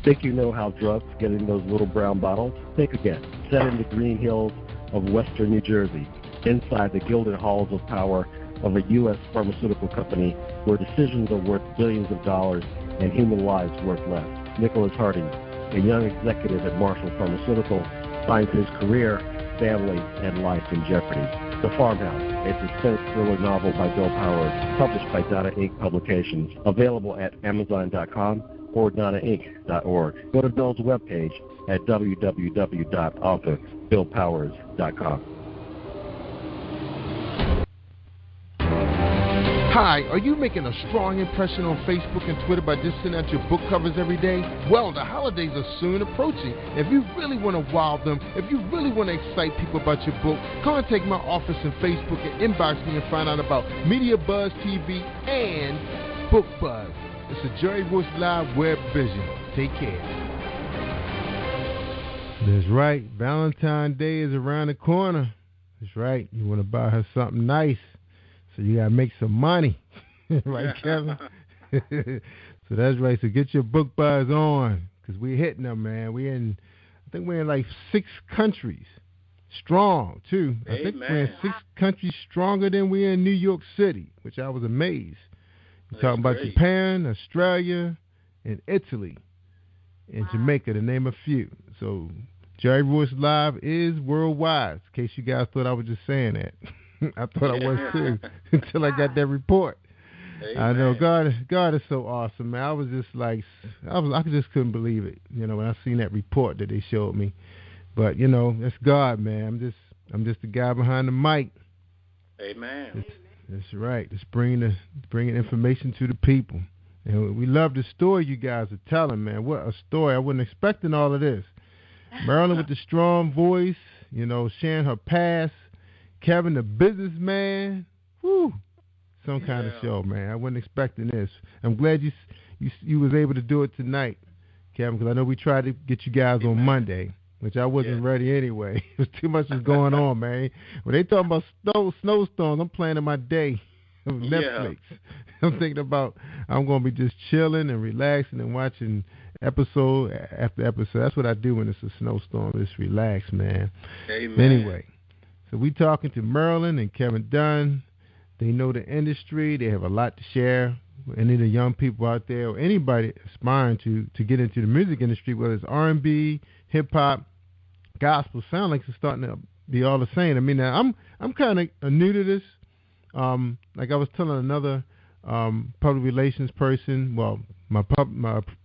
Think you know how drugs get in those little brown bottles? Think again. Set in the green hills of western New Jersey, inside the gilded halls of power of a U.S. pharmaceutical company where decisions are worth billions of dollars and human lives worth less. Nicholas Harding, a young executive at Marshall Pharmaceutical, finds his career, family, and life in jeopardy. The Farmhouse, a suspense thriller novel by Bill Powers, published by Donna Inc. Publications, available at Amazon.com or DonnaInc.org. Go to Bill's webpage at www.authorBillPowers.com. Hi, are you making a strong impression on Facebook and Twitter by just sending out your book covers every day? Well, the holidays are soon approaching. If you really want to wow them, if you really want to excite people about your book, contact my office on Facebook and inbox me and find out about Media Buzz TV and Book Buzz. It's a Jerry Royce Live Web Vision. Take care. That's right. Valentine's Day is around the corner. That's right. You want to buy her something nice. So you got to make some money. Right, Kevin? So that's right. So get your book buzz on because we're hitting them, man. I think we're in like 6 countries. Strong, too. Amen. I think we're in 6 countries stronger than we're in New York City, which I was amazed. We're talking about Japan, Australia, and Italy, and Jamaica, to name a few. So Jerry Royce Live is worldwide, in case you guys thought I was just saying that. I thought I was too until I got that report. Amen. I know God is so awesome, man. I was just like, I just couldn't believe it, when I seen that report that they showed me. But that's God, man. I'm just the guy behind the mic. Amen. That's right. It's bringing information to the people. And we love the story you guys are telling, man. What a story. I wasn't expecting all of this. Marilyn with the strong voice, sharing her past. Kevin, the businessman. Whew. Some kind of show, man. I wasn't expecting this. I'm glad you was able to do it tonight, Kevin, because I know we tried to get you guys on Monday, which I wasn't ready anyway. It was too much was going on, man. When they talking about snowstorms, I'm planning my day with Netflix. I'm thinking about I'm going to be just chilling and relaxing and watching episode after episode. That's what I do when it's a snowstorm. Just relax, man. Amen. Anyway, so we talking to Marilyn and Kevin Dunn. They know the industry. They have a lot to share. Any of the young people out there or anybody aspiring to get into the music industry, whether it's R&B, hip-hop, gospel, sound like it's starting to be all the same. I mean, now, I'm kind of new to this. Like I was telling another public relations person, well, my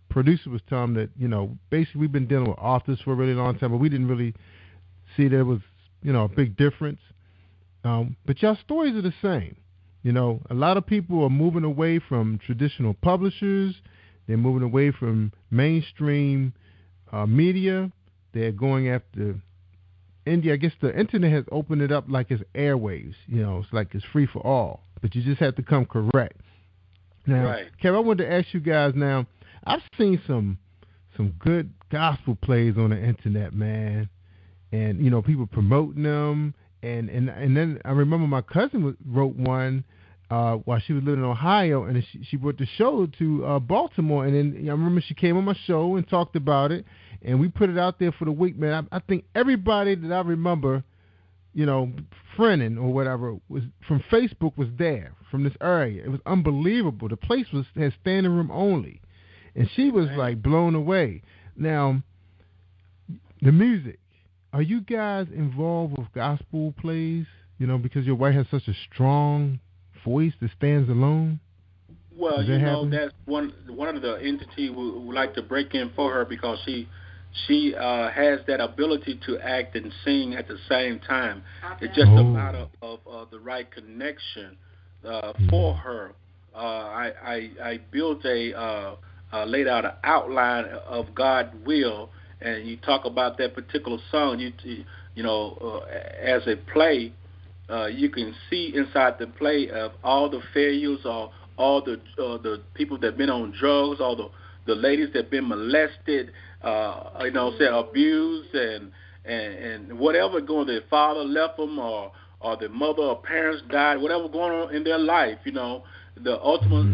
producer was telling me that, basically we've been dealing with authors for a really long time, but we didn't really see there was, a big difference. But y'all stories are the same. A lot of people are moving away from traditional publishers. They're moving away from mainstream media. They're going after India. I guess the internet has opened it up like it's airwaves. It's like it's free for all. But you just have to come correct. Now, Kevin, I wanted to ask you guys now, I've seen some good gospel plays on the internet, man. And, people promoting them. And then I remember my cousin wrote one while she was living in Ohio, and she brought the show to Baltimore. And then I remember she came on my show and talked about it, and we put it out there for the week, man. I think everybody that I remember, friending or whatever, was from Facebook was there, from this area. It was unbelievable. The place had standing room only. And she was like blown away. Now, the music. Are you guys involved with gospel plays? Because your wife has such a strong voice that stands alone. Well, that's one of the entities we would like to break in for her, because she has that ability to act and sing at the same time. It's just a matter of the right connection for her. I built laid out an outline of God's will. And you talk about that particular song, as a play, you can see inside the play of all the failures, or all the people that have been on drugs, all the ladies that have been molested, abused, and whatever going. Their father left them, or their mother or parents died, whatever going on in their life. The ultimate.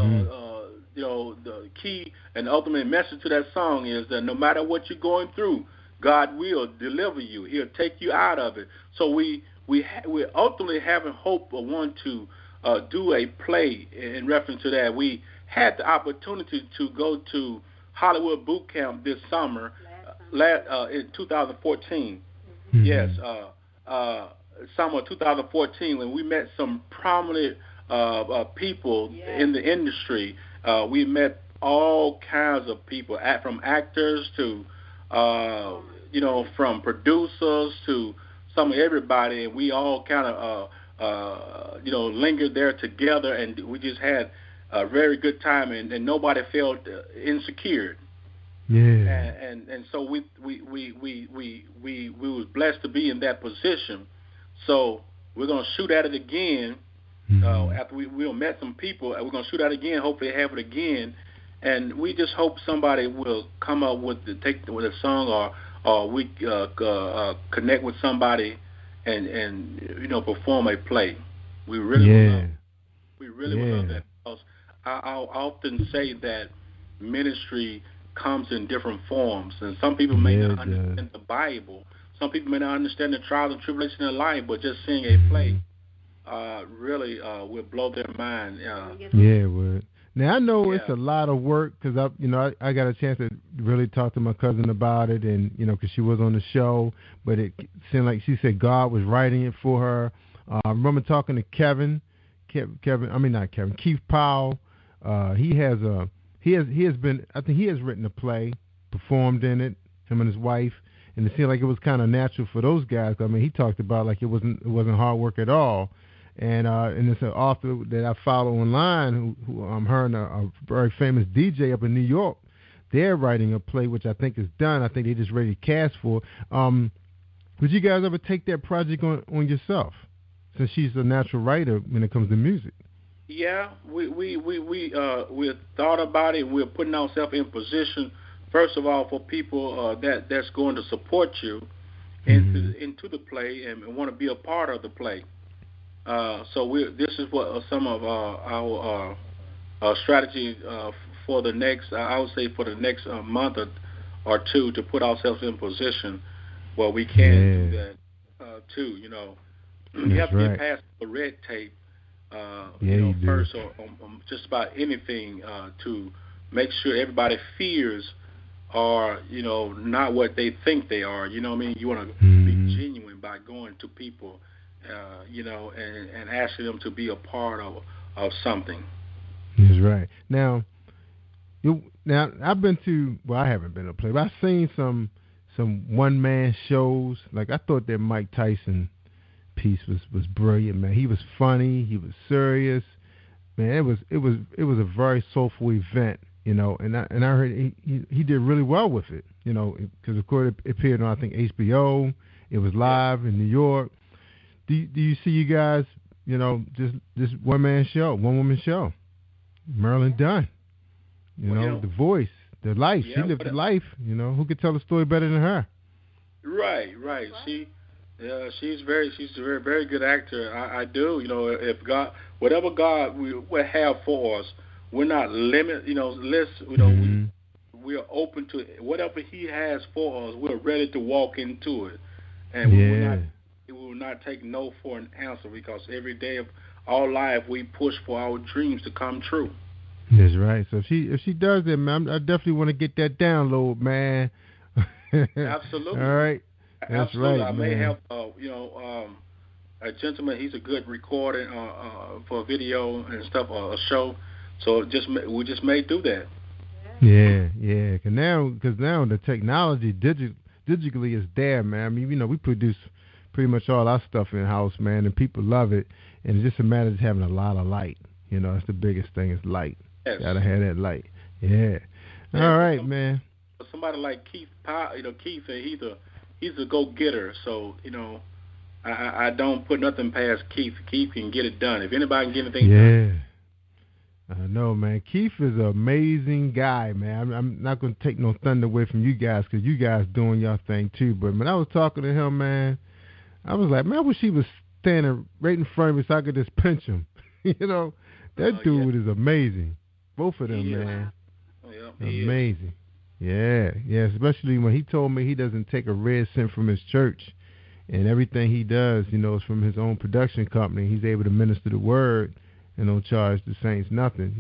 The key and ultimate message to that song is that no matter what you're going through, God will deliver you. He'll take you out of it. So we're ultimately having hope of wanting to do a play in reference to that. We had the opportunity to go to Hollywood Boot Camp this summer, in 2014. Mm-hmm. Yes, summer 2014, when we met some prominent people in the industry. We met all kinds of people, from actors to, from producers to some of everybody, and we all kind of, lingered there together, and we just had a very good time, and nobody felt insecure. Yeah. And so we was blessed to be in that position. So we're gonna shoot at it again. After we met some people, we're going to shoot out again, hopefully have it again, and we just hope somebody will come up with a song, or we connect with somebody and perform a play. We really would love that, because I'll often say that ministry comes in different forms, and some people may not understand the Bible, some people may not understand the trials and tribulations in life, but just seeing a play really will blow their mind. Yeah, it would. Now I know it's a lot of work, because I got a chance to really talk to my cousin about it, and because she was on the show, but it seemed like she said God was writing it for her. I remember talking to Keith Powell. He has written a play, performed in it, him and his wife, and it seemed like it was kind of natural for those guys. I mean, he talked about like it wasn't hard work at all. and it's an author that I follow online who her and a very famous DJ up in New York. They're writing a play which I think is done. I think they just ready to cast for. Would you guys ever take that project on yourself, since she's a natural writer when it comes to music? Yeah, we thought about it. We're putting ourselves in position, first of all, for people that's going to support you into the play and want to be a part of the play. So this is what some of our strategy for the next, I would say, for the next month or two, to put ourselves in position where we can do that too. You know, you have to get past the red tape. First, or just about anything to make sure everybody fears are, not what they think they are. You know what I mean? You want to be genuine by going to people, and asking them to be a part of something. That's right. Now I've been to, well, I haven't been to a play, but I've seen some one-man shows. Like, I thought that Mike Tyson piece was brilliant, man. He was funny, he was serious, man. It was a very soulful event, and I heard he did really well with it, because of course it appeared on, I think, HBO. It was live in New York. Do you see you guys, just one woman show, Marilyn Dunn, the voice, the life, she lived the life, who could tell the story better than her? Right. She's a very, very good actor. I do, if God, whatever God will have for us, we're not limited. We're open to it. Whatever He has for us. We're ready to walk into it, and we will not take no for an answer, because every day of our life we push for our dreams to come true. That's right. So if she does that, man, I definitely want to get that download, man. Absolutely. All right. That's Absolutely. right, I man. may have, a gentleman. He's a good recorder for a video and stuff, a show. So we just may do that. Yeah. Because now the technology digitally is there, man. I mean, we produce pretty much all our stuff in house, man, and people love it. And it's just a matter of having a lot of light. That's the biggest thing is light. Yes. Gotta have that light. Yeah. All right, man. Somebody like Keith, Keith, he's a go-getter. So, I don't put nothing past Keith. Keith can get it done. If anybody can get anything done. Yeah. I know, man. Keith is an amazing guy, man. I'm not going to take no thunder away from you guys, because you guys doing your thing too. But when I was talking to him, man, I was like, man, I wish he was standing right in front of me so I could just pinch him. That dude is amazing. Both of them, man. Amazing. Yeah, especially when he told me he doesn't take a red cent from his church, and everything he does, is from his own production company. He's able to minister the word and don't charge the saints nothing.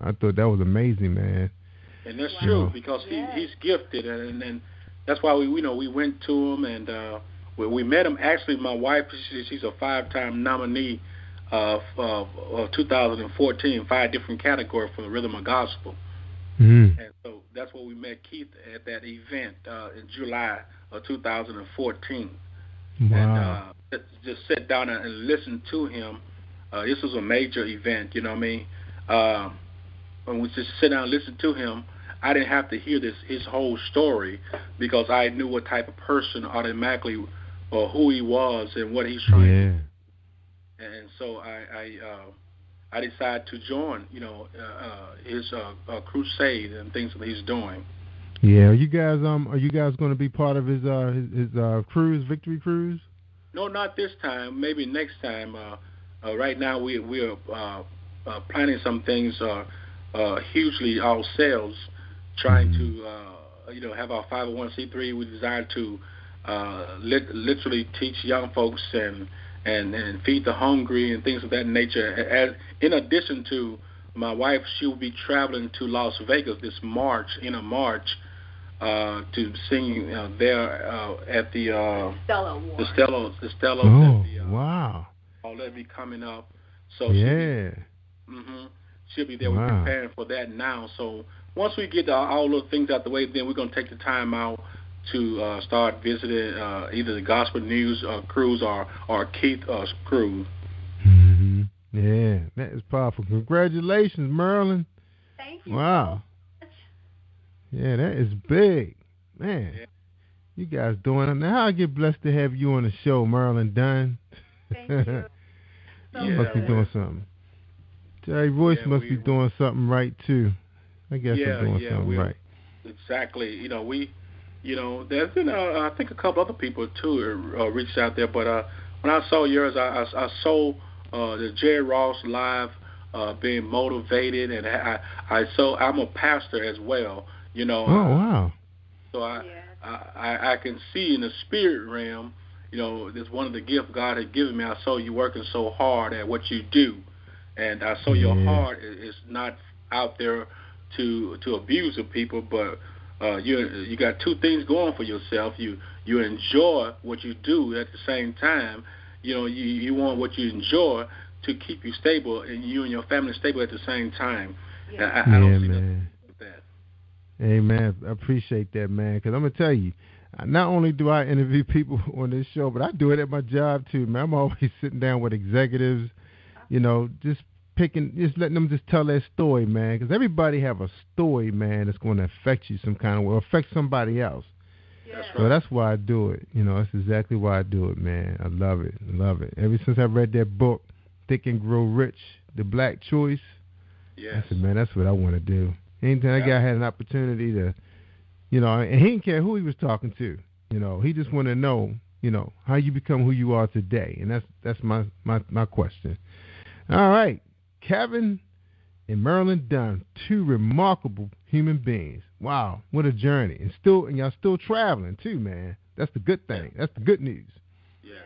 I thought that was amazing, man. And that's true, because he's gifted, and that's why we went to him, and we met him. Actually, my wife, she's a 5-time nominee of 2014, 5 different categories for the Rhythm of Gospel. And so that's where we met Keith at that event in July of 2014. Wow. And just sit down and listen to him. This was a major event, you know what I mean? When we just sit down and listen to him, I didn't have to hear his whole story, because I knew what type of person automatically, or who he was and what he's trying to do. And so I decided to join, his crusade and things that he's doing. Yeah, are you guys going to be part of his cruise, Victory Cruise? No, not this time. Maybe next time. Right now we're planning some things hugely ourselves, trying to have our 501c3. We desire to literally teach young folks and feed the hungry and things of that nature. In addition to my wife, she will be traveling to Las Vegas this March, to sing there at the Stella Awards. The Stella. Oh, wow. All that be coming up. So she'll be there. Wow. We're preparing for that now. So once we get all those things out the way, then we're going to take the time out to start visiting either the Gospel News cruise or Keith cruise. Yeah, that is powerful. Congratulations, Marilyn. Thank you. Wow. So much. Yeah, that is big. Man, you guys doing it. Now, how I get blessed to have you on the show, Marilyn Dunn. Thank you. You must be doing something. Jerry Royce must be doing something right, too. I guess I'm doing something right. Exactly. There's been, I think, a couple other people, too, reached out there. But when I saw yours, I saw the Jerry Ross Live being motivated. And I'm a pastor as well, Oh, wow. So I can see in the spirit realm, this one of the gifts God had given me. I saw you working so hard at what you do. And I saw your heart is not out there to abuse of people, but you got two things going for yourself. You enjoy what you do at the same time. You want what you enjoy to keep you stable, and you and your family stable at the same time. Yeah. I don't see nothing with that. Amen. I appreciate that, man, because I'm going to tell you, not only do I interview people on this show, but I do it at my job, too, man. I'm always sitting down with executives, just letting them just tell their story, man, because everybody have a story, man, that's going to affect you some kind of way, or affect somebody else. That's So that's why I do it. That's exactly why I do it, man. I love it. Ever since I read that book, Think and Grow Rich, The Black Choice, I said, man, that's what I want to do. Anytime that guy had an opportunity to, and he didn't care who he was talking to. He just wanted to know, how you become who you are today. And that's my question. All right. Kevin and Marilyn Dunn, two remarkable human beings. Wow, what a journey. And y'all still traveling too, man. That's the good thing. That's the good news. Yes.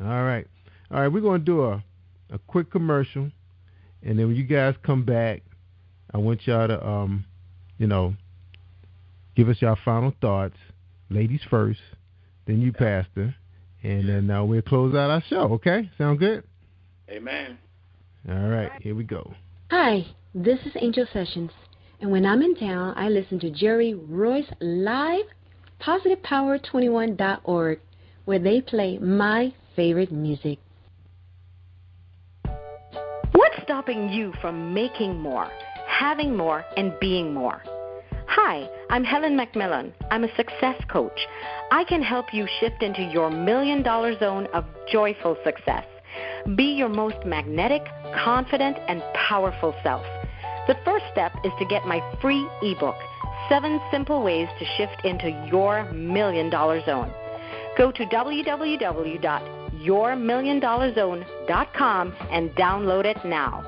All right, we're going to do a quick commercial, and then when you guys come back, I want y'all to give us your final thoughts. Ladies first, then you, Pastor, and then we'll close out our show, okay? Sound good? Amen. All right, here we go. Hi, this is Angel Sessions, and when I'm in town, I listen to Jerry Royce Live, PositivePower21.org, where they play my favorite music. What's stopping you from making more, having more, and being more? Hi, I'm Helen McMillan. I'm a success coach. I can help you shift into your $1 million zone of joyful success. Be your most magnetic, confident, and powerful self. The first step is to get my free ebook, 7 Simple Ways to Shift into Your $1 Million Zone. Go to www.yourmilliondollarzone.com and download it now.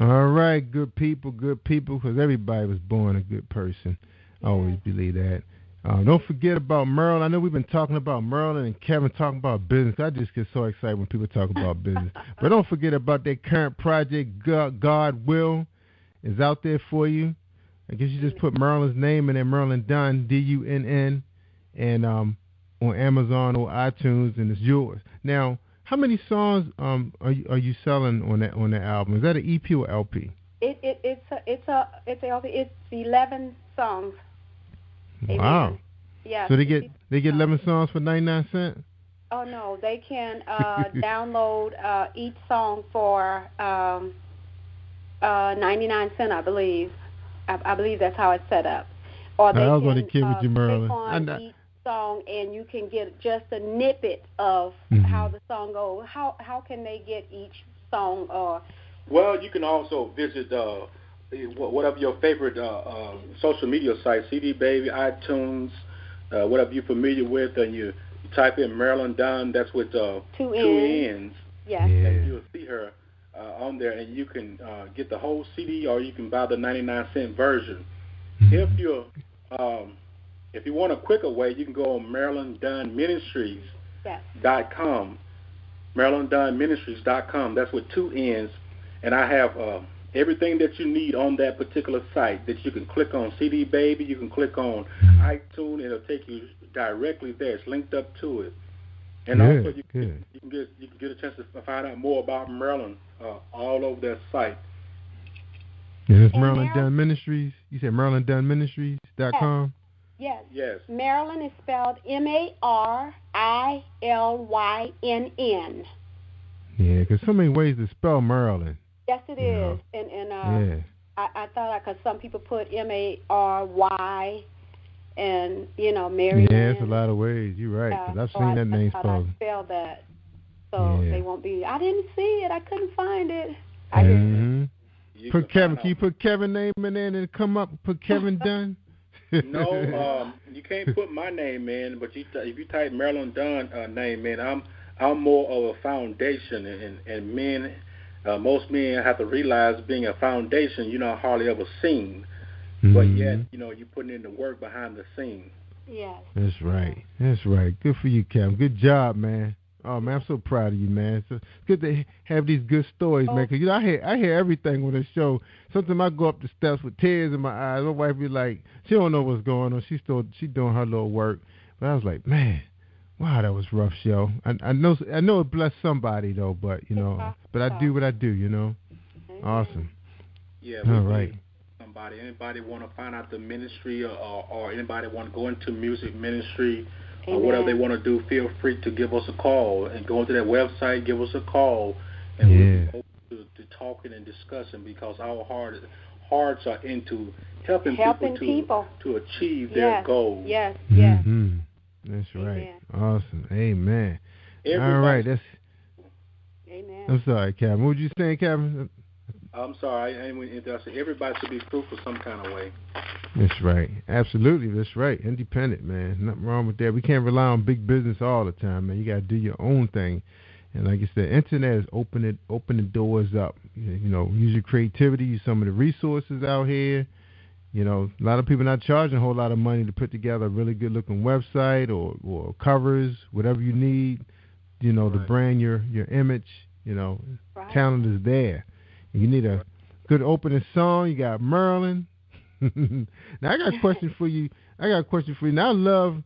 All right, good people, because everybody was born a good person. I always believe that. Don't forget about Merle. I know we've been talking about Merle and Kevin talking about business. I just get so excited when people talk about business. But don't forget about their current project, God Will, is out there for you. I guess you just put Merlin's name in there, Marilyn Dunn, D-U-N-N, and on Amazon or iTunes, and it's yours. Now, how many songs are you selling on that album? Is that an EP or LP? It's 11 songs. Wow. Amen. Yeah. So they get 11 songs for 99 cents? Oh no, they can download each song for 99 cents, I believe. I believe that's how it's set up. Or they was going to kid with you, Merlin. click on each song, and you can get just a snippet of how the song goes. How can they get each song? Well, you can also visit whatever your favorite social media sites, CD Baby, iTunes, whatever you're familiar with, and you type in Marilyn Dunn. That's with two N's. Yeah. And you'll see her on there, and you can get the whole CD, or you can buy the 99-cent version. If you want a quicker way, you can go on MarilynDunnMinistries.com. MarilynDunnMinistries.com. That's with two N's, and I have everything that you need on that particular site that you can click on. CD Baby, you can click on iTunes, it'll take you directly there. It's linked up to it. And also you can get a chance to find out more about Marilyn all over that site. Is this Marilyn Dunn Ministries? You said MarilynDunnMinistries.com? Yes. Yes. Marilyn is spelled Marilynn. Yeah, because so many ways to spell Maryland. Yes, it is. And yeah. I thought because some people put Mary, and Mary. Yeah, it's a lot of ways. You're right. Because I've seen that name spelled. I spelled that, so they won't be. I didn't see it. I couldn't find it. I didn't. Put Kevin. Can you put Kevin name in there and then come up? Put Kevin Dunn. No, you can't put my name in. But if you type Marilyn Dunn name in, I'm more of a foundation, and men. Most men have to realize being a foundation, you're not hardly ever seen. But yet, you're putting in the work behind the scene. Yes. That's right. That's right. Good for you, Kevin. Good job, man. Oh, man, I'm so proud of you, man. It's good to have these good stories, man. Because, I hear everything on the show. Sometimes I go up the steps with tears in my eyes. My wife be like, she don't know what's going on. She doing her little work. But I was like, man, wow, that was a rough show. I know it blessed somebody, though. But, but I do what I do, Awesome. Yeah. All right. Anybody want to find out the ministry or anybody want to go into music ministry or whatever they want to do, feel free to give us a call and go into that website, give us a call, and we'll be open to talking and discussing because our hearts are into helping people to achieve their goals. Yes. Mm-hmm. That's right. Awesome. Amen. All right. Amen. I'm sorry, Kevin. What were you saying, Kevin? I'm sorry. I said everybody should be fruitful some kind of way. That's right. Absolutely. That's right. Independent, man. Nothing wrong with that. We can't rely on big business all the time, man. You got to do your own thing. And like I said, internet is open the doors up. Use your creativity, use some of the resources out here. A lot of people not charging a whole lot of money to put together a really good looking website or covers, whatever you need, to brand your image. Talent is there. You need a good opening song. You got Marilyn. Now I got a question for you. Now I love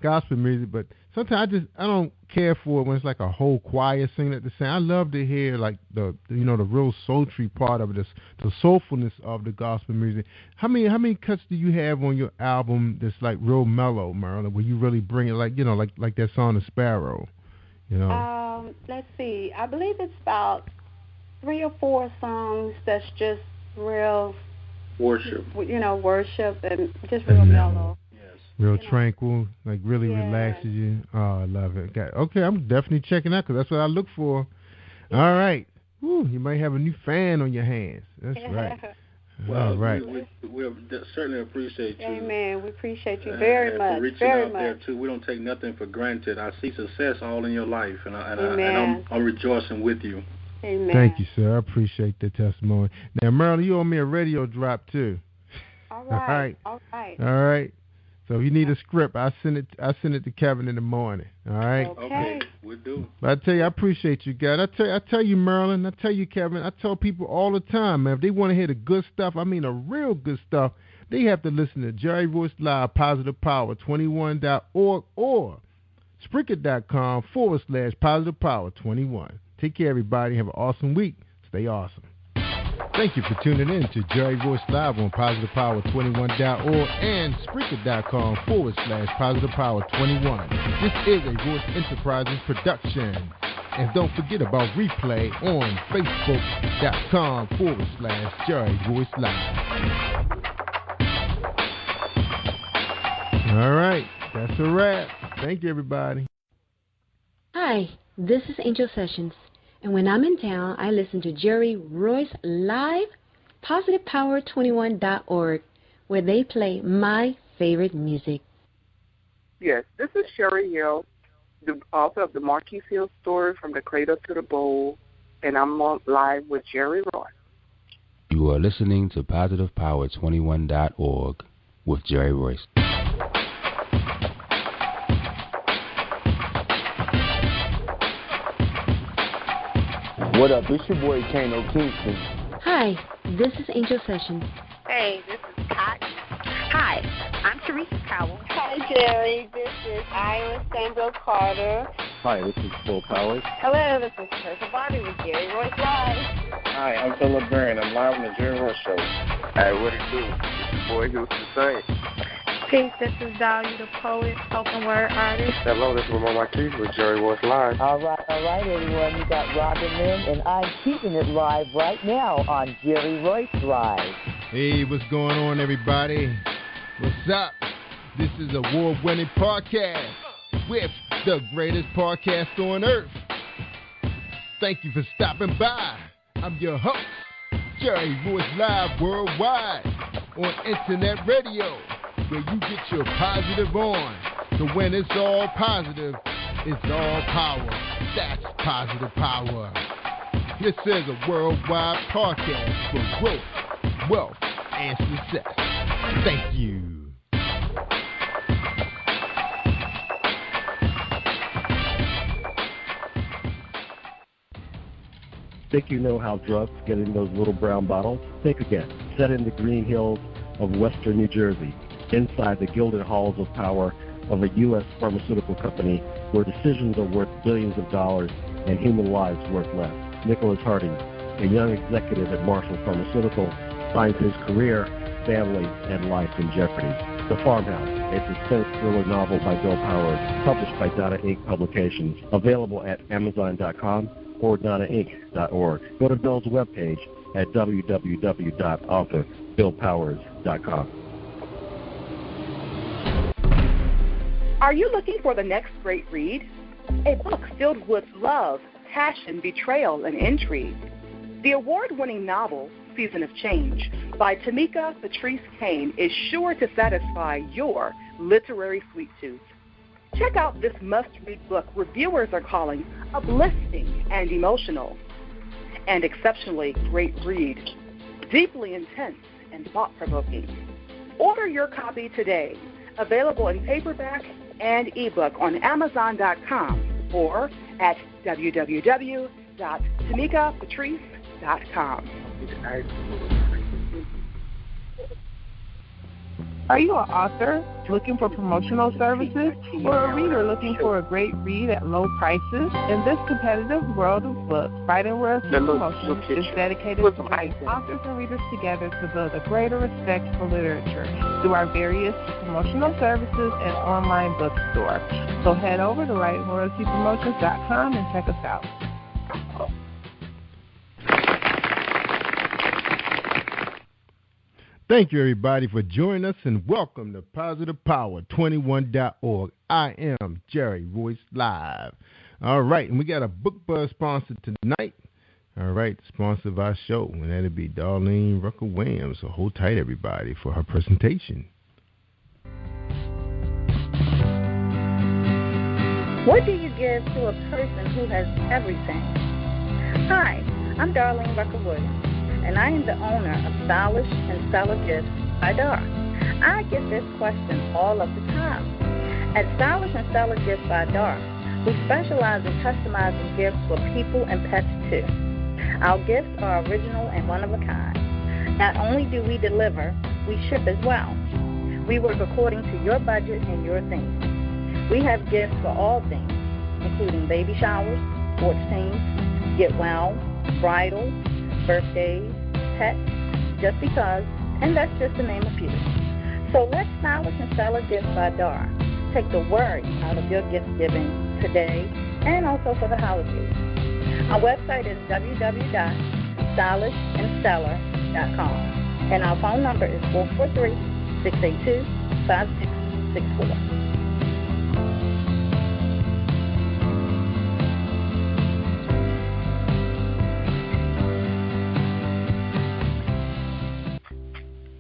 gospel music, but sometimes I don't care for it when it's like a whole choir singing at the same. I love to hear like the real sultry part of it, the soulfulness of the gospel music. How many cuts do you have on your album that's like real mellow, Marilyn, where you really bring it like that song The Sparrow? Let's see. I believe it's about 3 or 4 songs that's just real worship. Worship and just real mellow. Yes. Real tranquil, like really relaxes you. Oh, I love it. Okay, I'm definitely checking out because that's what I look for. Yeah. All right. Woo, you might have a new fan on your hands. That's right. Well, all right. We certainly appreciate you. Amen. We appreciate you very much. For reaching out there too. We don't take nothing for granted. I see success all in your life, and I'm rejoicing with you. Amen. Thank you, sir. I appreciate the testimony. Now, Marilyn, you owe me a radio drop too. All right. All right. So if you need a script, I send it to Kevin in the morning. All right. Okay. We'll do. But I tell you, I appreciate you guys. I tell you, Marilyn. I tell you, Kevin. I tell people all the time, man. If they want to hear the good stuff, I mean the real good stuff, they have to listen to Jerry Royce Live, Positive Power 21.org or Spreaker.com/Positive Power 21. Take care, everybody. Have an awesome week. Stay awesome. Thank you for tuning in to Jerry Royce Live on PositivePower21.org and Spreaker.com/Positive Power 21. This is a Royce Enterprises production. And don't forget about replay on Facebook.com/Jerry Royce Live. All right. That's a wrap. Thank you, everybody. Hi, this is Angel Sessions. And when I'm in town, I listen to Jerry Royce Live, PositivePower21.org, where they play my favorite music. Yes, this is Sherry Hill, the author of the Marquis Hill story, From the Cradle to the Bowl, and I'm on live with Jerry Royce. You are listening to PositivePower21.org with Jerry Royce. What up? It's your boy Kano Kingston. Hi, this is Angel Sessions. Hey, this is Cotton. Hi, I'm Teresa Cowell. Hi, Jerry. This is Iowa Samuel Carter. Hi, this is Phil Powers. Hello, this is Teresa Bobby with Jerry Royce Live. Hi, I'm Philip Barron. I'm live on the Jerry Royce Show. Hey, what it do? It's your boy Houston Saint. Peace, this is Dahlia, the poet, spoken word artist. Hello, this is Mama Keith with Jerry Royce Live. All right, everyone. You got Robin Lynn, and I'm keeping it live right now on Jerry Royce Live. Hey, what's going on, everybody? What's up? This is award-winning podcast with the greatest podcast on earth. Thank you for stopping by. I'm your host, Jerry Royce Live Worldwide on Internet Radio, where you get your positive on. So when it's all positive, it's all power. That's positive power. This is a worldwide podcast for growth, wealth, and success. Thank you. Think you know how drugs get in those little brown bottles? Think again. Set in the green hills of western New Jersey, inside the gilded halls of power of a U.S. pharmaceutical company where decisions are worth billions of dollars and human lives worth less. Nicholas Harding, a young executive at Marshall Pharmaceutical, finds his career, family, and life in jeopardy. The Farmhouse, a suspense thriller novel by Bill Powers, published by Donna Inc. Publications, available at Amazon.com or DonnaInc.org. Go to Bill's webpage at www.author.BillPowers.com. Are you looking for the next great read? A book filled with love, passion, betrayal, and intrigue. The award-winning novel, Season of Change, by Tamika Patrice Kane, is sure to satisfy your literary sweet tooth. Check out this must-read book reviewers are calling uplifting and emotional. And exceptionally great read, deeply intense and thought-provoking. Order your copy today, available in paperback and ebook on Amazon.com or at www.tamikapatrice.com. Are you an author looking for promotional services or a reader looking for a great read at low prices? In this competitive world of books, Writing Royalty Promotions is dedicated to bringing authors and readers together to build a greater respect for literature through our various promotional services and online bookstore. So head over to WritingRoyaltyPromotions.com and check us out. Thank you, everybody, for joining us, and welcome to Positive Power 21.org. I am Jerry Royce Live. All right, and we got a Book Buzz sponsor tonight. All right, sponsor of our show, and that'll be Darlene Rucker-Williams. So hold tight, everybody, for her presentation. What do you give to a person who has everything? Hi, I'm Darlene Rucker-Williams, and I am the owner of Stylish and Stellar Gifts by Dar. I get this question all of the time. At Stylish and Stellar Gifts by Dar, we specialize in customizing gifts for people and pets too. Our gifts are original and one of a kind. Not only do we deliver, we ship as well. We work according to your budget and your theme. We have gifts for all themes, including baby showers, sports teams, get well, bridal, birthdays, pets, just because, and that's just to name a few. So let Stylish and Stellar Gifts by Dar take the worry out of your gift giving today and also for the holidays. Our website is www.stylishandstellar.com, and our phone number is 443-682-5664.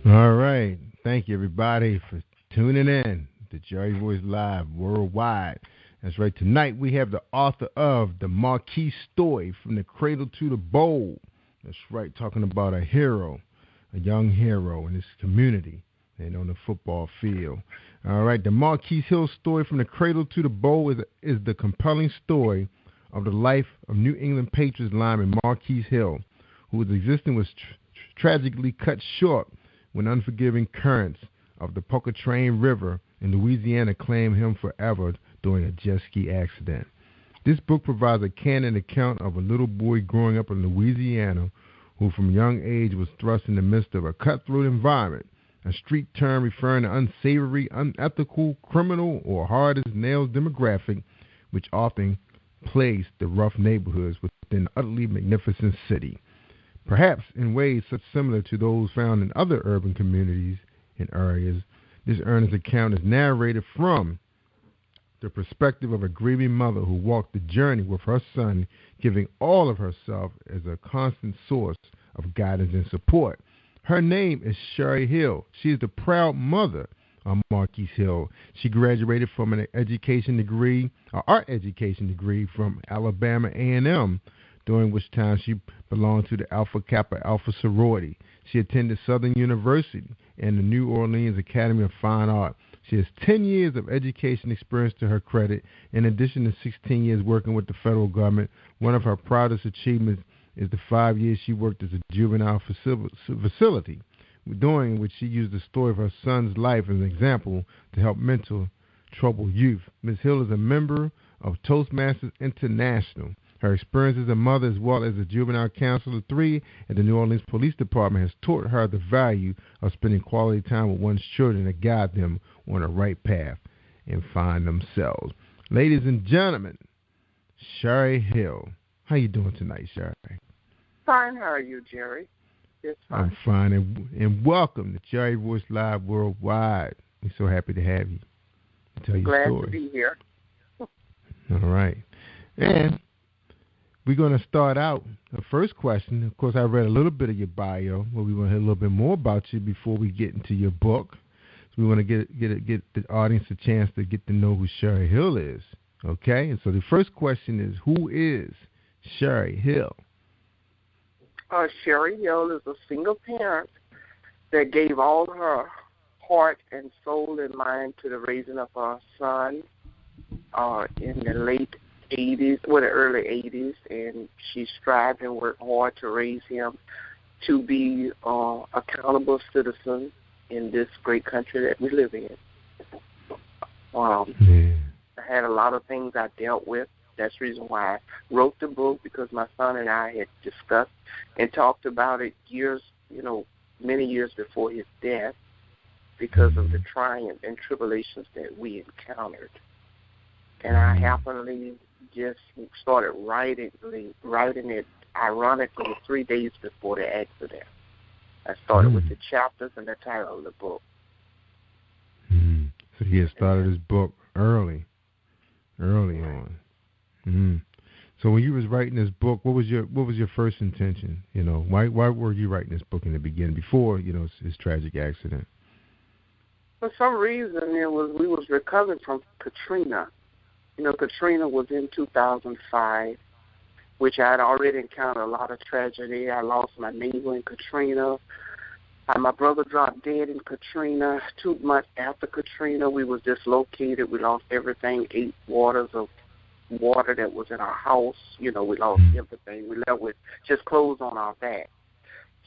All right. Thank you, everybody, for tuning in to Jerry Royce Live Worldwide. That's right. Tonight we have the author of The Marquis Story, From the Cradle to the Bowl. That's right. Talking about a hero, a young hero in this community and on the football field. All right. The Marquis Hill Story, From the Cradle to the Bowl is the compelling story of the life of New England Patriots lineman Marquis Hill, whose existence was tragically cut short when unforgiving currents of the Pocotrain River in Louisiana claimed him forever during a jet ski accident. This book provides a candid account of a little boy growing up in Louisiana who from a young age was thrust in the midst of a cutthroat environment a street term referring to unsavory, unethical, criminal, or hard-as-nails demographic, which often plagues the rough neighborhoods within an utterly magnificent city. Perhaps in ways such similar to those found in other urban communities and areas, this earnest account is narrated from the perspective of a grieving mother who walked the journey with her son, giving all of herself as a constant source of guidance and support. Her name is Sherry Hill. She is the proud mother of Marquise Hill. She graduated from an art education degree from Alabama A&M, during which time she belonged to the Alpha Kappa Alpha sorority. She attended Southern University and the New Orleans Academy of Fine Art. She has 10 years of education experience to her credit, in addition to 16 years working with the federal government. One of her proudest achievements is the 5 years she worked as a juvenile facility, during which she used the story of her son's life as an example to help mental troubled youth. Ms. Hill is a member of Toastmasters International. Her experience as a mother as well as a juvenile counselor 3 at the New Orleans Police Department has taught her the value of spending quality time with one's children to guide them on the right path and find themselves. Ladies and gentlemen, Sherry Hill. How you doing tonight, Sherry? Fine. How are you, Jerry? It's fine. I'm fine, and welcome to Jerry Voice Live Worldwide. We're so happy to have you. Tell your Glad story. to be here. All right. And we're going to start out the first question. Of course, I read a little bit of your bio, but we want to hear a little bit more about you before we get into your book. So we want to get the audience a chance to get to know who Sherry Hill is. Okay? And so the first question is, who is Sherry Hill? Sherry Hill is a single parent that gave all her heart and soul and mind to the raising of our son in the late 80s, the early 80s, and she strived and worked hard to raise him to be accountable citizen in this great country that we live in. I had a lot of things I dealt with. That's the reason why I wrote the book, because my son and I had discussed and talked about it many years before his death, because of the triumph and tribulations that we encountered. And I happily just started writing it, ironically, 3 days before the accident. I started with the chapters and the title of the book. So he had started his book early on. So when you was writing this book, what was your first intention? Why were you writing this book in the beginning before his tragic accident? For some reason, we was recovering from Katrina. Katrina was in 2005, which I had already encountered a lot of tragedy. I lost my neighbor in Katrina. My brother dropped dead in Katrina. 2 months after Katrina, we was dislocated. We lost everything, 8 waters of water that was in our house. We lost everything. We left with just clothes on our back.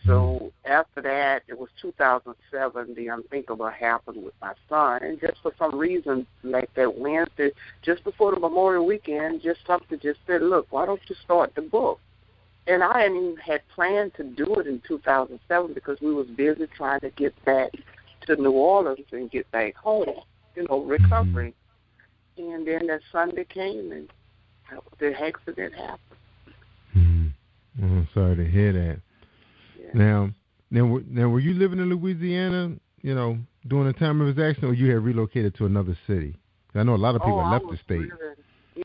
So after that, it was 2007, the unthinkable happened with my son. And just for some reason, like that Wednesday, just before the Memorial Weekend, something just said, look, why don't you start the book? And I hadn't even had planned to do it in 2007 because we was busy trying to get back to New Orleans and get back home, recovering. And then that Sunday came and the accident happened. I'm sorry to hear that. Yeah. Now, were you living in Louisiana, during the time of his accident, or you had relocated to another city? I know a lot of people left the state.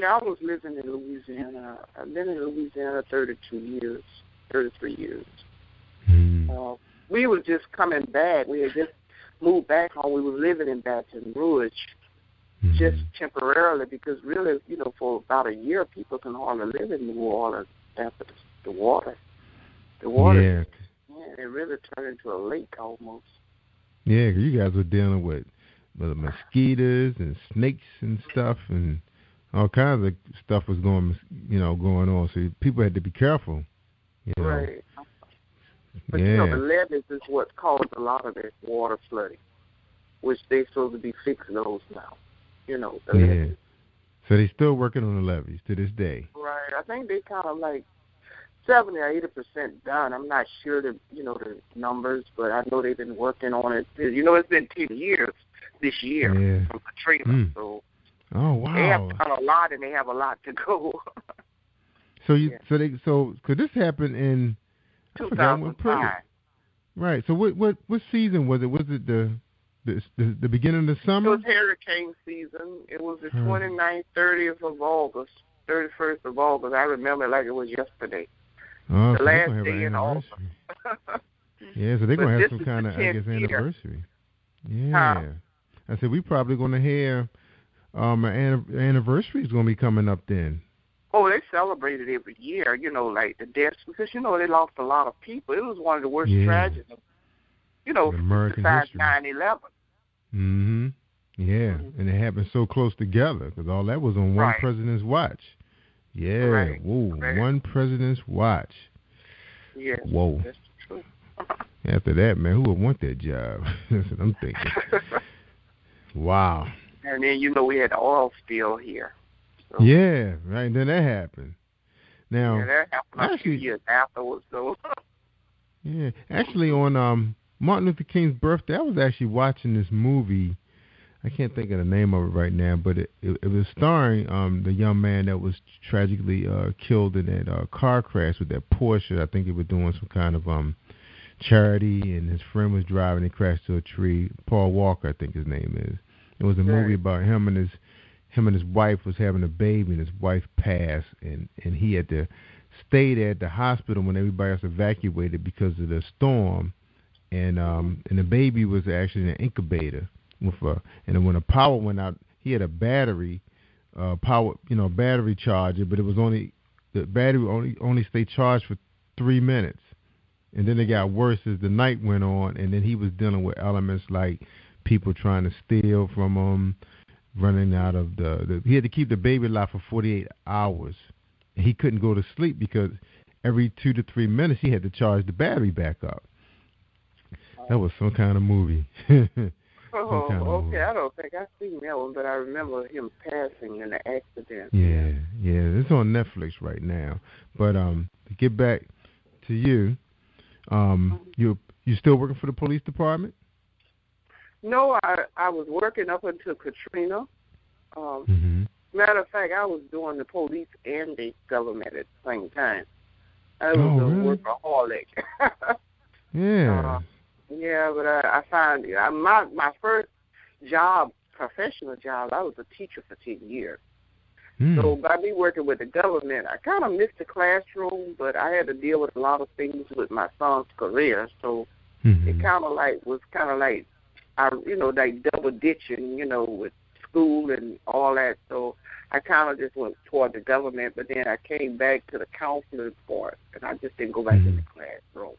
I was living in Louisiana. I've been in Louisiana 33 years. We were just coming back. We had just moved back home. We were living in Baton Rouge just temporarily because really, for about a year, people can hardly live in New Orleans after the water. The water, it really turned into a lake almost. Yeah, because you guys were dealing with mosquitoes and snakes and stuff, and all kinds of stuff was going on. So people had to be careful. Right. But the levees is what caused a lot of that water flooding, which they're supposed to be fixing those now. The levees. So they're still working on the levees to this day. Right. I think they kind of 70 or 80% done. I'm not sure the numbers, but I know they've been working on it. It's been 10 years this year from Katrina, so oh wow, they have done a lot and they have a lot to go. So could this happen in 2005? Right. So what season was it? Was it the beginning of the summer? It was hurricane season. It was the 29th, 30th of August, 31st of August. I remember it like it was yesterday. Oh, the so last day in August. Yeah, so they're going to have some kind of, anniversary. Yeah. I said, we probably going to hear an anniversary is going to be coming up then. Oh, they celebrated every year, like the deaths, because, they lost a lot of people. It was one of the worst tragedies, American besides history. 9/11. Mm-hmm. Yeah, and it happened so close together because all that was on one president's watch. Yeah, whoa, one president's watch. Yes, whoa. That's true. After that, man, who would want that job? That's what I'm thinking. Wow. And then, we had the oil spill here. So. Yeah, right. Then that happened. Now, that happened a few years afterwards, though. Yeah, actually, on Martin Luther King's birthday, I was actually watching this movie. I can't think of the name of it right now, but it was starring the young man that was tragically killed in that car crash with that Porsche. I think he was doing some kind of charity, and his friend was driving and crashed to a tree. Paul Walker, I think his name is. It was a movie about him and his wife was having a baby, and his wife passed, and he had to stay there at the hospital when everybody else evacuated because of the storm, and the baby was actually in an incubator and then when the power went out, he had a battery battery charger, but the battery only stayed charged for 3 minutes, and then it got worse as the night went on, and then he was dealing with elements like people trying to steal from him, running out of he had to keep the baby alive for 48 hours. And he couldn't go to sleep because every 2 to 3 minutes he had to charge the battery back up. That was some kind of movie. Okay. I don't think I've seen that one, but I remember him passing in the accident. Yeah. It's on Netflix right now. But to get back to you, you still working for the police department? No, I was working up until Katrina. Matter of fact, I was doing the police and the government at the same time. I was a workaholic. Yeah. But I found my first job, professional job, I was a teacher for 10 years. So by me working with the government, I kind of missed the classroom, but I had to deal with a lot of things with my son's career. So it was like double ditching, with school and all that. So I kind of just went toward the government, but then I came back to the counseling part, and I just didn't go back in the classroom.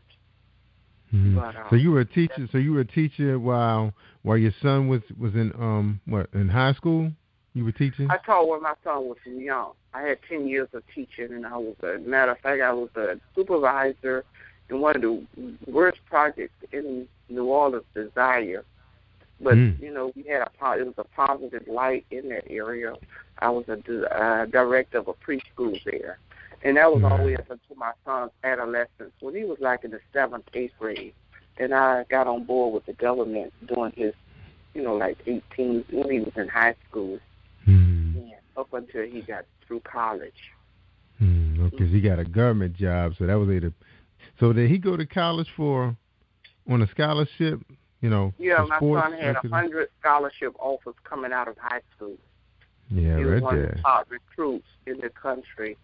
But, so you were a teacher. So you were a teacher while your son was in high school. You were teaching. I taught when my son was young. I had 10 years of teaching, and I was matter of fact, I was a supervisor in one of the worst projects in New Orleans, Desire. But we had it was a positive light in that area. I was a director of a preschool there, and that was all the way up until my son's adolescence when he was like in the 7th, 8th grade. And I got on board with the government doing his, like 18 when he was in high school, up until he got through college. Because he got a government job, so that was either. So did he go to college on a scholarship? Yeah, my son had 100 scholarship offers coming out of high school. Yeah, he was one of the top recruits in the country.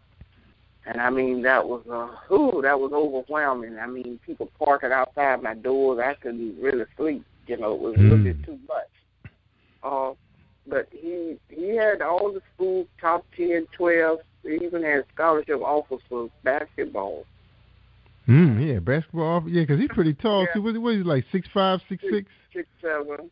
And I mean, that was that was overwhelming. I mean, people parking outside my doors. I couldn't really sleep. It was a little bit too much. But he had all the school top 10, 12. He even had scholarship offers for basketball. Yeah, basketball. Yeah, because he's pretty tall too. What is he like? 6'5", 6'6"? 6'7".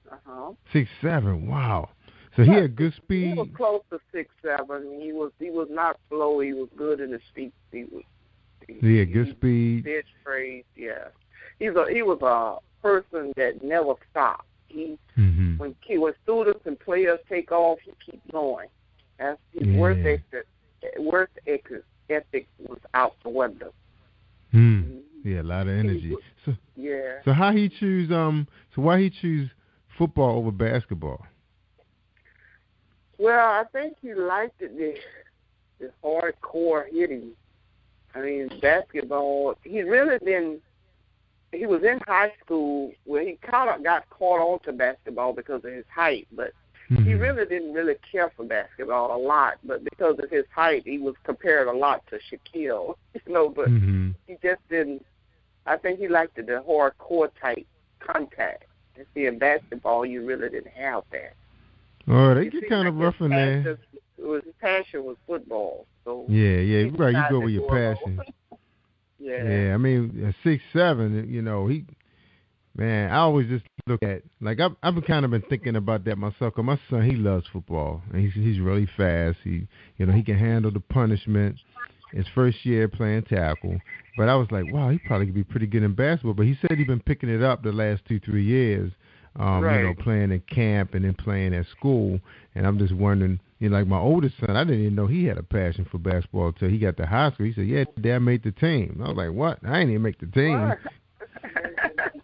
6'7". Wow. So he had good speed. He was close to 6'7". He was not slow. He was good in his feet. He had good speed. Bench praise. Yeah. He was a person that never stopped. When students and players take off, he keeps going. That's his work ethic was out the window. Yeah, a lot of energy. So, yeah. So how he choose? So why he choose football over basketball? Well, I think he liked the hardcore hitting. I mean, basketball. He really didn't. He was in high school where he kind of got caught on to basketball because of his height, but he really didn't really care for basketball a lot. But because of his height, he was compared a lot to Shaquille, but he just didn't. I think he liked the hardcore type contact. And see, in basketball, you really didn't have that. Oh, they get kind of rough in there. His passion was football. So yeah, right. You go with your passion. Yeah. I mean, 6'7", man, I always just look at, like, I've kind of been thinking about that myself, because my son, he loves football, and he's really fast. He can handle the punishment. His first year playing tackle. But I was like, wow, he probably could be pretty good in basketball. But he said he's been picking it up the last 2-3 years, playing in camp and then playing at school. And I'm just wondering, like my oldest son, I didn't even know he had a passion for basketball until he got to high school. He said, yeah, Dad made the team. I was like, what? I didn't even make the team.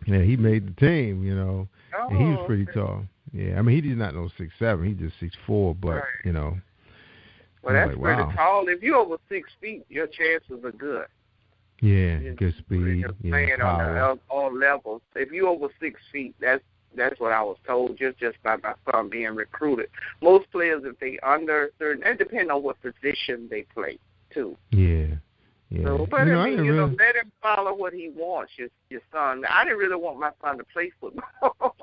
Yeah, he made the team, and he was pretty tall. Yeah, I mean, he did not know 6'7". He just 6'4", but, Well, that's pretty tall. If you're over 6 feet, your chances are good. Yeah, good speed. Playing power. on all levels. If you're over 6 feet, that's what I was told just by my son being recruited. Most players, if they under certain, it depends on what position they play too. Yeah. So, but let him follow what he wants. Your son. I didn't really want my son to play football.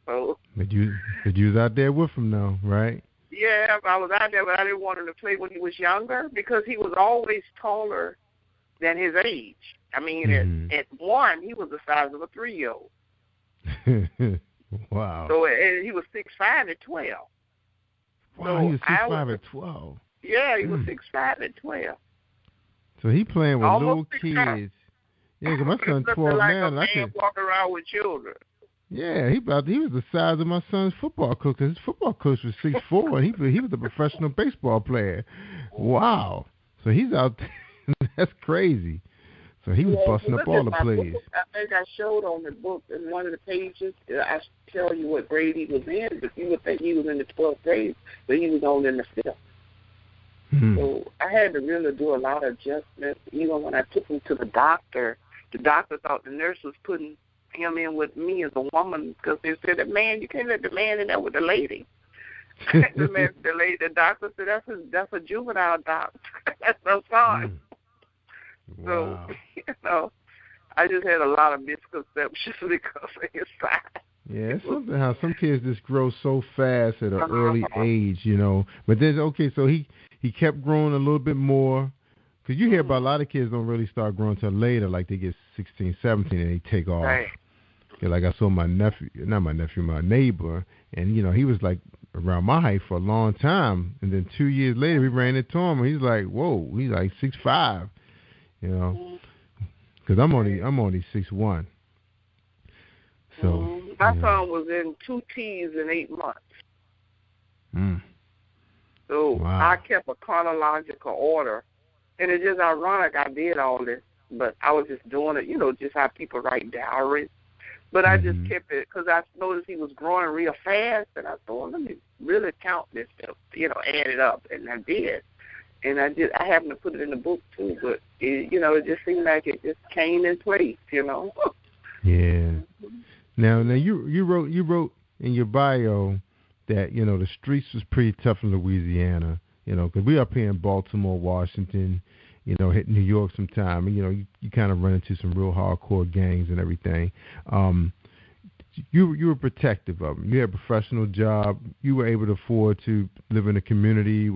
So. But you was out there with him though, right? Yeah, I was out there, but I didn't want him to play when he was younger because he was always taller than his age. I mean, at 1, he was the size of a 3-year-old. Wow. So he was 6'5" at 12. Wow, so he was 6'5" at 12. Yeah, he was 6'5" at 12. So he playing with Almost little kids. Yeah, because my son's 12 like now. A man walking around with children. Yeah, he was the size of my son's football coach. His football coach was 6'4", and he was a professional baseball player. Wow. So he's out there. That's crazy. So he was busting up all the plays. I think I showed on the book in one of the pages. I tell you what grade he was in, but you would think he was in the 12th grade, but he was only in the 5th. So I had to really do a lot of adjustments. When I took him to the doctor thought the nurse was putting him in with me as a woman because they said, "Man, you can't let the man in there with the lady." The doctor said, "That's a juvenile doctor. That's no son." Wow. So, I just had a lot of misconceptions because of his size. Yeah, it's something how some kids just grow so fast at an early age, But then, so he kept growing a little bit more. Because you hear about a lot of kids don't really start growing until later, like they get 16, 17, and they take off. Right. Yeah, like I saw my neighbor, and, he was like around my height for a long time. And then 2 years later, we ran into him, and he's like, whoa, he's like 6'5", Because I'm only 6'1". So my son was in 2 T's in 8 months. So I kept a chronological order. And it's just ironic I did all this, but I was just doing it, just how people write diaries. But I just kept it because I noticed he was growing real fast, and I thought, let me really count this stuff, add it up, and I did. And I happened to put it in the book too, but it just seemed like it just came in place, Yeah. Now you wrote in your bio that the streets was pretty tough in Louisiana, because we up here in Baltimore, Washington, hit New York sometime, and you kind of run into some real hardcore gangs and everything. You were protective of them. You had a professional job. You were able to afford to live in a community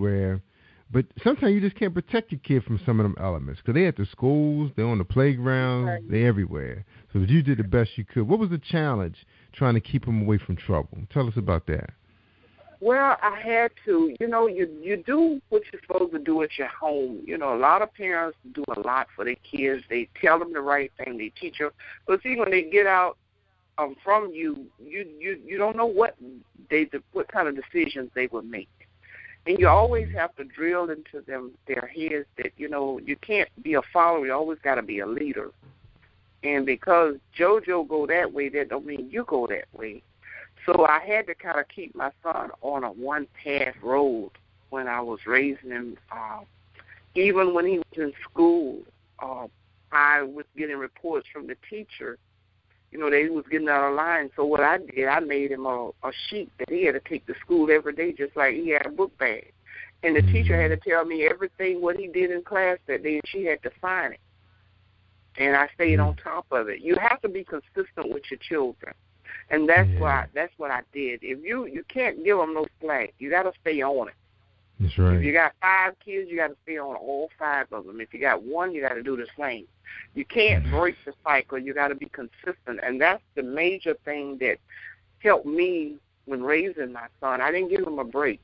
but sometimes you just can't protect your kid from some of them elements because they at the schools, they're on the playground, they're everywhere. So you did the best you could. What was the challenge trying to keep them away from trouble? Tell us about that. Well, I had to. You do what you're supposed to do at your home. A lot of parents do a lot for their kids. They tell them the right thing. They teach them. But see, when they get out from you don't know what kind of decisions they will make. And you always have to drill into their heads that, you can't be a follower. You always got to be a leader. And because JoJo go that way, that don't mean you go that way. So I had to kind of keep my son on a one-path road when I was raising him. Even when he was in school, I was getting reports from the teacher. They was getting out of line. So what I did, I made him a sheet that he had to take to school every day, just like he had a book bag. And the teacher had to tell me everything what he did in class that day, and she had to sign it. And I stayed on top of it. You have to be consistent with your children, and that's what I did. If you can't give them no slack, you got to stay on it. That's right. If you got 5 kids, you got to stay on all 5 of them. If you got 1, you got to do the same. You can't break the cycle. You got to be consistent, and that's the major thing that helped me when raising my son. I didn't give him a break.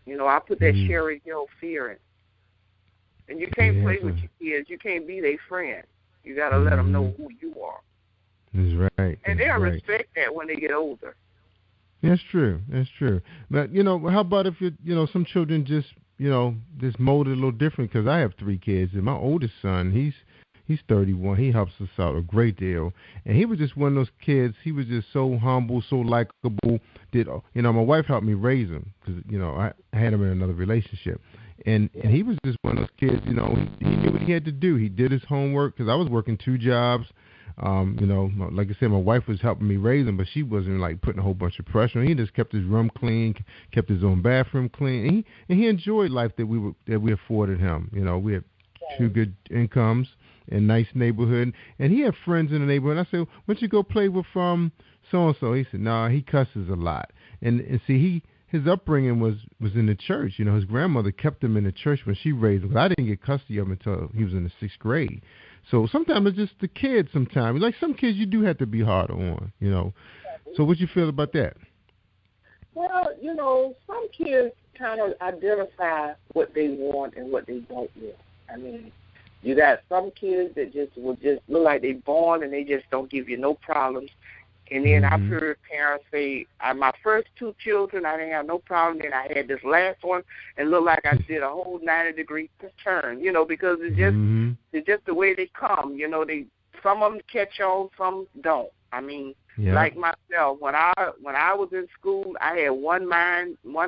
I put that Sherry Hill fear in. And you can't play with your kids. You can't be their friend. You got to let them know who you are. That's right. And they'll respect that when they get older. That's true. But, how about if some children just molded a little different? Because I have 3 kids, and my oldest son, he's 31. He helps us out a great deal. And he was just one of those kids. He was just so humble, so likable. My wife helped me raise him because, I had him in another relationship. And he was just one of those kids, he knew what he had to do. He did his homework because I was working 2 jobs. Like I said, my wife was helping me raise him, but she wasn't like putting a whole bunch of pressure on him. He just kept his room clean, kept his own bathroom clean. And he enjoyed life that we afforded him. We had 2 good incomes and nice neighborhood. And he had friends in the neighborhood. I said, why don't you go play with so-and-so? He said, no, he cusses a lot. And see, his upbringing was in the church. His grandmother kept him in the church when she raised him. I didn't get custody of him until he was in the 6th grade. So sometimes it's just the kids sometimes. Like some kids you do have to be harder on, So what you feel about that? Well, some kids kind of identify what they want and what they don't want. I mean, you got some kids that will just look like they're born and they just don't give you no problems. And then I've heard parents say, my first 2 children, I didn't have no problem. Then I had this last one and looked like I did a whole 90-degree turn, because it's just the way they come. Some of them catch on, some don't. I mean, like myself, when I was in school, I had one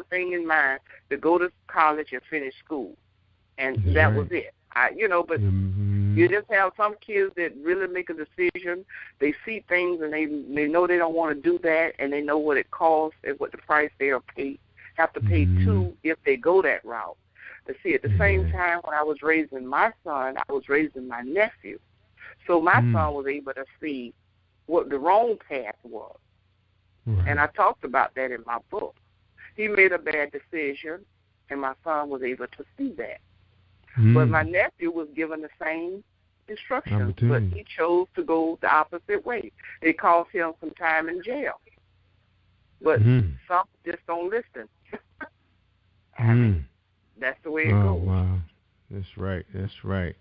thing in mind, to go to college and finish school. And that was it. But you just have some kids that really make a decision. They see things and they know they don't want to do that, and they know what it costs and what the price they'll have to pay too if they go that route. But see, at the same time, when I was raising my son, I was raising my nephew. So my son was able to see what the wrong path was. Right. And I talked about that in my book. He made a bad decision, and my son was able to see that. But my nephew was given the same instructions, but he chose to go the opposite way. It cost him some time in jail. But some just don't listen. That's the way it goes. Wow. That's right.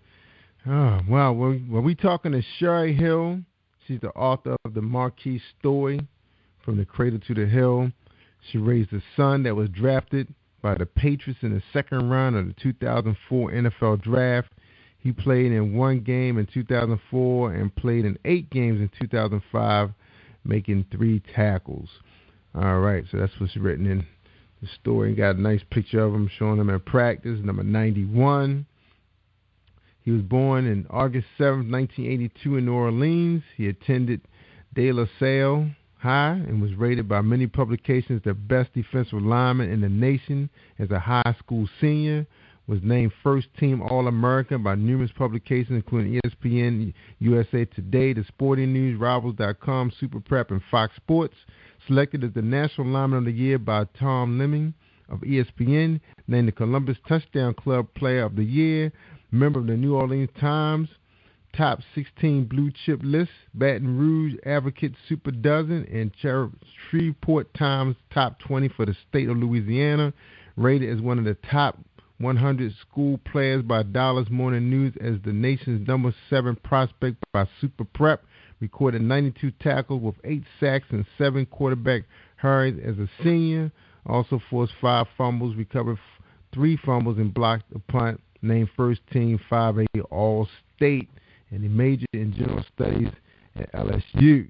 Oh, wow. Well, we talking to Sherry Hill. She's the author of the marquee story, From the Cradle to the Hill. She raised a son that was drafted by the Patriots in the 2nd round of the 2004 NFL Draft. He played in 1 game in 2004 and played in 8 games in 2005, making 3 tackles. All right, so that's what's written in the story. Got a nice picture of him showing him in practice, number 91. He was born on August 7th, 1982 in New Orleans. He attended De La Salle High and was rated by many publications the best defensive lineman in the nation as a high school senior. Was named first team All-American by numerous publications, including ESPN, USA Today, The Sporting News, Rivals.com, Super Prep, and Fox Sports. Selected as the National Lineman of the Year by Tom Lemming of ESPN. Named the Columbus Touchdown Club Player of the Year. Member of the New Orleans Times Top 16 Blue Chip List, Baton Rouge Advocate Super Dozen, and Shreveport Times Top 20 for the state of Louisiana. Rated as one of the top 100 school players by Dallas Morning News as the nation's number 7 prospect by Super Prep. Recorded 92 tackles with 8 sacks and 7 quarterback hurries as a senior. Also forced 5 fumbles, recovered 3 fumbles and blocked a punt, named first team 5A All-State, and he majored in general studies at LSU.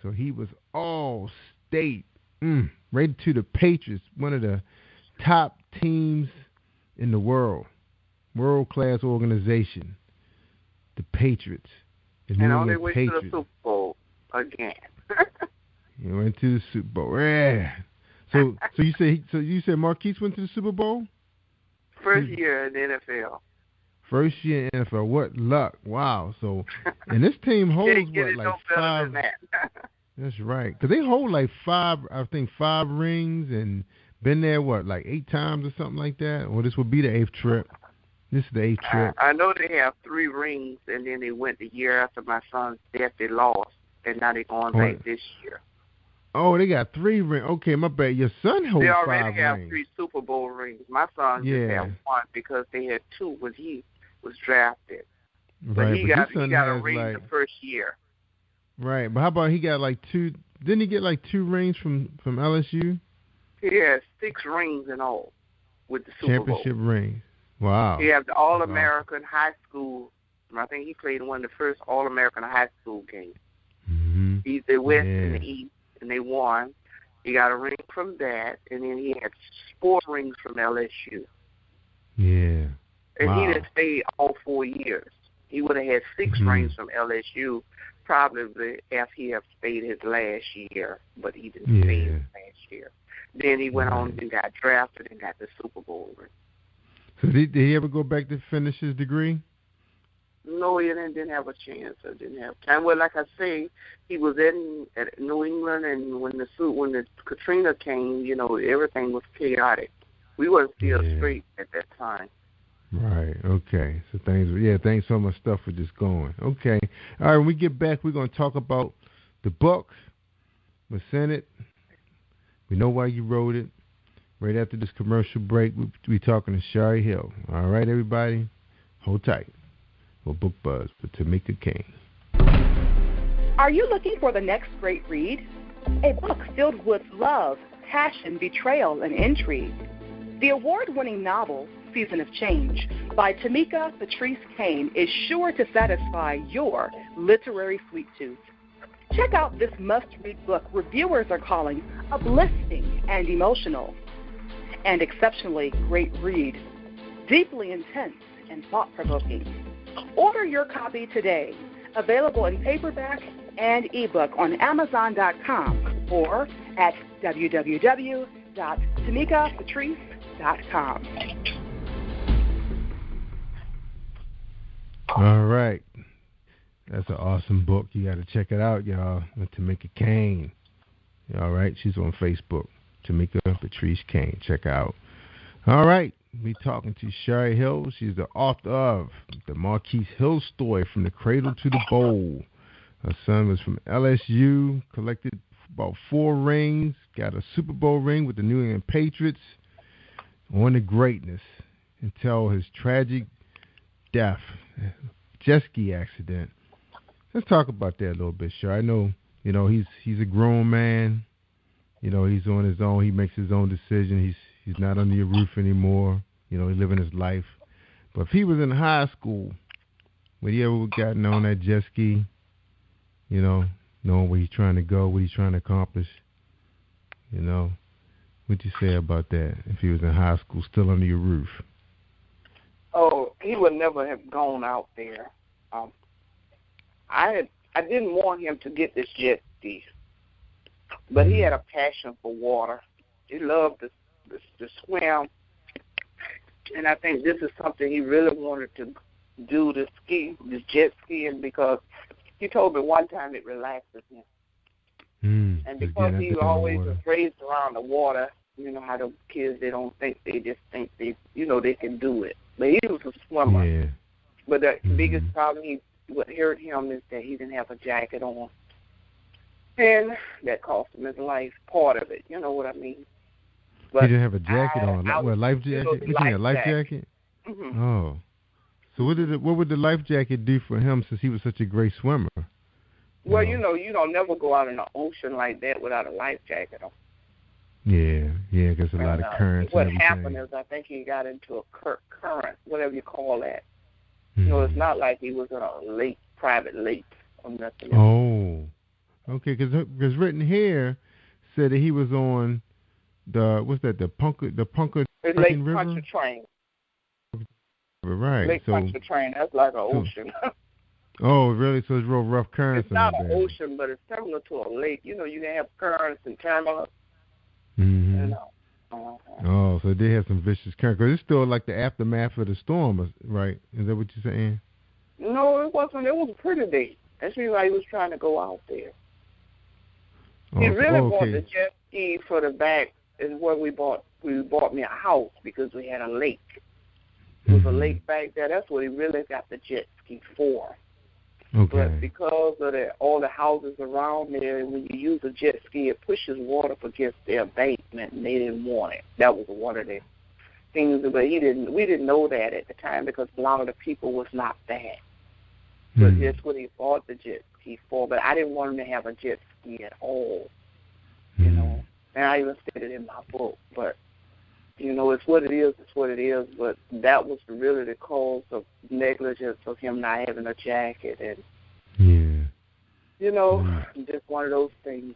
So he was All-State, rated to the Patriots, one of the top teams in the world, world-class organization, the Patriots. The New on their England way Patriots. to the Super Bowl again. He went to the Super Bowl. Yeah. So you said Marquise went to the Super Bowl? First year in the NFL. First year in NFL. What luck. Wow. So, and this team holds what, like 5? That's right. Because they hold like 5 rings and been there, what, like 8 times or something like that? Or this would be the 8th trip. This is the 8th trip. I know they have 3 rings, and then they went the year after my son's death. They lost, and now they're going back this year. Oh, they got 3 rings. Okay, my bad. Your son holds 5 rings. They already have 3 Super Bowl rings. My son just had 1 because they had 2 when he was drafted. But he got a ring the first year. Right, but how about he got like 2? Didn't he get like 2 rings from LSU? He has 6 rings in all with the Super Bowl. Championship rings. Wow. He has the All-American High School. I think he played in one of the first All-American High School games. Mm-hmm. He's the West and the East, and they won. He got a ring from that, and then he had 4 rings from LSU. Yeah. And he didn't stay all 4 years. He would have had 6 rings from LSU, probably if he had stayed his last year, but he didn't stay his last year. Then he went on and got drafted and got the Super Bowl ring. So did he ever go back to finish his degree? No, he didn't have a chance. Or didn't have time. Well, like I say, he was at New England, and when the Katrina came, everything was chaotic. We weren't still straight at that time. Right. Okay. So thanks so much stuff for just going. Okay. All right. When we get back, we're going to talk about the book. We sent it. We know why you wrote it. Right after this commercial break, we're talking to Shari Hill. All right, everybody, hold tight. We'll book buzz for Tamika Kane. Are you looking for the next great read? A book filled with love, passion, betrayal, and intrigue. The award-winning novel, Season of Change, by Tamika Patrice Kane, is sure to satisfy your literary sweet tooth. Check out this must-read book reviewers are calling uplifting and emotional. And exceptionally great read, deeply intense and thought-provoking. Order your copy today, available in paperback and ebook on Amazon.com or at www.tamikapatrice.com. All right. That's an awesome book. You got to check it out, y'all. With Tamika Kane. All right. She's on Facebook. Tamika Patrice Kane. Check her out. All right. We talking to Shari Hill. She's the author of the Marquise Hill story, From the Cradle to the Bowl. Her son was from LSU, collected about 4 rings, got a Super Bowl ring with the New England Patriots, on to greatness until his tragic death, jet ski accident. Let's talk about that a little bit, Shari. I know, he's a grown man. He's on his own. He makes his own decision. He's not under your roof anymore. He's living his life. But if he was in high school, would he ever gotten on that jet ski, knowing where he's trying to go, what he's trying to accomplish? What'd you say about that if he was in high school, still under your roof? Oh, he would never have gone out there. I didn't want him to get this jet ski. But he had a passion for water. He loved to swim. And I think this is something he really wanted to do, this jet skiing, because he told me one time it relaxes him. And because he always was raised around the water, how the kids, they don't think, they just think they can do it. But he was a swimmer. Yeah. But the biggest problem what hurt him is that he didn't have a jacket on. And that cost him his life, part of it. You know what I mean? But he didn't have a jacket on. What, life jacket? You mean a life jacket? Mm-hmm. Oh. So what would the life jacket do for him since he was such a great swimmer? Well, you don't never go out in the ocean like that without a life jacket on. Yeah. Yeah, because a lot of currents. What and happened is I think he got into a current, whatever you call that. You know, it's not like he was in a private lake or nothing. Oh, okay, because written here said that he was on the Punka Lake River? Pontchartrain. Right. Lake Pontchartrain, that's like an ocean. Oh, really? So it's real rough currents. It's not an ocean, but it's similar to a lake. You know, you can have currents and turbulence. Mm-hmm. You know. Oh, so they have some vicious currents. Because it's still like the aftermath of the storm, right? Is that what you're saying? No, it wasn't. It was a pretty day. That's why he was trying to go out there. He really bought the jet ski for the back is where we bought me a house because we had a lake. It was a lake back there. That's what he really got the jet ski for. Okay. But because of all the houses around there, when you use a jet ski, it pushes water up against their embankment, and they didn't want it. That was one of the things. But we didn't know that at the time because a lot of the people was not that. But that's what he bought the jet ski for. But I didn't want him to have a jet ski at all. You know, and I even said it in my book. But you know, it's what it is. It's what it is. But that was really the cause of negligence of him not having a jacket, and you know, just one of those things.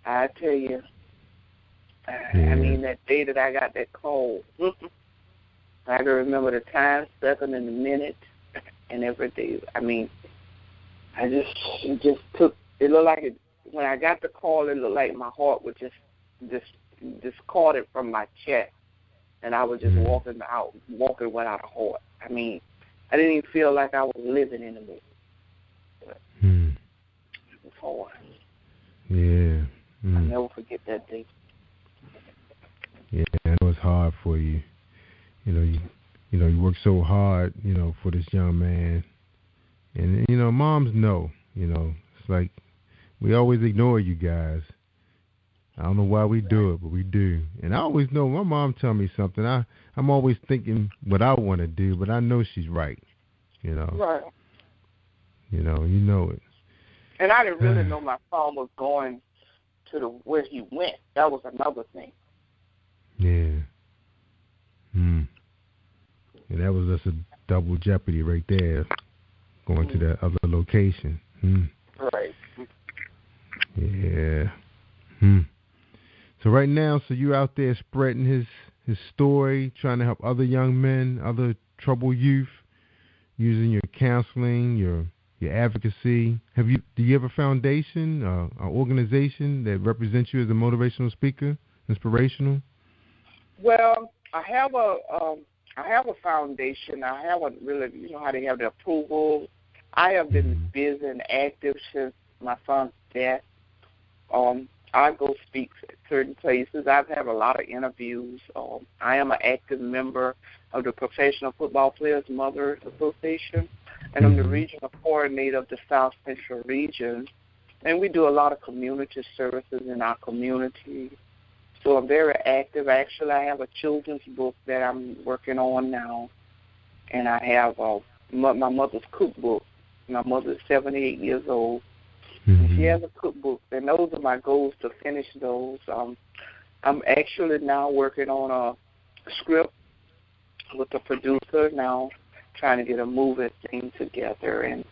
I tell you, I mean, that day that I got that call, I can remember the time, second, and the minute, and every day. I mean, it just took. It looked like it when I got the call. It looked like my heart would just caught it from my chest, and I was just walking without a heart. I mean, I didn't even feel like I was living anymore. But it was hard. Yeah. I'll never forget that day. Yeah, I know it's hard for you. You know, you work so hard, you know, for this young man, and you know, moms know. You know, it's like we always ignore you guys. I don't know why we do it, but we do. And I always know my mom tell me something. I'm always thinking what I want to do, but I know she's right. You know. Right. You know it. And I didn't really know my son was going to where he went. That was another thing. Yeah. And that was just a double jeopardy right there, going to that other location. Right. Yeah. So right now, you out there spreading his story, trying to help other young men, other troubled youth, using your counseling, your advocacy. Do you have a foundation, an organization that represents you as a motivational speaker, inspirational? Well, I have a foundation. I haven't really, you know how they have the approval. I have been busy and active since my son's death. I go speak at certain places. I've had a lot of interviews. I am an active member of the Professional Football Players Mothers Association, and I'm the regional coordinator of the South Central region. And we do a lot of community services in our community. So I'm very active. Actually, I have a children's book that I'm working on now, and I have my mother's cookbook. My mother is 78 years old. And she has a cookbook, and those are my goals to finish those. I'm actually now working on a script with a producer now, trying to get a movie thing together. And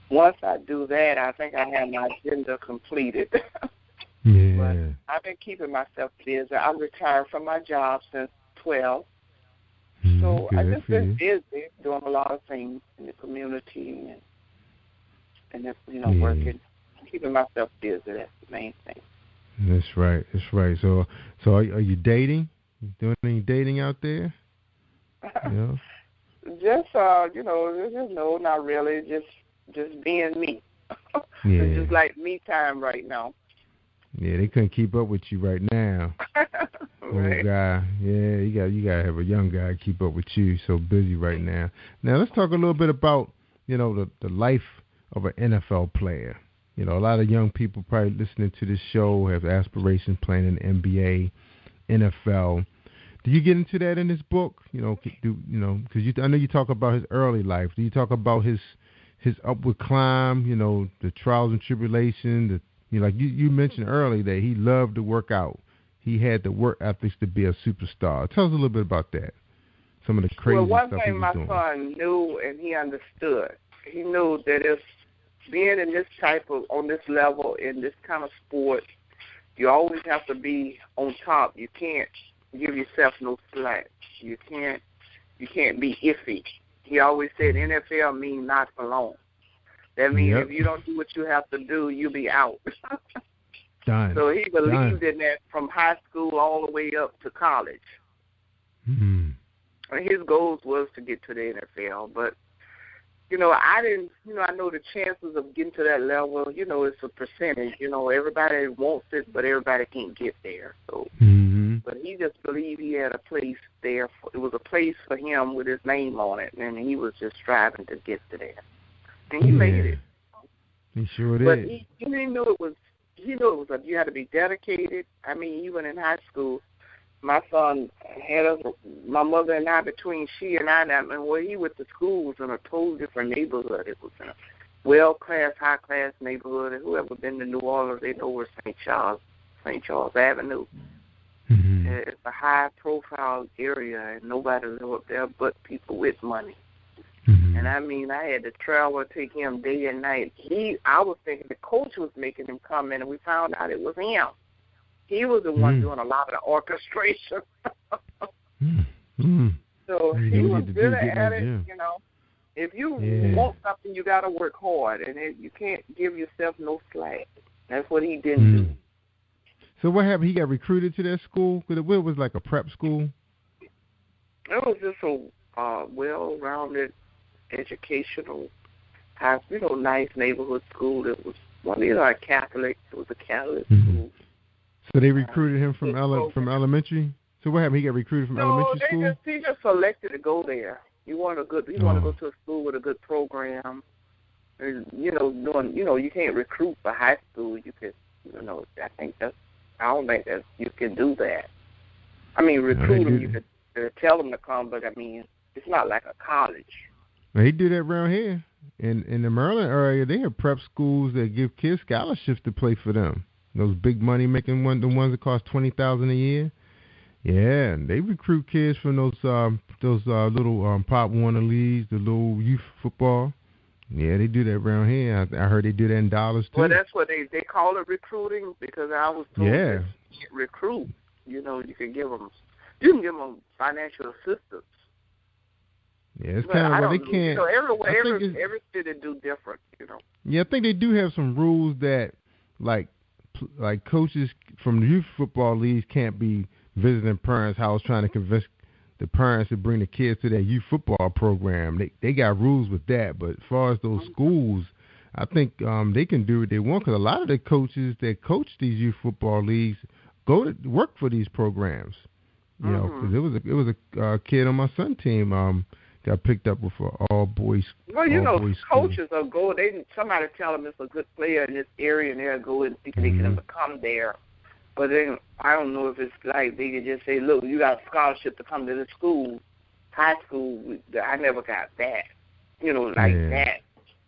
once I do that, I think I have my agenda completed. But I've been keeping myself busy. I'm retired from my job since 12. So I've just been busy doing a lot of things in the community and working. Keeping myself busy, that's the main thing. That's right. So are you dating? Doing any dating out there? Yeah. Just no, not really. Just being me. It's just like me time right now. Yeah, they couldn't keep up with you right now. Right. Old guy. Yeah, you gotta have a young guy keep up with you. So busy right now. Now let's talk a little bit about the life of an NFL player. A lot of young people probably listening to this show have aspirations playing in the NBA, NFL. Do you get into that in this book? Because I know you talk about his early life. Do you talk about his upward climb? The trials and tribulations. Like you mentioned earlier that he loved to work out. he had the work ethics to be a superstar. Tell us a little bit about that. Some of the crazy one stuff thing he was my doing. son knew and he understood. He knew that if being in this on this level, in this kind of sport, you always have to be on top. You can't give yourself no slack. You can't be iffy. He always said NFL means not for long. That means if you don't do what you have to do, you'll be out. Done. So he believed in that from high school all the way up to college. Mm-hmm. And his goals was to get to the NFL, but I didn't. I know the chances of getting to that level. It's a percentage. Everybody wants it, but everybody can't get there. So, but he just believed he had a place there. It was a place for him with his name on it, and he was just striving to get to there. And he made it. He sure did. But he knew it was. He knew it was. You had to be dedicated. I mean, even in high school, my son had us, my mother and I, between she and I, and where he went to school was in a totally different neighborhood. It was in a well-class, high-class neighborhood. And whoever been to New Orleans, they know where St. Charles Avenue. Mm-hmm. It's a high-profile area, and nobody lived up there but people with money. Mm-hmm. And I mean, I had to travel, take him day and night. I was thinking the coach was making him come in, and we found out it was him. He was the one doing a lot of the orchestration. So he was good at it, If you want something, you got to work hard, and you can't give yourself no slack. That's what he didn't do. So what happened? He got recruited to that school? Because it was like a prep school? It was just a well-rounded educational, nice neighborhood school. It was a Catholic. It was a Catholic school. So they recruited him from elementary. So what happened? He got recruited from elementary school. He just selected to go there. You want to go to a school with a good program. And, you can't recruit for high school. You could, I don't think that you can do that. I mean, recruit them. You could tell them to come, but I mean, it's not like a college. Well, he do that around here in the Maryland area. They have prep schools that give kids scholarships to play for them. Those big money making the ones that cost $20,000 a year. Yeah, and they recruit kids from those little Pop Warner leagues, the little youth football. Yeah, they do that around here. I heard they do that in Dallas too. Well, that's what they call it, recruiting, because I was told that you can't recruit. You can give them financial assistance. Yeah, it's kind of they can't. Every city do different. Yeah, I think they do have some rules that like coaches from the youth football leagues can't be visiting parents' house trying to convince the parents to bring the kids to their youth football program. They got rules with that, but as far as those schools, I think they can do what they want, because a lot of the coaches that coach these youth football leagues go to work for these programs. Because it was a kid on my son's team got picked up with an all-boys Well, all-boys coaches will go. Somebody tell them it's a good player in this area, and they'll go and think they can become there. But then I don't know if it's like they can just say, look, you got a scholarship to come to this school, high school. I never got that, that.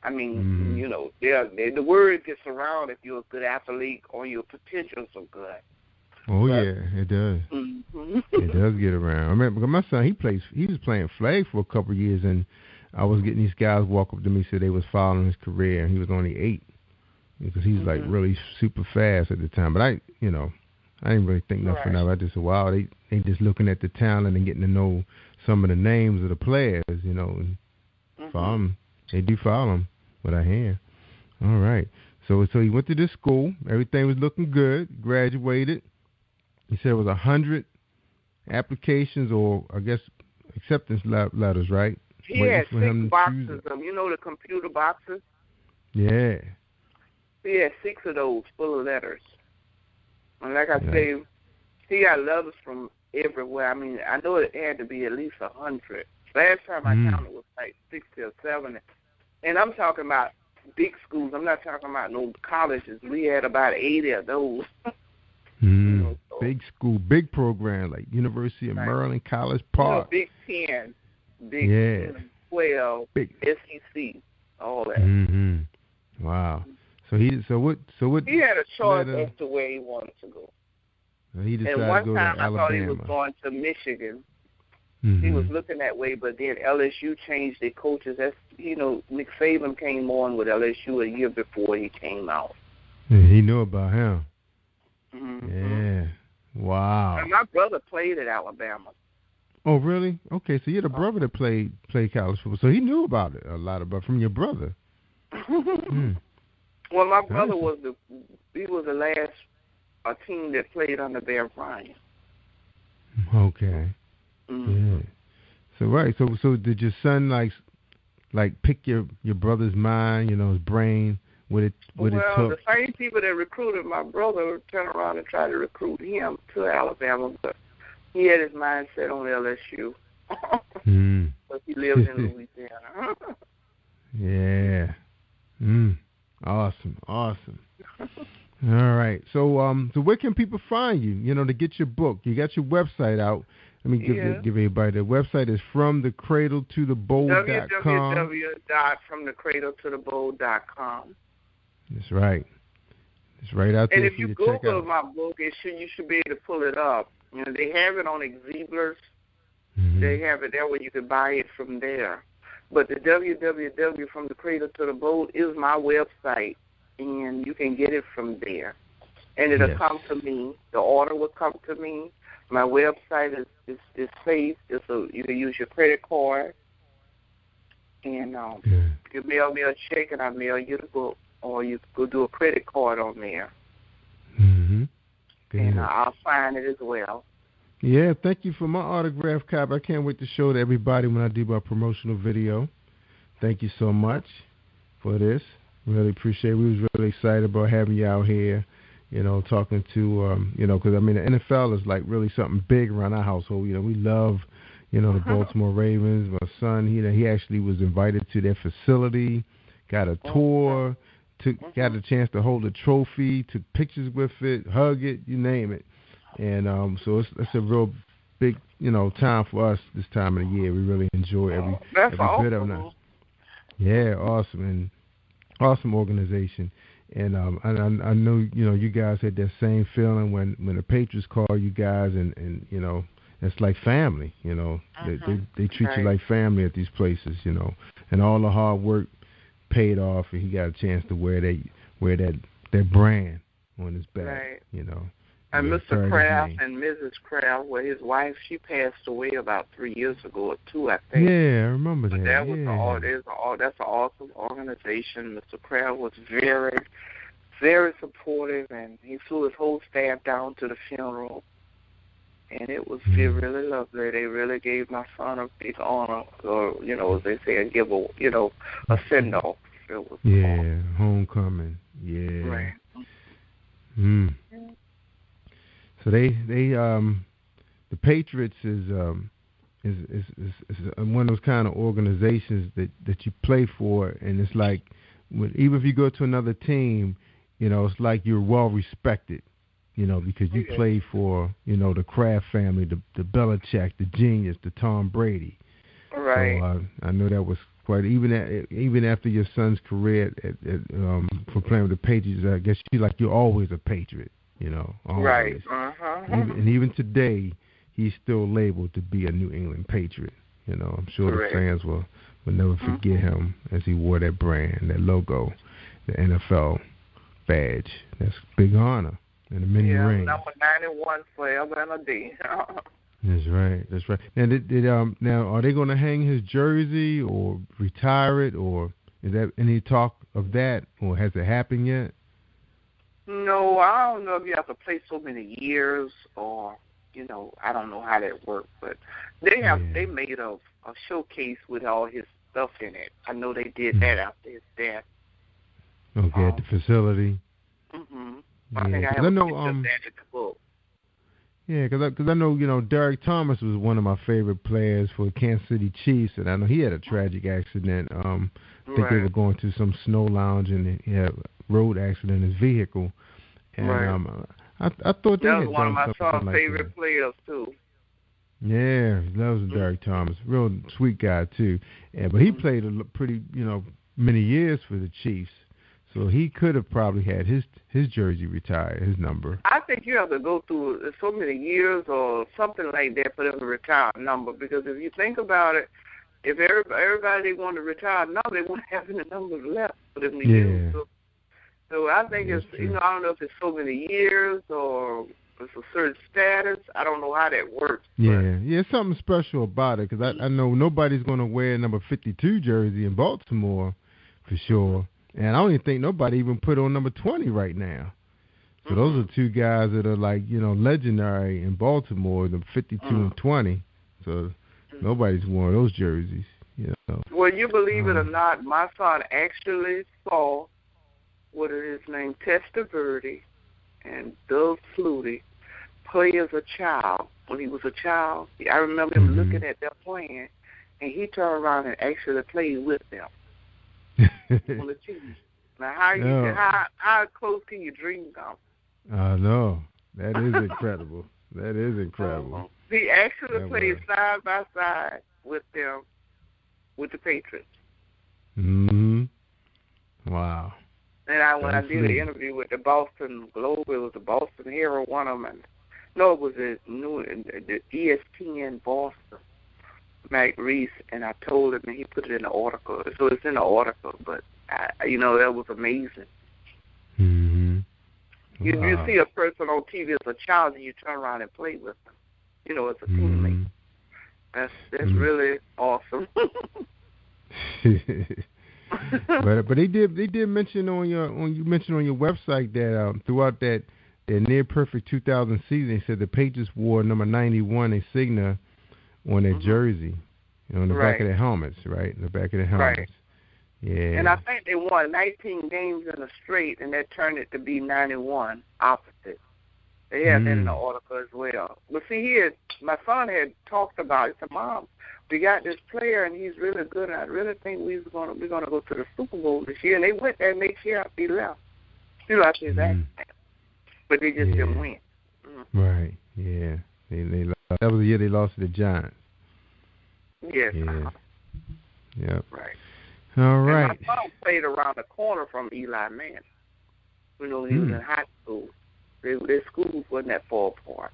I mean, the word gets around if you're a good athlete or your potential's so good. Oh, yeah, it does. Mm-hmm. It does get around. I remember my son, he was playing flag for a couple of years, and I was getting these guys walk up to me, said they was following his career, and he was only 8, because he was like really super fast at the time. But I didn't really think nothing of it. I just said, wow, they just looking at the talent and getting to know some of the names of the players, and follow them. They do follow them, what I hear. All right. So he went to this school. Everything was looking good. Graduated. He said it was 100 applications, or I guess acceptance letters, right? He had 6 boxes of them. The computer boxes? Yeah. He had 6 of those full of letters. And like I say, he got letters from everywhere. I mean, I know it had to be at least 100. Last time I counted was like 60 or 70. And I'm talking about big schools. I'm not talking about no colleges. We had about 80 of those. Big school, big program like University of Maryland, College Park. Big 10, Big 12, big SEC, all that. Wow. So what? He had a choice as to where he wanted to go. He decided and one to go time to I Alabama. thought he was going to Michigan. Mm-hmm. He was looking that way, but then LSU changed their coaches. That's Nick Saban came on with LSU a year before he came out. And he knew about him. Mm-hmm. Yeah. Wow. And my brother played at Alabama. Oh, really? Okay, so you're the brother that played college football, so he knew about it a lot from your brother. Well, my brother was the last team that played under Bear Bryant. Okay. Mm-hmm. Yeah. So right. So did your son like pick your brother's mind? His brain. What it took. The same people that recruited my brother turned around and tried to recruit him to Alabama, but he had his mind set on LSU. But he lives in Louisiana. Yeah. Awesome. All right. So where can people find you? To get your book. You got your website out. Let me give everybody the website is FromTheCradleToTheBowl.com. www.FromTheCradleToTheBowl.com. That's right. It's right out there. And if for you you to check Google out. my book, you should be able to pull it up. They have it on Exhiblers. Mm-hmm. They have it there where you can buy it from there. But the www from the Cradle to the Bowl is my website, and you can get it from there. And it'll come to me. The order will come to me. My website is safe. You can use your credit card, and you mail me a check, and I mail you the book, or you could do a credit card on there. Mm-hmm. And I'll sign it as well. Yeah, thank you for my autograph copy. I can't wait to show it to everybody when I do my promotional video. Thank you so much for this. Really appreciate it. We was really excited about having you out here, talking to, because, the NFL is like really something big around our household. We love, the Baltimore Ravens. My son, he actually was invited to their facility, got a tour, got a chance to hold a trophy, took pictures with it, hug it, you name it. And so it's a real big, time for us this time of the year. We really enjoy every bit of it. Yeah, awesome. And awesome organization. And I know, you guys had that same feeling when the Patriots call you guys and it's like family, They treat you like family at these places, And all the hard work paid off, and he got a chance to wear that brand on his back, Right. And Mr. Kraft and Mrs. Kraft, his wife, she passed away about 3 years ago or 2, I think. Yeah, I remember that. That was that's an awesome organization. Mr. Kraft was very, very supportive, and he flew his whole staff down to the funeral. And it was really lovely. They really gave my son a big honor, or as they say, a send off. Homecoming. Yeah. Right. So the Patriots is one of those kind of organizations that you play for, and it's like even if you go to another team, it's like you're well respected, because you play for the Kraft family, the Belichick, the genius, the Tom Brady. Right. So I know that was quite even after your son's career for playing with the Patriots. I guess you're always a Patriot. Always. Right. Even today, he's still labeled to be a New England Patriot. I'm sure the fans will never forget him as he wore that brand, that logo, the NFL badge. That's a big honor and a many rings. Number 91 forever and a day. That's right. Now are they going to hang his jersey or retire it, or is there any talk of that, or has it happened yet? No, I don't know if you have to play so many years, or I don't know how that works. But they made a showcase with all his stuff in it. I know they did that after his death. Okay, at the facility. I think I have a picture of that in the book. Yeah, because I know Derek Thomas was one of my favorite players for Kansas City Chiefs, and I know he had a tragic accident. I think they were going to some snow lounge, and he had a road accident in his vehicle. And I thought they had done something like that. That was one of my son's favorite players too. Yeah, he loves Derek Thomas. Real sweet guy too. Yeah, but he played a pretty many years for the Chiefs. So he could have probably had his jersey retired, his number. I think you have to go through so many years or something like that for them to retire a number. Because if you think about it, if everybody want to retire now, they won't have any numbers left for them to use. So I think it's, I don't know if it's so many years or it's a certain status. I don't know how that works. Yeah, it's something special about it because I know nobody's going to wear number 52 jersey in Baltimore for sure. And I don't even think nobody even put on number 20 right now. So those are two guys that are like, legendary in Baltimore, the 52 and 20. So nobody's worn those jerseys, Well, you believe it or not, my son actually saw, what is his name, Testaverde and Doug Flutie play as a child. When he was a child, I remember him looking at them playing, and he turned around and actually played with them. On the team. Now, how close can you dream come? I know. That is incredible. That is incredible. He actually played side by side with them, with the Patriots. Wow. And when I did an interview with the Boston Globe, it was the Boston Herald, one of them. It was the ESPN Boston. Mac Reese, and I told him, and he put it in the article. So it's in the article, but that was amazing. You see a person on TV as a child, and you turn around and play with them. As a teammate. That's really awesome. but they did mention you mentioned on your website that throughout that near perfect 2000 season, they said the Patriots wore number 91 insignia on their jersey, on the back of their helmets, right? In the back of their helmets. Right. Yeah. And I think they won 19 games in a straight, and that turned it to be 91 opposite. They had that in the article as well. But see, my son had talked about it. He said, Mom, we got this player, and he's really good, and I really think we're gonna go to the Super Bowl this year. And they went there next year after he left. After his accident. But they just didn't win. Right, yeah. They lost. That was the year they lost to the Giants. Yes. Yeah. Yep. Right. All right. And my son played around the corner from Eli Manning. He was in high school. Their schools wasn't that far apart.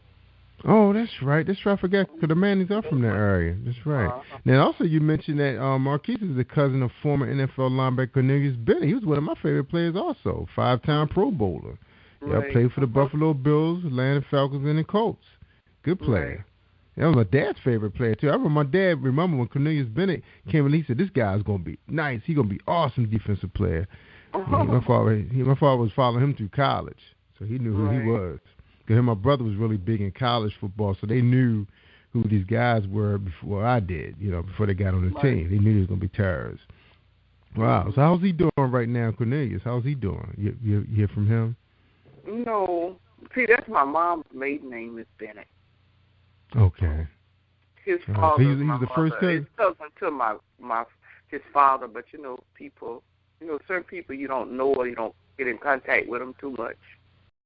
Oh, that's right. I forgot because the Mannings are from that area. That's right. Now, also you mentioned that Marquise is the cousin of former NFL linebacker Cornelius Bennett. He was one of my favorite players also, 5-time Pro Bowler. Right. Played for the Buffalo Bills, Atlanta Falcons, and the Colts. Good player. Right. That was my dad's favorite player, too. I remember my dad, when Cornelius Bennett came and he said, this guy's going to be nice. He's going to be awesome defensive player. My father was following him through college, so he knew who he was. Because my brother was really big in college football, so they knew who these guys were before I did, before they got on the team. They knew they was going to be terrorists. Wow. So how's he doing right now, Cornelius? How's he doing? You hear from him? No. See, that's my mom's maiden name is Bennett. Okay. His father he's the first cousin? His cousin to his father, but people, certain people you don't know or you don't get in contact with them too much.